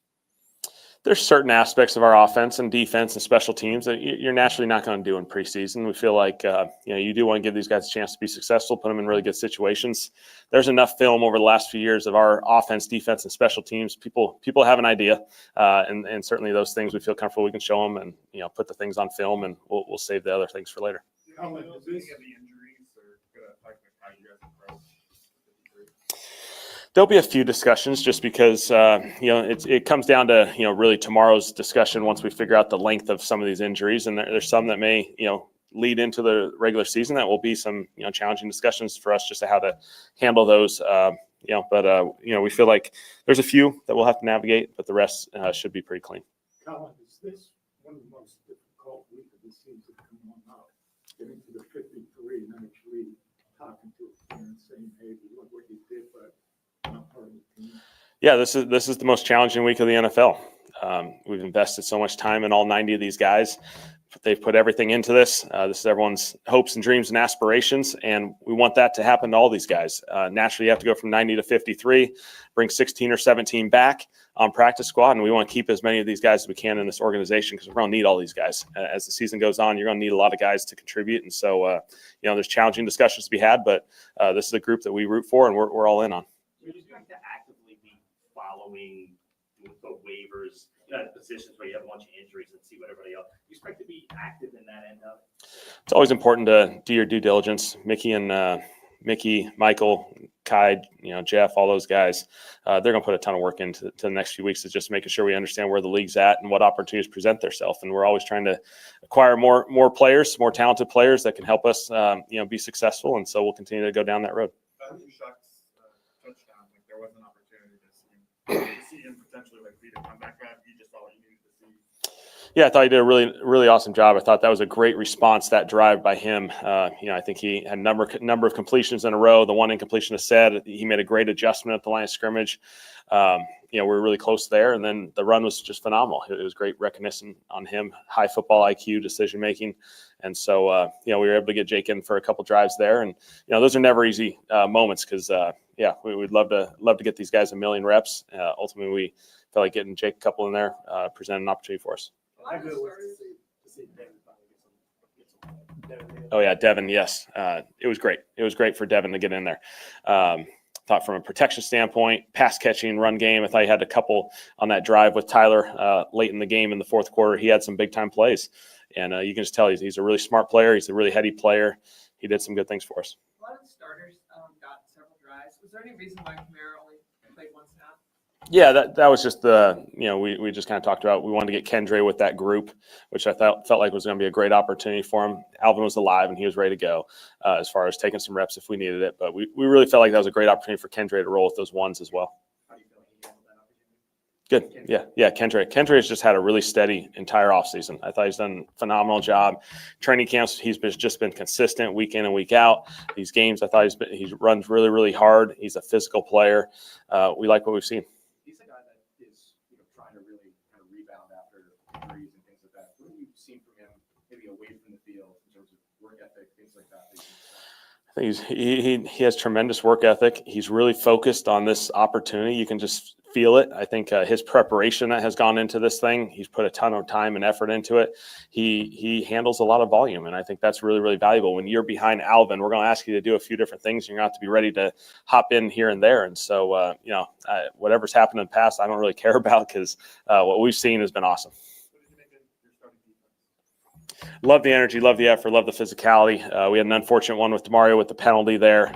There's certain aspects of our offense and defense and special teams that you're naturally not going to do in preseason. We feel like, you do want to give these guys a chance to be successful, put them in really good situations. There's enough film over the last few years of our offense, defense, and special teams. People have an idea, and certainly those things we feel comfortable we can show them and, put the things on film, and we'll save the other things for later. How much of the injuries are going to affect how you guys approach? There'll be a few discussions just because, it comes down to, really tomorrow's discussion once we figure out the length of some of these injuries. And there's some that may, lead into the regular season. That will be some, challenging discussions for us just to how to handle those. We feel like there's a few that we'll have to navigate, but the rest should be pretty clean. Colin, is this one of the most difficult weeks of the season coming on out? Getting to the 53 and then actually talking to a fan saying, hey, look what you did, but not part of the team. Yeah, this is the most challenging week of the NFL. We've invested so much time in all 90 of these guys. They've put everything into this. This is everyone's hopes and dreams and aspirations, and we want that to happen to all these guys. Naturally, you have to go from 90 to 53, bring 16 or 17 back on practice squad, and we want to keep as many of these guys as we can in this organization because we're going to need all these guys. As the season goes on, you're going to need a lot of guys to contribute, and so there's challenging discussions to be had, but this is a group that we root for, and we're all in on. You expect to actively be following the waivers, positions where you have a bunch of injuries and see what everybody else. You expect to be active in that end of it? It's always important to do your due diligence. Mickey, Michael, Kai, Jeff, all those guys, they're going to put a ton of work into the next few weeks to just making sure we understand where the league's at and what opportunities present themselves. And we're always trying to acquire more players, more talented players that can help us, be successful. And so we'll continue to go down that road. Shough's touchdown, there was an opportunity to see him potentially beat a comeback drive. You just thought you needed to see. Yeah, I thought he did a really, really awesome job. I thought that was a great response, that drive by him. I think he had a number of completions in a row. The one incompletion is said. He made a great adjustment at the line of scrimmage. We were really close there, and then the run was just phenomenal. It was great recognition on him, high football IQ, decision-making. And so, we were able to get Jake in for a couple drives there. And, those are never easy moments because, we'd love to get these guys a million reps. Ultimately, we felt like getting Jake a couple in there presented an opportunity for us. Oh, yeah, Devin, yes. It was great. It was great for Devin to get in there. Thought from a protection standpoint, pass catching, run game, I thought he had a couple on that drive with Tyler late in the game in the fourth quarter. He had some big-time plays. And you can just tell he's a really smart player. He's a really heady player. He did some good things for us. A lot of the starters got several drives. Was there any reason why Kamara only played one snap? Yeah, that was just we just kind of talked about. We wanted to get Kendre with that group, which I felt like was going to be a great opportunity for him. Alvin was alive and he was ready to go as far as taking some reps if we needed it. But we really felt like that was a great opportunity for Kendre to roll with those ones as well. Good. Yeah. Kendre has just had a really steady entire offseason. I thought he's done a phenomenal job. Training camps, he's just been consistent week in and week out. These games, I thought he runs really, really hard. He's a physical player. We like what we've seen. He's a guy that is trying to really kind of rebound after injuries and things like that. What have you seen from him, maybe away from the field in terms of work ethic, things like that? I think he has tremendous work ethic. He's really focused on this opportunity. You can just feel it. I think his preparation that has gone into this thing, he's put a ton of time and effort into it. He handles a lot of volume, and I think that's really, really valuable. When you're behind Alvin, we're going to ask you to do a few different things. You're going to have to be ready to hop in here and there. And so, whatever's happened in the past, I don't really care about because what we've seen has been awesome. Love the energy, love the effort, love the physicality. We had an unfortunate one with DeMario with the penalty there.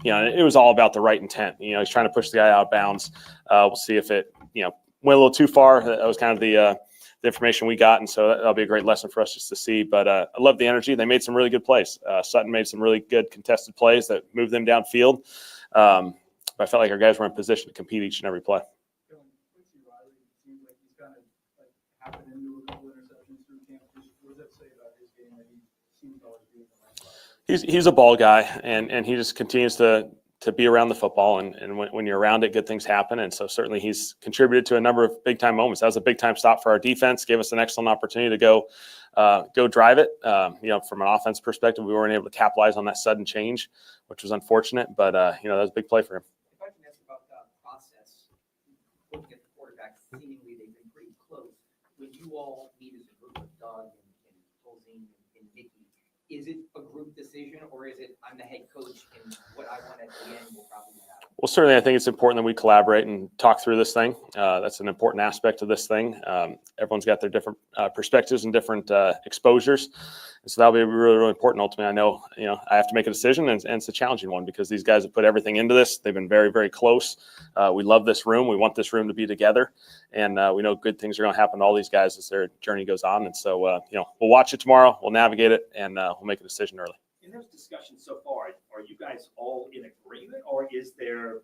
It was all about the right intent. He's trying to push the guy out of bounds. We'll see if it, went a little too far. That was kind of the information we got, and so that'll be a great lesson for us just to see. But I love the energy. They made some really good plays. Sutton made some really good contested plays that moved them downfield. But I felt like our guys were in position to compete each and every play. He's a ball guy, and he just continues to be around the football. And when you're around it, good things happen. And so certainly he's contributed to a number of big-time moments. That was a big-time stop for our defense, gave us an excellent opportunity to go drive it. From an offense perspective, we weren't able to capitalize on that sudden change, which was unfortunate. But, that was a big play for him. If I can ask about the process, looking at the quarterbacks, seemingly they've been pretty close. When you all meet as a group of Doug and Tolzien and Mickey, is it a group decision, or is it I'm the head coach and what I want at the end will probably happen? Well, certainly I think it's important that we collaborate and talk through this thing. That's an important aspect of this thing. Everyone's got their different perspectives and different exposures. And so that'll be really, really important. Ultimately, I know, I have to make a decision, and it's a challenging one because these guys have put everything into this. They've been very, very close. We love this room. We want this room to be together. And we know good things are going to happen to all these guys as their journey goes on. And so, we'll watch it tomorrow. We'll navigate it, and we'll make a decision early. In those discussions so far, are you guys all in agreement, or is there,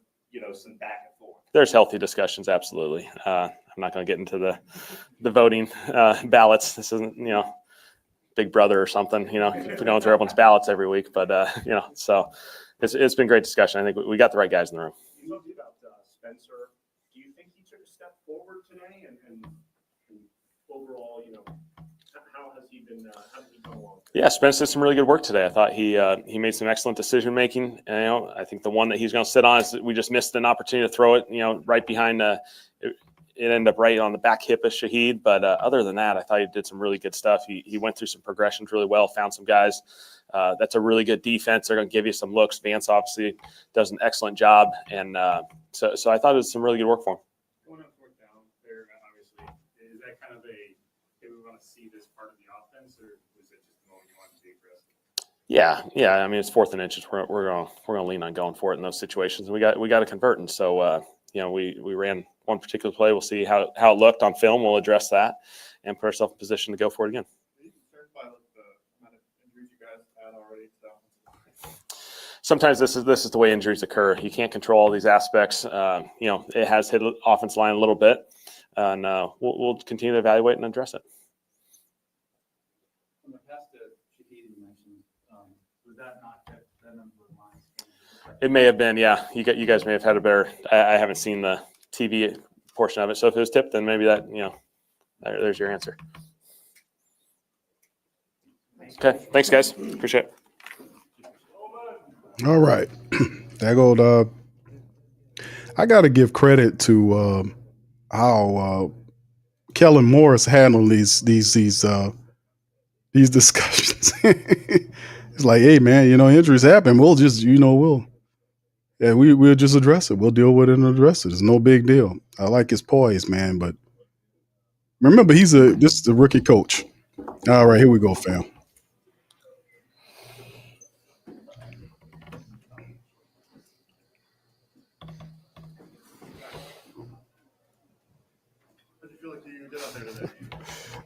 some back and forth? There's healthy discussions, absolutely. I'm not going to get into the voting ballots. This isn't, Big Brother or something, if we don't throw everyone's ballots every week. But, so it's been great discussion. I think we got the right guys in the room. You talked about Spencer. Do you think he took a step forward today and overall, How has he been? How did he come along? Yeah, Spence did some really good work today. I thought he made some excellent decision making. And, I think the one that he's going to sit on is that we just missed an opportunity to throw it, right behind. It ended up right on the back hip of Shaheed. But other than that, I thought he did some really good stuff. He went through some progressions really well, found some guys. That's a really good defense. They're going to give you some looks. Vance obviously does an excellent job. And so I thought it was some really good work for him. Going on fourth down there, obviously, is that kind of we want to see this part of the offense, or was it just the moment you wanted to be aggressive? Yeah. I mean, it's 4th and inches. We're gonna lean on going for it in those situations. We got to convert, and so we ran one particular play. We'll see how it looked on film. We'll address that and put ourselves in position to go for it again. Are you concerned by the amount of injuries you guys had already? Sometimes this is the way injuries occur. You can't control all these aspects. It has hit offense line a little bit, and we'll continue to evaluate and address it. From the past to Shaheed, you mentioned, was that not that number of lines? It may have been, yeah. You guys may have had a better. I haven't seen the TV portion of it, so if it was tipped, then maybe that there's your answer. Okay, thanks guys, appreciate it. All right, there goes. I got to give credit to how Kellen Morris handled these discussions. It's like, hey man, injuries happen. We'll just, we'll just address it. We'll deal with it and address it. It's no big deal. I like his poise, man. But remember, this is a rookie coach. All right, here we go, fam.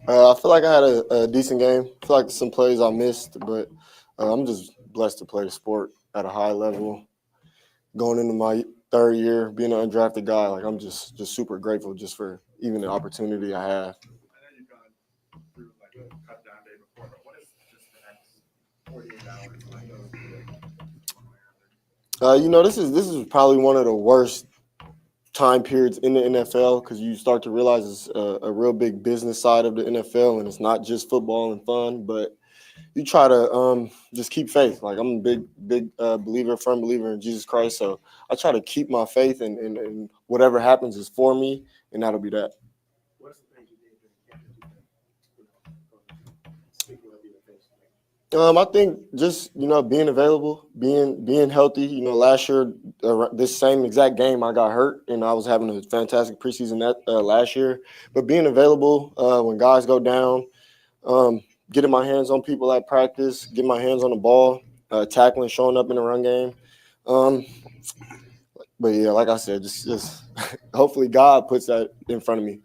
I feel like I had a decent game. I feel like some plays I missed, but I'm just blessed to play the sport at a high level. Going into my 3rd year, being an undrafted guy, like I'm just super grateful just for even the opportunity I have. I know you've gone through like a cut down day before, but what is just the next 48 hours like? This is probably one of the worst time periods in the NFL because you start to realize it's a real big business side of the NFL, and it's not just football and fun, but you try to just keep faith. Like I'm a big firm believer in Jesus Christ, so I try to keep my faith, and whatever happens is for me, and that'll be that. What's the thing you did I think just being available, being healthy. Last year this same exact game I got hurt, and I was having a fantastic preseason last year. But being available when guys go down, getting my hands on people at practice, getting my hands on the ball, tackling, showing up in the run game. But yeah, like I said, just hopefully God puts that in front of me.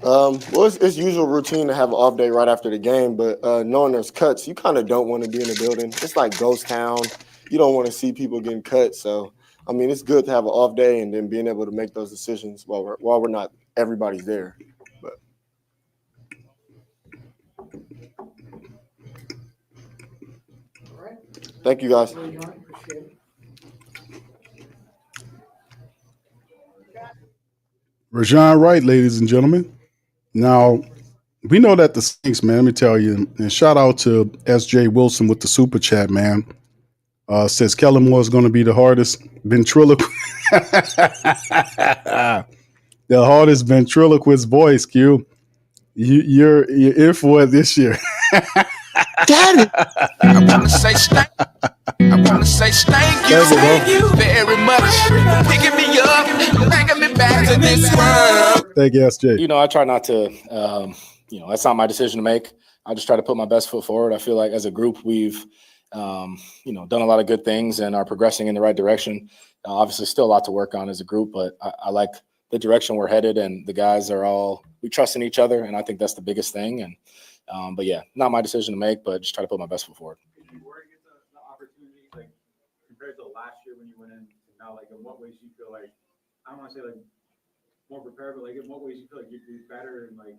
Well, it's usual routine to have an off day right after the game, but knowing there's cuts, you kind of don't want to be in the building. It's like ghost town. You don't want to see people getting cut. So, I mean, it's good to have an off day and then being able to make those decisions while we're not everybody's there. But all right. Thank you, guys. Rajon Wright, ladies and gentlemen. Now, we know that the Saints, man, let me tell you, and shout out to SJ Wilson with the super chat, man. Says Kellen Moore is going to be the hardest ventriloquist. The hardest ventriloquist voice, Q. You're in for it this year. Daddy. I want to say thank you very much. Picking me up, bringing me back to this world. Thank you, SJ. I try not to, that's not my decision to make. I just try to put my best foot forward. I feel like as a group, we've, done a lot of good things and are progressing in the right direction. Obviously, still a lot to work on as a group, but I like the direction we're headed, and the guys we trust in each other, and I think that's the biggest thing. And but yeah, not my decision to make, but just try to put my best foot forward. Did you worry to get the opportunity, like compared to last year when you went in to now, like in what ways you feel like, I don't want to say like more prepared, but like in what ways you feel like you'd be better and like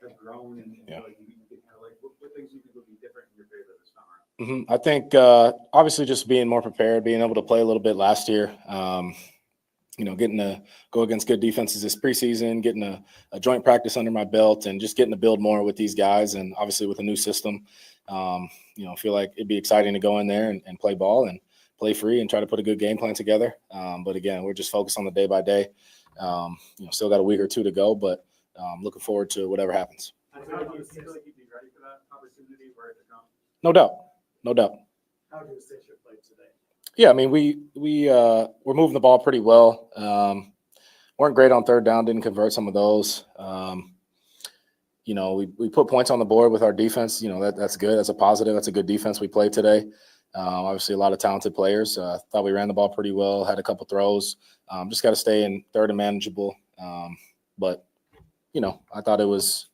have grown and feel like you can kind of like what things you think would be different in your favor this time? I think obviously just being more prepared, being able to play a little bit last year, getting to go against good defenses this preseason, getting a joint practice under my belt, and just getting to build more with these guys. And obviously with a new system, feel like it'd be exciting to go in there and play ball and play free and try to put a good game plan together. But again, we're just focused on the day by day. Still got a week or two to go, but looking forward to whatever happens. I feel like you'd be ready for that opportunity where it comes. No doubt. No doubt. How do you assess your play today? Yeah, I mean, we're moving the ball pretty well. Weren't great on third down, didn't convert some of those. We put points on the board with our defense. That's good. That's a positive. That's a good defense we played today. Obviously, a lot of talented players. Thought we ran the ball pretty well. Had a couple throws. Just got to stay in third and manageable. But I thought it was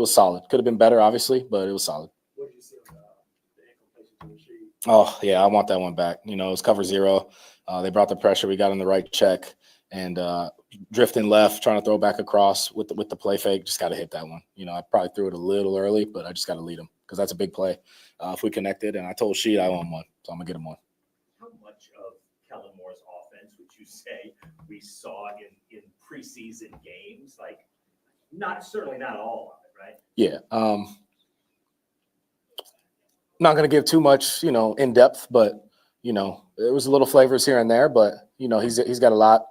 solid. Could have been better, obviously, but it was solid. What did you see on the ankle placement on the sheet? Oh yeah, I want that one back. It was cover zero. They brought the pressure. We got in the right check and drifting left, trying to throw back across with the play fake. Just got to hit that one. I probably threw it a little early, but I just got to lead him because that's a big play. If we connected, and I told Sheed I want one, so I'm gonna get him one. How much of Kellen Moore's offense would you say we saw in preseason games? Like, certainly not all of it, right? Yeah. Not going to give too much, in depth, but, there was a little flavors here and there, but, he's got a lot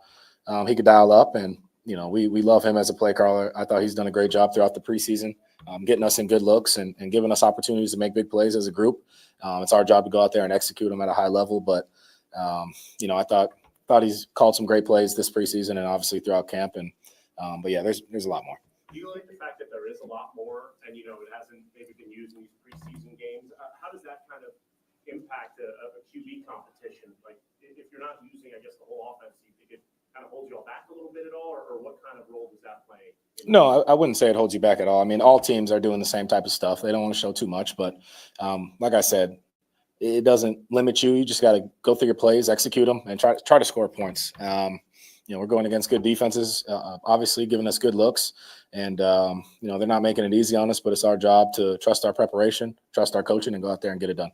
he could dial up, and, we love him as a play caller. I thought he's done a great job throughout the preseason, getting us in good looks and giving us opportunities to make big plays as a group. It's our job to go out there and execute them at a high level, but, I thought he's called some great plays this preseason and obviously throughout camp, and but yeah, there's a lot more. Do you like the fact that there is a lot more and, it hasn't maybe been used in these preseason games? How does that kind of impact a QB competition? Like, if you're not using, I guess, the whole offense, do you think it kind of holds you all back a little bit at all, or what kind of role does that play? No, I wouldn't say it holds you back at all. I mean, all teams are doing the same type of stuff. They don't want to show too much, but like I said, it doesn't limit you. You just got to go through your plays, execute them, and try to score points. We're going against good defenses, obviously giving us good looks. And, they're not making it easy on us, but it's our job to trust our preparation, trust our coaching, and go out there and get it done.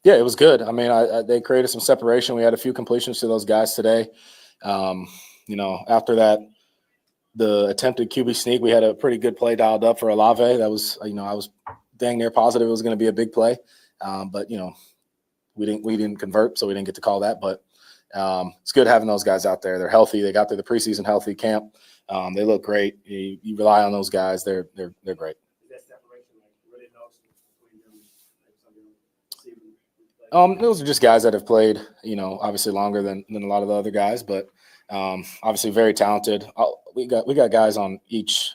Yeah, it was good. I mean, they created some separation. We had a few completions to those guys today. After that, the attempted QB sneak, we had a pretty good play dialed up for Olave. That was, I was dang near positive it was going to be a big play. But, we didn't convert, so we didn't get to call that. But it's good having those guys out there. They're healthy. They got through the preseason healthy camp. They look great. You rely on those guys. They're great. Those are just guys that have played, obviously longer than a lot of the other guys, but obviously very talented. We got guys on each,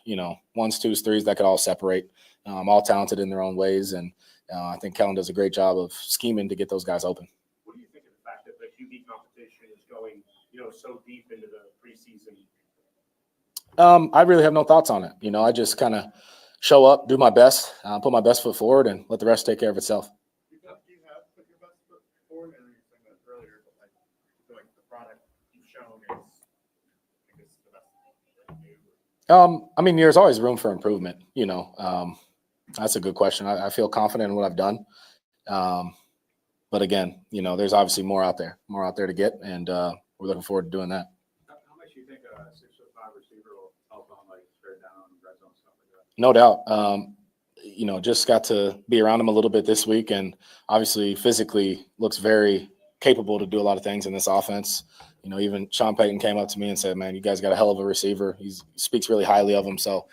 ones, twos, threes that could all separate, all talented in their own ways. And I think Kellen does a great job of scheming to get those guys open. What do you think of the fact that the QB competition is going, so deep into the preseason? I really have no thoughts on it. I just kind of show up, do my best, put my best foot forward, and let the rest take care of itself. You have put your best foot forward, and you said that earlier, but like the product you've shown is, I guess, the best. I mean, there's always room for improvement. That's a good question. I feel confident in what I've done. But again, there's obviously more out there to get, and we're looking forward to doing that. How much do you think a 6'5" receiver will help on like straight down red zone stuff like that? No doubt. Just got to be around him a little bit this week, and obviously physically looks very capable to do a lot of things in this offense. Even Sean Payton came up to me and said, "Man, you guys got a hell of a receiver." He speaks really highly of him. So,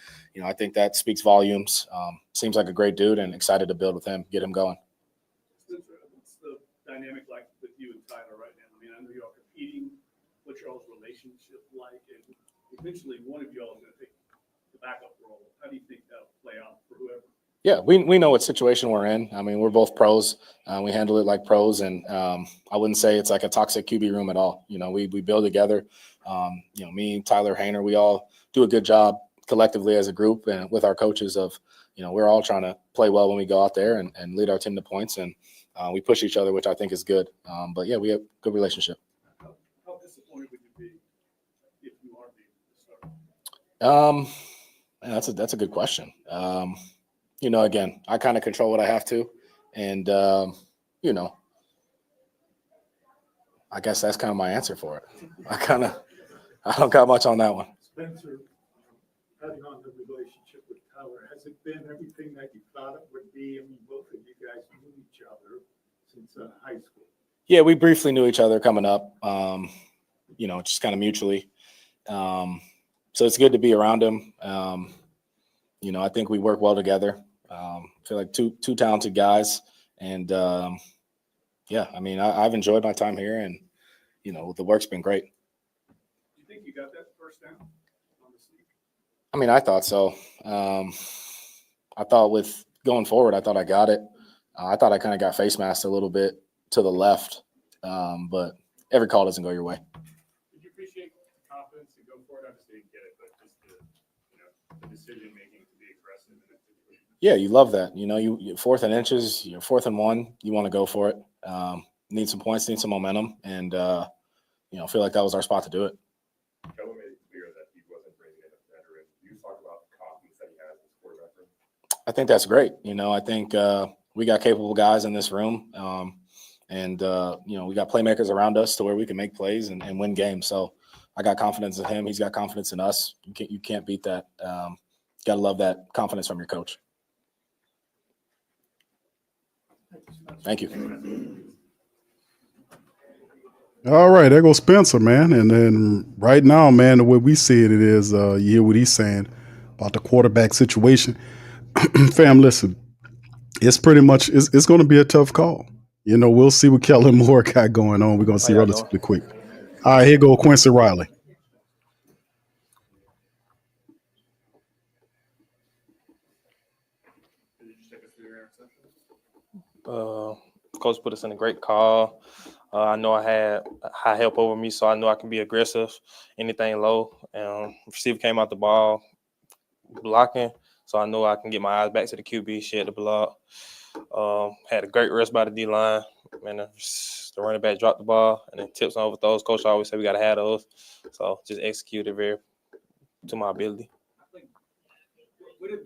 I think that speaks volumes. Seems like a great dude, and excited to build with him, get him going. What's the dynamic like with you and Tyler right now? I mean, I know y'all competing. What's y'all's relationship like? And eventually, one of y'all is going to take the backup role. How do you think that'll play out for whoever? Yeah, we know what situation we're in. I mean, we're both pros. We handle it like pros, and I wouldn't say it's like a toxic QB room at all. We build together. Me, Tyler, Hayner, we all do a good job collectively as a group and with our coaches of, we're all trying to play well when we go out there and lead our team to points, and we push each other, which I think is good. But yeah, we have a good relationship. How disappointed would you be if you are being the starter? That's a good question. Again, I kind of control what I have to, and I guess that's kind of my answer for it. I don't got much on that one. Spencer, having on the relationship with Tyler, has it been everything that you thought it would be? I mean, both of you guys knew each other since high school. Yeah, we briefly knew each other coming up, just kind of mutually. So it's good to be around him. I think we work well together. I feel like two talented guys. And, I've enjoyed my time here, and, the work's been great. Do you think you got that first down on the sneak? I thought so. I thought with going forward, I thought I got it. I thought I kind of got face masked a little bit to the left, but every call doesn't go your way. Did you appreciate the confidence to go for it? Obviously, didn't get it, but just the decision making to be aggressive in that situation. Yeah, you love that. You 4th and inches, you're 4th and 1, you want to go for it. Need some points, need some momentum, and I feel like that was our spot to do it. Shough made it clear that he wasn't bringing in a veteran. You talk about the confidence that he has as a quarterback. I think that's great. I think we got capable guys in this room, and we got playmakers around us to where we can make plays and win games. So I got confidence in him. He's got confidence in us. You can't beat that. Got to love that confidence from your coach. Thank you. All right, there goes Spencer, man. And then right now, man, the way we see it is you hear what he's saying about the quarterback situation. Fam, listen, it's pretty much it's going to be a tough call. We'll see what Kellen Moore got going on. We're going to see relatively quick. All right, here go Quincy Riley. Coach put us in a great call. I know I had high help over me, so I know I can be aggressive, anything low. Receiver came out the ball, blocking, so I know I can get my eyes back to the QB, shed the block. Had a great rest by the D-line. And the running back dropped the ball, and then tips on overthrows. Coach always said we got to have those. So just execute it very to my ability. What is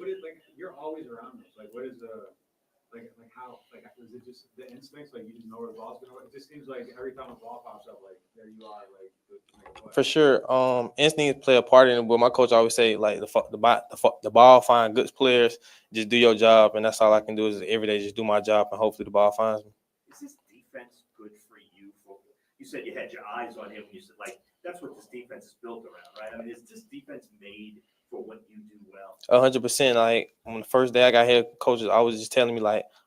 you're always around us. What is how is it just the instincts? You just know where the ball's going. It just seems like every time a ball pops up, there you are. For sure, instincts play a part in it. But my coach always say the ball find good players. Just do your job, and that's all I can do is every day just do my job, and hopefully the ball finds me. Is this defense good for you? You said you had your eyes on him. You said that's what this defense is built around, right? Is this defense made for what you do well? 100%. On the first day I got here, coaches always just telling me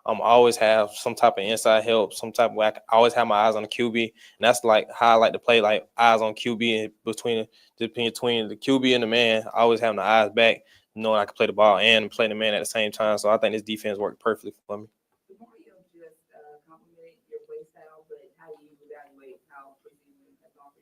I'm always have some type of inside help, some type of way. I always have my eyes on the QB, and that's how I like to play, eyes on QB, and between the QB and the man. I always having the eyes back, knowing I can play the ball and play the man at the same time. So I think this defense worked perfectly for me. Mario just complimented your play style, but how do you evaluate how preseason has gone for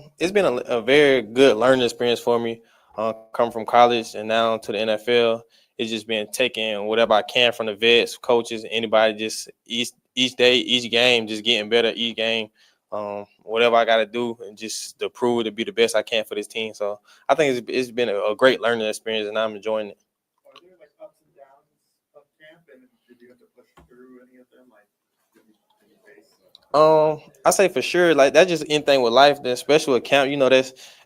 you? It's been a very good learning experience for me. Coming from college and now to the NFL, it's just been taking whatever I can from the vets, coaches, anybody, just each day, each game, just getting better each game. Whatever I got to do, and just to prove to be the best I can for this team. So I think it's been a great learning experience, and I'm enjoying it. Are there ups and downs of camp, and did you have to push through any of them? I say for sure, that's just anything with life, especially with camp.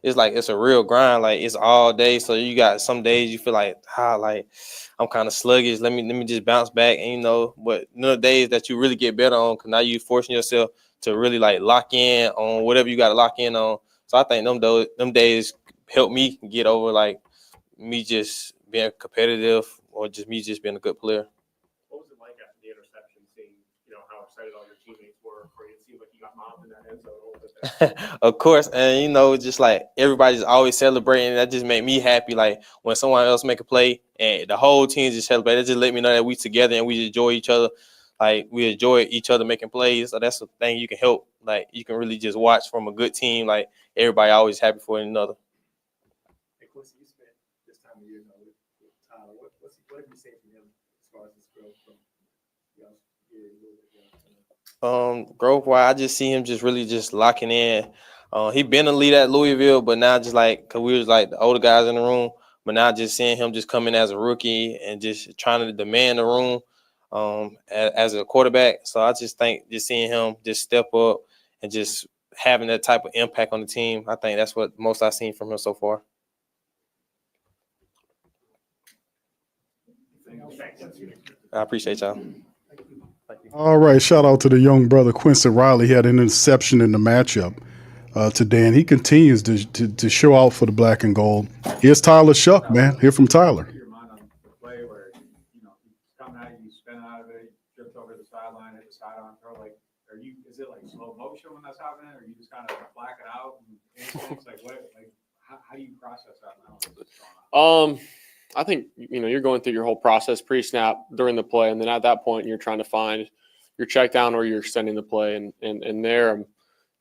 It's a real grind. It's all day. So you got some days you feel I'm kind of sluggish. Let me just bounce back. And but the days that you really get better on, because now you forcing yourself to really lock in on whatever you got to lock in on. So I think them days help me get over me just being competitive or just me just being a good player. What was it like after the interception, seeing how excited all your teammates were for you? It seemed like you got mobbed in that end zone a little bit. Of course, and just everybody's always celebrating. That just made me happy. When someone else make a play and the whole team just celebrate, it just let me know that we together and we enjoy each other. We enjoy each other making plays. So that's the thing you can help. You can really just watch from a good team. Everybody always happy for one another. Hey, Quincy, you spent this time of year with Tyler. What have you seen from him as far as his growth from growth wise, I just see him just really just locking in. He been a leader at Louisville, but now just cause we was the older guys in the room, But now just seeing him just come in as a rookie and just trying to demand the room as a quarterback. So I just think just seeing him just step up and just having that type of impact on the team, I think that's what most I've seen from him so far. I appreciate y'all. All right, shout out to the young brother Quincy Riley. He had an interception in the matchup today, and he continues to show out for the black and gold. Here's Tyler Shough, man. Hear from Tyler. Your mind on the play where he's coming at you, spin out of it, drift over the sideline, hit the sidearm throw. Like, is it like slow motion when that's happening, or you just kind of black it out and instincts? Like, how do you process that now? I think you're going through your whole process pre-snap during the play, and then at that point you're trying to find your check down or you're extending the play, and there,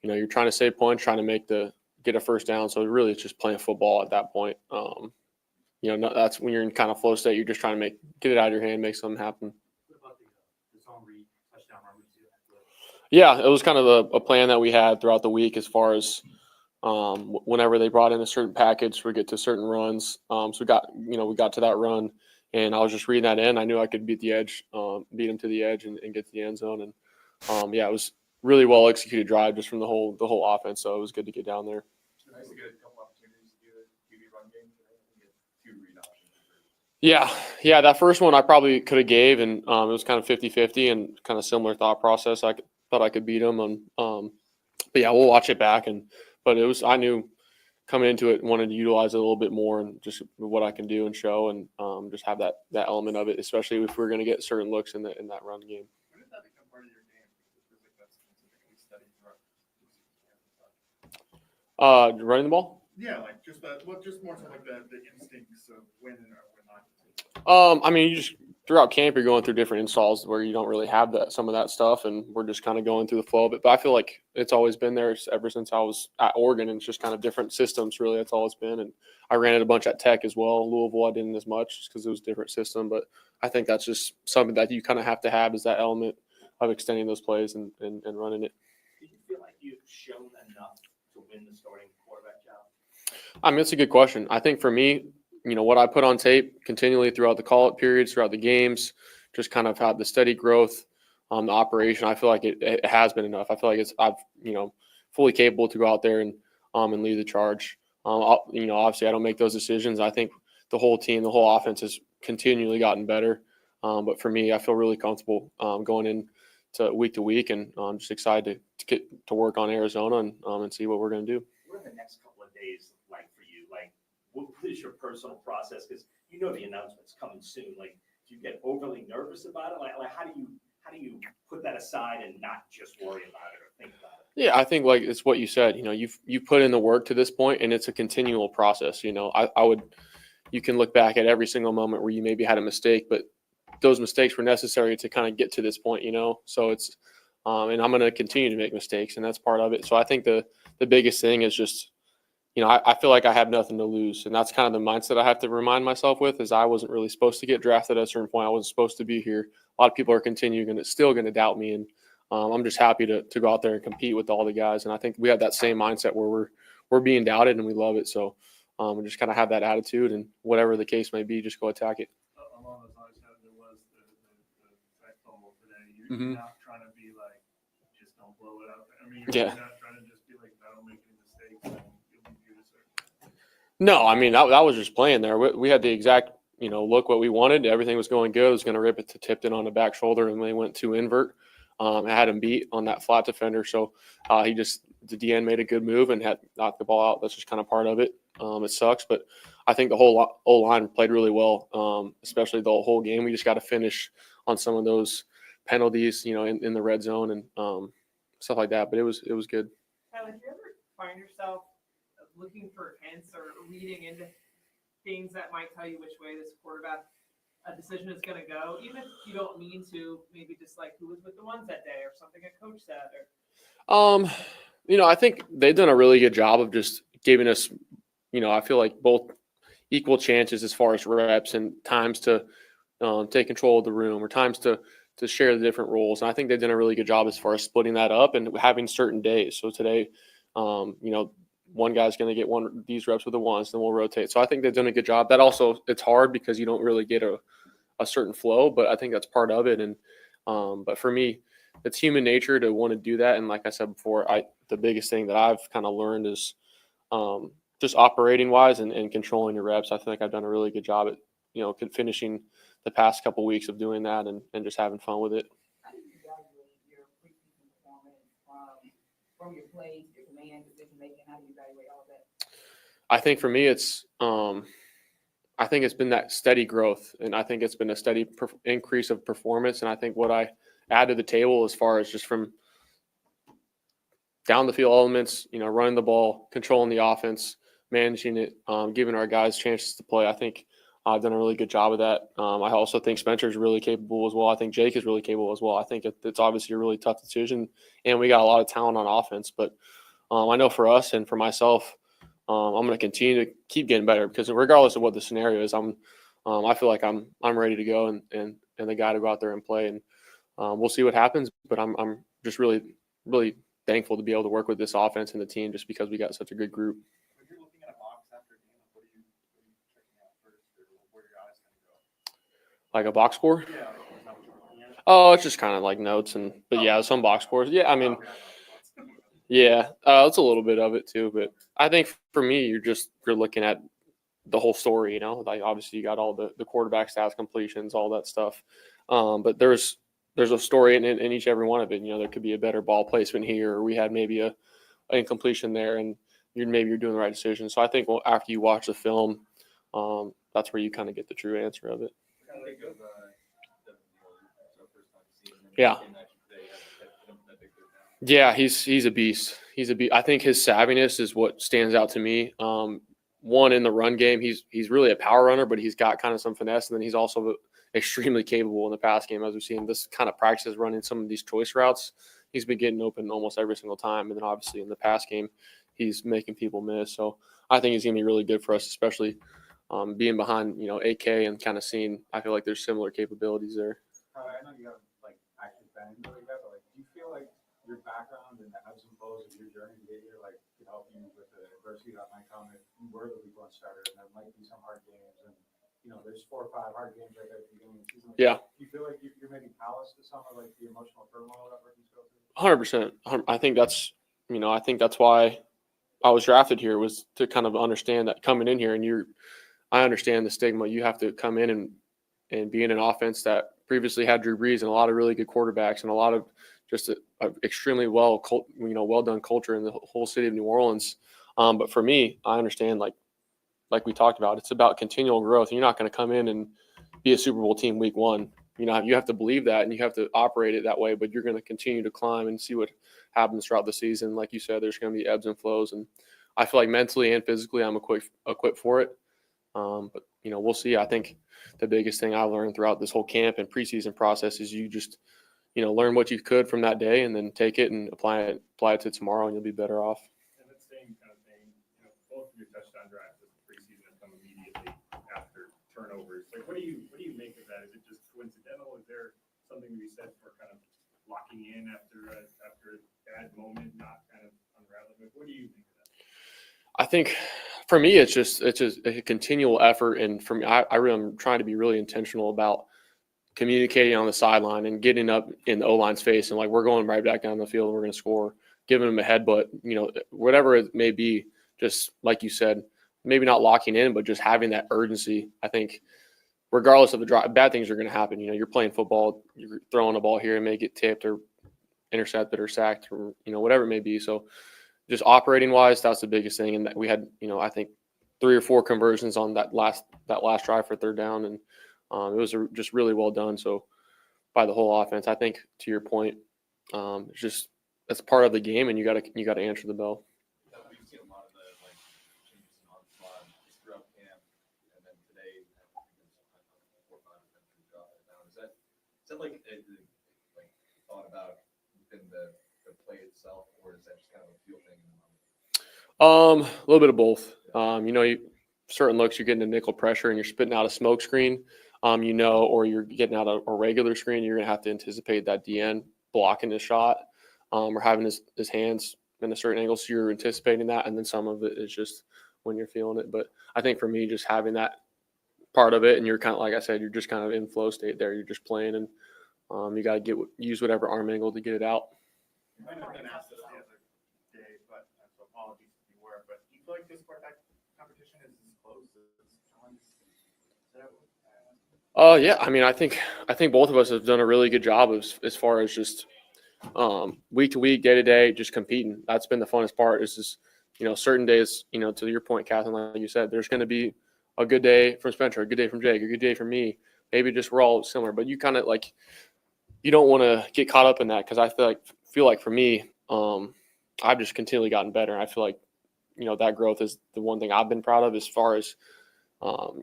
you're trying to save points, trying to get a first down. So really, it's just playing football at that point. That's when you're in kind of flow state. You're just trying to get it out of your hand, make something happen. What about the zone read touchdown run? Yeah, it was kind of a plan that we had throughout the week as far as whenever they brought in a certain package, we get to certain runs. So we got to that run, and I was just reading that in. I knew I could beat him to the edge and get to the end zone. And it was really well executed drive just from the whole offense. So it was good to get down there. Nice to get a couple opportunities to do the QB run game today. Get 2 read options. Yeah, that first one I probably could have gave, and it was kind of 50-50 and kind of similar thought process. I thought I could beat him, but yeah, we'll watch it back. But I knew coming into it, wanted to utilize it a little bit more and just what I can do and show, and just have that element of it, especially if we're going to get certain looks in that run game. When did that become part of your game? That's specifically studied throughout. Running the ball? Yeah, like just more so like the instincts of when or when not. You just throughout camp, you're going through different installs where you don't really have some of that stuff, and we're just kind of going through the flow of it. But I feel like it's always been there ever since I was at Oregon, and it's just kind of different systems, really. That's all it's been. And I ran it a bunch at Tech as well. Louisville, I didn't as much just because it was a different system. But I think that's just something that you kind of have to have, is that element of extending those plays and running it. Did you feel like you've shown enough to win the starting quarterback job? It's a good question. I think for me, what I put on tape continually throughout the call-up periods, throughout the games, just kind of had the steady growth on the operation. I feel like it has been enough. I feel like I'm fully capable to go out there and lead the charge. Obviously I don't make those decisions. I think the whole team, the whole offense has continually gotten better. But for me, I feel really comfortable going into week to week, and I'm just excited to get to work on Arizona and see what we're going to do. What are the next couple of days like for you? Like, what is your personal process? Because the announcement's coming soon. Like, do you get overly nervous about it? Like how do you put that aside and not just worry about it or think about it? Yeah, I think like it's what you said. You've put in the work to this point, and it's a continual process. You can look back at every single moment where you maybe had a mistake, but those mistakes were necessary to kind of get to this point. So it's and I'm going to continue to make mistakes, and that's part of it. So I think the biggest thing is just, I feel like I have nothing to lose. And that's kind of the mindset I have to remind myself with, is I wasn't really supposed to get drafted at a certain point. I wasn't supposed to be here. A lot of people are still going to doubt me. And I'm just happy to go out there and compete with all the guys. And I think we have that same mindset where we're being doubted and we love it. So we just kind of have that attitude, and whatever the case may be, just go attack it. Along those lines, there was the fumble today. You're not trying to be like, just don't blow it up. You're not trying to just be like, I don't make any mistakes. No, that was just playing there. We had the exact, look what we wanted. Everything was going good. I was going to rip it to Tipton on the back shoulder, and they went to invert. I had him beat on that flat defender. So the DN made a good move and had knocked the ball out. That's just kind of part of it. It sucks, but I think the whole O-line played really well, especially the whole game. We just got to finish on some of those penalties, in the red zone and stuff like that. But it was good. Tyler, do you ever find yourself looking for hints or reading into things that might tell you which way this quarterback decision is going to go, even if you don't mean to, maybe just like who was with the ones that day or something a coach said? I think they've done a really good job of just giving us, I feel like both equal chances as far as reps and times to take control of the room, or times to share the different roles. And I think they've done a really good job as far as splitting that up and having certain days. So today, one guy's going to get these reps with the ones, then we'll rotate. So I think they've done a good job. That also, it's hard because you don't really get a certain flow, but I think that's part of it. And but for me, it's human nature to want to do that. And like I said before, the biggest thing that I've kind of learned is just operating wise and controlling your reps. I think I've done a really good job at, finishing the past couple weeks of doing that and just having fun with it. How do you evaluate your preseason performance from your plays, your command, decision making? How do you evaluate all of that? I think for me, I think it's been that steady growth, and I think it's been a steady increase of performance. And I think what I add to the table as far as just from down the field elements, running the ball, controlling the offense, managing it, giving our guys chances to play. I think I've done a really good job of that. I also think Spencer's really capable as well. I think Jake is really capable as well. I think it's obviously a really tough decision, and we got a lot of talent on offense. But I know for us and for myself, I'm going to continue to keep getting better because regardless of what the scenario is, I feel like I'm ready to go and the guy to go out there and play. And we'll see what happens. But I'm just really, really thankful to be able to work with this offense and the team just because we got such a good group. When you're looking at a box after a game, what are you checking out first, or where your eyes going to go? Like a box score? Yeah. Oh, it's just kind of like notes but yeah, some box scores. Yeah, I mean, yeah, it's a little bit of it too. But I think for me, you're looking at the whole story. Like obviously you got all the quarterback stats, completions, all that stuff. But there's a story in each every one of it. There could be a better ball placement here, or we had maybe an incompletion there, and you're doing the right decision. So I think after you watch the film, that's where you kind of get the true answer of it. Yeah. Yeah, he's a beast. I think his savviness is what stands out to me. One, in the run game, he's really a power runner, but he's got kind of some finesse, and then he's also extremely capable in the pass game, as we've seen. This kind of practices running some of these choice routes. He's been getting open almost every single time, and then obviously in the pass game, he's making people miss. So I think he's going to be really good for us, especially being behind AK and kind of seeing. I feel like there's similar capabilities there. I know you have active fans, but do you feel like your background and the ebbs and flows of your journey to get here, could help you with the adversity that might come if you were the week one starter, and there might be some hard games, and there's 4 or 5 hard games right at the beginning of the season. Yeah. Do you feel like you're maybe callous to some of the emotional turmoil that rookies go through? 100%. I think that's why I was drafted here, was to kind of understand that coming in here, and I understand the stigma. You have to come in and be in an offense that previously had Drew Brees and a lot of really good quarterbacks and a lot of just a extremely well done culture in the whole city of New Orleans. But for me, I understand like we talked about, it's about continual growth. You're not going to come in and be a Super Bowl team week one. You have to believe that and you have to operate it that way, but you're going to continue to climb and see what happens throughout the season. Like you said, there's going to be ebbs and flows, and I feel like mentally and physically I'm equipped for it. But we'll see. I think the biggest thing I learned throughout this whole camp and preseason process is you just, learn what you could from that day and then take it and apply it to tomorrow, and you'll be better off. And that same kind of thing, both of your touchdown drives this preseason have come immediately after turnovers. What do you make of that? Is it just coincidental? Is there something to be said for kind of locking in after a bad moment, not kind of unraveling? What do you think of that? I think for me, it's just a continual effort. And for me, I really am trying to be really intentional about communicating on the sideline and getting up in the O-line's face. And we're going right back down the field and we're going to score, giving them a headbutt, whatever it may be, just like you said, maybe not locking in, but just having that urgency. I think regardless of the drive, bad things are going to happen. You're playing football, you're throwing a ball here and may get tipped or intercepted or sacked or, whatever it may be. So just operating wise, that's the biggest thing. And that we had, I think 3 or 4 conversions on that last drive for third down. And it was just really well done. So by the whole offense, I think to your point, it's just, that's part of the game and you got to answer the bell. We've seen a lot of the changes in on slot throughout camp, and then today, 4 or 5 attempts to drop it down. Is that thought about within the play itself, or is that just kind of a feel thing in the moment? A little bit of both. Certain looks, you're getting a nickel pressure and you're spitting out a smoke screen, or you're getting out a regular screen. You're going to have to anticipate that DN blocking the shot, or having his hands in a certain angle, so you're anticipating that, and then some of it is just when you're feeling it. But I think for me, just having that part of it, and you're kind of, like I said, you're just kind of in flow state there. You're just playing, and you got to use whatever arm angle to get it out. I might have been asked this the other day, but so apologies if you were. But do you feel like this competition is as close as challenge? Yeah, I mean, I think both of us have done a really good job as far as just week to week, day to day, just competing. That's been the funnest part. Is just certain days, to your point, Catherine, like you said, there's going to be a good day from Spencer, a good day from Jake, a good day from me. Maybe just we're all similar, but you kind of like you don't want to get caught up in that because I feel like for me, I've just continually gotten better. I feel like that growth is the one thing I've been proud of as far as.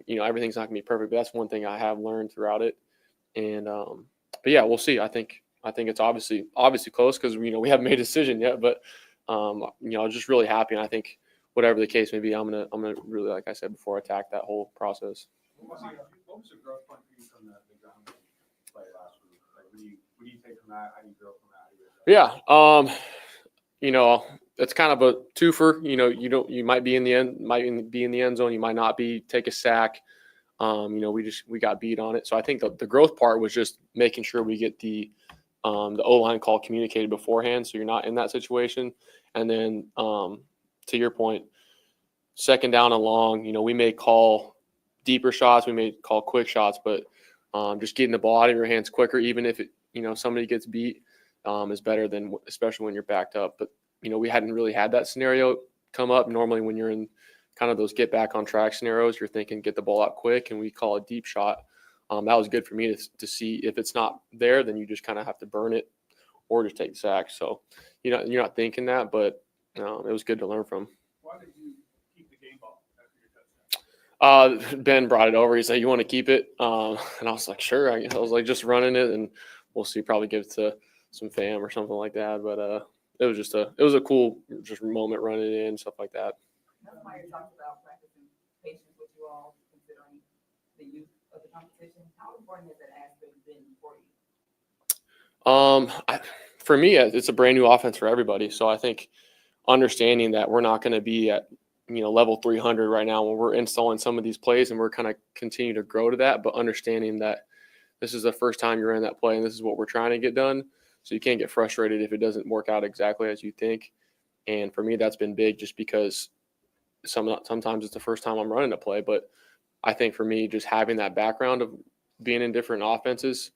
Everything's not gonna be perfect, but that's one thing I have learned throughout it. And but yeah, we'll see. I think it's obviously close because we haven't made a decision yet. But I'm just really happy, and I think whatever the case may be, I'm gonna really, like I said before, attack that whole process. What was the growth point for you from the ground game play last week? Like, what do you take from that? How do you grow from that? Yeah, it's kind of a twofer. You might be in the end zone, you might not be. Take a sack. We got beat on it. So I think the growth part was just making sure we get the O-line call communicated beforehand, so you're not in that situation. And then to your point, second down and long, we may call deeper shots, we may call quick shots, but just getting the ball out of your hands quicker, even if somebody gets beat, is better than, especially when you're backed up. But we hadn't really had that scenario come up. Normally when you're in kind of those get back on track scenarios, you're thinking get the ball out quick, and we call a deep shot. That was good for me to see. If it's not there, then you just kind of have to burn it or just take the sack. So you're not thinking that, but it was good to learn from. Why did you keep the game ball after your touchdown? Ben brought it over. He said, "You want to keep it?" And I was like, "Sure." I was like, just running it, and we'll see. Probably give it to some fam or something like that. But it was a cool just moment running it in, stuff like that. That's why you talked about practicing patience with you all, considering the youth of the competition. How important has that aspect been for you? For me, it's a brand new offense for everybody. So I think understanding that we're not going to be at level 300 right now when we're installing some of these plays, and we're kind of continue to grow to that, but understanding that this is the first time you're in that play, and this is what we're trying to get done. So you can't get frustrated if it doesn't work out exactly as you think. And for me, that's been big, just because sometimes it's the first time I'm running a play. But I think for me, just having that background of being in different offenses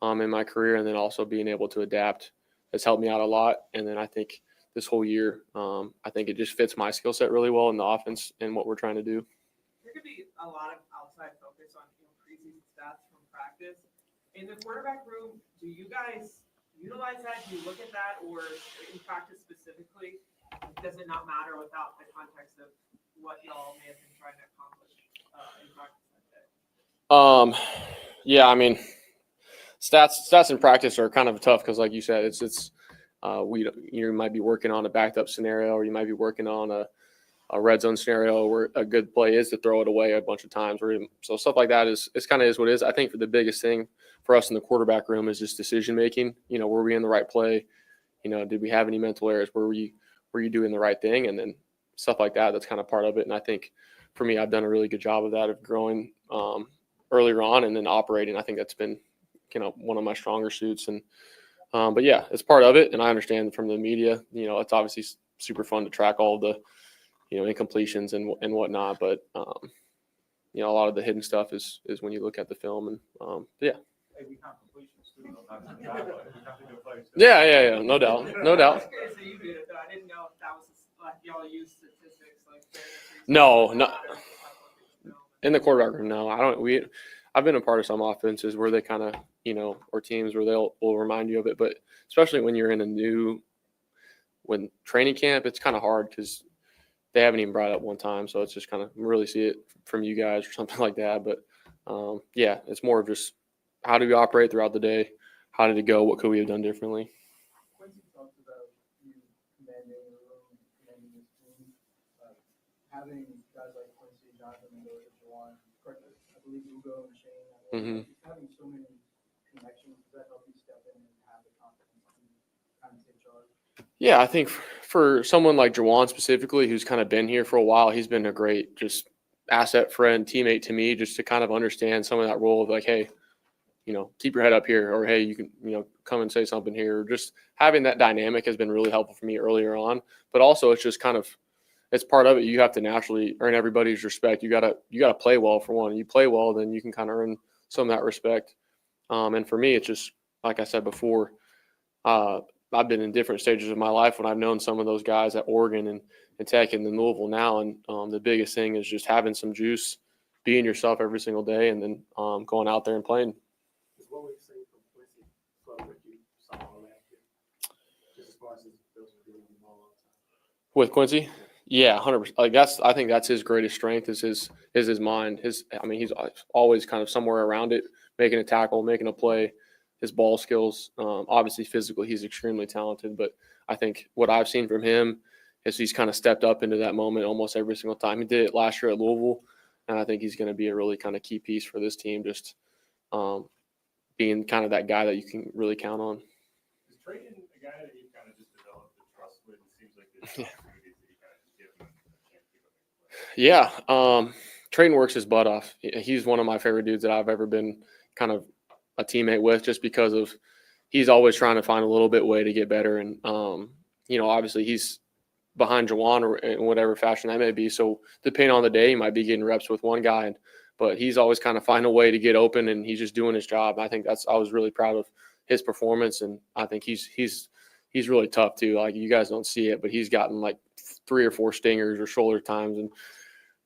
in my career, and then also being able to adapt, has helped me out a lot. And then I think this whole year, I think it just fits my skill set really well in the offense and what we're trying to do. There could be a lot of outside focus on preseason stats from practice. In the quarterback room, do you guys utilize that? Do you look at that? Or in practice specifically, does it not matter without the context of what y'all may have been trying to accomplish in practice that day? Yeah, I mean, stats in practice are kind of tough because, like you said, you might be working on a backed up scenario, or you might be working on a red zone scenario where a good play is to throw it away a bunch of times. So stuff like that is kind of what it is. I think the biggest thing for us in the quarterback room is just decision making. Were we in the right play? Did we have any mental errors? Were you doing the right thing? And then stuff like that. That's kind of part of it. And I think for me, I've done a really good job of that, of growing earlier on and then operating. I think that's been one of my stronger suits. And but yeah, it's part of it. And I understand from the media, it's obviously super fun to track all the incompletions and whatnot. But a lot of the hidden stuff is when you look at the film. And yeah. Yeah, no doubt. I was curious how you did it, though. I didn't know if that was like y'all use statistics like No. In the quarterback room, no. I've been a part of some offenses where they kind of, or teams where will remind you of it, but especially when you're in when training camp, it's kind of hard because they haven't even brought it up one time. So it's just kind of really see it from you guys or something like that. But yeah, it's more of just how do we operate throughout the day? How did it go? What could we have done differently? Quincy talked about you commanding the room, commanding this team, having guys like Quincy, Jonathan, and Juwan, I believe Hugo and Shane, having so many connections, does that help you step in and have the confidence to kind of take charge? Yeah, I think for someone like Juwan specifically, who's kind of been here for a while, he's been a great just asset, friend, teammate to me, just to kind of understand some of that role of like, hey, keep your head up here, or hey, you can, come and say something here. Or just having that dynamic has been really helpful for me earlier on. But also, it's just kind of, it's part of it. You have to naturally earn everybody's respect. You gotta play well for one. You play well, then you can kind of earn some of that respect. And for me, it's just like I said before. I've been in different stages of my life when I've known some of those guys at Oregon and Tech and then Louisville now. And the biggest thing is just having some juice, being yourself every single day, and then going out there and playing. What we've seen from Quincy, what you saw last year, just as far as his ability to do the ball all the time. With Quincy, yeah, 100%. Like I think that's his greatest strength is his mind. He's always kind of somewhere around it, making a tackle, making a play. His ball skills, obviously physically, he's extremely talented. But I think what I've seen from him is he's kind of stepped up into that moment almost every single time. He did it last year at Louisville, and I think he's going to be a really kind of key piece for this team. Just being kind of that guy that you can really count on. Is Trayton a guy that you kind of just developed the trust with? It seems like there's opportunities that you kind of just give him a chance to Yeah, Trayton works his butt off. He's one of my favorite dudes that I've ever been kind of a teammate with, just because of he's always trying to find a little bit way to get better. And, obviously he's behind Juwan or in whatever fashion that may be. So depending on the day, he might be getting reps with one guy, but he's always kind of find a way to get open, and he's just doing his job. I think I was really proud of his performance. And I think he's really tough too. Like, you guys don't see it, but he's gotten like 3 or 4 stingers or shoulder times. And,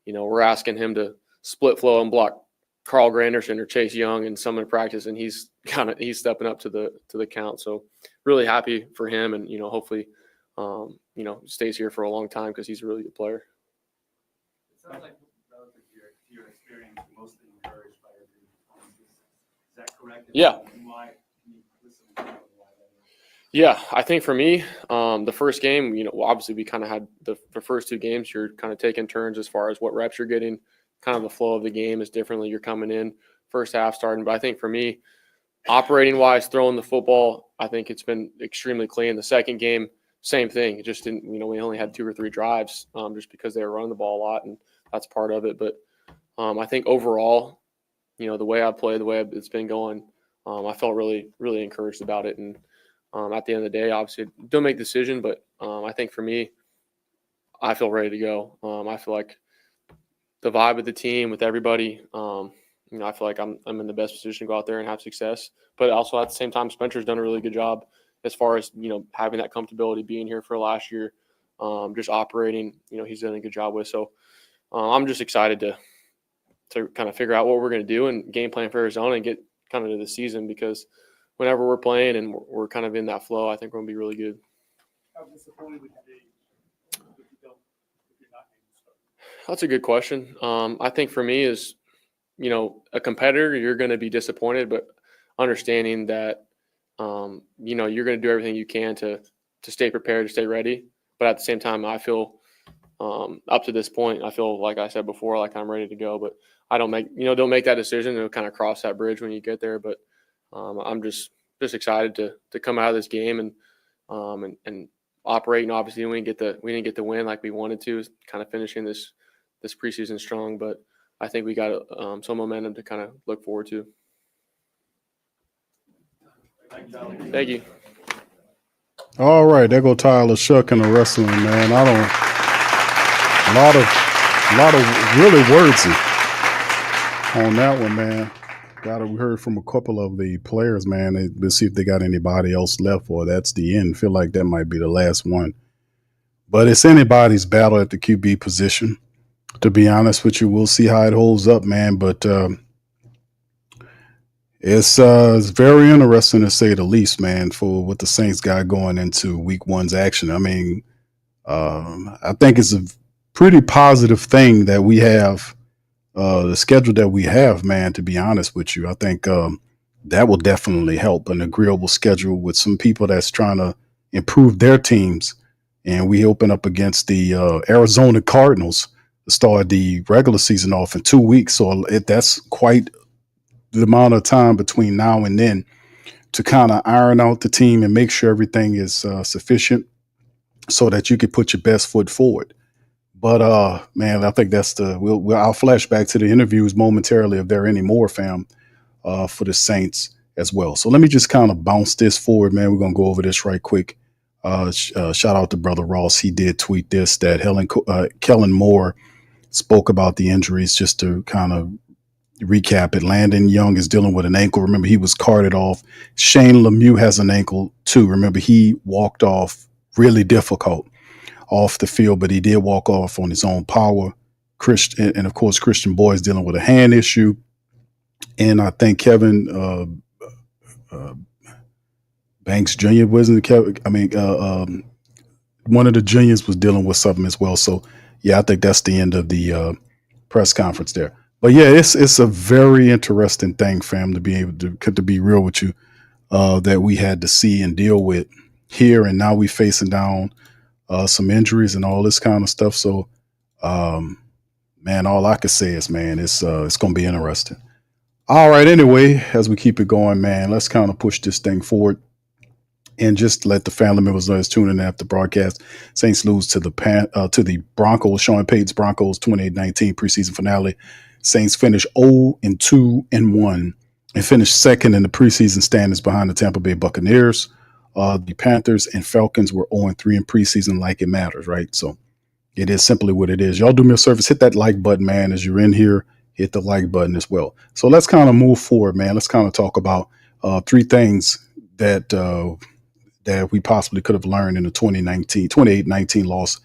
we're asking him to split flow and block Carl Granderson or Chase Young in some in practice, and he's stepping up to the count. So really happy for him, and hopefully stays here for a long time because he's a really good player. It sounds like relative to your experience, you're mostly encouraged by your performances. Is that correct? Yeah. Why can you listen to why that is? Yeah, I think for me, the first game, obviously we kind of had the first 2 games, you're kind of taking turns as far as what reps you're getting. Kind of the flow of the game is differently. You're coming in first half starting, but I think for me, operating wise, throwing the football, I think it's been extremely clean. The second game, same thing. It just didn't, we only had 2 or 3 drives just because they were running the ball a lot, and that's part of it. But I think overall, the way I played, the way it's been going, I felt really, really encouraged about it. And at the end of the day, obviously, don't make the decision, but I think for me, I feel ready to go. I feel like the vibe of the team with everybody, I feel like I'm in the best position to go out there and have success. But also at the same time, Spencer's done a really good job as far as, having that comfortability being here for last year, just operating, he's done a good job with. So I'm just excited to kind of figure out what we're going to do and game plan for Arizona and get kind of to the season, because whenever we're playing and we're kind of in that flow, I think we're going to be really good. How disappointed would you be if you're not able to start? That's a good question. I think for me is, a competitor, you're going to be disappointed, but understanding that, you're going to do everything you can to stay prepared, to stay ready. But at the same time, I feel up to this point, I feel like I said before, like I'm ready to go. But I don't make that decision. It'll kind of cross that bridge when you get there. But I'm just excited to come out of this game and operate. And obviously, we didn't get the win like we wanted to. Kind of finishing this preseason strong, but I think we got some momentum to kind of look forward to. Thank you. All right, there go Tyler Shough in the wrestling, man. A lot of really wordsy on that one, man. We heard from a couple of the players, man. Let's see if they got anybody else left, or that's the end. Feel like that might be the last one. But it's anybody's battle at the QB position. To be honest with you, we'll see how it holds up, man. But it's very interesting to say the least, man, for what the Saints got going into Week 1's action. I mean, I think it's a pretty positive thing that we have the schedule that we have, man, to be honest with you. I think that will definitely help, an agreeable schedule with some people that's trying to improve their teams. And we open up against the Arizona Cardinals to start the regular season off in 2 weeks. So that's quite the amount of time between now and then to kind of iron out the team and make sure everything is sufficient. so that you could put your best foot forward. But man, I think that's I'll flash back to the interviews momentarily if there are any more, fam, for the Saints as well. So let me just kind of bounce this forward, man. We're gonna go over this right quick. Shout out to Brother Ross. He did tweet this that Kellen Moore spoke about the injuries. Just to kind of recap it, Landon Young is dealing with an ankle. Remember, he was carted off. Shane Lemieux has an ankle too. Remember, he walked off really difficult off the field, but he did walk off on his own power. And of course, Christian Boyd is dealing with a hand issue. And I think Kevin Banks Jr. wasn't Kevin. One of the juniors was dealing with something as well. So yeah, I think that's the end of the press conference there. But yeah, it's a very interesting thing, fam, to be able to be real with you, that we had to see and deal with here, and now we facing down some injuries and all this kind of stuff. So, man, all I could say is, man, it's going to be interesting. All right. Anyway, as we keep it going, man, let's kind of push this thing forward and just let the family members know it's tuning in after the broadcast. Saints lose to the Broncos, Sean Payton's Broncos, 28-19 preseason finale. Saints finish 0-2-1 and finish second in the preseason standings behind the Tampa Bay Buccaneers. The Panthers and Falcons were 0-3 in preseason, like it matters, right? So it is simply what it is. Y'all do me a service, hit that like button, man. As you're in here, hit the like button as well. So let's kind of move forward, man. Let's kind of talk about three things that we possibly could have learned in the 28-19 loss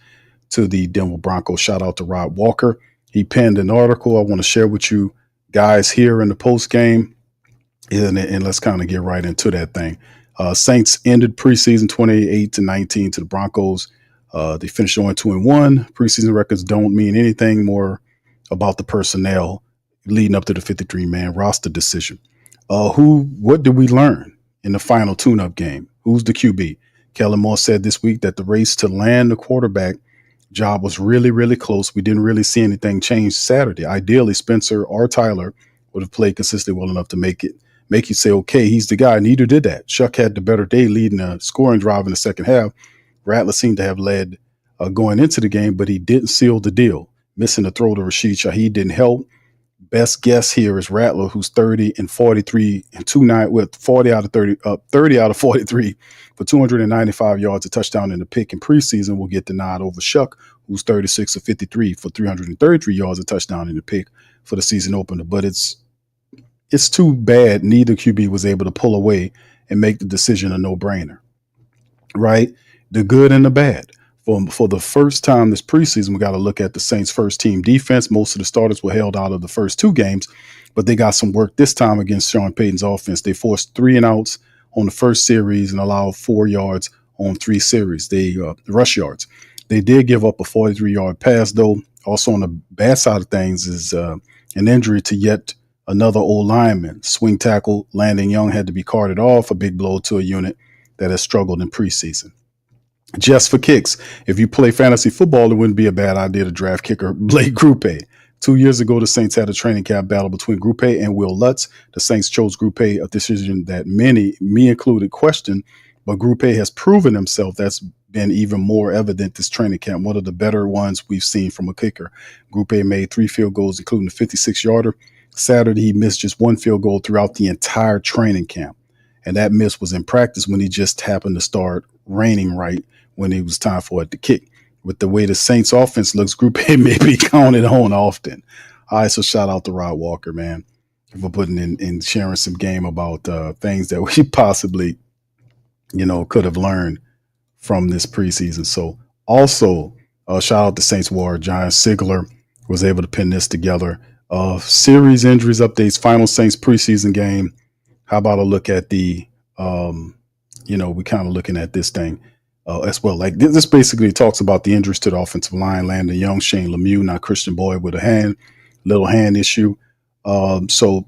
to the Denver Broncos. Shout out to Rod Walker. He penned an article I want to share with you guys here in the post game, and let's kind of get right into that thing. Saints ended preseason 28-19 to the Broncos. They finished 0-2-1. Preseason records don't mean anything more about the personnel leading up to the 53-man roster decision. What did we learn in the final tune-up game? Who's the QB? Kellen Moore said this week that the race to land the quarterback job was really, really close. We didn't really see anything change Saturday. Ideally, Spencer or Tyler would have played consistently well enough to make you say, okay, he's the guy. Neither did that. Shough had the better day leading a scoring drive in the second half. Rattler seemed to have led going into the game, but he didn't seal the deal. Missing a throw to Rashid Shaheed didn't help. Best guess here is Rattler, who's 30-43 and 2-9 with 30 out of 43 for 295 yards, a touchdown in the pick in preseason. Will get the nod over Shough, who's 36-53 for 333 yards, a touchdown in the pick for the season opener. But it's too bad neither QB was able to pull away and make the decision a no-brainer, right? The good and the bad. For the first time this preseason, we got to look at the Saints' first-team defense. Most of the starters were held out of the first two games, but they got some work this time against Sean Payton's offense. They forced 3-and-outs on the first series and allowed 4 yards on 3 series. They rush yards. They did give up a 43-yard pass, though. Also on the bad side of things is an injury to yet another old lineman. Swing tackle Landon Young had to be carted off, a big blow to a unit that has struggled in preseason. Just for kicks, if you play fantasy football, it wouldn't be a bad idea to draft kicker Blake Grupe. 2 years ago, the Saints had a training camp battle between Grupe and Will Lutz. The Saints chose Grupe, a decision that many, me included, questioned, but Grupe has proven himself. That's been even more evident this training camp, one of the better ones we've seen from a kicker. Grupe made 3 field goals, including a 56-yarder. Saturday, he missed just 1 field goal throughout the entire training camp, and that miss was in practice when he just happened to start raining right when it was time for it to kick. With the way the Saints offense looks, Grupe may be counted on often. All right, so shout out to Rod Walker, man, for putting in sharing some game about things that we possibly, could have learned from this preseason. So also shout out to Saints War. John Sigler was able to pin this together. Series injuries updates, final Saints preseason game. How about a look at the, we kind of looking at this thing as well. Like this basically talks about the injuries to the offensive line, Landon Young, Shane Lemieux, not Christian Boyd with a little hand issue. So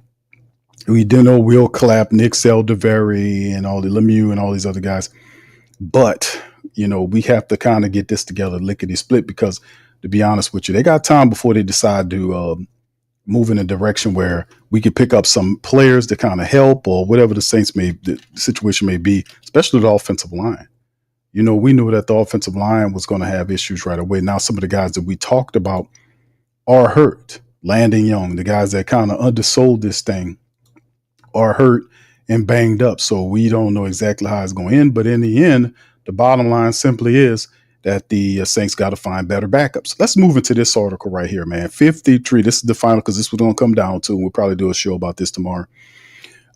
we did know Will Clapp, Nick Selderberry, and all the Lemieux and all these other guys. But, we have to kind of get this together, lickety split, because to be honest with you, they got time before they decide to move in a direction where we could pick up some players to kind of help or whatever the situation may be, especially the offensive line. we knew that the offensive line was going to have issues right away. Now, some of the guys that we talked about are hurt. Landon Young, the guys that kind of undersold this thing, are hurt and banged up. So we don't know exactly how it's going to end. But in the end, the bottom line simply is that the Saints got to find better backups. Let's move into this article right here, man. 53. This is the final because this was going to come down to, and we'll probably do a show about this tomorrow.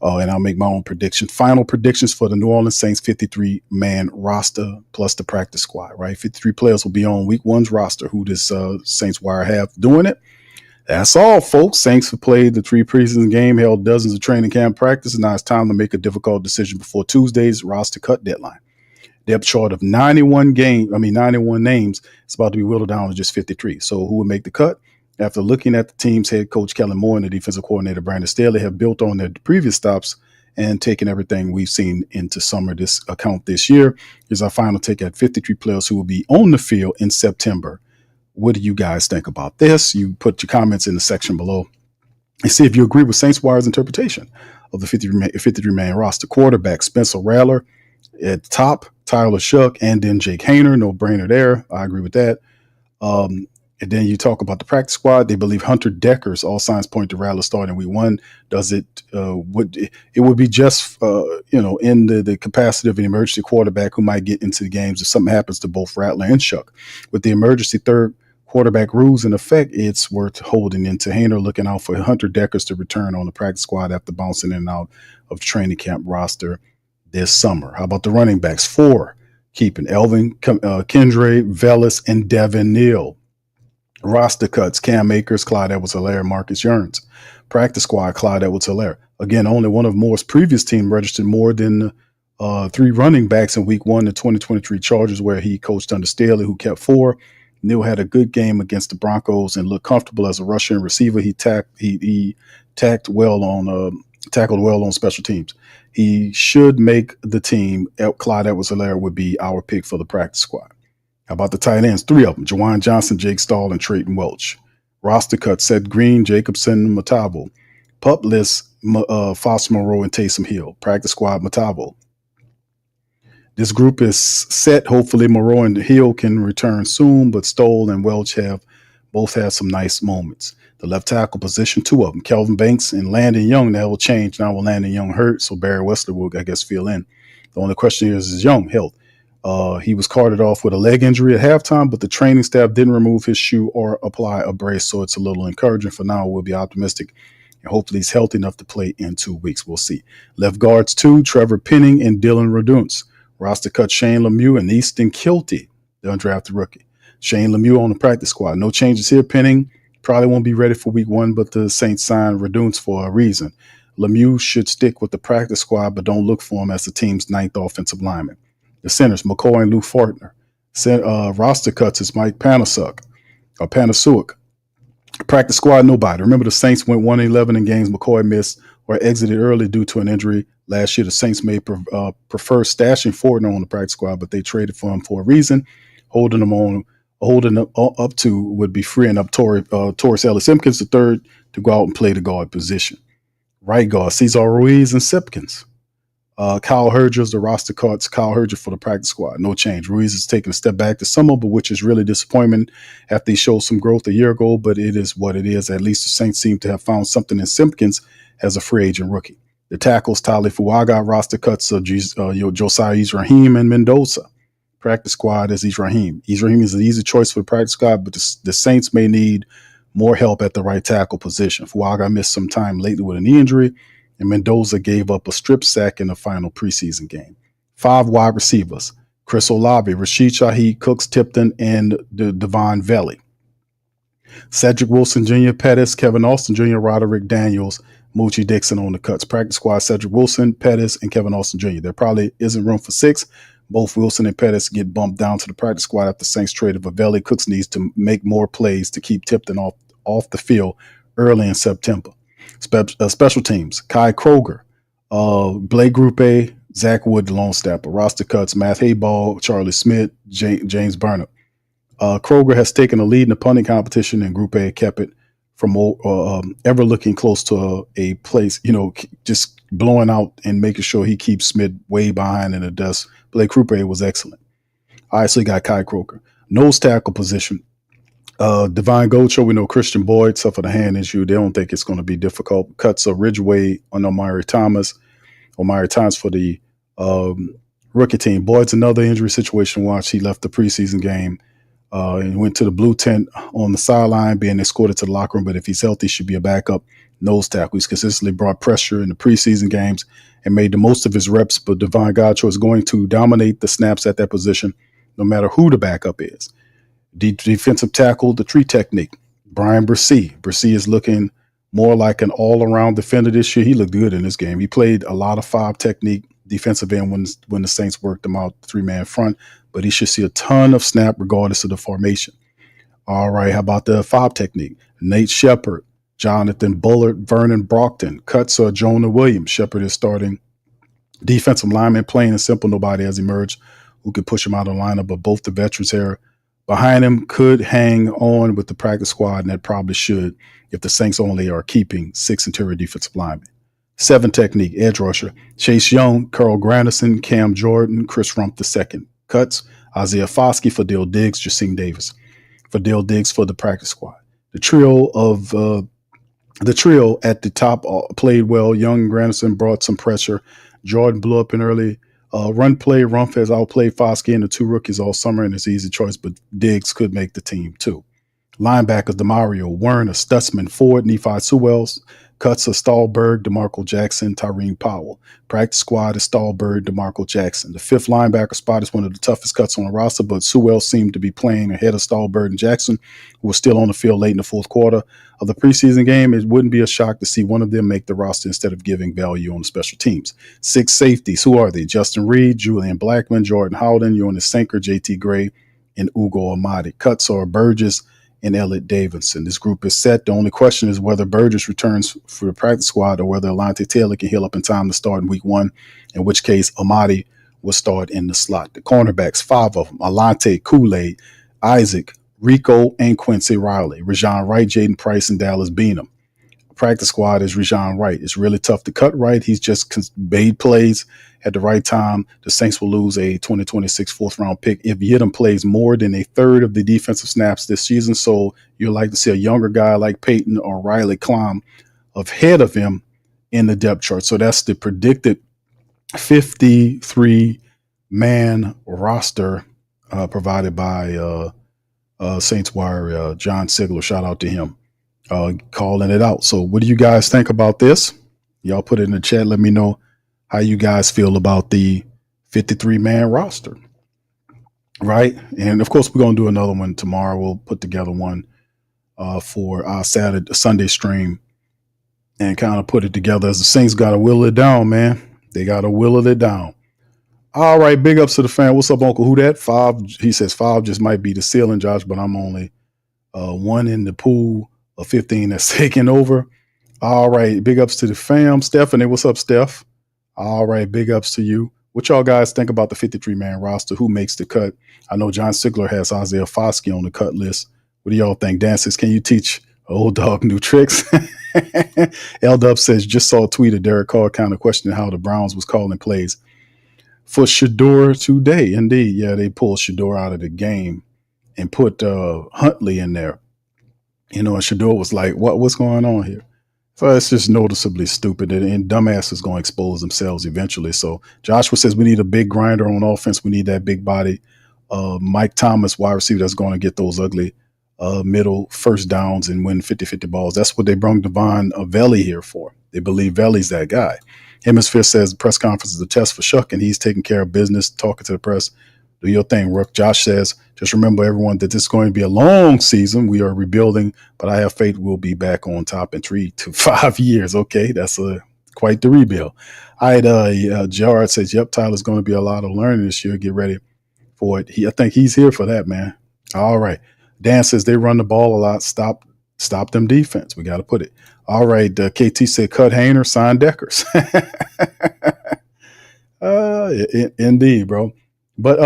And I'll make my own prediction. Final predictions for the New Orleans Saints 53-man roster plus the practice squad, right? 53 players will be on week one's roster. Who does Saints Wire have doing it? That's all, folks. Saints have played the 3 preseason game, held dozens of training camp practices. Now it's time to make a difficult decision before Tuesday's roster cut deadline. Depth chart of 91 names is about to be whittled down to just 53. So who will make the cut? After looking at the team's head coach Kellen Moore and the defensive coordinator Brandon Staley have built on their previous stops and taken everything we've seen into summer this account this year, here's our final take at 53 players who will be on the field in September. What do you guys think about this? You put your comments in the section below and see if you agree with Saints Wire's interpretation of the 53-man roster. Quarterback Spencer Rattler at the top, Tyler Shough, and then Jake Haener. No brainer there. I agree with that. And then you talk about the practice squad. They believe Hunter Deckers, all signs point to Rattler starting week one. Does it would be just in the capacity of an emergency quarterback who might get into the games if something happens to both Rattler and Shough. With the emergency third quarterback rules in effect, it's worth holding into Haener, looking out for Hunter Deckers to return on the practice squad after bouncing in and out of training camp roster this summer. How about the running backs? 4 keeping Elvin Kendra, Velas, and Devin Neal. Roster cuts: Cam Akers, Clyde Edwards-Helaire, Marcus Yearns. Practice squad: Clyde Edwards-Helaire. Again, only one of Moore's previous team registered more than 3 running backs in week 1, the 2023 Chargers, where he coached under Staley, who kept 4. Neal had a good game against the Broncos and looked comfortable as a rusher and receiver. He tackled well on special teams. He should make the team. Clyde Edwards-Helaire would be our pick for the practice squad. How about the tight ends? 3 of them: Jawan Johnson, Jake Stahl, and Trayton Welch. Roster cuts: Seth Green, Jacobson, Matavo. Pup list: Foster Moreau and Taysom Hill. Practice squad: Matavo. This group is set. Hopefully Moreau and Hill can return soon, but Stoll and Welch both have some nice moments. The left tackle position: 2 of them, Kelvin Banks and Landon Young. That will change now with Landon Young hurt, so Barry Wesley will, I guess, fill in. The only question is Young health. He was carted off with a leg injury at halftime, but the training staff didn't remove his shoe or apply a brace, so it's a little encouraging for now. We'll be optimistic, and hopefully he's healthy enough to play in 2 weeks. We'll see. Left guards: 2, Trevor Penning and Dylan Radunz. Roster cut: Shane Lemieux and Easton Kilty, the undrafted rookie. Shane Lemieux on the practice squad. No changes here. Penning probably won't be ready for week 1, but the Saints signed Radunz for a reason. Lemieux should stick with the practice squad, but don't look for him as the team's 9th offensive lineman. The centers: McCoy and Lou Fortner. Roster cuts is Mike Panasuik. Practice squad: nobody. Remember, the Saints went 1-11 in games McCoy missed or exited early due to an injury. Last year, the Saints may prefer stashing Fortner on the practice squad, but they traded for him for a reason. Holding up to would be freeing up Taurus Ellis-Simpkins III to go out and play the guard position. Right guard: Cesar Ruiz and Simpkins. Kyle Herger's the roster cuts. Kyle Herger for the practice squad. No change. Ruiz is taking a step back to summer, but which is really disappointment after he showed some growth a year ago, but it is what it is. At least the Saints seem to have found something in Simpkins as a free agent rookie. The tackles: Tali Fuaga. Roster cuts of Josiah Israhim and Mendoza. Practice squad is Israhim. Israhim is an easy choice for the practice squad, but the Saints may need more help at the right tackle position. Fuaga missed some time lately with a knee injury, and Mendoza gave up a strip sack in the final preseason game. 5 wide receivers: Chris Olave, Rashid Shaheed, Cooks Tipton, and Devon Valley. Cedric Wilson Jr., Pettis, Kevin Austin Jr., Roderick Daniels, Moochie Dixon on the cuts. Practice squad: Cedric Wilson, Pettis, and Kevin Austin Jr. There probably isn't room for 6. Both Wilson and Pettis get bumped down to the practice squad after Saints traded for Valley. Cooks needs to make more plays to keep Tipton off the field early in September. Special teams: Kai Kroger, Blake Grupe, Zach Wood, the long snapper. Roster cuts: Matt Hayball, Charlie Smith, James Burnett. Kroger has taken a lead in the punting competition, and Grupe kept it from ever looking close to a place, just blowing out and making sure he keeps Smith way behind in the dust. Blake Grupe was excellent. All right, so you got Kai Croker. Nose tackle position. Divine Gocho, we know Christian Boyd suffered a hand issue. They don't think it's going to be difficult. Cuts are Ridgeway on Omari Thomas for the rookie team. Boyd's another injury situation. Watch, he left the preseason game and went to the blue tent on the sideline, being escorted to the locker room. But if he's healthy, should be a backup nose tackle. He's consistently brought pressure in the preseason games and made the most of his reps. But Divine Gocho is going to dominate the snaps at that position, no matter who the backup is. Defensive tackle, the tree technique. Brian Bresee. Bresee is looking more like an all-around defender this year. He looked good in this game. He played a lot of 5 technique defensive end when the Saints worked him out 3-man front, but he should see a ton of snap regardless of the formation. All right, how about the 5 technique? Nate Shepard, Jonathan Bullard, Vernon Brockton, Cuts Jonah Williams. Shepard is starting defensive lineman, plain and simple. Nobody has emerged who could push him out of the lineup, but both the veterans here behind him could hang on with the practice squad, and that probably should if the Saints only are keeping 6 interior defensive linemen. 7 technique, edge rusher. Chase Young, Carl Granderson, Cam Jordan, Chris Rump II. Cuts, Isaiah Foskey, Fadil Diggs, Jasim Davis. Fadil Diggs for the practice squad. The trio at the top played well. Young and Granderson brought some pressure. Jordan blew up in early run play. Rumph has outplayed Foskey and the 2 rookies all summer, and it's an easy choice, but Diggs could make the team too. Linebackers, DeMario, Werner, Stutzman, Ford, Nephi Sewells. Cuts are Stahlberg, DeMarco Jackson, Tyreen Powell. Practice squad is Stahlberg, DeMarco Jackson. The 5th linebacker spot is one of the toughest cuts on the roster, but Sewell seemed to be playing ahead of Stahlberg and Jackson, who was still on the field late in the 4th quarter of the preseason game. It wouldn't be a shock to see one of them make the roster instead of giving value on the special teams. 6 safeties, who are they? Justin Reed, Julian Blackman, Jordan Howden, Jonas Sanker, JT Gray, and Ugo Amadi. Cuts are Burgess and Elliot Davidson. This group is set. The only question is whether Burgess returns for the practice squad or whether Alante Taylor can heal up in time to start in week 1, in which case Amadi will start in the slot. The cornerbacks, 5 of them: Alante, Kool-Aid, Isaac, Rico, and Quincy Riley. Rajon Wright, Jaden Price, and Dallas Beanham. Practice squad is Rajon Wright. It's really tough to cut Wright. He's just made plays at the right time. The Saints will lose a 2026 4th-round pick if Yidam plays more than a third of the defensive snaps this season. So you'd like to see a younger guy like Peyton or Riley climb ahead of him in the depth chart. So that's the predicted 53-man roster provided by Saints Wire, John Sigler. Shout out to him. Calling it out. So what do you guys think about this? Y'all put it in the chat. Let me know how you guys feel about the 53-man roster. Right? And of course, we're going to do another one tomorrow. We'll put together one for our Sunday stream and kind of put it together as the Saints got to will it down, man. They got to will it down. All right. Big ups to the fan. What's up, Uncle Who Dat? 5. He says 5 just might be the ceiling, Josh, but I'm only 1 in the pool of 15 that's taking over. All right. Big ups to the fam. Stephanie, what's up, Steph? All right. Big ups to you. What y'all guys think about the 53-man roster? Who makes the cut? I know John Sigler has Isaiah Foskey on the cut list. What do y'all think? Dances, can you teach old dog new tricks? L-Dub says, just saw a tweet of Derek Carr kind of questioning how the Browns was calling plays for Shador today. Indeed. Yeah, they pulled Shador out of the game and put Huntley in there. You know, and Shador was like, what's going on here? So it's just noticeably stupid, and dumbasses going to expose themselves eventually. So Joshua says we need a big grinder on offense. We need that big body. Mike Thomas, wide receiver, that's going to get those ugly middle first downs and win 50-50 balls. That's what they brought Devon Velli here for. They believe Velli's that guy. Hemisphere says the press conference is a test for Shough, and he's taking care of business, talking to the press. Do your thing, Rook. Josh says, just remember, everyone, that this is going to be a long season. We are rebuilding, but I have faith we'll be back on top in 3 to 5 years. Okay, that's quite the rebuild. All right, Gerard says, yep, Tyler's going to be a lot of learning this year. Get ready for it. I think he's here for that, man. All right. Dan says they run the ball a lot. Stop them defense. We got to put it. All right, KT said, cut Hainer, sign Deckers. Indeed, bro. But,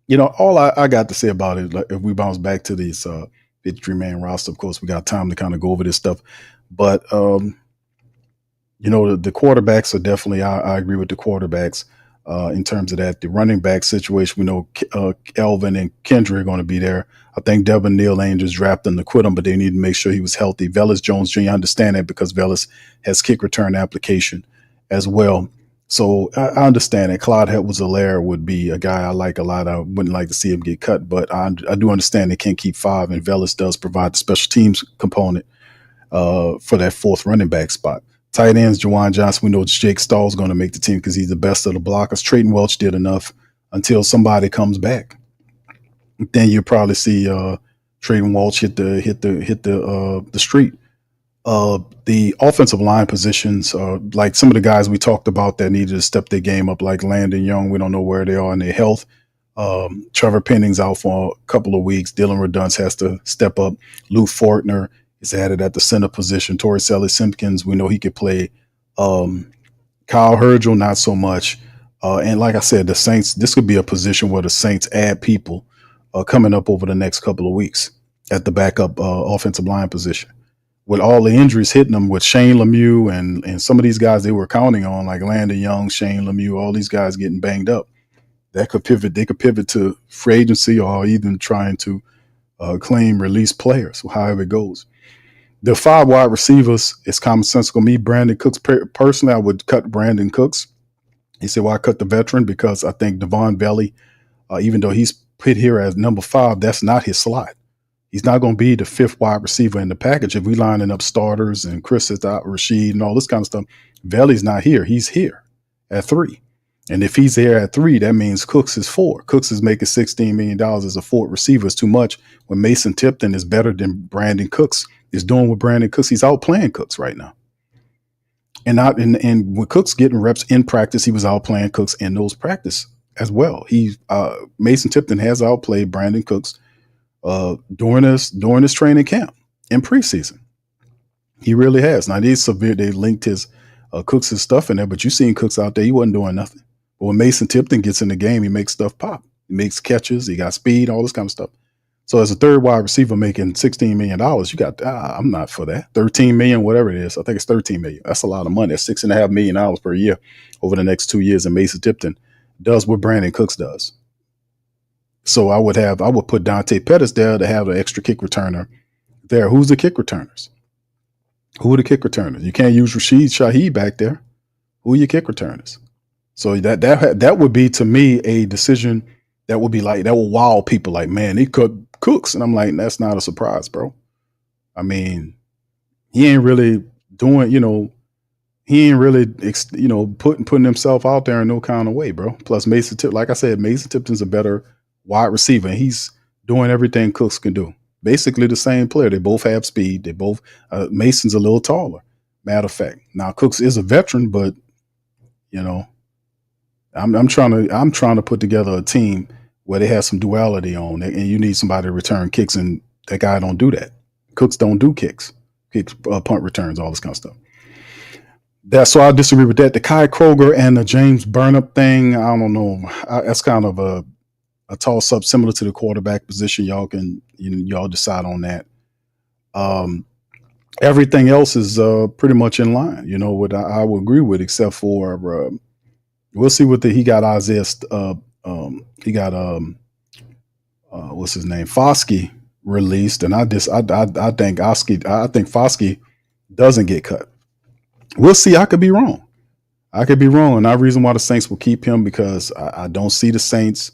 you know, all I got to say about it, like, if we bounce back to these 53-man roster, of course, we got time to kind of go over this stuff. But, you know, the quarterbacks are definitely, I agree with the quarterbacks. in terms of that. The running back situation, we know Elvin and Kendra are going to be there. I think Devin Neal ain't just drafting to quit him, but they need to make sure he was healthy. Velus Jones Jr., I understand that because Velus has kick return application as well. So I understand that Claude Edwards-Helaire would be a guy I like a lot. I wouldn't like to see him get cut, but I do understand they can't keep 5, and Velus does provide the special teams component for that 4th running back spot. Tight ends, Jawan Johnson, we know Jake Stahl's going to make the team because he's the best of the blockers. Trayton Welch did enough until somebody comes back. Then you'll probably see Trayton Welch hit the street. The offensive line positions, like some of the guys we talked about that needed to step their game up, like Landon Young, we don't know where they are in their health. Trevor Penning's out for a couple of weeks. Dylan Redunce has to step up. Lou Fortner is added at the center position. Torrey Simpkins, we know he could play. Kyle Hergel, not so much. And like I said, the Saints, this could be a position where the Saints add people coming up over the next couple of weeks at the backup offensive line position. With all the injuries hitting them, with Shane Lemieux and some of these guys they were counting on, like Landon Young, Shane Lemieux, all these guys getting banged up, that could pivot. They could pivot to free agency or even trying to claim release players, however it goes. The 5 wide receivers is commonsensical. Me, Brandon Cooks, personally, I would cut Brandon Cooks. He said, "Why cut the veteran?" Because I think Devon Belly, even though he's put here as number 5, that's not his slot. He's not going to be the 5th wide receiver in the package. If we lining up starters and Chris is out, Rashid and all this kind of stuff, Belly's not here. He's here at 3. And if he's there at 3, that means Cooks is 4. Cooks is making $16 million as a 4th receiver. It's too much when Mason Tipton is better than Brandon Cooks is doing with Brandon Cooks. He's outplaying Cooks right now. And with Cooks getting reps in practice, he was outplaying Cooks in those practice as well. Mason Tipton has outplayed Brandon Cooks during this training camp in preseason. He really has. Now they linked his Cooks' stuff in there, but you seen Cooks out there, he wasn't doing nothing. But when Mason Tipton gets in the game, he makes stuff pop. He makes catches, he got speed, all this kind of stuff. So as a 3rd wide receiver making $16 million, you got I'm not for that. $13 million, whatever it is. I think it's $13 million. That's a lot of money. That's $6.5 million per year over the next 2 years. And Mason Tipton does what Brandon Cooks does. So I would put Dante Pettis there to have an extra kick returner there. Who's the kick returners? Who are the kick returners? You can't use Rashid Shaheed back there. Who are your kick returners? So that would be, to me, a decision that would be like, that will wow people, like, man, he cut Cooks. And I'm like, that's not a surprise, bro. I mean, he ain't really doing, he ain't really, putting himself out there in no kind of way, bro. Plus Mason Tipton, like I said, Mason Tipton's a better wide receiver, and he's doing everything Cooks can do. Basically the same player. They both have speed. They both Mason's a little taller, matter of fact. Now Cooks is a veteran, but I'm trying to put together a team where they have some duality on, and you need somebody to return kicks, and that guy don't do that. Cooks don't do kicks, punt returns, all this kind of stuff. So I disagree with that. The Kai Kroger and the James Burnip thing, I don't know. That's kind of a toss up, similar to the quarterback position. Y'all decide on that. Everything else is pretty much in line. What I would agree with, except for we'll see what he got Isaiah. He got what's his name, Foskey released, and I think Foskey doesn't get cut. We'll see. I could be wrong. And the reason why the Saints will keep him, because I don't see the Saints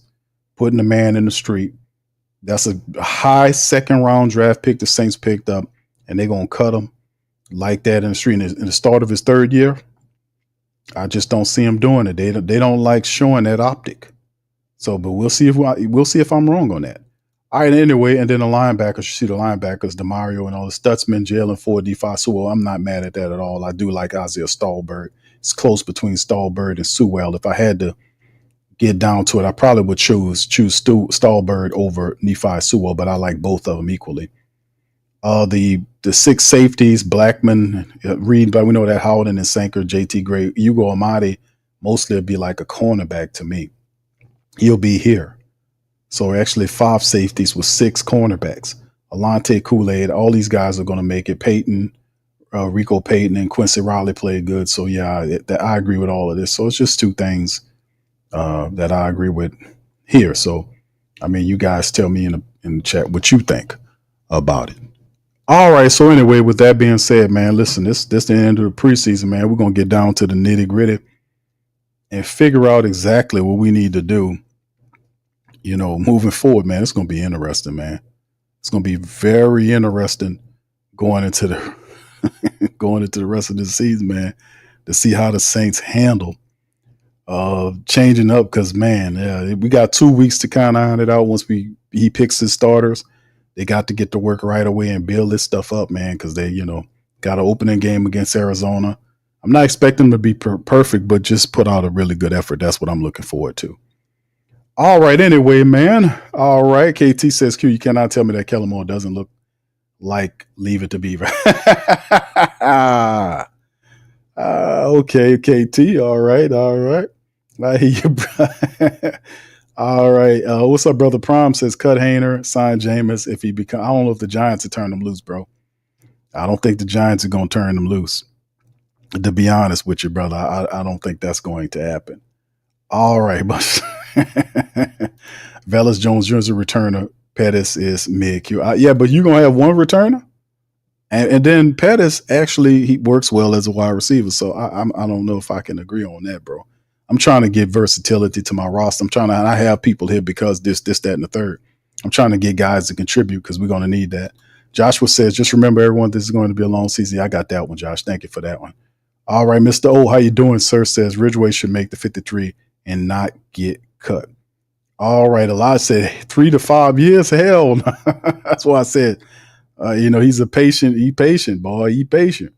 putting a man in the street. That's a high 2nd round draft pick the Saints picked up, and they're gonna cut him like that in the street in the start of his 3rd year. I just don't see him doing it. They don't like showing that optic. So, but we'll see if I'm wrong on that. All right, anyway, and then the linebackers, you see the linebackers, DeMario and all the Stutzman, Jalen Ford, DeFi Sewell. I'm not mad at that at all. I do like Isaiah Stallbird. It's close between Stallbird and Sewell. If I had to get down to it, I probably would choose Stallbird over Nephi Sewell, but I like both of them equally. The 6 safeties, Blackman, Reed, but we know that Howden and Sanker, JT Gray, Hugo Amadi, mostly would be like a cornerback to me. He'll be here. So actually 5 safeties with 6 cornerbacks. Alante Kool-Aid, all these guys are going to make it. Peyton, Rico Payton and Quincy Riley played good. So yeah, I agree with all of this. So it's just 2 things that I agree with here. So, I mean, you guys tell me in the chat what you think about it. All right. So anyway, with that being said, man, listen, this the end of the preseason, man. We're gonna get down to the nitty gritty and figure out exactly what we need to do. Moving forward, man. It's gonna be interesting, man. It's gonna be very interesting going into the rest of the season, man, to see how the Saints handle changing up. Because man, yeah, we got 2 weeks to kind of iron it out. Once he picks his starters, they got to get to work right away and build this stuff up, man. Because they got an opening game against Arizona. I'm not expecting them to be perfect, but just put out a really good effort. That's what I'm looking forward to. All right, anyway, man. All right, KT says, Q, you cannot tell me that Kellen Moore doesn't look like Leave It to Beaver. Okay, KT. All right. I hear you, bro. All right. What's up, brother? Prime says cut Hayner, sign Jameis if he become. I don't know if the Giants will turn him loose, bro. I don't think the Giants are going to turn him loose. To be honest with you, brother, I don't think that's going to happen. All right, but Velus Jones Jr. returner. Pettis is mid-Q. Yeah, but you're going to have one returner? And then Pettis, actually, he works well as a wide receiver. So I don't know if I can agree on that, bro. I'm trying to get versatility to my roster. I have people here because this, that, and the third. I'm trying to get guys to contribute because we're going to need that. Joshua says, just remember, everyone, this is going to be a long season. I got that one, Josh. Thank you for that one. All right, Mr. O, how you doing, sir? Says Ridgeway should make the 53 and not get cut. All right, Elijah said 3 to 5 years. Hell, that's why I said, he's he patient, boy. He patient.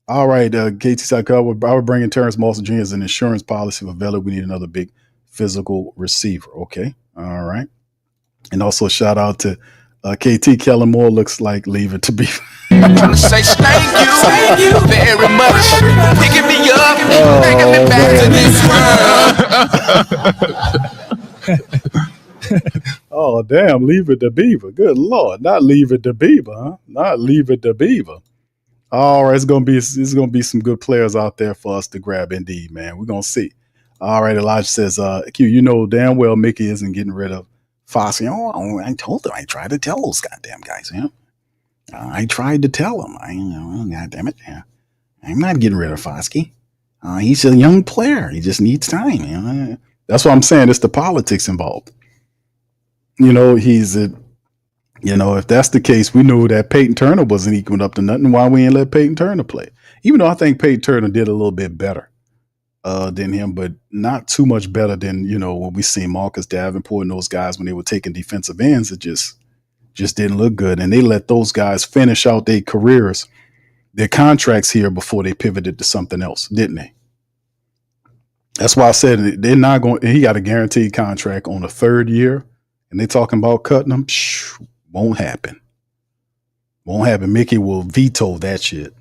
All right, KT said, I would bring in Terrence Moss Jr. as an insurance policy for Vela. We need another big physical receiver. Okay, all right. And also shout out to KT. Kellen Moore looks like Leave It to Beaver. I'm trying to say thank you very much. Picking me up, bringing me back to this one. Oh, damn, Leave It to Beaver. Good Lord. Not Leave It to Beaver, huh? Not Leave It to Beaver. All right, it's gonna be some good players out there for us to grab indeed, man. We're gonna see. All right, Elijah says, Q, you know damn well Mickey isn't getting rid of Fossey. Oh, I told him. I tried to tell those goddamn guys, yeah. I tried to tell him. God damn it. Yeah. I'm not getting rid of Foskey. He's a young player. He just needs time. That's what I'm saying. It's the politics involved. If that's the case, we knew that Peyton Turner wasn't equaling up to nothing. Why we ain't let Peyton Turner play? Even though I think Peyton Turner did a little bit better than him, but not too much better than, when we see Marcus Davenport and those guys when they were taking defensive ends. It just didn't look good. And they let those guys finish out their careers, their contracts here before they pivoted to something else, didn't they? That's why I said they're not going. He got a guaranteed contract on the third year, and they talking about cutting him. Won't happen. Won't happen. Mickey will veto that shit.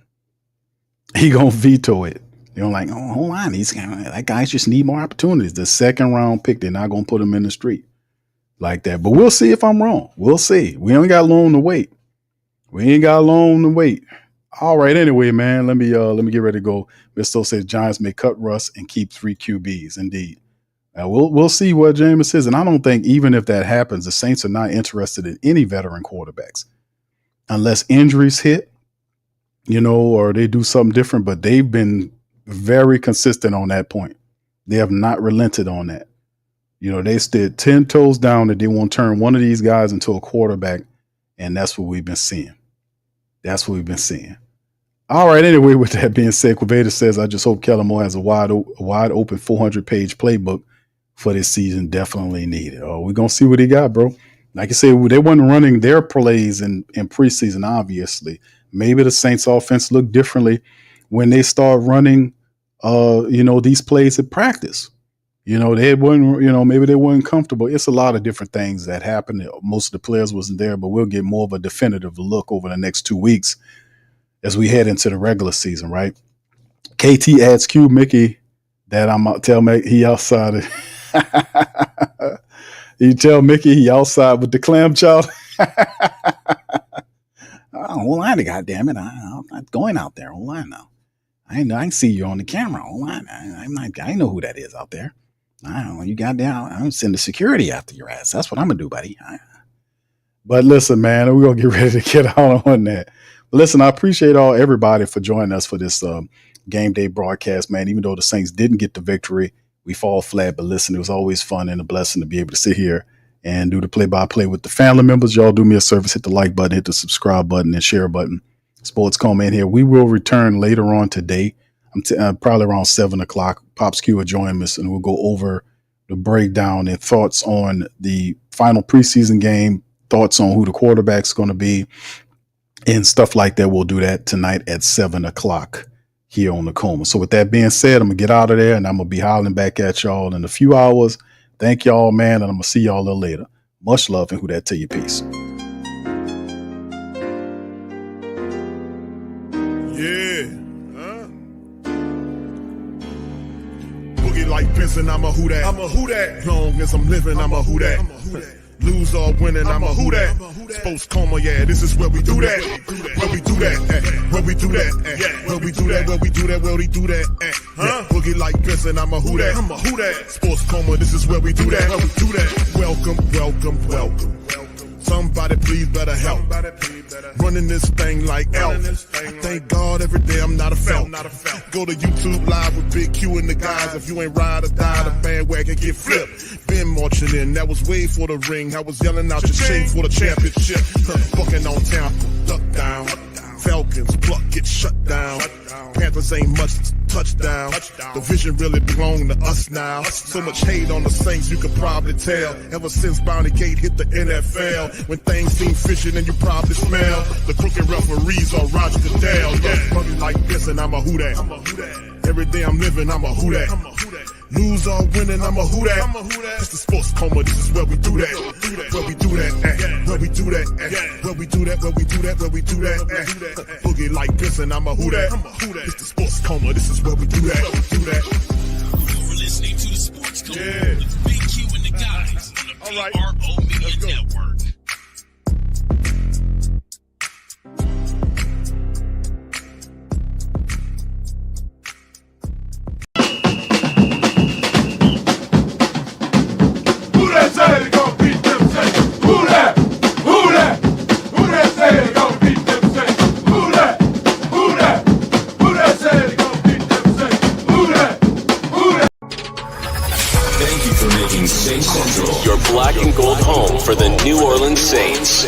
He gonna veto it. They're like, oh, hold on, that guys just need more opportunities. The second round pick, they're not gonna put him in the street like that. But we'll see if I'm wrong. We'll see. We ain't got long to wait. All right. Anyway, man, let me get ready to go. Mr. says Giants may cut Russ and keep 3 QBs. Indeed. We'll see what Jameis says. And I don't think even if that happens, the Saints are not interested in any veteran quarterbacks unless injuries hit, or they do something different. But they've been very consistent on that point. They have not relented on that. They stood 10 toes down that they won't turn one of these guys into a quarterback. And that's what we've been seeing. All right. Anyway, with that being said, Quaveda says, I just hope Kellen Moore has a wide open 400-page playbook for this season. Definitely needed. Oh, we're going to see what he got, bro. Like I said, they weren't running their plays in preseason, obviously. Maybe the Saints offense looked differently when they start running, these plays at practice. They weren't, maybe they weren't comfortable. It's a lot of different things that happened. Most of the players wasn't there, but we'll get more of a definitive look over the next 2 weeks as we head into the regular season, right? KT adds Q Mickey that tell Mickey he outside. You tell Mickey he outside with the clam chowder. Hold on, goddamn it! I'm not going out there. Hold on now. I see you on the camera. Hold on, I know who that is out there. I don't know. You got down. I'm sending security after your ass. That's what I'm going to do, buddy. But listen, man, we're going to get ready to get out on that. But listen, I appreciate everybody for joining us for this game day broadcast, man. Even though the Saints didn't get the victory, we fall flat. But listen, it was always fun and a blessing to be able to sit here and do the play-by-play with the family members. Y'all do me a service, hit the like button, hit the subscribe button, and share button. Sports Coma in here. We will return later on today. Probably around 7 o'clock. Pops Q will join us, and we'll go over the breakdown and thoughts on the final preseason game, thoughts on who the quarterback's going to be, and stuff like that. We'll do that tonight at 7 o'clock here on the Coma. So with that being said, I'm going to get out of there, and I'm going to be hollering back at y'all in a few hours. Thank y'all, man, and I'm going to see y'all a little later. Much love, and Who Dat to you. Peace. Yeah. Boogie like Vincent, I'm a Who Dat. I'm a Who Dat. Long as I'm living, I'm a Who Dat. Lose or winning, I'm a Who Dat. Sports Coma, yeah, this is where we do that. Where we do that, where we do that, where we do that, where we do that, where we do that. Boogie like Vincent, I'm a Who Dat. I'm a Who Dat. Sports Coma, this is where we do that. Where we do that. Welcome, welcome, welcome. Somebody please better help. Running this thing like elf. I thank God every day I'm not a felt. Go to YouTube Live with Big Q and the guys. If you ain't ride or die, the bandwagon get flipped. Been marching in, that was way for the ring. I was yelling out your shame for the championship. Bucking on Tampa, duck down. Falcons, pluck, get shut down. Panthers ain't much touchdown. The vision really belong to us now. So much hate on the Saints, you could probably tell. Ever since Bounty Gate hit the NFL, when things seem fishy and you probably smell the crooked referees on Roger Goodell. Yeah, running like this and I'm a Who Dat. Every day I'm living, I'm a Who Dat. Lose or winning, I'm a Who Dat. It's the Sports Coma, this is where we do that. Where we do that, where we do that, where we do that, where we do that, where we do that. Boogie like this and I'm a Who Dat. It's the Sports Coma, this is where we do that. You're listening to the Sports Coma with Big Q and the guys on the PRO Media Network. Say they gon' beat them Saints. Who that? Who that? Who that say they gon' beat them Saints? Who that? Who that? Who that say they gon' beat them Saints? Who that? Who that? Thank you for making Saints Central your black and gold home for the New Orleans Saints.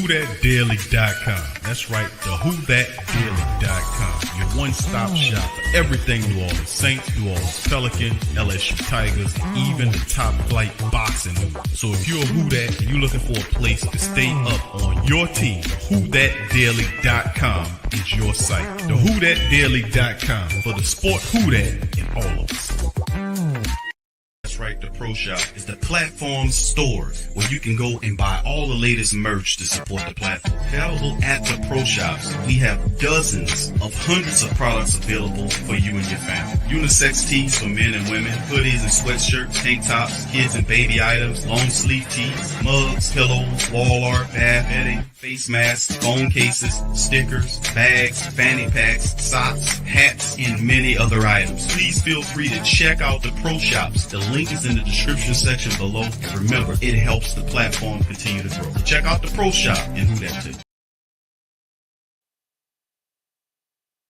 WhoThatDaily.com. That's right, the WhoThatDaily.com. Your one-stop shop for everything New Orleans Saints, New Orleans Pelicans, LSU Tigers, even the top flight boxing news. So if you're a Who Dat and you're looking for a place to stay up on your team, WhoThatDaily.com is your site. The WhoThatDaily.com for the sport Who Dat in all of us. That's right, the Pro Shop is the platform store where you can go and buy all the latest merch to support the platform. Available at the Pro Shops, we have dozens of hundreds of products available for you and your family. Unisex tees for men and women, hoodies and sweatshirts, tank tops, kids and baby items, long sleeve tees, mugs, pillows, wall art, bath bedding, face masks, phone cases, stickers, bags, fanny packs, socks, hats, and many other items. Please feel free to check out the Pro Shops. The link is in the description section below. Remember, it helps the platform continue to grow. Check out the Pro Shop and Who Dat too.